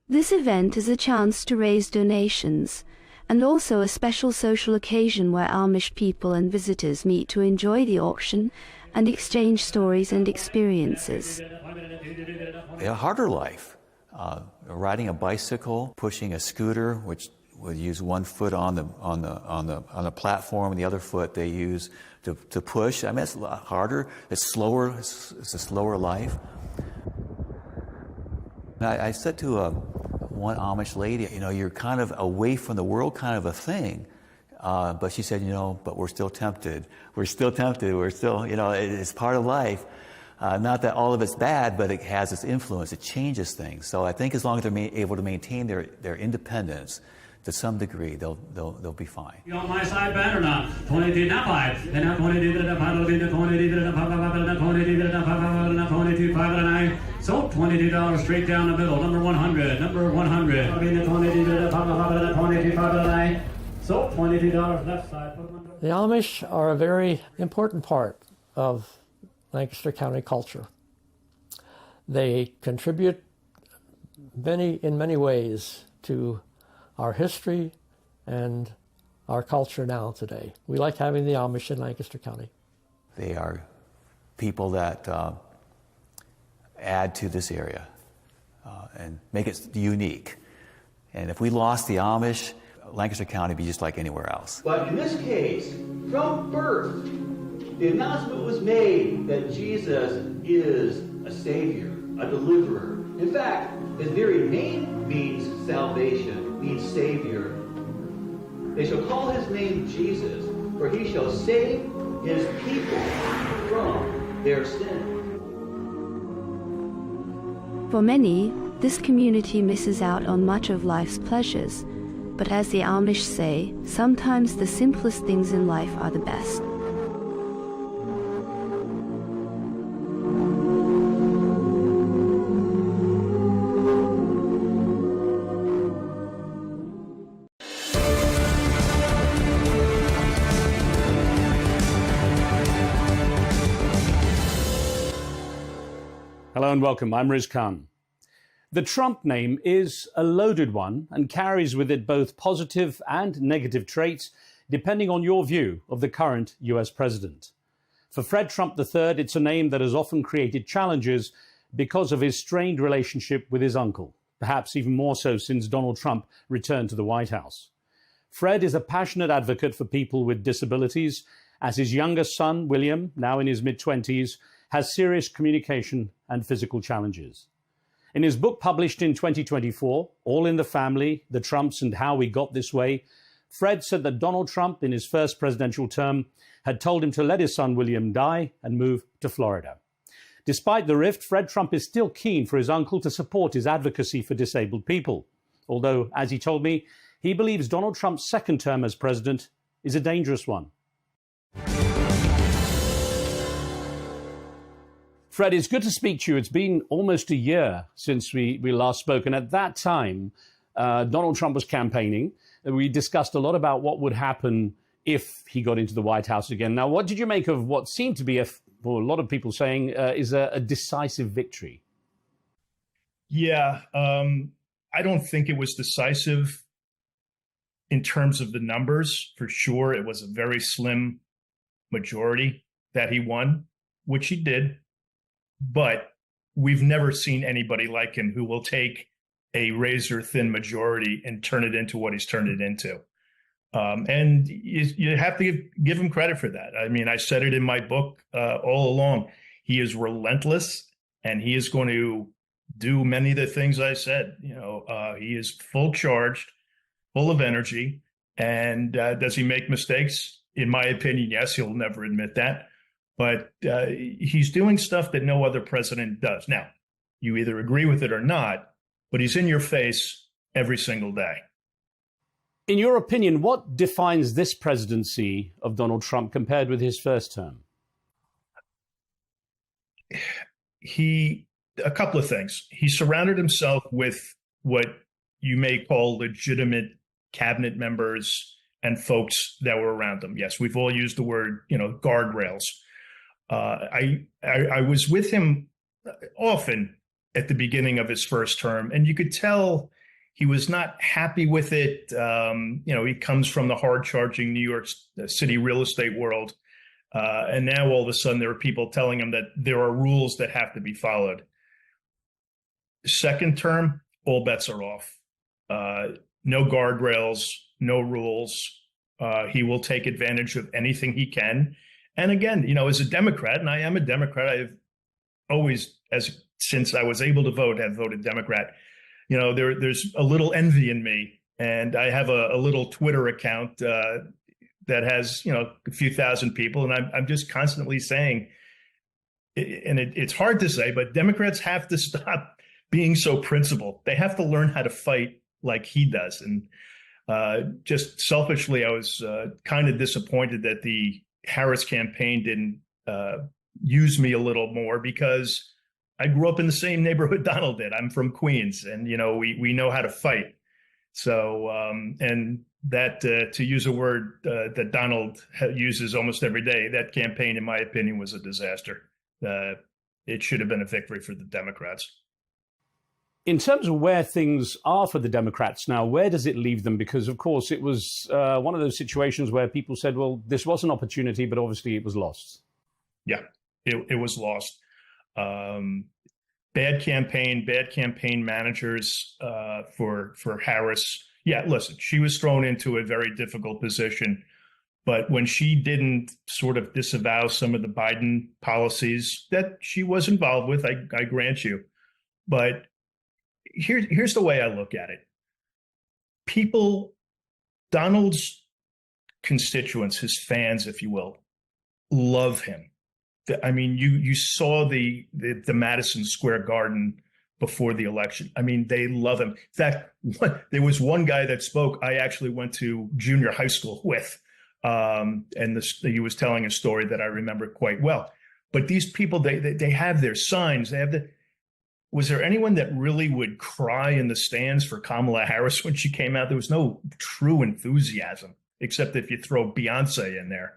Speaker 4: This event is a chance to raise donations and also a special social occasion where Amish people and visitors meet to enjoy the auction and exchange stories and experiences.
Speaker 16: A harder life, riding a bicycle, pushing a scooter, which would use one foot on the platform and the other foot they use to push. I mean, it's a lot harder. It's slower. It's a slower life. And I said to one Amish lady, you know, you're kind of away from the world kind of a thing. But she said, you know, but we're still tempted. We're still tempted. We're still, you know, it's part of life. Not that all of it's bad, but it has its influence. It changes things. So I think as long as they're able to maintain their independence to some degree, they'll be fine.
Speaker 8: You on my side, Ben, or not? 22, not 5. And now 22, 22, 5 and 9. So $22 straight down the middle. Number 100. Number 100. 22, 5 and 9. So $22 left side.
Speaker 1: The Amish are a very important part of Lancaster County culture. They contribute in many ways to our history and our culture now today. We like having the Amish in Lancaster County.
Speaker 16: They are people that add to this area and make it unique. And if we lost the Amish, Lancaster County would be just like anywhere else.
Speaker 10: But in this case, from birth, the announcement was made that Jesus is a Savior, a deliverer. In fact, his very name means salvation, means Savior. They shall call his name Jesus, for he shall save his people from their sin.
Speaker 4: For many, this community misses out on much of life's pleasures. But as the Amish say, sometimes the simplest things in life are the best.
Speaker 13: Hello and welcome. I'm Riz Khan. The Trump name is a loaded one and carries with it both positive and negative traits, depending on your view of the current US president. For Fred Trump III, it's a name that has often created challenges because of his strained relationship with his uncle, perhaps even more so since Donald Trump returned to the White House. Fred is a passionate advocate for people with disabilities, as his youngest son, William, now in his mid-20s, has serious communication and physical challenges. In his book published in 2024, All in the Family, The Trumps and How We Got This Way, Fred said that Donald Trump, in his first presidential term, had told him to let his son William die and move to Florida. Despite the rift, Fred Trump is still keen for his uncle to support his advocacy for disabled people. Although, as he told me, he believes Donald Trump's second term as president is a dangerous one. Fred, it's good to speak to you. It's been almost a year since we last spoke. And at that time, Donald Trump was campaigning. We discussed a lot about what would happen if he got into the White House again. Now, what did you make of what seemed to be, for a lot of people saying, is a decisive victory?
Speaker 24: Yeah, I don't think it was decisive in terms of the numbers. For sure, it was a very slim majority that he won, which he did. But we've never seen anybody like him who will take a razor-thin majority and turn it into what he's turned it into. And you have to give him credit for that. I mean, I said it in my book all along. He is relentless, and he is going to do many of the things I said. You know, he is full charged, full of energy. And does he make mistakes? In my opinion, yes. He'll never admit that. But he's doing stuff that no other president does. Now, you either agree with it or not, but he's in your face every single day.
Speaker 13: In your opinion, what defines this presidency of Donald Trump compared with his first term?
Speaker 24: A couple of things. He surrounded himself with what you may call legitimate cabinet members and folks that were around him. Yes, we've all used the word, guardrails. I was with him often at the beginning of his first term, and you could tell he was not happy with it. He comes from the hard-charging New York City real estate world. And now all of a sudden there are people telling him that there are rules that have to be followed. Second term, all bets are off. No guardrails, no rules. He will take advantage of anything he can. And again, as a Democrat, and I am a Democrat, I've always, since I was able to vote, have voted Democrat. There's a little envy in me, and I have a little Twitter account that has, a few thousand people, and I'm just constantly saying, and it's hard to say, but Democrats have to stop being so principled. They have to learn how to fight like he does. And just selfishly, I was kind of disappointed that the Harris campaign didn't use me a little more, because I grew up in the same neighborhood Donald did. I'm from Queens, and we know how to fight. So and that to use a word that Donald uses almost every day, that campaign, in my opinion, was a disaster. It should have been a victory for the Democrats.
Speaker 13: In terms of where things are for the Democrats now, where does it leave them? Because, of course, it was one of those situations where people said, well, this was an opportunity, but obviously it was lost.
Speaker 24: Yeah, it was lost. Bad campaign managers for Harris. Yeah, listen, she was thrown into a very difficult position. But when she didn't sort of disavow some of the Biden policies that she was involved with, I grant you. But here's the way I look at it. Donald's constituents, his fans, if you will, love him. I mean, you saw the Madison Square Garden before the election. I mean, they love him. In fact, there was one guy that spoke I actually went to junior high school with, and he was telling a story that I remember quite well. But these people, they have their signs. Was there anyone that really would cry in the stands for Kamala Harris when she came out? There was no true enthusiasm, except if you throw Beyonce in there.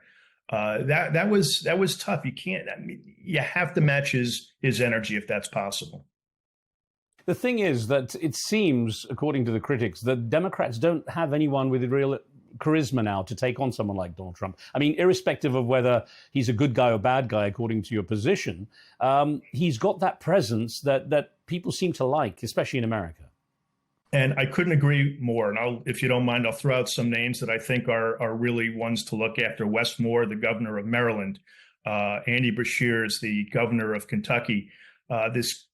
Speaker 24: That was tough. You can't. I mean, you have to match his energy if that's possible.
Speaker 13: The thing is that it seems, according to the critics, that Democrats don't have anyone with real charisma now to take on someone like Donald Trump. I mean, irrespective of whether he's a good guy or bad guy, according to your position, he's got that presence that people seem to like, especially in America.
Speaker 24: And I couldn't agree more. And if you don't mind, I'll throw out some names that I think are really ones to look after. Wes Moore, the governor of Maryland. Andy Beshear is the governor of Kentucky. This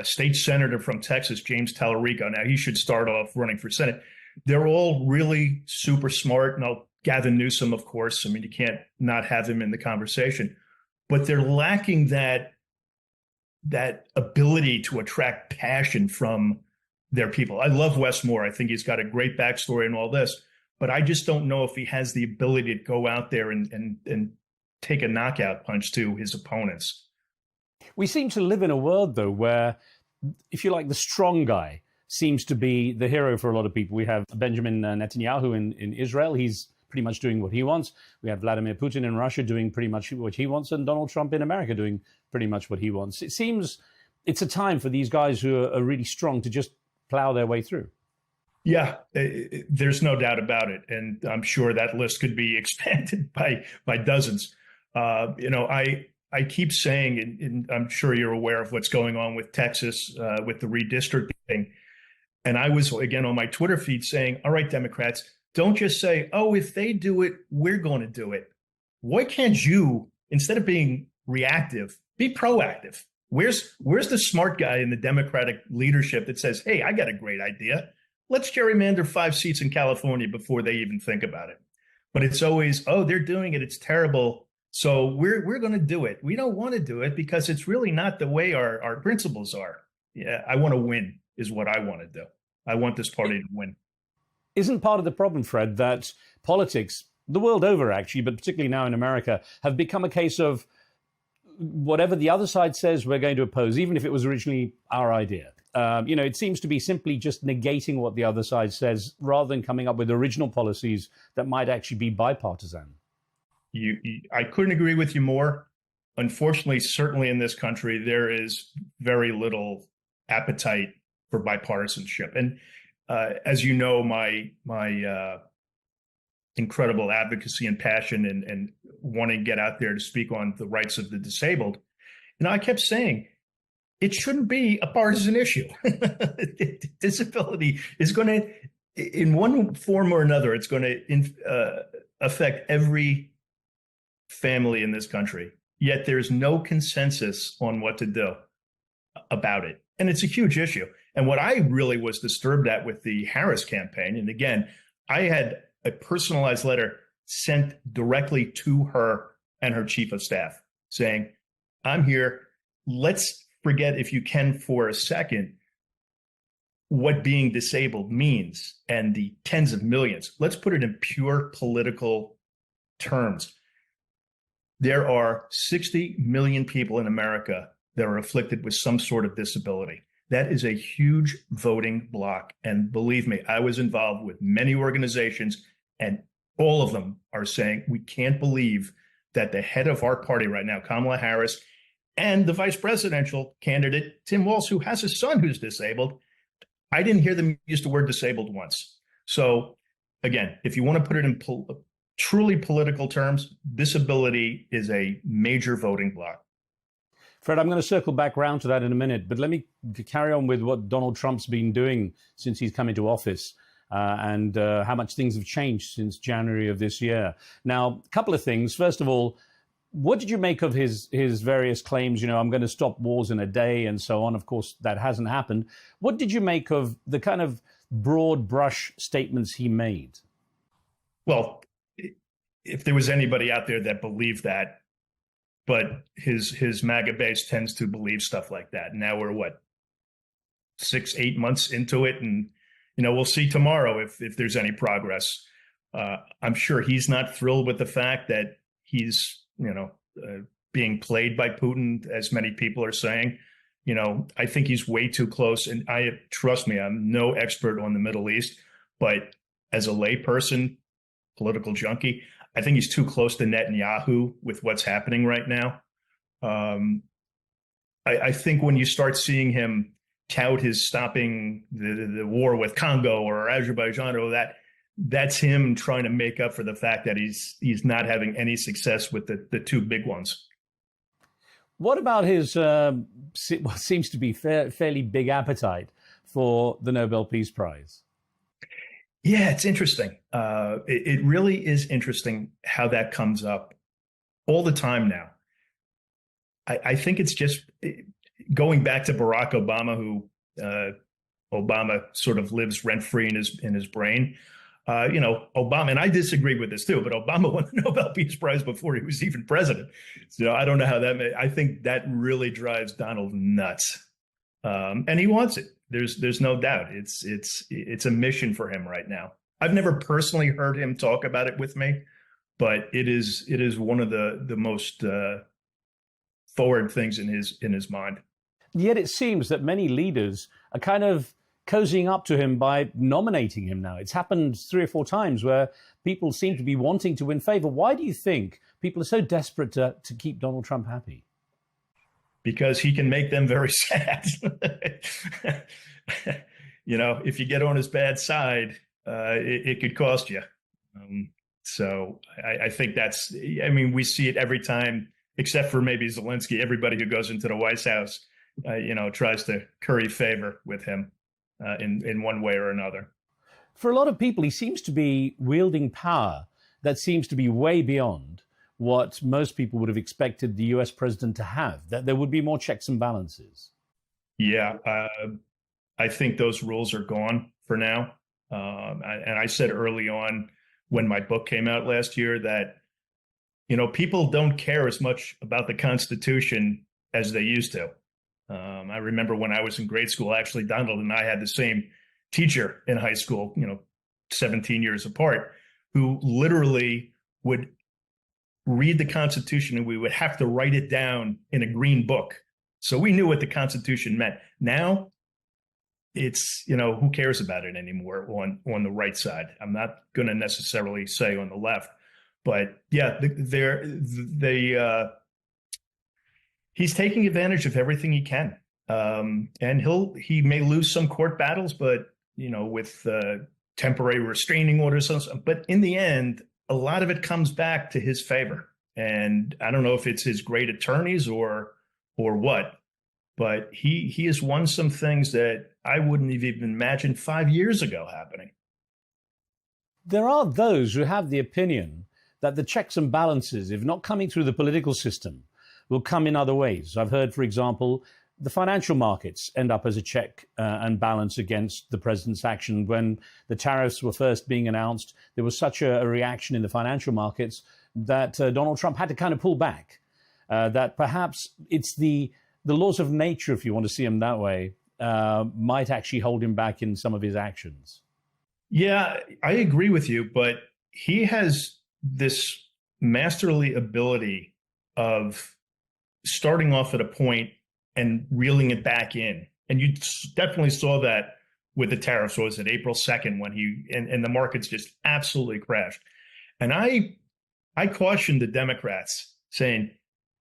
Speaker 24: state senator from Texas, James Tallarico. Now, he should start off running for Senate. They're all really super smart. And Gavin Newsom, of course. I mean, you can't not have him in the conversation. But they're lacking that ability to attract passion from their people. I love Wes Moore. I think he's got a great backstory and all this, but I just don't know if he has the ability to go out there and take a knockout punch to his opponents.
Speaker 13: We seem to live in a world, though, where, if you like, the strong guy seems to be the hero for a lot of people. We have Benjamin Netanyahu in Israel. He's pretty much doing what he wants. We have Vladimir Putin in Russia doing pretty much what he wants, and Donald Trump in America doing pretty much what he wants. It seems it's a time for these guys who are really strong to just plow their way through.
Speaker 24: Yeah, there's no doubt about it. And I'm sure that list could be expanded by dozens. I keep saying, and I'm sure you're aware of what's going on with Texas, with the redistricting. And I was, again, on my Twitter feed saying, all right, Democrats, don't just say, oh, if they do it, we're going to do it. Why can't you, instead of being reactive, be proactive? Where's the smart guy in the Democratic leadership that says, hey, I got a great idea. Let's gerrymander 5 seats in California before they even think about it. But it's always, oh, they're doing it. It's terrible. So we're going to do it. We don't want to do it because it's really not the way our principles are. Yeah, I want to win is what I want to do. I want this party to win.
Speaker 13: Isn't part of the problem, Fred, that politics, the world over actually, but particularly now in America, have become a case of whatever the other side says, we're going to oppose, even if it was originally our idea. It seems to be simply just negating what the other side says rather than coming up with original policies that might actually be bipartisan.
Speaker 24: I couldn't agree with you more. Unfortunately, certainly in this country, there is very little appetite for bipartisanship. And as you know, my incredible advocacy and passion and wanting to get out there to speak on the rights of the disabled, I kept saying, it shouldn't be a partisan issue. Disability is going to, in one form or another, it's going to affect every family in this country. Yet there's no consensus on what to do about it. And it's a huge issue. And what I really was disturbed at with the Harris campaign, and again, I had a personalized letter sent directly to her and her chief of staff saying, I'm here. Let's forget, if you can, for a second, what being disabled means and the tens of millions. Let's put it in pure political terms. There are 60 million people in America that are afflicted with some sort of disability. That is a huge voting block. And believe me, I was involved with many organizations, and all of them are saying, we can't believe that the head of our party right now, Kamala Harris, and the vice presidential candidate, Tim Walz, who has a son who's disabled, I didn't hear them use the word disabled once. So again, if you want to put it in truly political terms, disability is a major voting block.
Speaker 13: Fred, I'm going to circle back around to that in a minute, but let me carry on with what Donald Trump's been doing since he's come into office and how much things have changed since January of this year. Now, a couple of things. First of all, what did you make of his various claims? I'm going to stop wars in a day and so on. Of course, that hasn't happened. What did you make of the kind of broad brush statements he made?
Speaker 24: Well, if there was anybody out there that believed that, but his MAGA base tends to believe stuff like that. Now we're 6-8 months into it, and we'll see tomorrow if there's any progress. I'm sure he's not thrilled with the fact that he's being played by Putin, as many people are saying. I think he's way too close, and trust me, I'm no expert on the Middle East, but as a layperson, political junkie, I think he's too close to Netanyahu with what's happening right now. I think when you start seeing him tout his stopping the war with Congo or Azerbaijan or that's him trying to make up for the fact that he's not having any success with the two big ones.
Speaker 13: What about his what seems to be fairly big appetite for the Nobel Peace Prize?
Speaker 24: Yeah, it's interesting. It really is interesting how that comes up all the time now. I think it's just going back to Barack Obama, who Obama sort of lives rent-free in his brain. Obama, and I disagree with this too, but Obama won the Nobel Peace Prize before he was even president. So I don't know how I think that really drives Donald nuts. And he wants it. There's no doubt. It's a mission for him right now. I've never personally heard him talk about it with me, but it is one of the most forward things in his mind.
Speaker 13: Yet it seems that many leaders are kind of cozying up to him by nominating him now. It's happened 3 or 4 times where people seem to be wanting to win favor. Why do you think people are so desperate to keep Donald Trump happy?
Speaker 24: Because he can make them very sad. If you get on his bad side, it could cost you. So I think we see it every time, except for maybe Zelensky. Everybody who goes into the White House, tries to curry favor with him in one way or another.
Speaker 13: For a lot of people, he seems to be wielding power that seems to be way beyond what most people would have expected the US president to have, that there would be more checks and balances.
Speaker 24: Yeah, I think those rules are gone for now. And I said early on when my book came out last year that, people don't care as much about the Constitution as they used to. I remember when I was in grade school, actually, Donald and I had the same teacher in high school, 17 years apart, who literally would read the Constitution and we would have to write it down in a green book. So we knew what the Constitution meant. Now it's, who cares about it anymore on the right side? I'm not going to necessarily say on the left, but yeah, he's taking advantage of everything he can. And he may lose some court battles, but with temporary restraining orders, but in the end, a lot of it comes back to his favor. And I don't know if it's his great attorneys or what, but he has won some things that I wouldn't have even imagined 5 years ago happening.
Speaker 13: There are those who have the opinion that the checks and balances, if not coming through the political system, will come in other ways. I've heard, for example, the financial markets end up as a check and balance against the president's action. When the tariffs were first being announced, there was such a reaction in the financial markets that Donald Trump had to kind of pull back. That perhaps it's the laws of nature, if you want to see them that way, might actually hold him back in some of his actions.
Speaker 24: Yeah, I agree with you, but he has this masterly ability of starting off at a point and reeling it back in. And you definitely saw that with the tariffs. What was it, April 2nd, when and the markets just absolutely crashed. And I cautioned the Democrats saying,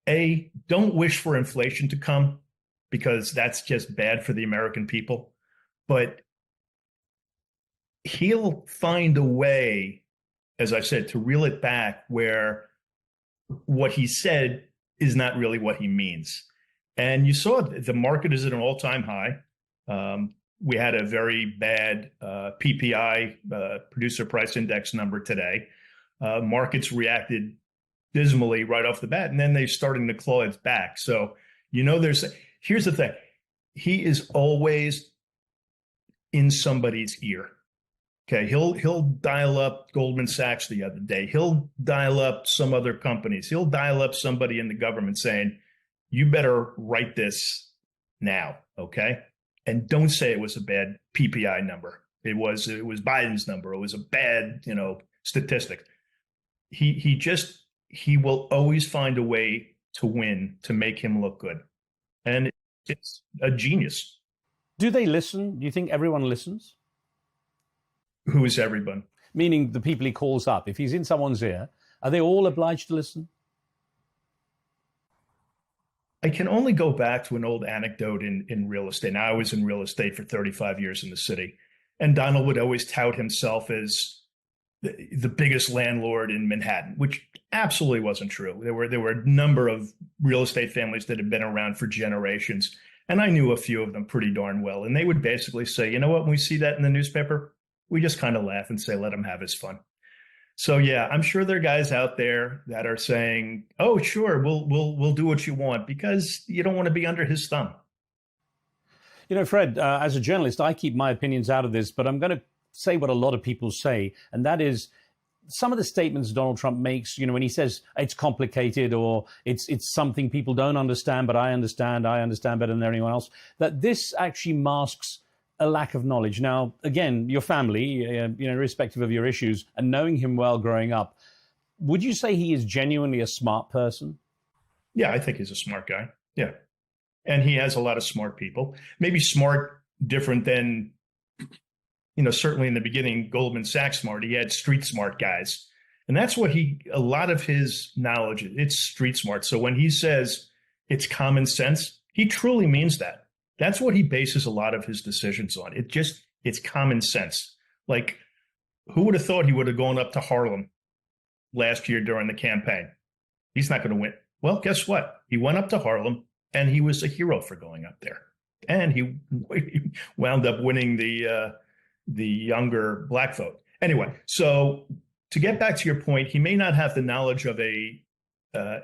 Speaker 24: A, don't wish for inflation to come because that's just bad for the American people. But he'll find a way, as I said, to reel it back where what he said is not really what he means. And you saw the market is at an all-time high. We had a very bad PPI, producer price index number today. Markets reacted dismally right off the bat, and then they're starting to claw its back. So, here's the thing. He is always in somebody's ear. Okay, he'll dial up Goldman Sachs the other day. He'll dial up some other companies. He'll dial up somebody in the government saying, you better write this now, okay? And don't say it was a bad PPI number. It was Biden's number. It was a bad, statistic. He will always find a way to win, to make him look good. And it's a genius.
Speaker 13: Do they listen? Do you think everyone listens?
Speaker 24: Who is everyone?
Speaker 13: Meaning the people he calls up. If he's in someone's ear, are they all obliged to listen?
Speaker 24: I can only go back to an old anecdote in real estate. Now, I was in real estate for 35 years in the city, and Donald would always tout himself as the biggest landlord in Manhattan, which absolutely wasn't true. There were a number of real estate families that had been around for generations, and I knew a few of them pretty darn well. And they would basically say, you know what, when we see that in the newspaper, we just kind of laugh and say, let him have his fun. So yeah, I'm sure there are guys out there that are saying, "Oh, sure, we'll do what you want," because you don't want to be under his thumb.
Speaker 13: Fred, as a journalist, I keep my opinions out of this, but I'm going to say what a lot of people say, and that is some of the statements Donald Trump makes. When he says it's complicated or it's something people don't understand, but I understand better than anyone else. That this actually masks a lack of knowledge. Now, again, your family, irrespective of your issues, and knowing him well growing up, would you say he is genuinely a smart person?
Speaker 24: Yeah, I think he's a smart guy. Yeah. And he has a lot of smart people. Maybe smart different than, certainly in the beginning, Goldman Sachs smart. He had street smart guys. And that's what a lot of his knowledge, it's street smart. So when he says it's common sense, he truly means that. That's what he bases a lot of his decisions on. It's common sense. Like, who would have thought he would have gone up to Harlem last year during the campaign? He's not going to win. Well, guess what? He went up to Harlem and he was a hero for going up there. And he wound up winning the younger black vote. Anyway, so to get back to your point, he may not have the knowledge of a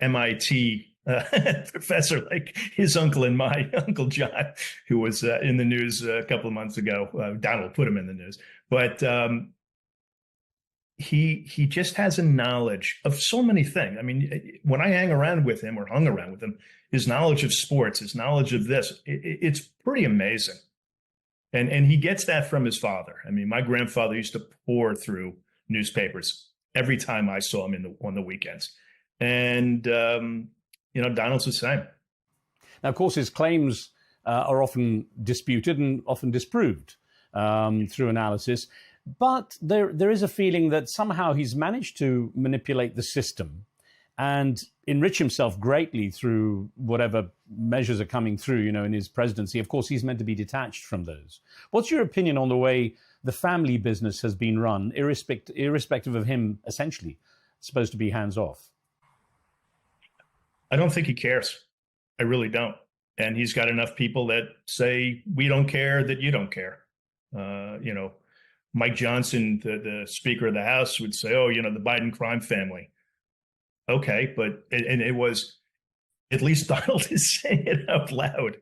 Speaker 24: MIT professor like his uncle and my Uncle John, who was in the news a couple of months ago. Donald put him in the news, but he just has a knowledge of so many things. I mean, when I hung around with him, his knowledge of sports, his knowledge of this, it's pretty amazing. And he gets that from his father. I mean, my grandfather used to pour through newspapers every time I saw him on the weekends. And, Donald's the same.
Speaker 13: Now, of course, his claims are often disputed and often disproved through analysis. But there is a feeling that somehow he's managed to manipulate the system and enrich himself greatly through whatever measures are coming through, in his presidency. Of course, he's meant to be detached from those. What's your opinion on the way the family business has been run, irrespective of him essentially supposed to be hands-off?
Speaker 24: I don't think he cares. I really don't. And he's got enough people that say, we don't care, that you don't care. Mike Johnson, the Speaker of the House, would say, the Biden crime family. Okay, but it was, at least Donald is saying it out loud.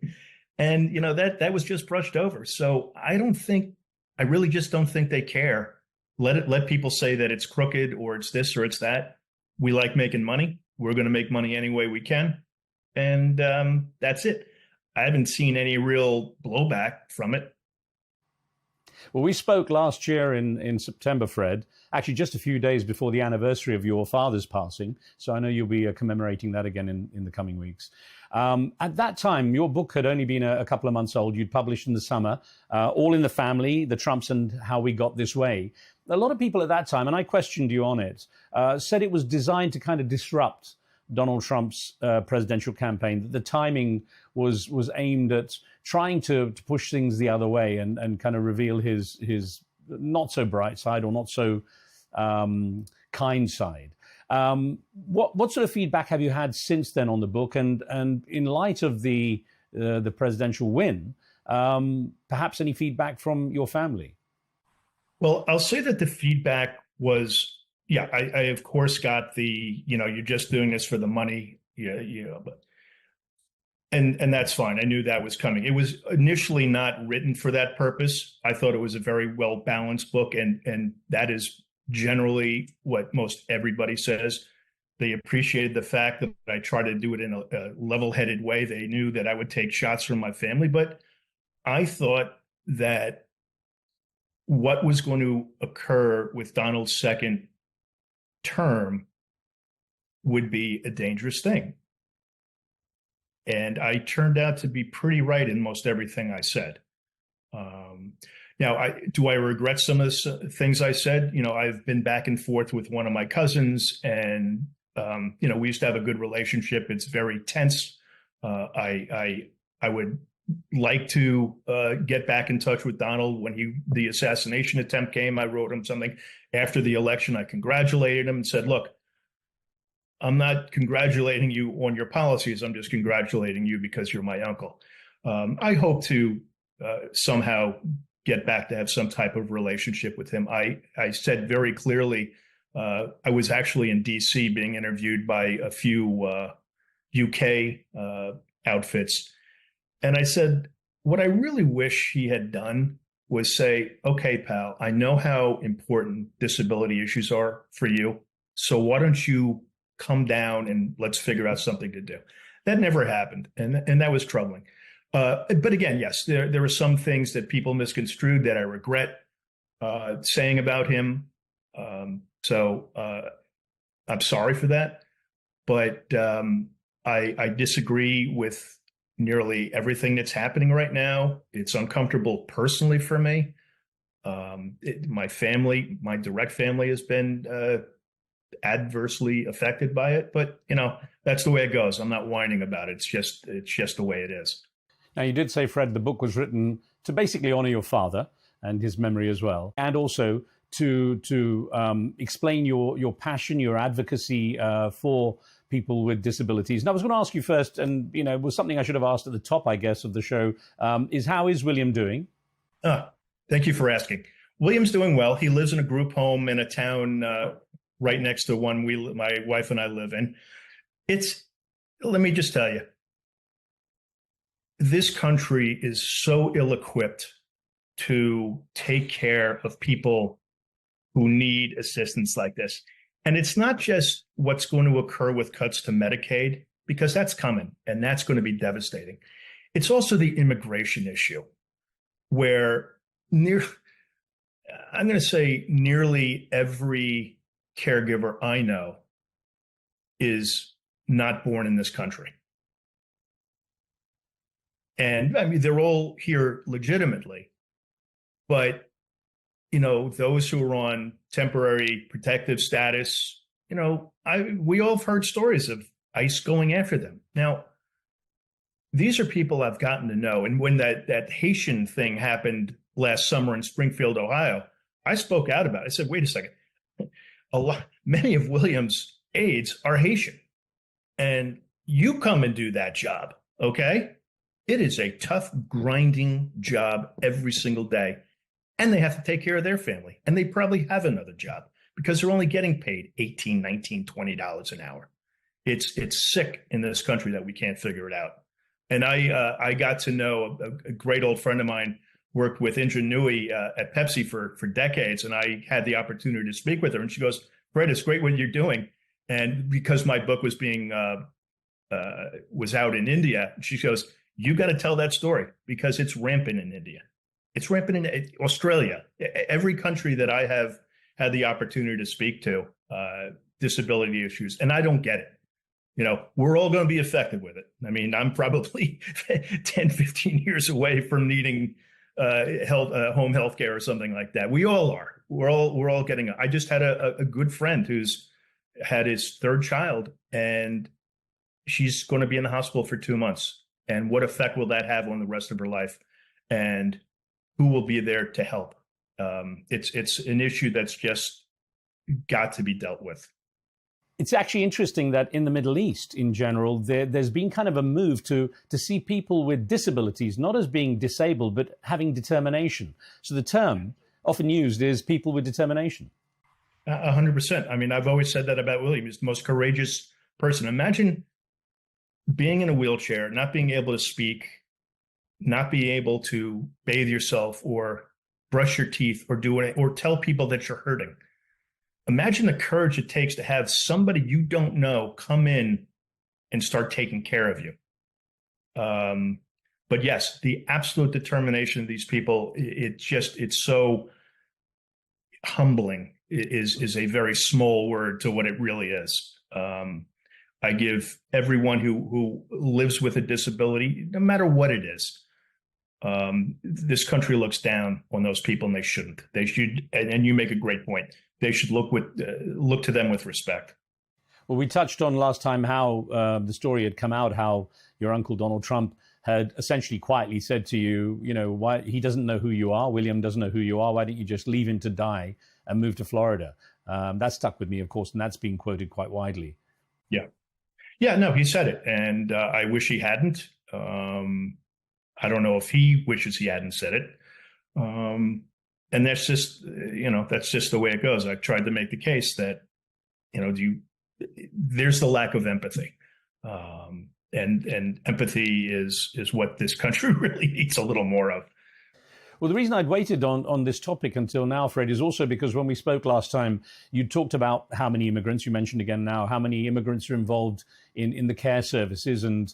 Speaker 24: And, that was just brushed over. So I really just don't think they care. Let people say that it's crooked or it's this or it's that. We like making money. We're going to make money any way we can. And that's it. I haven't seen any real blowback from it.
Speaker 13: Well, we spoke last year in September, Fred, actually just a few days before the anniversary of your father's passing. So I know you'll be commemorating that again in the coming weeks. At that time, your book had only been a couple of months old. You'd published in the summer, All in the Family, The Trumps and How We Got This Way. A lot of people at that time, and I questioned you on it, said it was designed to kind of disrupt Donald Trump's presidential campaign, that the timing was aimed at trying to push things the other way and kind of reveal his not so bright side or not so kind side. What sort of feedback have you had since then on the book? And in light of the presidential win, perhaps any feedback from your family?
Speaker 24: Well, I'll say that the feedback was, I of course got the, you're just doing this for the money. But and that's fine. I knew that was coming. It was initially not written for that purpose. I thought it was a very well balanced book, and that is generally what most everybody says. They appreciated the fact that I tried to do it in a level-headed way. They knew that I would take shots from my family, but I thought that what was going to occur with Donald's second term would be a dangerous thing. And I turned out to be pretty right in most everything I said. Now, do I regret some of the things I said? I've been back and forth with one of my cousins, and we used to have a good relationship. It's very tense. I would like to get back in touch with Donald when the assassination attempt came. I wrote him something after the election. I congratulated him and said, look, I'm not congratulating you on your policies. I'm just congratulating you because you're my uncle. I hope to somehow get back to have some type of relationship with him. I said very clearly, I was actually in DC being interviewed by a few UK outfits. And I said, what I really wish he had done was say, okay, pal, I know how important disability issues are for you. So why don't you come down and let's figure out something to do. That never happened. And that was troubling. But again, yes, there were some things that people misconstrued that I regret saying about him. So I'm sorry for that. But I disagree with nearly everything that's happening right now. It's uncomfortable personally for me. My family, my direct family has been adversely affected by it, but that's the way it goes. I'm not whining about it. It's just the way it is.
Speaker 13: Now, you did say, Fred, the book was written to basically honor your father and his memory as well, and also to explain your passion, your advocacy for people with disabilities. And I was going to ask you first, and it was something I should have asked at the top, I guess, of the show, is how is William doing?
Speaker 24: Thank you for asking. William's doing well. He lives in a group home in a town right next to one my wife and I live in. Let me just tell you, this country is so ill-equipped to take care of people who need assistance like this. And it's not just what's going to occur with cuts to Medicaid. because that's coming and that's going to be devastating. It's also the immigration issue where I'm going to say nearly every caregiver I know is not born in this country. And I mean, they're all here legitimately, but, you know, those who are on temporary protective status, you know, we all have heard stories of ICE going after them. Now, these are people I've gotten to know. And when that Haitian thing happened last summer in Springfield, Ohio, I spoke out about it. I said, wait a second. Many of William's aides are Haitian. And you come and do that job, okay? It is a tough, grinding job every single day. And they have to take care of their family. And they probably have another job because they're only getting paid $18, $19, $20 an hour. It's sick in this country that we can't figure it out. And I got to know a great old friend of mine, worked with Indra Nooyi at Pepsi for decades. And I had the opportunity to speak with her. And she goes, Fred, it's great what you're doing. And because my book was was out in India, she goes, you got to tell that story because it's rampant in India. It's rampant in Australia. Every country that I have had the opportunity to speak to, disability issues, and I don't get it. You know, we're all going to be affected with it. I mean, I'm probably 10, 15 years away from needing home health care or something like that. We all are. We're all getting it. I just had a good friend who's had his third child, and she's going to be in the hospital for 2 months. And what effect will that have on the rest of her life? And who will be there to help? It's an issue that's just got to be dealt with.
Speaker 13: It's actually interesting that in the Middle East, in general, there's been kind of a move to see people with disabilities not as being disabled, but having determination. So the term often used is people with determination.
Speaker 24: 100%. I mean, I've always said that about William. He's the most courageous person. Imagine being in a wheelchair, not being able to speak, not being able to bathe yourself or brush your teeth or do it, or tell people that you're hurting. Imagine the courage it takes to have somebody you don't know come in and start taking care of you. But yes, the absolute determination of these people, it's so humbling. It is a very small word to what it really is. I give everyone who lives with a disability, no matter what it is, this country looks down on those people, and they shouldn't. They should, and you make a great point. They should look to them with respect.
Speaker 13: Well, we touched on last time how the story had come out, how your uncle Donald Trump had essentially quietly said to you, you know, why he doesn't know who you are. William doesn't know who you are. Why don't you just leave him to die and move to Florida? That stuck with me, of course, and that's being quoted quite widely.
Speaker 24: Yeah. Yeah, no, he said it, and I wish he hadn't. I don't know if he wishes he hadn't said it. And that's just, that's just the way it goes. I've tried to make the case that, there's the lack of empathy. And empathy is what this country really needs a little more of.
Speaker 13: Well, the reason I'd waited on this topic until now, Fred, is also because when we spoke last time, you talked about how many immigrants, you mentioned again now, how many immigrants are involved in the care services. And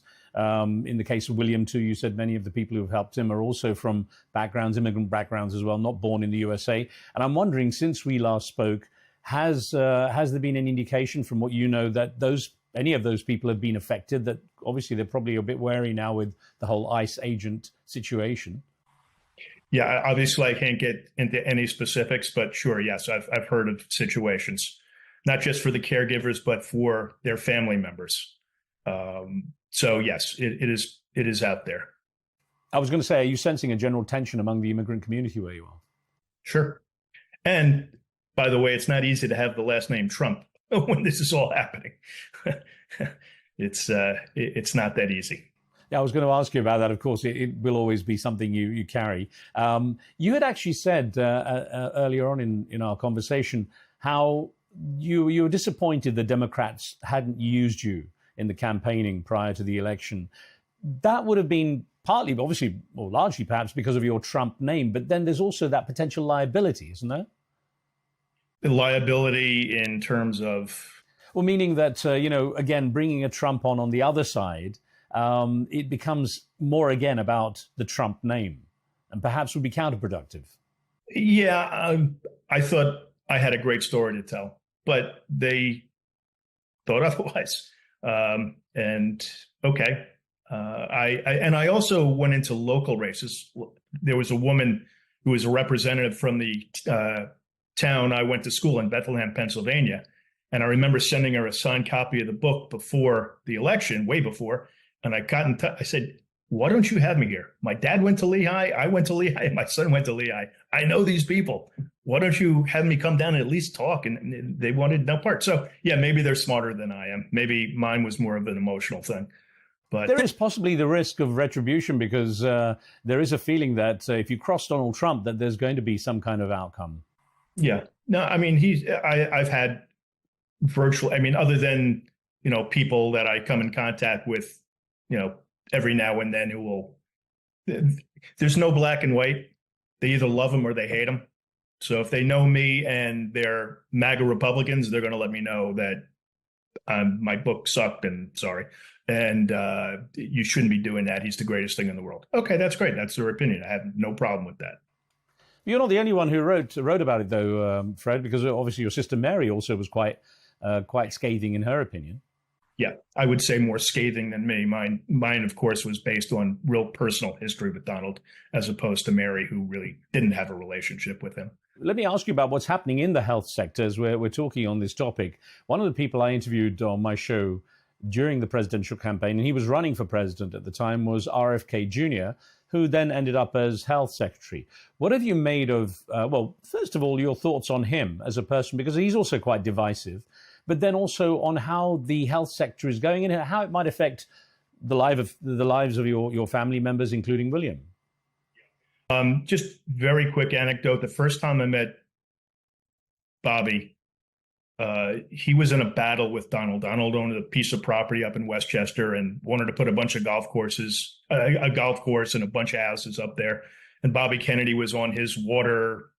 Speaker 13: in the case of William, too, you said many of the people who have helped him are also from immigrant backgrounds as well, not born in the USA. And I'm wondering, since we last spoke, has there been any indication from what you know that any of those people have been affected? That obviously they're probably a bit wary now with the whole ICE agent situation.
Speaker 24: Yeah, obviously I can't get into any specifics, but sure, yes, I've heard of situations, not just for the caregivers, but for their family members. So yes, it is out there.
Speaker 13: I was going to say, are you sensing a general tension among the immigrant community where you are?
Speaker 24: Sure. And by the way, it's not easy to have the last name Trump when this is all happening. It's not that easy.
Speaker 13: Yeah, I was going to ask you about that. Of course, it will always be something you carry. You had actually said earlier on in our conversation how you were disappointed the Democrats hadn't used you in the campaigning prior to the election. That would have been partly, obviously, or largely perhaps because of your Trump name. But then there's also that potential liability, isn't there?
Speaker 24: The liability in terms of...
Speaker 13: Well, meaning that, again, bringing a Trump on the other side, it becomes more again about the Trump name and perhaps would be counterproductive.
Speaker 24: Yeah, I thought I had a great story to tell, but they thought otherwise. And okay. I also went into local races. There was a woman who was a representative from the town I went to school in, Bethlehem, Pennsylvania. And I remember sending her a signed copy of the book before the election, way before. And I got in touch. I said, why don't you have me here? My dad went to Lehigh. I went to Lehigh. And my son went to Lehigh. I know these people. Why don't you have me come down and at least talk? And they wanted no part. So, yeah, maybe they're smarter than I am. Maybe mine was more of an emotional thing. But
Speaker 13: there is possibly the risk of retribution because there is a feeling that if you cross Donald Trump, that there's going to be some kind of outcome.
Speaker 24: Yeah. No, I mean, I've had virtual, I mean, other than, people that I come in contact with, every now and then who will, there's no black and white. They either love him or they hate him. So if they know me and they're MAGA Republicans, they're going to let me know that my book sucked and sorry. And you shouldn't be doing that. He's the greatest thing in the world. Okay, that's great. That's their opinion. I have no problem with that.
Speaker 13: You're not the only one who wrote about it, though, Fred, because obviously your sister Mary also was quite scathing in her opinion.
Speaker 24: Yeah, I would say more scathing than me. Mine, of course, was based on real personal history with Donald, as opposed to Mary, who really didn't have a relationship with him.
Speaker 13: Let me ask you about what's happening in the health sector as we're talking on this topic. One of the people I interviewed on my show during the presidential campaign, and he was running for president at the time, was RFK Jr., who then ended up as health secretary. What have you made of, first of all, your thoughts on him as a person, because he's also quite divisive, but then also on how the health sector is going and how it might affect the lives of your family members, including William?
Speaker 24: Just very quick anecdote. The first time I met Bobby, he was in a battle with Donald. Donald owned a piece of property up in Westchester and wanted to put a bunch of golf courses, a golf course and a bunch of houses up there. And Bobby Kennedy was on his water.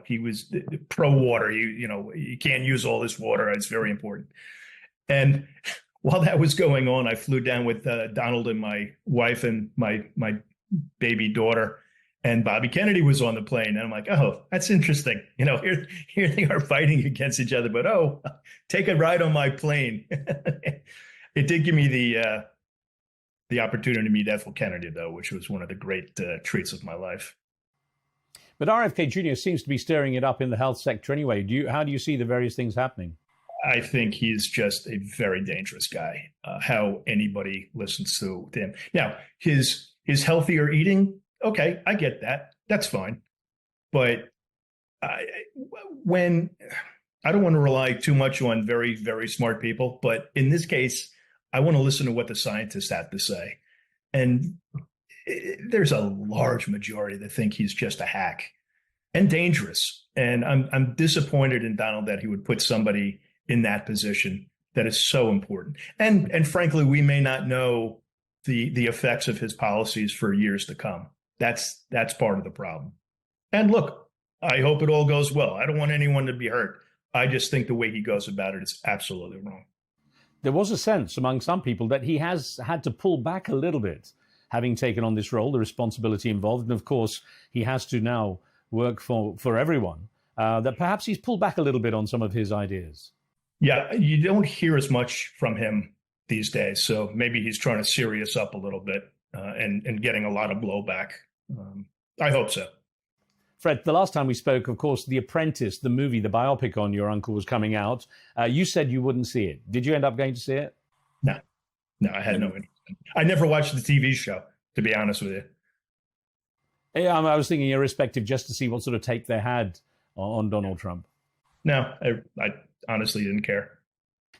Speaker 24: He was pro water. You can't use all this water. It's very important. And while that was going on, I flew down with Donald and my wife and my baby daughter. And Bobby Kennedy was on the plane. And I'm like, oh, that's interesting. Here they are fighting against each other. But, take a ride on my plane. It did give me the opportunity to meet Ethel Kennedy, though, which was one of the great treats of my life.
Speaker 13: But RFK Jr. seems to be stirring it up in the health sector anyway. How do you see the various things happening?
Speaker 24: I think he's just a very dangerous guy. How anybody listens to him. Now, his healthier eating, okay, I get that. That's fine. But when I don't want to rely too much on very, very smart people, but in this case, I want to listen to what the scientists have to say. And there's a large majority that think he's just a hack and dangerous. And I'm disappointed in Donald that he would put somebody in that position that is so important. And frankly, we may not know the effects of his policies for years to come. That's part of the problem. And look, I hope it all goes well. I don't want anyone to be hurt. I just think the way he goes about it is absolutely wrong.
Speaker 13: There was a sense among some people that he has had to pull back a little bit, having taken on this role, the responsibility involved. And of course, he has to now work for everyone, that perhaps he's pulled back a little bit on some of his ideas.
Speaker 24: Yeah, you don't hear as much from him these days. So maybe he's trying to serious up a little bit and getting a lot of blowback. I hope so.
Speaker 13: Fred, the last time we spoke, of course, The Apprentice, the movie, the biopic on your uncle was coming out. You said you wouldn't see it. Did you end up going to see it?
Speaker 24: No, I had no interest. I never watched the TV show, to be honest with you.
Speaker 13: Yeah, I was thinking irrespective, just to see what sort of take they had on Donald Trump.
Speaker 24: No, I honestly didn't care.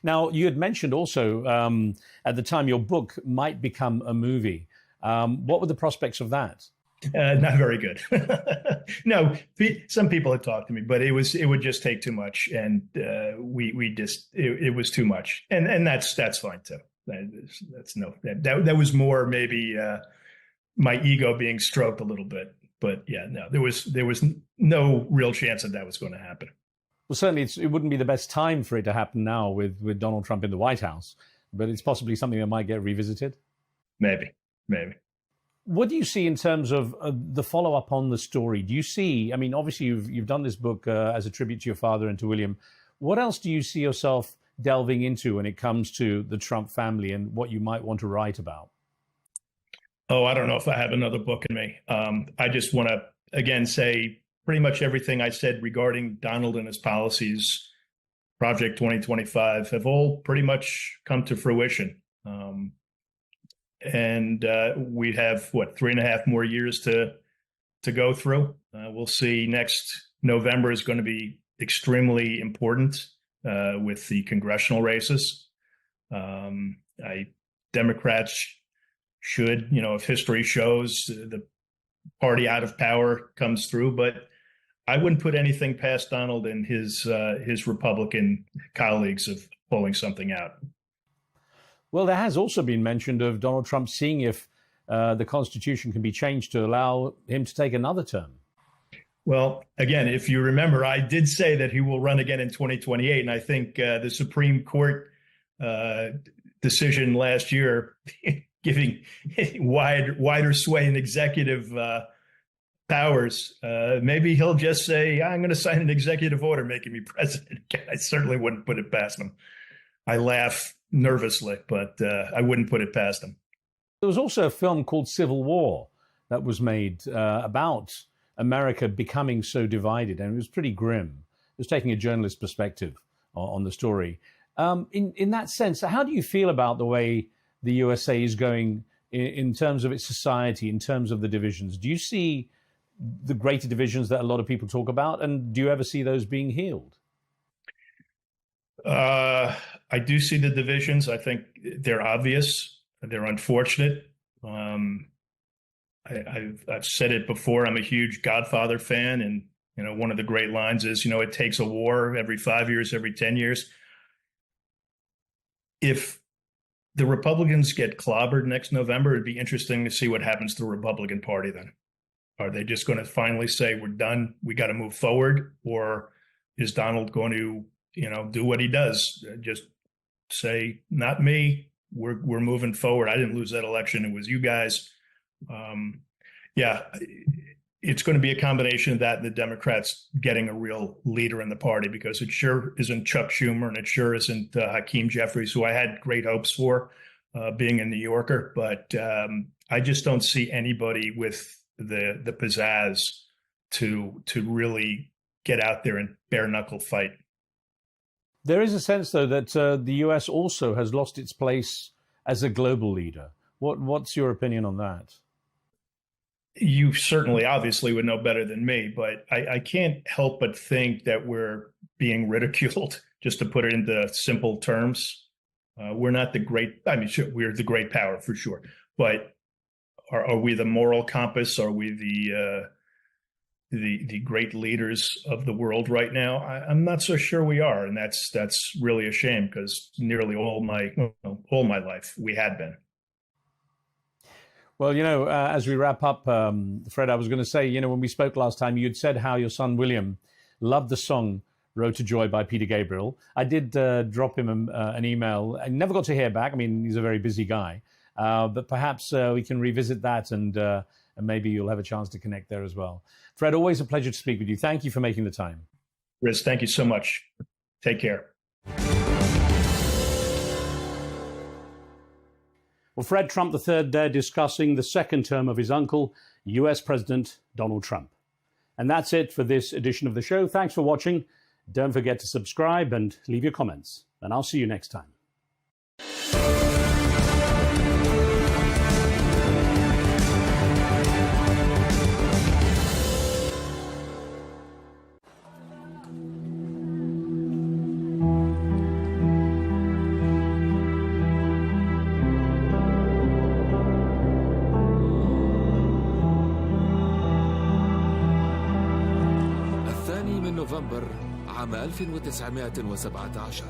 Speaker 13: Now, you had mentioned also at the time your book might become a movie. What were the prospects of that?
Speaker 24: Not very good. No, some people had talked to me, but it would just take too much, and it was too much, and that's fine too. That was more maybe my ego being stroked a little bit, but yeah, no, there was no real chance that was going to happen.
Speaker 13: Well, certainly it wouldn't be the best time for it to happen now with Donald Trump in the White House, but it's possibly something that might get revisited.
Speaker 24: Maybe.
Speaker 13: What do you see in terms of the follow-up on the story? Do you see, I mean, obviously you've done this book as a tribute to your father and to William. What else do you see yourself delving into when it comes to the Trump family and what you might want to write about?
Speaker 24: Oh, I don't know if I have another book in me. I just want to, again, say pretty much everything I said regarding Donald and his policies, Project 2025, have all pretty much come to fruition. And we have, 3.5 more years to go through. We'll see. Next November is going to be extremely important with the congressional races. Democrats should, if history shows the party out of power comes through, but I wouldn't put anything past Donald and his Republican colleagues of pulling something out.
Speaker 13: Well, there has also been mention of Donald Trump seeing if the Constitution can be changed to allow him to take another term.
Speaker 24: Well, again, if you remember, I did say that he will run again in 2028. And I think the Supreme Court decision last year giving wider sway in executive powers, maybe he'll just say, I'm going to sign an executive order making me president again. I certainly wouldn't put it past him. I laugh nervously, but I wouldn't put it past him.
Speaker 13: There was also a film called Civil War that was made about America becoming so divided, and it was pretty grim. It was taking a journalist perspective on the story. In that sense, how do you feel about the way the USA is going in terms of its society, in terms of the divisions? Do you see the greater divisions that a lot of people talk about, and do you ever see those being healed?
Speaker 24: I do see the divisions. I think they're obvious. They're unfortunate. I've said it before. I'm a huge Godfather fan, and one of the great lines is, it takes a war every 5 years, every 10 years. If the Republicans get clobbered next November, it'd be interesting to see what happens to the Republican Party then. Are they just going to finally say, we're done, we got to move forward? Or is Donald going to, do what he does? Just say, not me, we're moving forward. I didn't lose that election. It was you guys. It's going to be a combination of that and the Democrats getting a real leader in the party, because it sure isn't Chuck Schumer and it sure isn't Hakeem Jeffries, who I had great hopes for being a New Yorker. But I just don't see anybody with the pizzazz to really get out there and bare knuckle fight.
Speaker 13: There is a sense, though, that the US also has lost its place as a global leader. What's your opinion on that?
Speaker 24: You certainly, obviously, would know better than me, but I can't help but think that we're being ridiculed, just to put it into simple terms. We're not the great, sure, we're the great power for sure, but are we the moral compass? Are we the great leaders of the world right now? I'm not so sure we are, and that's really a shame, because nearly all my life we had been.
Speaker 13: Well, as we wrap up, Fred, I was going to say, when we spoke last time, you'd said how your son William loved the song Road to Joy by Peter Gabriel. I did drop him an email. I never got to hear back. I mean, he's a very busy guy. But perhaps we can revisit that, and maybe you'll have a chance to connect there as well. Fred, always a pleasure to speak with you. Thank you for making the time.
Speaker 24: Riz, thank you so much. Take care.
Speaker 13: Well, Fred Trump III there discussing the second term of his uncle, US President Donald Trump. And that's it for this edition of the show. Thanks for watching. Don't forget to subscribe and leave your comments. And I'll see you next time.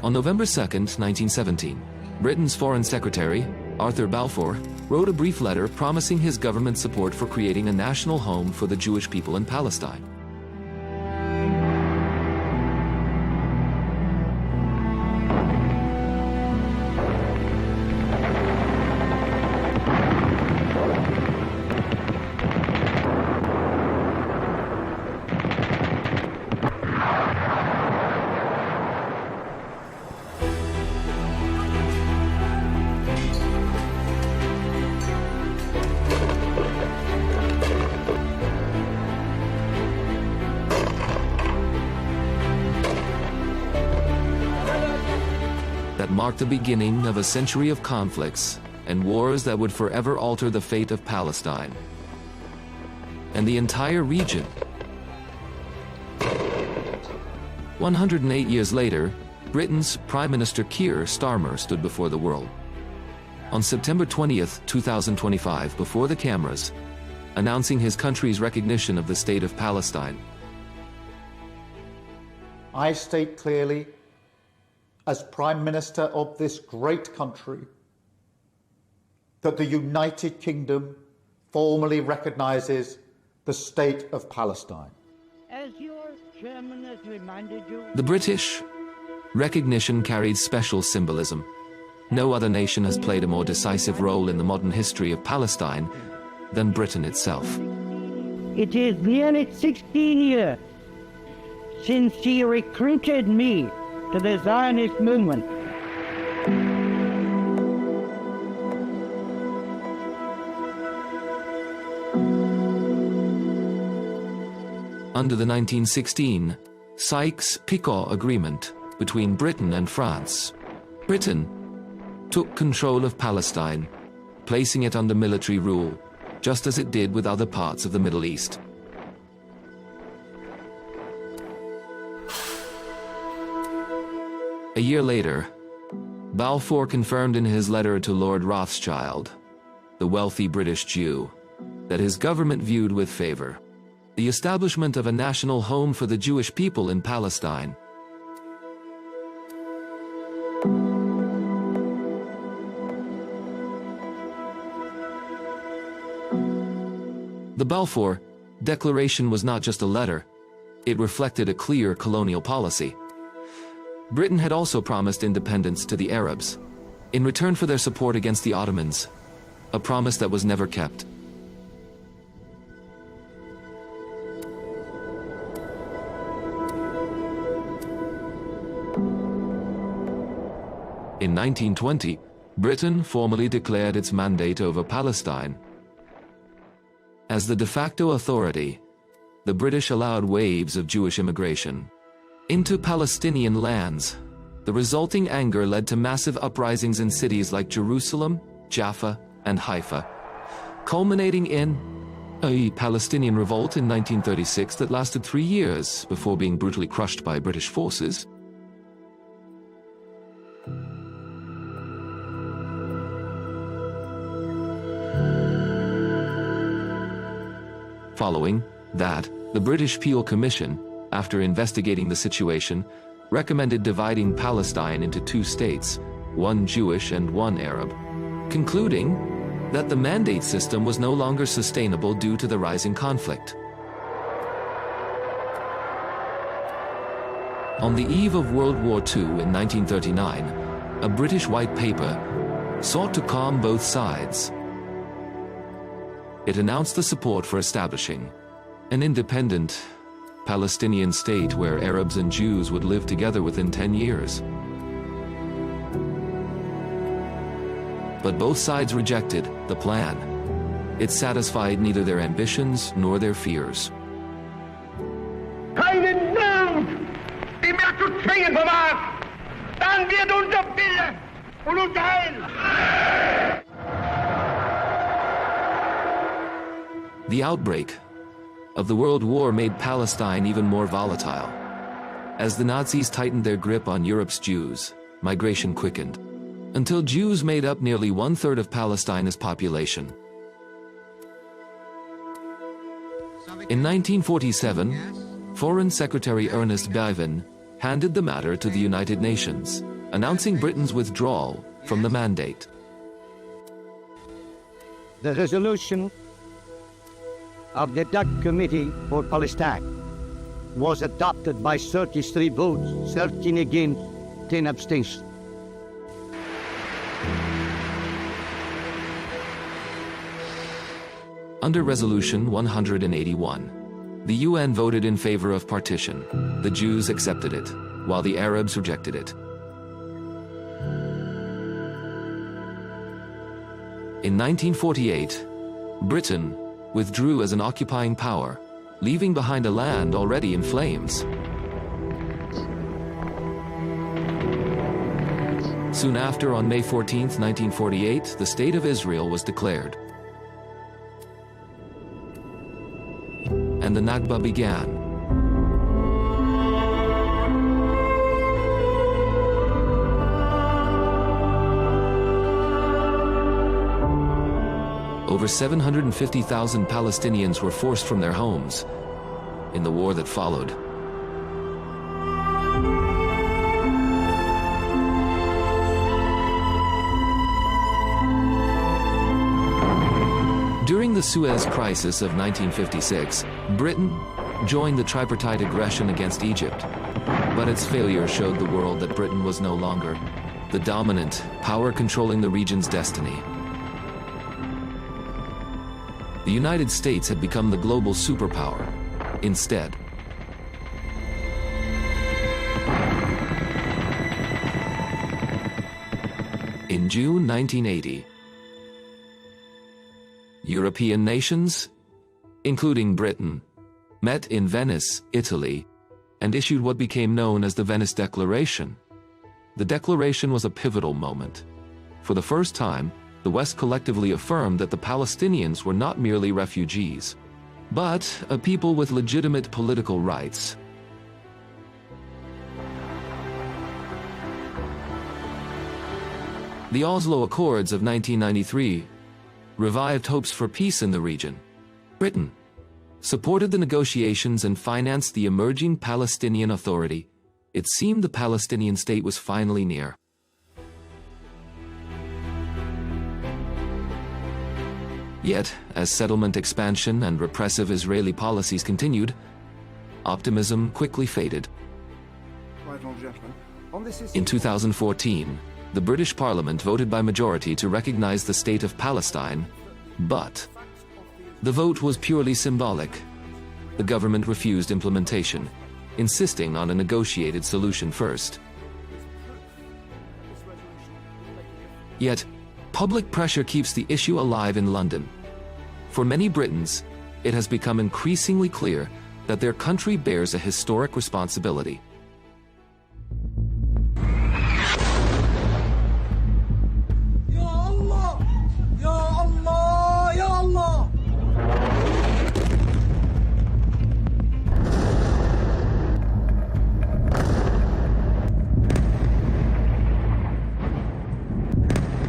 Speaker 9: On November 2nd, 1917, Britain's Foreign Secretary, Arthur Balfour, wrote a brief letter promising his government's support for creating a national home for the Jewish people in Palestine. mark the beginning of a century of conflicts and wars that would forever alter the fate of Palestine and the entire region. 108 years later, Britain's Prime Minister Keir Starmer stood before the world. On September 20th, 2025, before the cameras, announcing his country's recognition of the State of Palestine.
Speaker 12: I state clearly, as Prime Minister of this great country, that the United Kingdom formally recognises the State of Palestine.
Speaker 15: As your chairman has reminded you...
Speaker 9: The British recognition carried special symbolism. No other nation has played a more decisive role in the modern history of Palestine than Britain itself.
Speaker 15: It is nearly 16 years since he recruited me to the Zionist movement.
Speaker 9: Under the 1916 Sykes-Picot Agreement between Britain and France, Britain took control of Palestine, placing it under military rule, just as it did with other parts of the Middle East. A year later, Balfour confirmed in his letter to Lord Rothschild, the wealthy British Jew, that his government viewed with favor the establishment of a national home for the Jewish people in Palestine. The Balfour Declaration was not just a letter, it reflected a clear colonial policy. Britain had also promised independence to the Arabs, in return for their support against the Ottomans, a promise that was never kept. In 1920, Britain formally declared its mandate over Palestine. As the de facto authority, the British allowed waves of Jewish immigration into Palestinian lands. The resulting anger led to massive uprisings in cities like Jerusalem, Jaffa, and Haifa, culminating in a Palestinian revolt in 1936 that lasted 3 years before being brutally crushed by British forces. Following that, the British Peel Commission, after investigating the situation, recommended dividing Palestine into 2 states, one Jewish and one Arab, concluding that the mandate system was no longer sustainable due to the rising conflict. On the eve of World War II in 1939, a British white paper sought to calm both sides. It announced the support for establishing an independent Palestinian state where Arabs and Jews would live together within 10 years. But both sides rejected the plan. It satisfied neither their ambitions nor their fears.
Speaker 17: Keinen Mut, die mehr zu zwingen vermag, dann wird unser Wille und unser Heil.
Speaker 9: The outbreak of the World War made Palestine even more volatile. As the Nazis tightened their grip on Europe's Jews, migration quickened, until Jews made up nearly 1/3 of Palestine's population. In 1947, Foreign Secretary Ernest Bevin handed the matter to the United Nations, announcing Britain's withdrawal from the mandate.
Speaker 15: The resolution of the Dutch Committee for Palestine was adopted by 33 votes, 13 against, 10 abstentions.
Speaker 9: Under Resolution 181, the UN voted in favor of partition. The Jews accepted it, while the Arabs rejected it. In 1948, Britain withdrew as an occupying power, leaving behind a land already in flames. Soon after, on May 14, 1948, the State of Israel was declared. And the Nakba began. Over 750,000 Palestinians were forced from their homes in the war that followed. During the Suez Crisis of 1956, Britain joined the tripartite aggression against Egypt, but its failure showed the world that Britain was no longer the dominant power controlling the region's destiny. The United States had become the global superpower instead. In June 1980, European nations, including Britain, met in Venice, Italy, and issued what became known as the Venice Declaration. The declaration was a pivotal moment. For the first time, the West collectively affirmed that the Palestinians were not merely refugees, but a people with legitimate political rights. The Oslo Accords of 1993 revived hopes for peace in the region. Britain supported the negotiations and financed the emerging Palestinian Authority. It seemed the Palestinian state was finally near. Yet, as settlement expansion and repressive Israeli policies continued, optimism quickly faded. In 2014, the British Parliament voted by majority to recognize the state of Palestine, but the vote was purely symbolic. The government refused implementation, insisting on a negotiated solution first. Yet, public pressure keeps the issue alive in London. For many Britons, it has become increasingly clear that their country bears a historic responsibility.
Speaker 7: Ya Allah! Ya Allah! Ya Allah!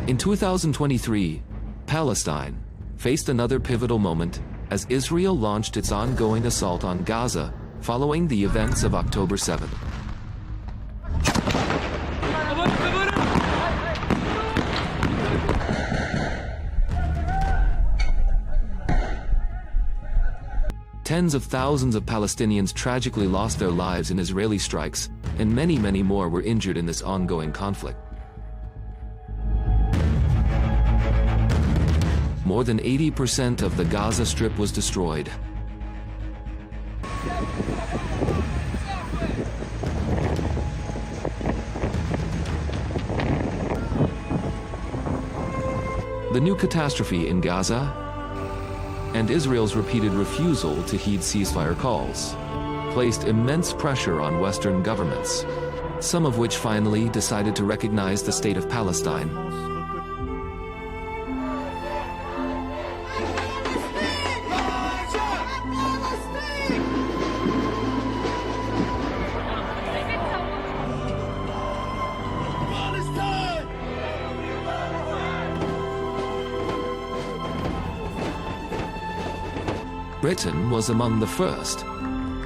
Speaker 9: In 2023, Palestine faced another pivotal moment as Israel launched its ongoing assault on Gaza following the events of October 7. Tens of thousands of Palestinians tragically lost their lives in Israeli strikes, and many, many more were injured in this ongoing conflict. More than 80% of the Gaza Strip was destroyed. The new catastrophe in Gaza and Israel's repeated refusal to heed ceasefire calls placed immense pressure on Western governments, some of which finally decided to recognize the state of Palestine. Britain was among the first,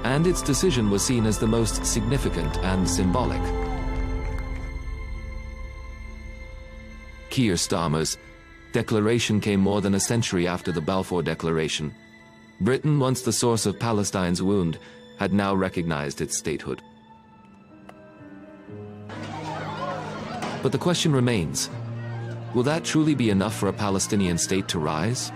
Speaker 9: and its decision was seen as the most significant and symbolic. Keir Starmer's declaration came more than a century after the Balfour Declaration. Britain, once the source of Palestine's wound, had now recognized its statehood. But the question remains, will that truly be enough for a Palestinian state to rise?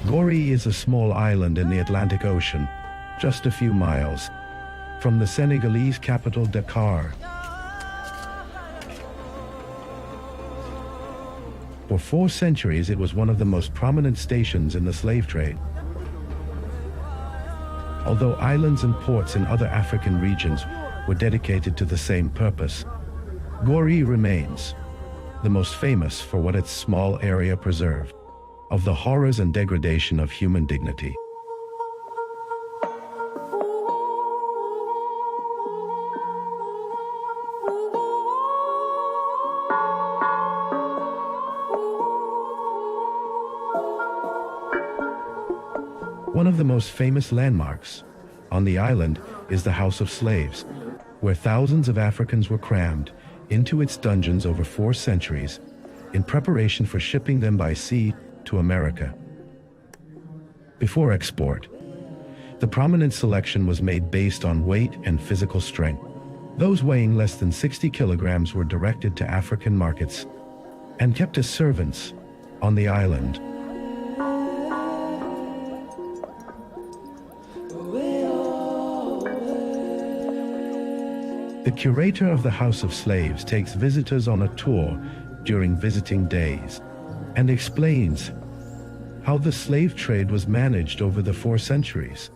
Speaker 3: Gorée is a small island in the Atlantic Ocean, just a few miles from the Senegalese capital Dakar. For 4 centuries, it was one of the most prominent stations in the slave trade. Although islands and ports in other African regions were dedicated to the same purpose, Gorée remains the most famous for what its small area preserved of the horrors and degradation of human dignity. One of the most famous landmarks on the island is the House of Slaves, where thousands of Africans were crammed into its dungeons over 4 centuries in preparation for shipping them by sea to America. Before export, the prominent selection was made based on weight and physical strength. Those weighing less than 60 kilograms were directed to African markets and kept as servants on the island. The curator of the House of Slaves takes visitors on a tour during visiting days and explains how the slave trade was managed over the 4 centuries.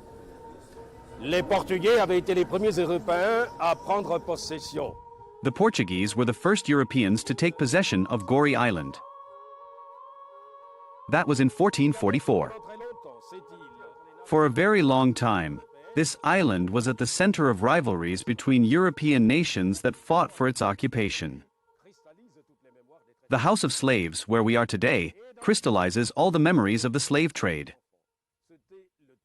Speaker 18: Les Portugais avaient été les premiers Européens à prendre possession.
Speaker 19: The Portuguese were the first Europeans to take possession of Gorée Island. That was in 1444. For a very long time, this island was at the center of rivalries between European nations that fought for its occupation. The House of Slaves, where we are today, crystallizes all the memories of the slave trade.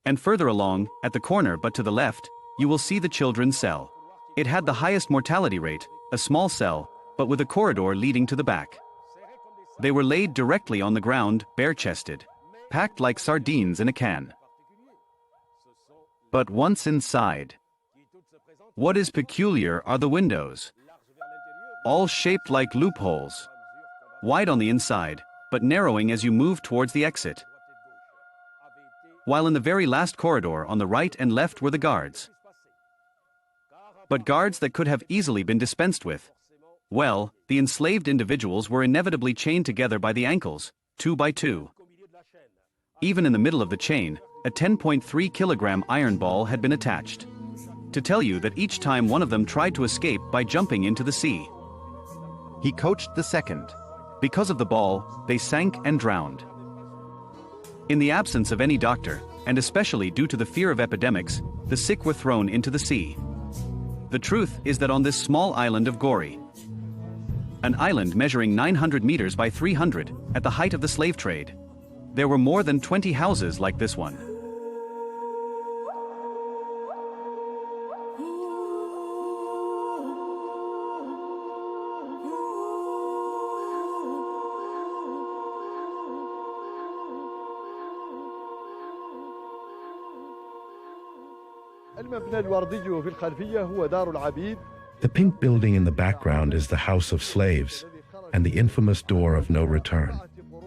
Speaker 19: And further along, at the corner but to the left, you will see the children's cell. It had the highest mortality rate, a small cell, but with a corridor leading to the back. They were laid directly on the ground, bare-chested, packed like sardines in a can. But once inside, what is peculiar are the windows, all shaped like loopholes, wide on the inside, but narrowing as you move towards the exit. While in the very last corridor on the right and left were the guards. But guards that could have easily been dispensed with. Well, the enslaved individuals were inevitably chained together by the ankles, 2 by 2. Even in the middle of the chain, a 10.3 kilogram iron ball had been attached, to tell you that each time one of them tried to escape by jumping into the sea. He coached the second. Because of the ball, they sank and drowned. In the absence of any doctor, and especially due to the fear of epidemics, the sick were thrown into the sea. The truth is that on this small island of Gorée, an island measuring 900 meters by 300 at the height of the slave trade, there were more than 20 houses like this one.
Speaker 3: The pink building in the background is the House of Slaves and the infamous Door of No Return,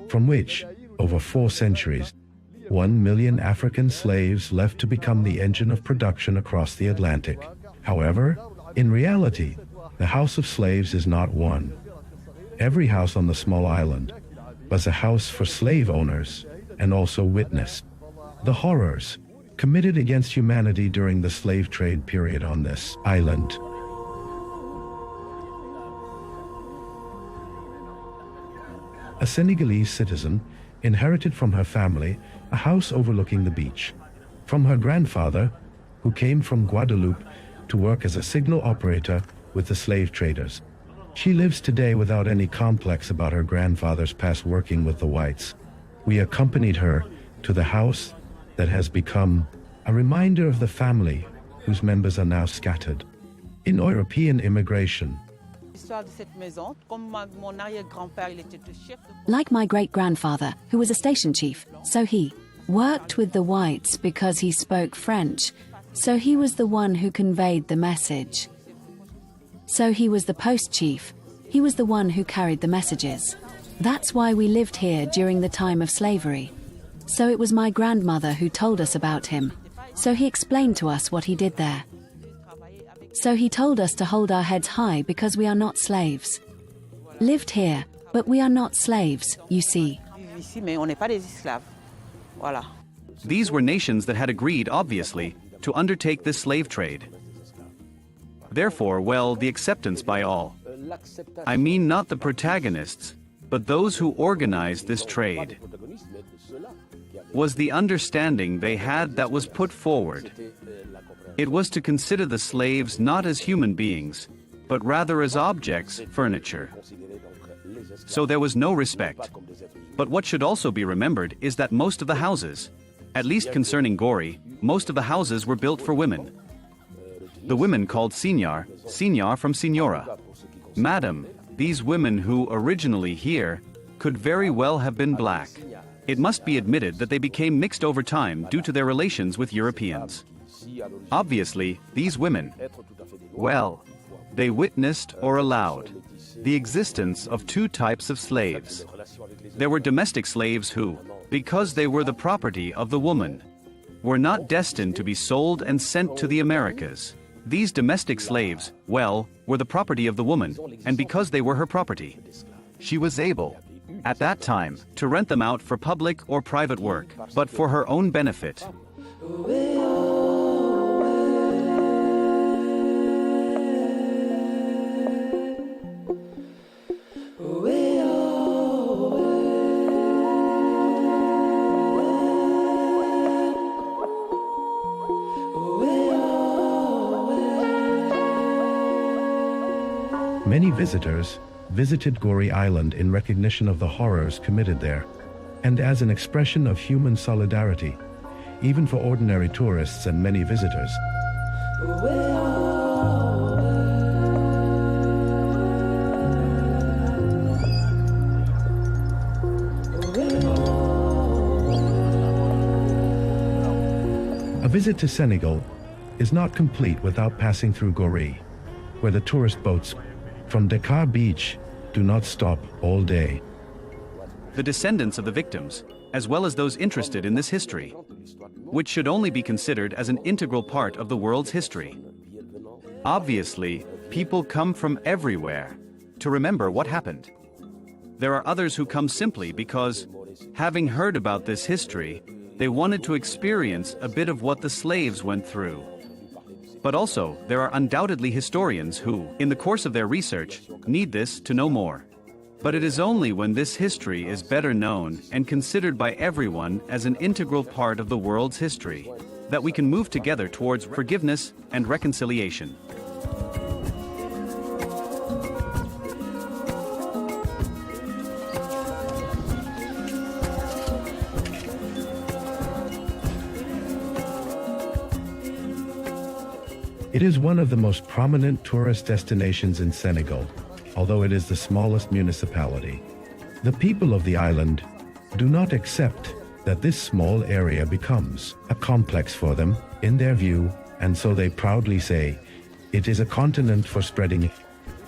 Speaker 3: from which, over 4 centuries, 1 million African slaves left to become the engine of production across the Atlantic. However, in reality, the House of Slaves is not one. Every house on the small island was a house for slave owners and also witnessed the horrors committed against humanity during the slave trade period on this island. A Senegalese citizen inherited from her family a house overlooking the beach, from her grandfather, who came from Guadeloupe to work as a signal operator with the slave traders. She lives today without any complex about her grandfather's past working with the whites. We accompanied her to the house that has become a reminder of the family whose members are now scattered. In European immigration,
Speaker 20: like my great-grandfather, who was a station chief, so he worked with the whites because he spoke French, so he was the one who conveyed the message. So he was the post chief, he was the one who carried the messages. That's why we lived here during the time of slavery. So it was my grandmother who told us about him. So he explained to us what he did there. So he told us to hold our heads high because we are not slaves. Lived here, but we are not slaves, you see.
Speaker 19: These were nations that had agreed, obviously, to undertake this slave trade. Therefore, well, the acceptance by all. I mean not the protagonists, but those who organized this trade. Was the understanding they had that was put forward. It was to consider the slaves not as human beings, but rather as objects, furniture. So there was no respect. But what should also be remembered is that most of the houses, at least concerning Gori, most of the houses were built for women. The women called Signor, Signor from Signora. Madam, these women who originally here could very well have been black. It must be admitted that they became mixed over time due to their relations with Europeans. Obviously, these women, well, they witnessed or allowed the existence of two types of slaves. There were domestic slaves who, because they were the property of the woman, were not destined to be sold and sent to the Americas. These domestic slaves, well, were the property of the woman, and because they were her property, she was able, at that time, to rent them out for public or private work, but for her own benefit.
Speaker 3: Many visitors visited Gori Island in recognition of the horrors committed there, and as an expression of human solidarity, even for ordinary tourists and many visitors. A visit to Senegal is not complete without passing through Gori, where the tourist boats from Dakar Beach do not stop all day.
Speaker 19: The descendants of the victims, as well as those interested in this history, which should only be considered as an integral part of the world's history. Obviously, people come from everywhere to remember what happened. There are others who come simply because, having heard about this history, they wanted to experience a bit of what the slaves went through. But also, there are undoubtedly historians who, in the course of their research, need this to know more. But it is only when this history is better known and considered by everyone as an integral part of the world's history that we can move together towards forgiveness and reconciliation.
Speaker 3: It is one of the most prominent tourist destinations in Senegal, although it is the smallest municipality. The people of the island do not accept that this small area becomes a complex for them, in their view, and so they proudly say, it is a continent for spreading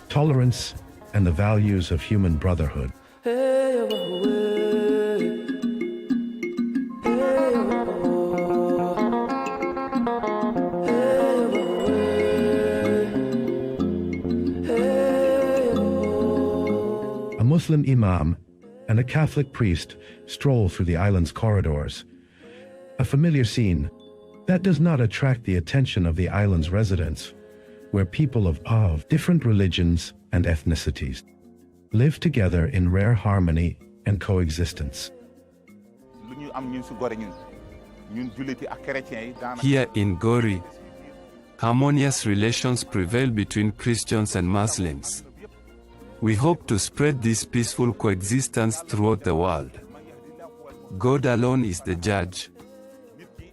Speaker 3: tolerance and the values of human brotherhood. A Muslim imam and a Catholic priest stroll through the island's corridors. A familiar scene that does not attract the attention of the island's residents, where people of different religions and ethnicities live together in rare harmony and coexistence.
Speaker 5: Here in Gori, harmonious relations prevail between Christians and Muslims. We hope to spread this peaceful coexistence throughout the world. God alone is the judge.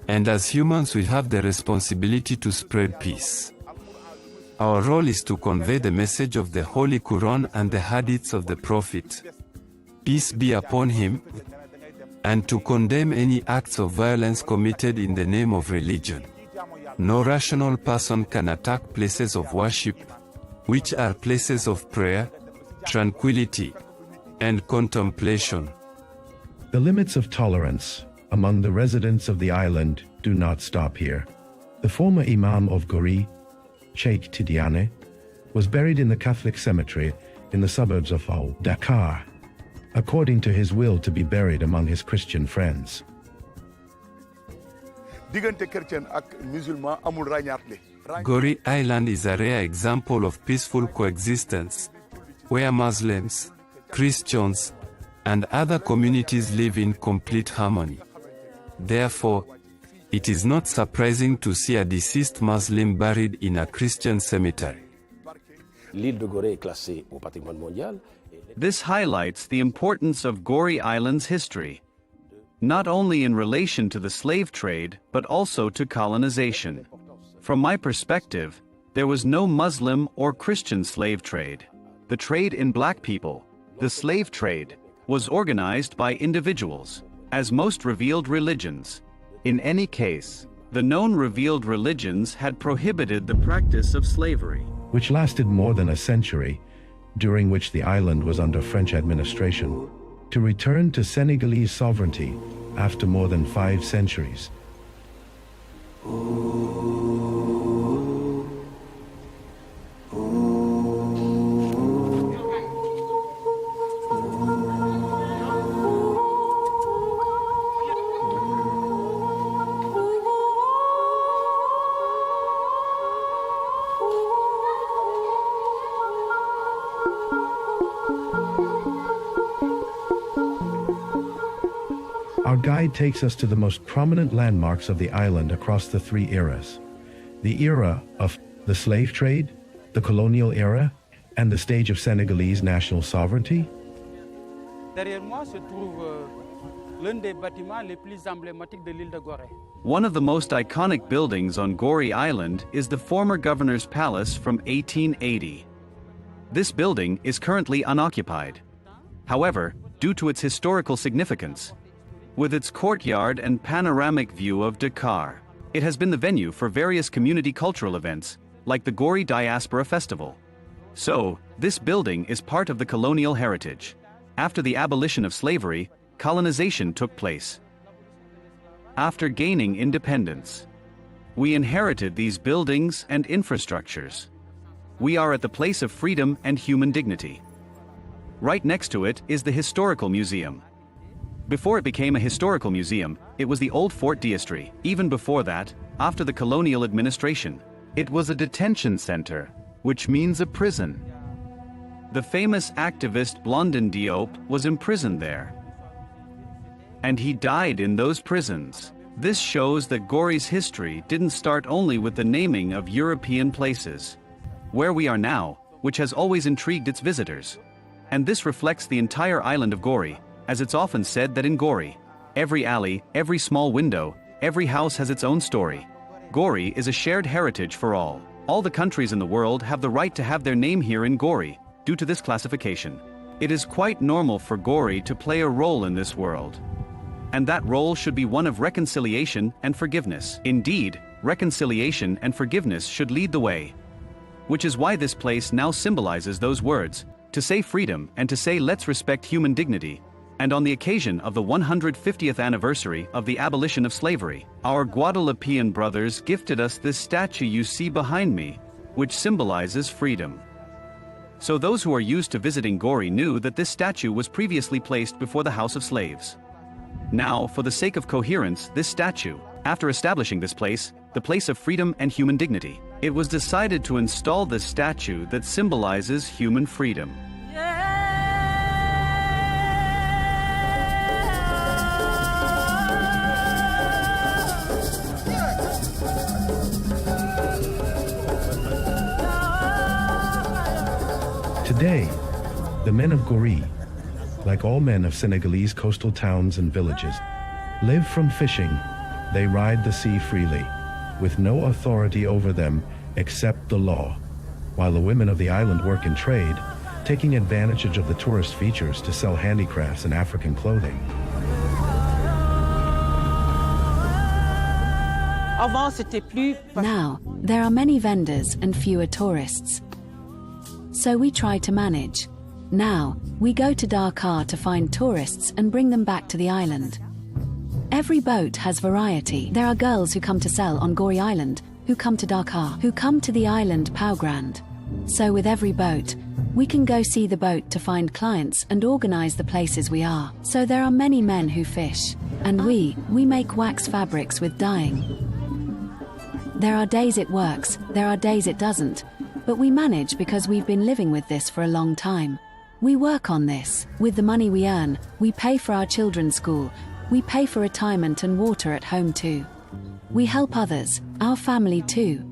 Speaker 5: And as humans, we have the responsibility to spread peace. Our role is to convey the message of the Holy Quran and the hadiths of the Prophet, peace be upon him, and to condemn any acts of violence committed in the name of religion. No rational person can attack places of worship, which are places of prayer, tranquility, and contemplation.
Speaker 3: The limits of tolerance among the residents of the island do not stop here. The former Imam of Gori, Sheikh Tidiane, was buried in the Catholic cemetery in the suburbs of Dakar, according to his will to be buried among his Christian friends.
Speaker 5: Gori Island is a rare example of peaceful coexistence, where Muslims, Christians, and other communities live in complete harmony. Therefore, it is not surprising to see a deceased Muslim buried in a Christian cemetery.
Speaker 19: This highlights the importance of Gori Island's history, not only in relation to the slave trade, but also to colonization. From my perspective, there was no Muslim or Christian slave trade. The trade in black people, the slave trade, was organized by individuals, as most revealed religions. In any case, the known revealed religions had prohibited the practice of slavery,
Speaker 3: which lasted more than a century, during which the island was under French administration, to return to Senegalese sovereignty after more than 5 centuries. Our guide takes us to the most prominent landmarks of the island across the 3 eras. The era of the slave trade, the colonial era, and the stage of Senegalese national sovereignty.
Speaker 19: One of the most iconic buildings on Gori Island is the former governor's palace from 1880. This building is currently unoccupied. However, due to its historical significance, with its courtyard and panoramic view of Dakar, it has been the venue for various community cultural events, like the Gori Diaspora Festival. So, this building is part of the colonial heritage. After the abolition of slavery, colonization took place. After gaining independence, we inherited these buildings and infrastructures. We are at the place of freedom and human dignity. Right next to it is the Historical Museum. Before it became a historical museum, it was the old Fort D'Estrées. Even before that, after the colonial administration, it was a detention center, which means a prison. The famous activist Blondin Diop was imprisoned there, and he died in those prisons. This shows that Gori's history didn't start only with the naming of European places, where we are now, which has always intrigued its visitors. And this reflects the entire island of Gori, as it's often said that in Gori, every alley, every small window, every house has its own story. Gori is a shared heritage for all. All the countries in the world have the right to have their name here in Gori, due to this classification. It is quite normal for Gori to play a role in this world. And that role should be one of reconciliation and forgiveness. Indeed, reconciliation and forgiveness should lead the way. Which is why this place now symbolizes those words, to say freedom and to say let's respect human dignity. And on the occasion of the 150th anniversary of the abolition of slavery, our Guadeloupean brothers gifted us this statue you see behind me, which symbolizes freedom. So those who are used to visiting Gori knew that this statue was previously placed before the House of Slaves. Now, for the sake of coherence, this statue, after establishing this place, the place of freedom and human dignity, it was decided to install this statue that symbolizes human freedom.
Speaker 3: Today, the men of Gori, like all men of Senegalese coastal towns and villages, live from fishing. They ride the sea freely, with no authority over them except the law, while the women of the island work in trade, taking advantage of the tourist features to sell handicrafts and African clothing.
Speaker 20: Now, there are many vendors and fewer tourists. So we try to manage. Now, we go to Dakar to find tourists and bring them back to the island. Every boat has variety. There are girls who come to sell on Goree Island, who come to Dakar, who come to the island Pau Grande. So with every boat, we can go see the boat to find clients and organize the places we are. So there are many men who fish, and we make wax fabrics with dyeing. There are days it works, there are days it doesn't, but we manage because we've been living with this for a long time. We work on this. With the money we earn, we pay for our children's school, we pay for retirement and water at home too. We help others, our family too.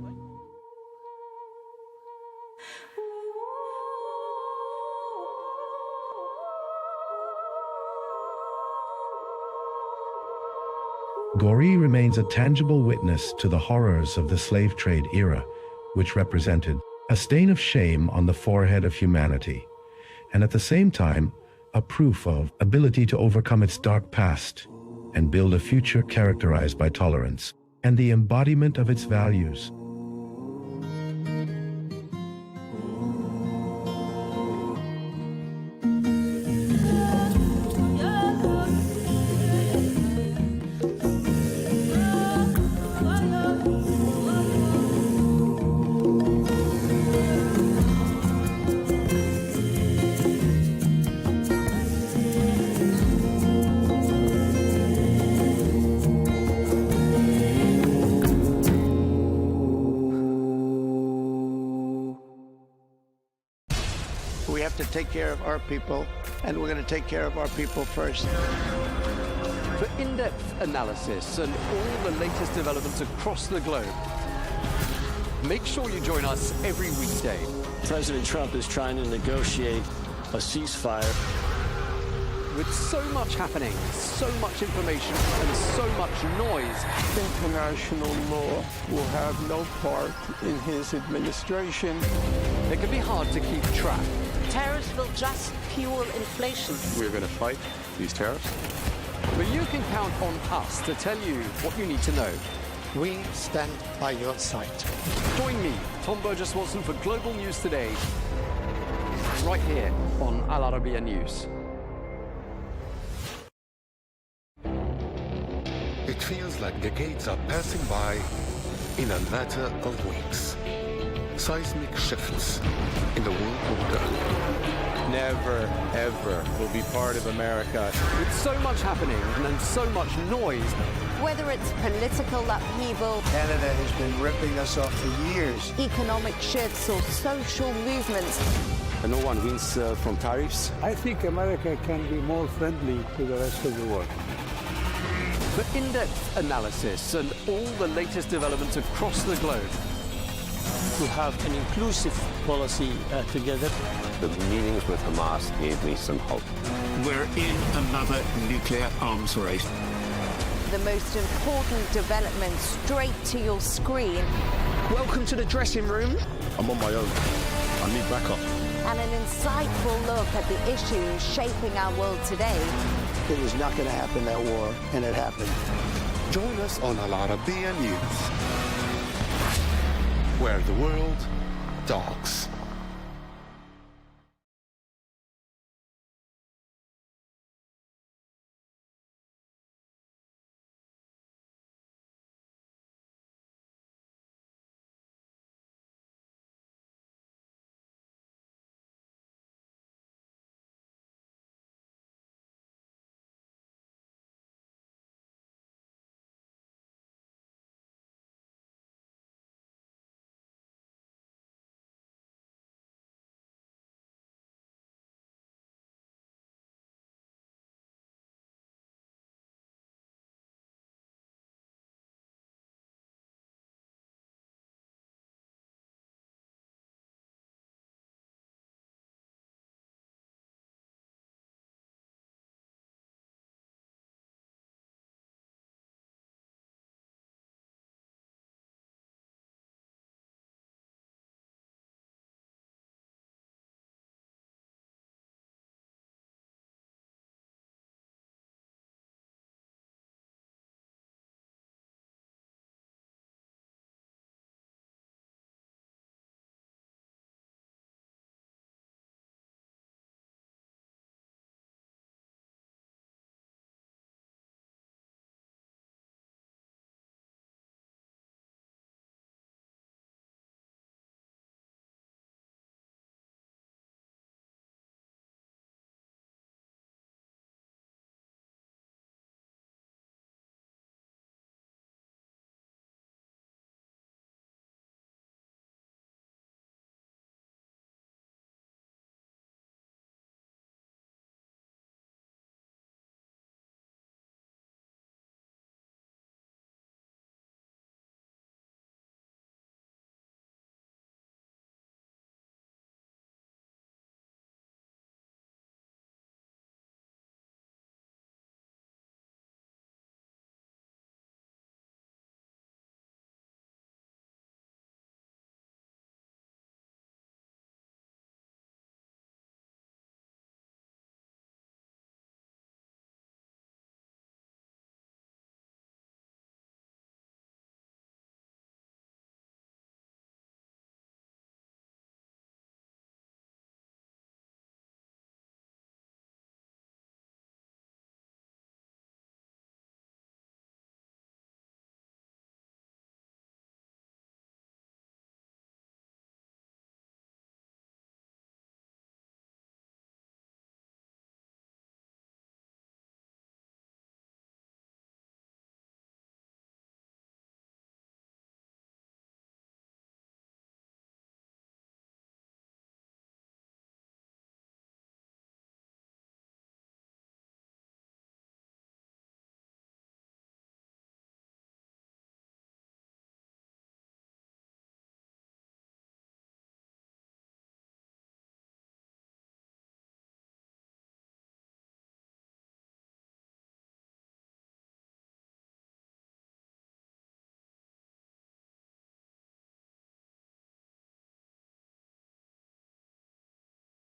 Speaker 3: Goree remains a tangible witness to the horrors of the slave trade era, which represented a stain of shame on the forehead of humanity, and at the same time, a proof of ability to overcome its dark past and build a future characterized by tolerance and the embodiment of its values.
Speaker 2: We have to take care of our people, and we're going to take care of our people first.
Speaker 11: For in-depth analysis and all the latest developments across the globe, make sure you join us every weekday.
Speaker 14: President Trump is trying to negotiate a ceasefire.
Speaker 11: With so much happening, so much information, and so much noise,
Speaker 2: International law will have no part in his administration.
Speaker 11: It can be hard to keep track.
Speaker 23: Tariffs will just fuel inflation.
Speaker 25: We're going to fight these tariffs.
Speaker 11: But you can count on us to tell you what you need to know.
Speaker 2: We stand by your side.
Speaker 11: Join me, Tom Burgess-Wilson, for Global News Today, right here on Al Arabiya News.
Speaker 26: It feels like decades are passing by in a matter of weeks. Seismic shifts in the world order.
Speaker 18: Never, ever will be part of America.
Speaker 11: With so much happening and so much noise.
Speaker 23: Whether it's political upheaval,
Speaker 2: Canada has been ripping us off for years.
Speaker 23: Economic shifts or social movements.
Speaker 18: And no one wins from tariffs.
Speaker 2: I think America can be more friendly to the rest of the world.
Speaker 11: For in-depth analysis and all the latest developments across the globe.
Speaker 14: To have an inclusive policy together.
Speaker 18: The meetings with Hamas gave me some hope.
Speaker 2: We're in another nuclear arms race.
Speaker 23: The most important development straight to your screen.
Speaker 2: Welcome to the dressing room.
Speaker 18: I'm on my own. I need backup.
Speaker 23: And an insightful look at the issues shaping our world today.
Speaker 2: It was not going to happen, that war, and it happened.
Speaker 26: Join us on Al Arabiya News, where the world talks.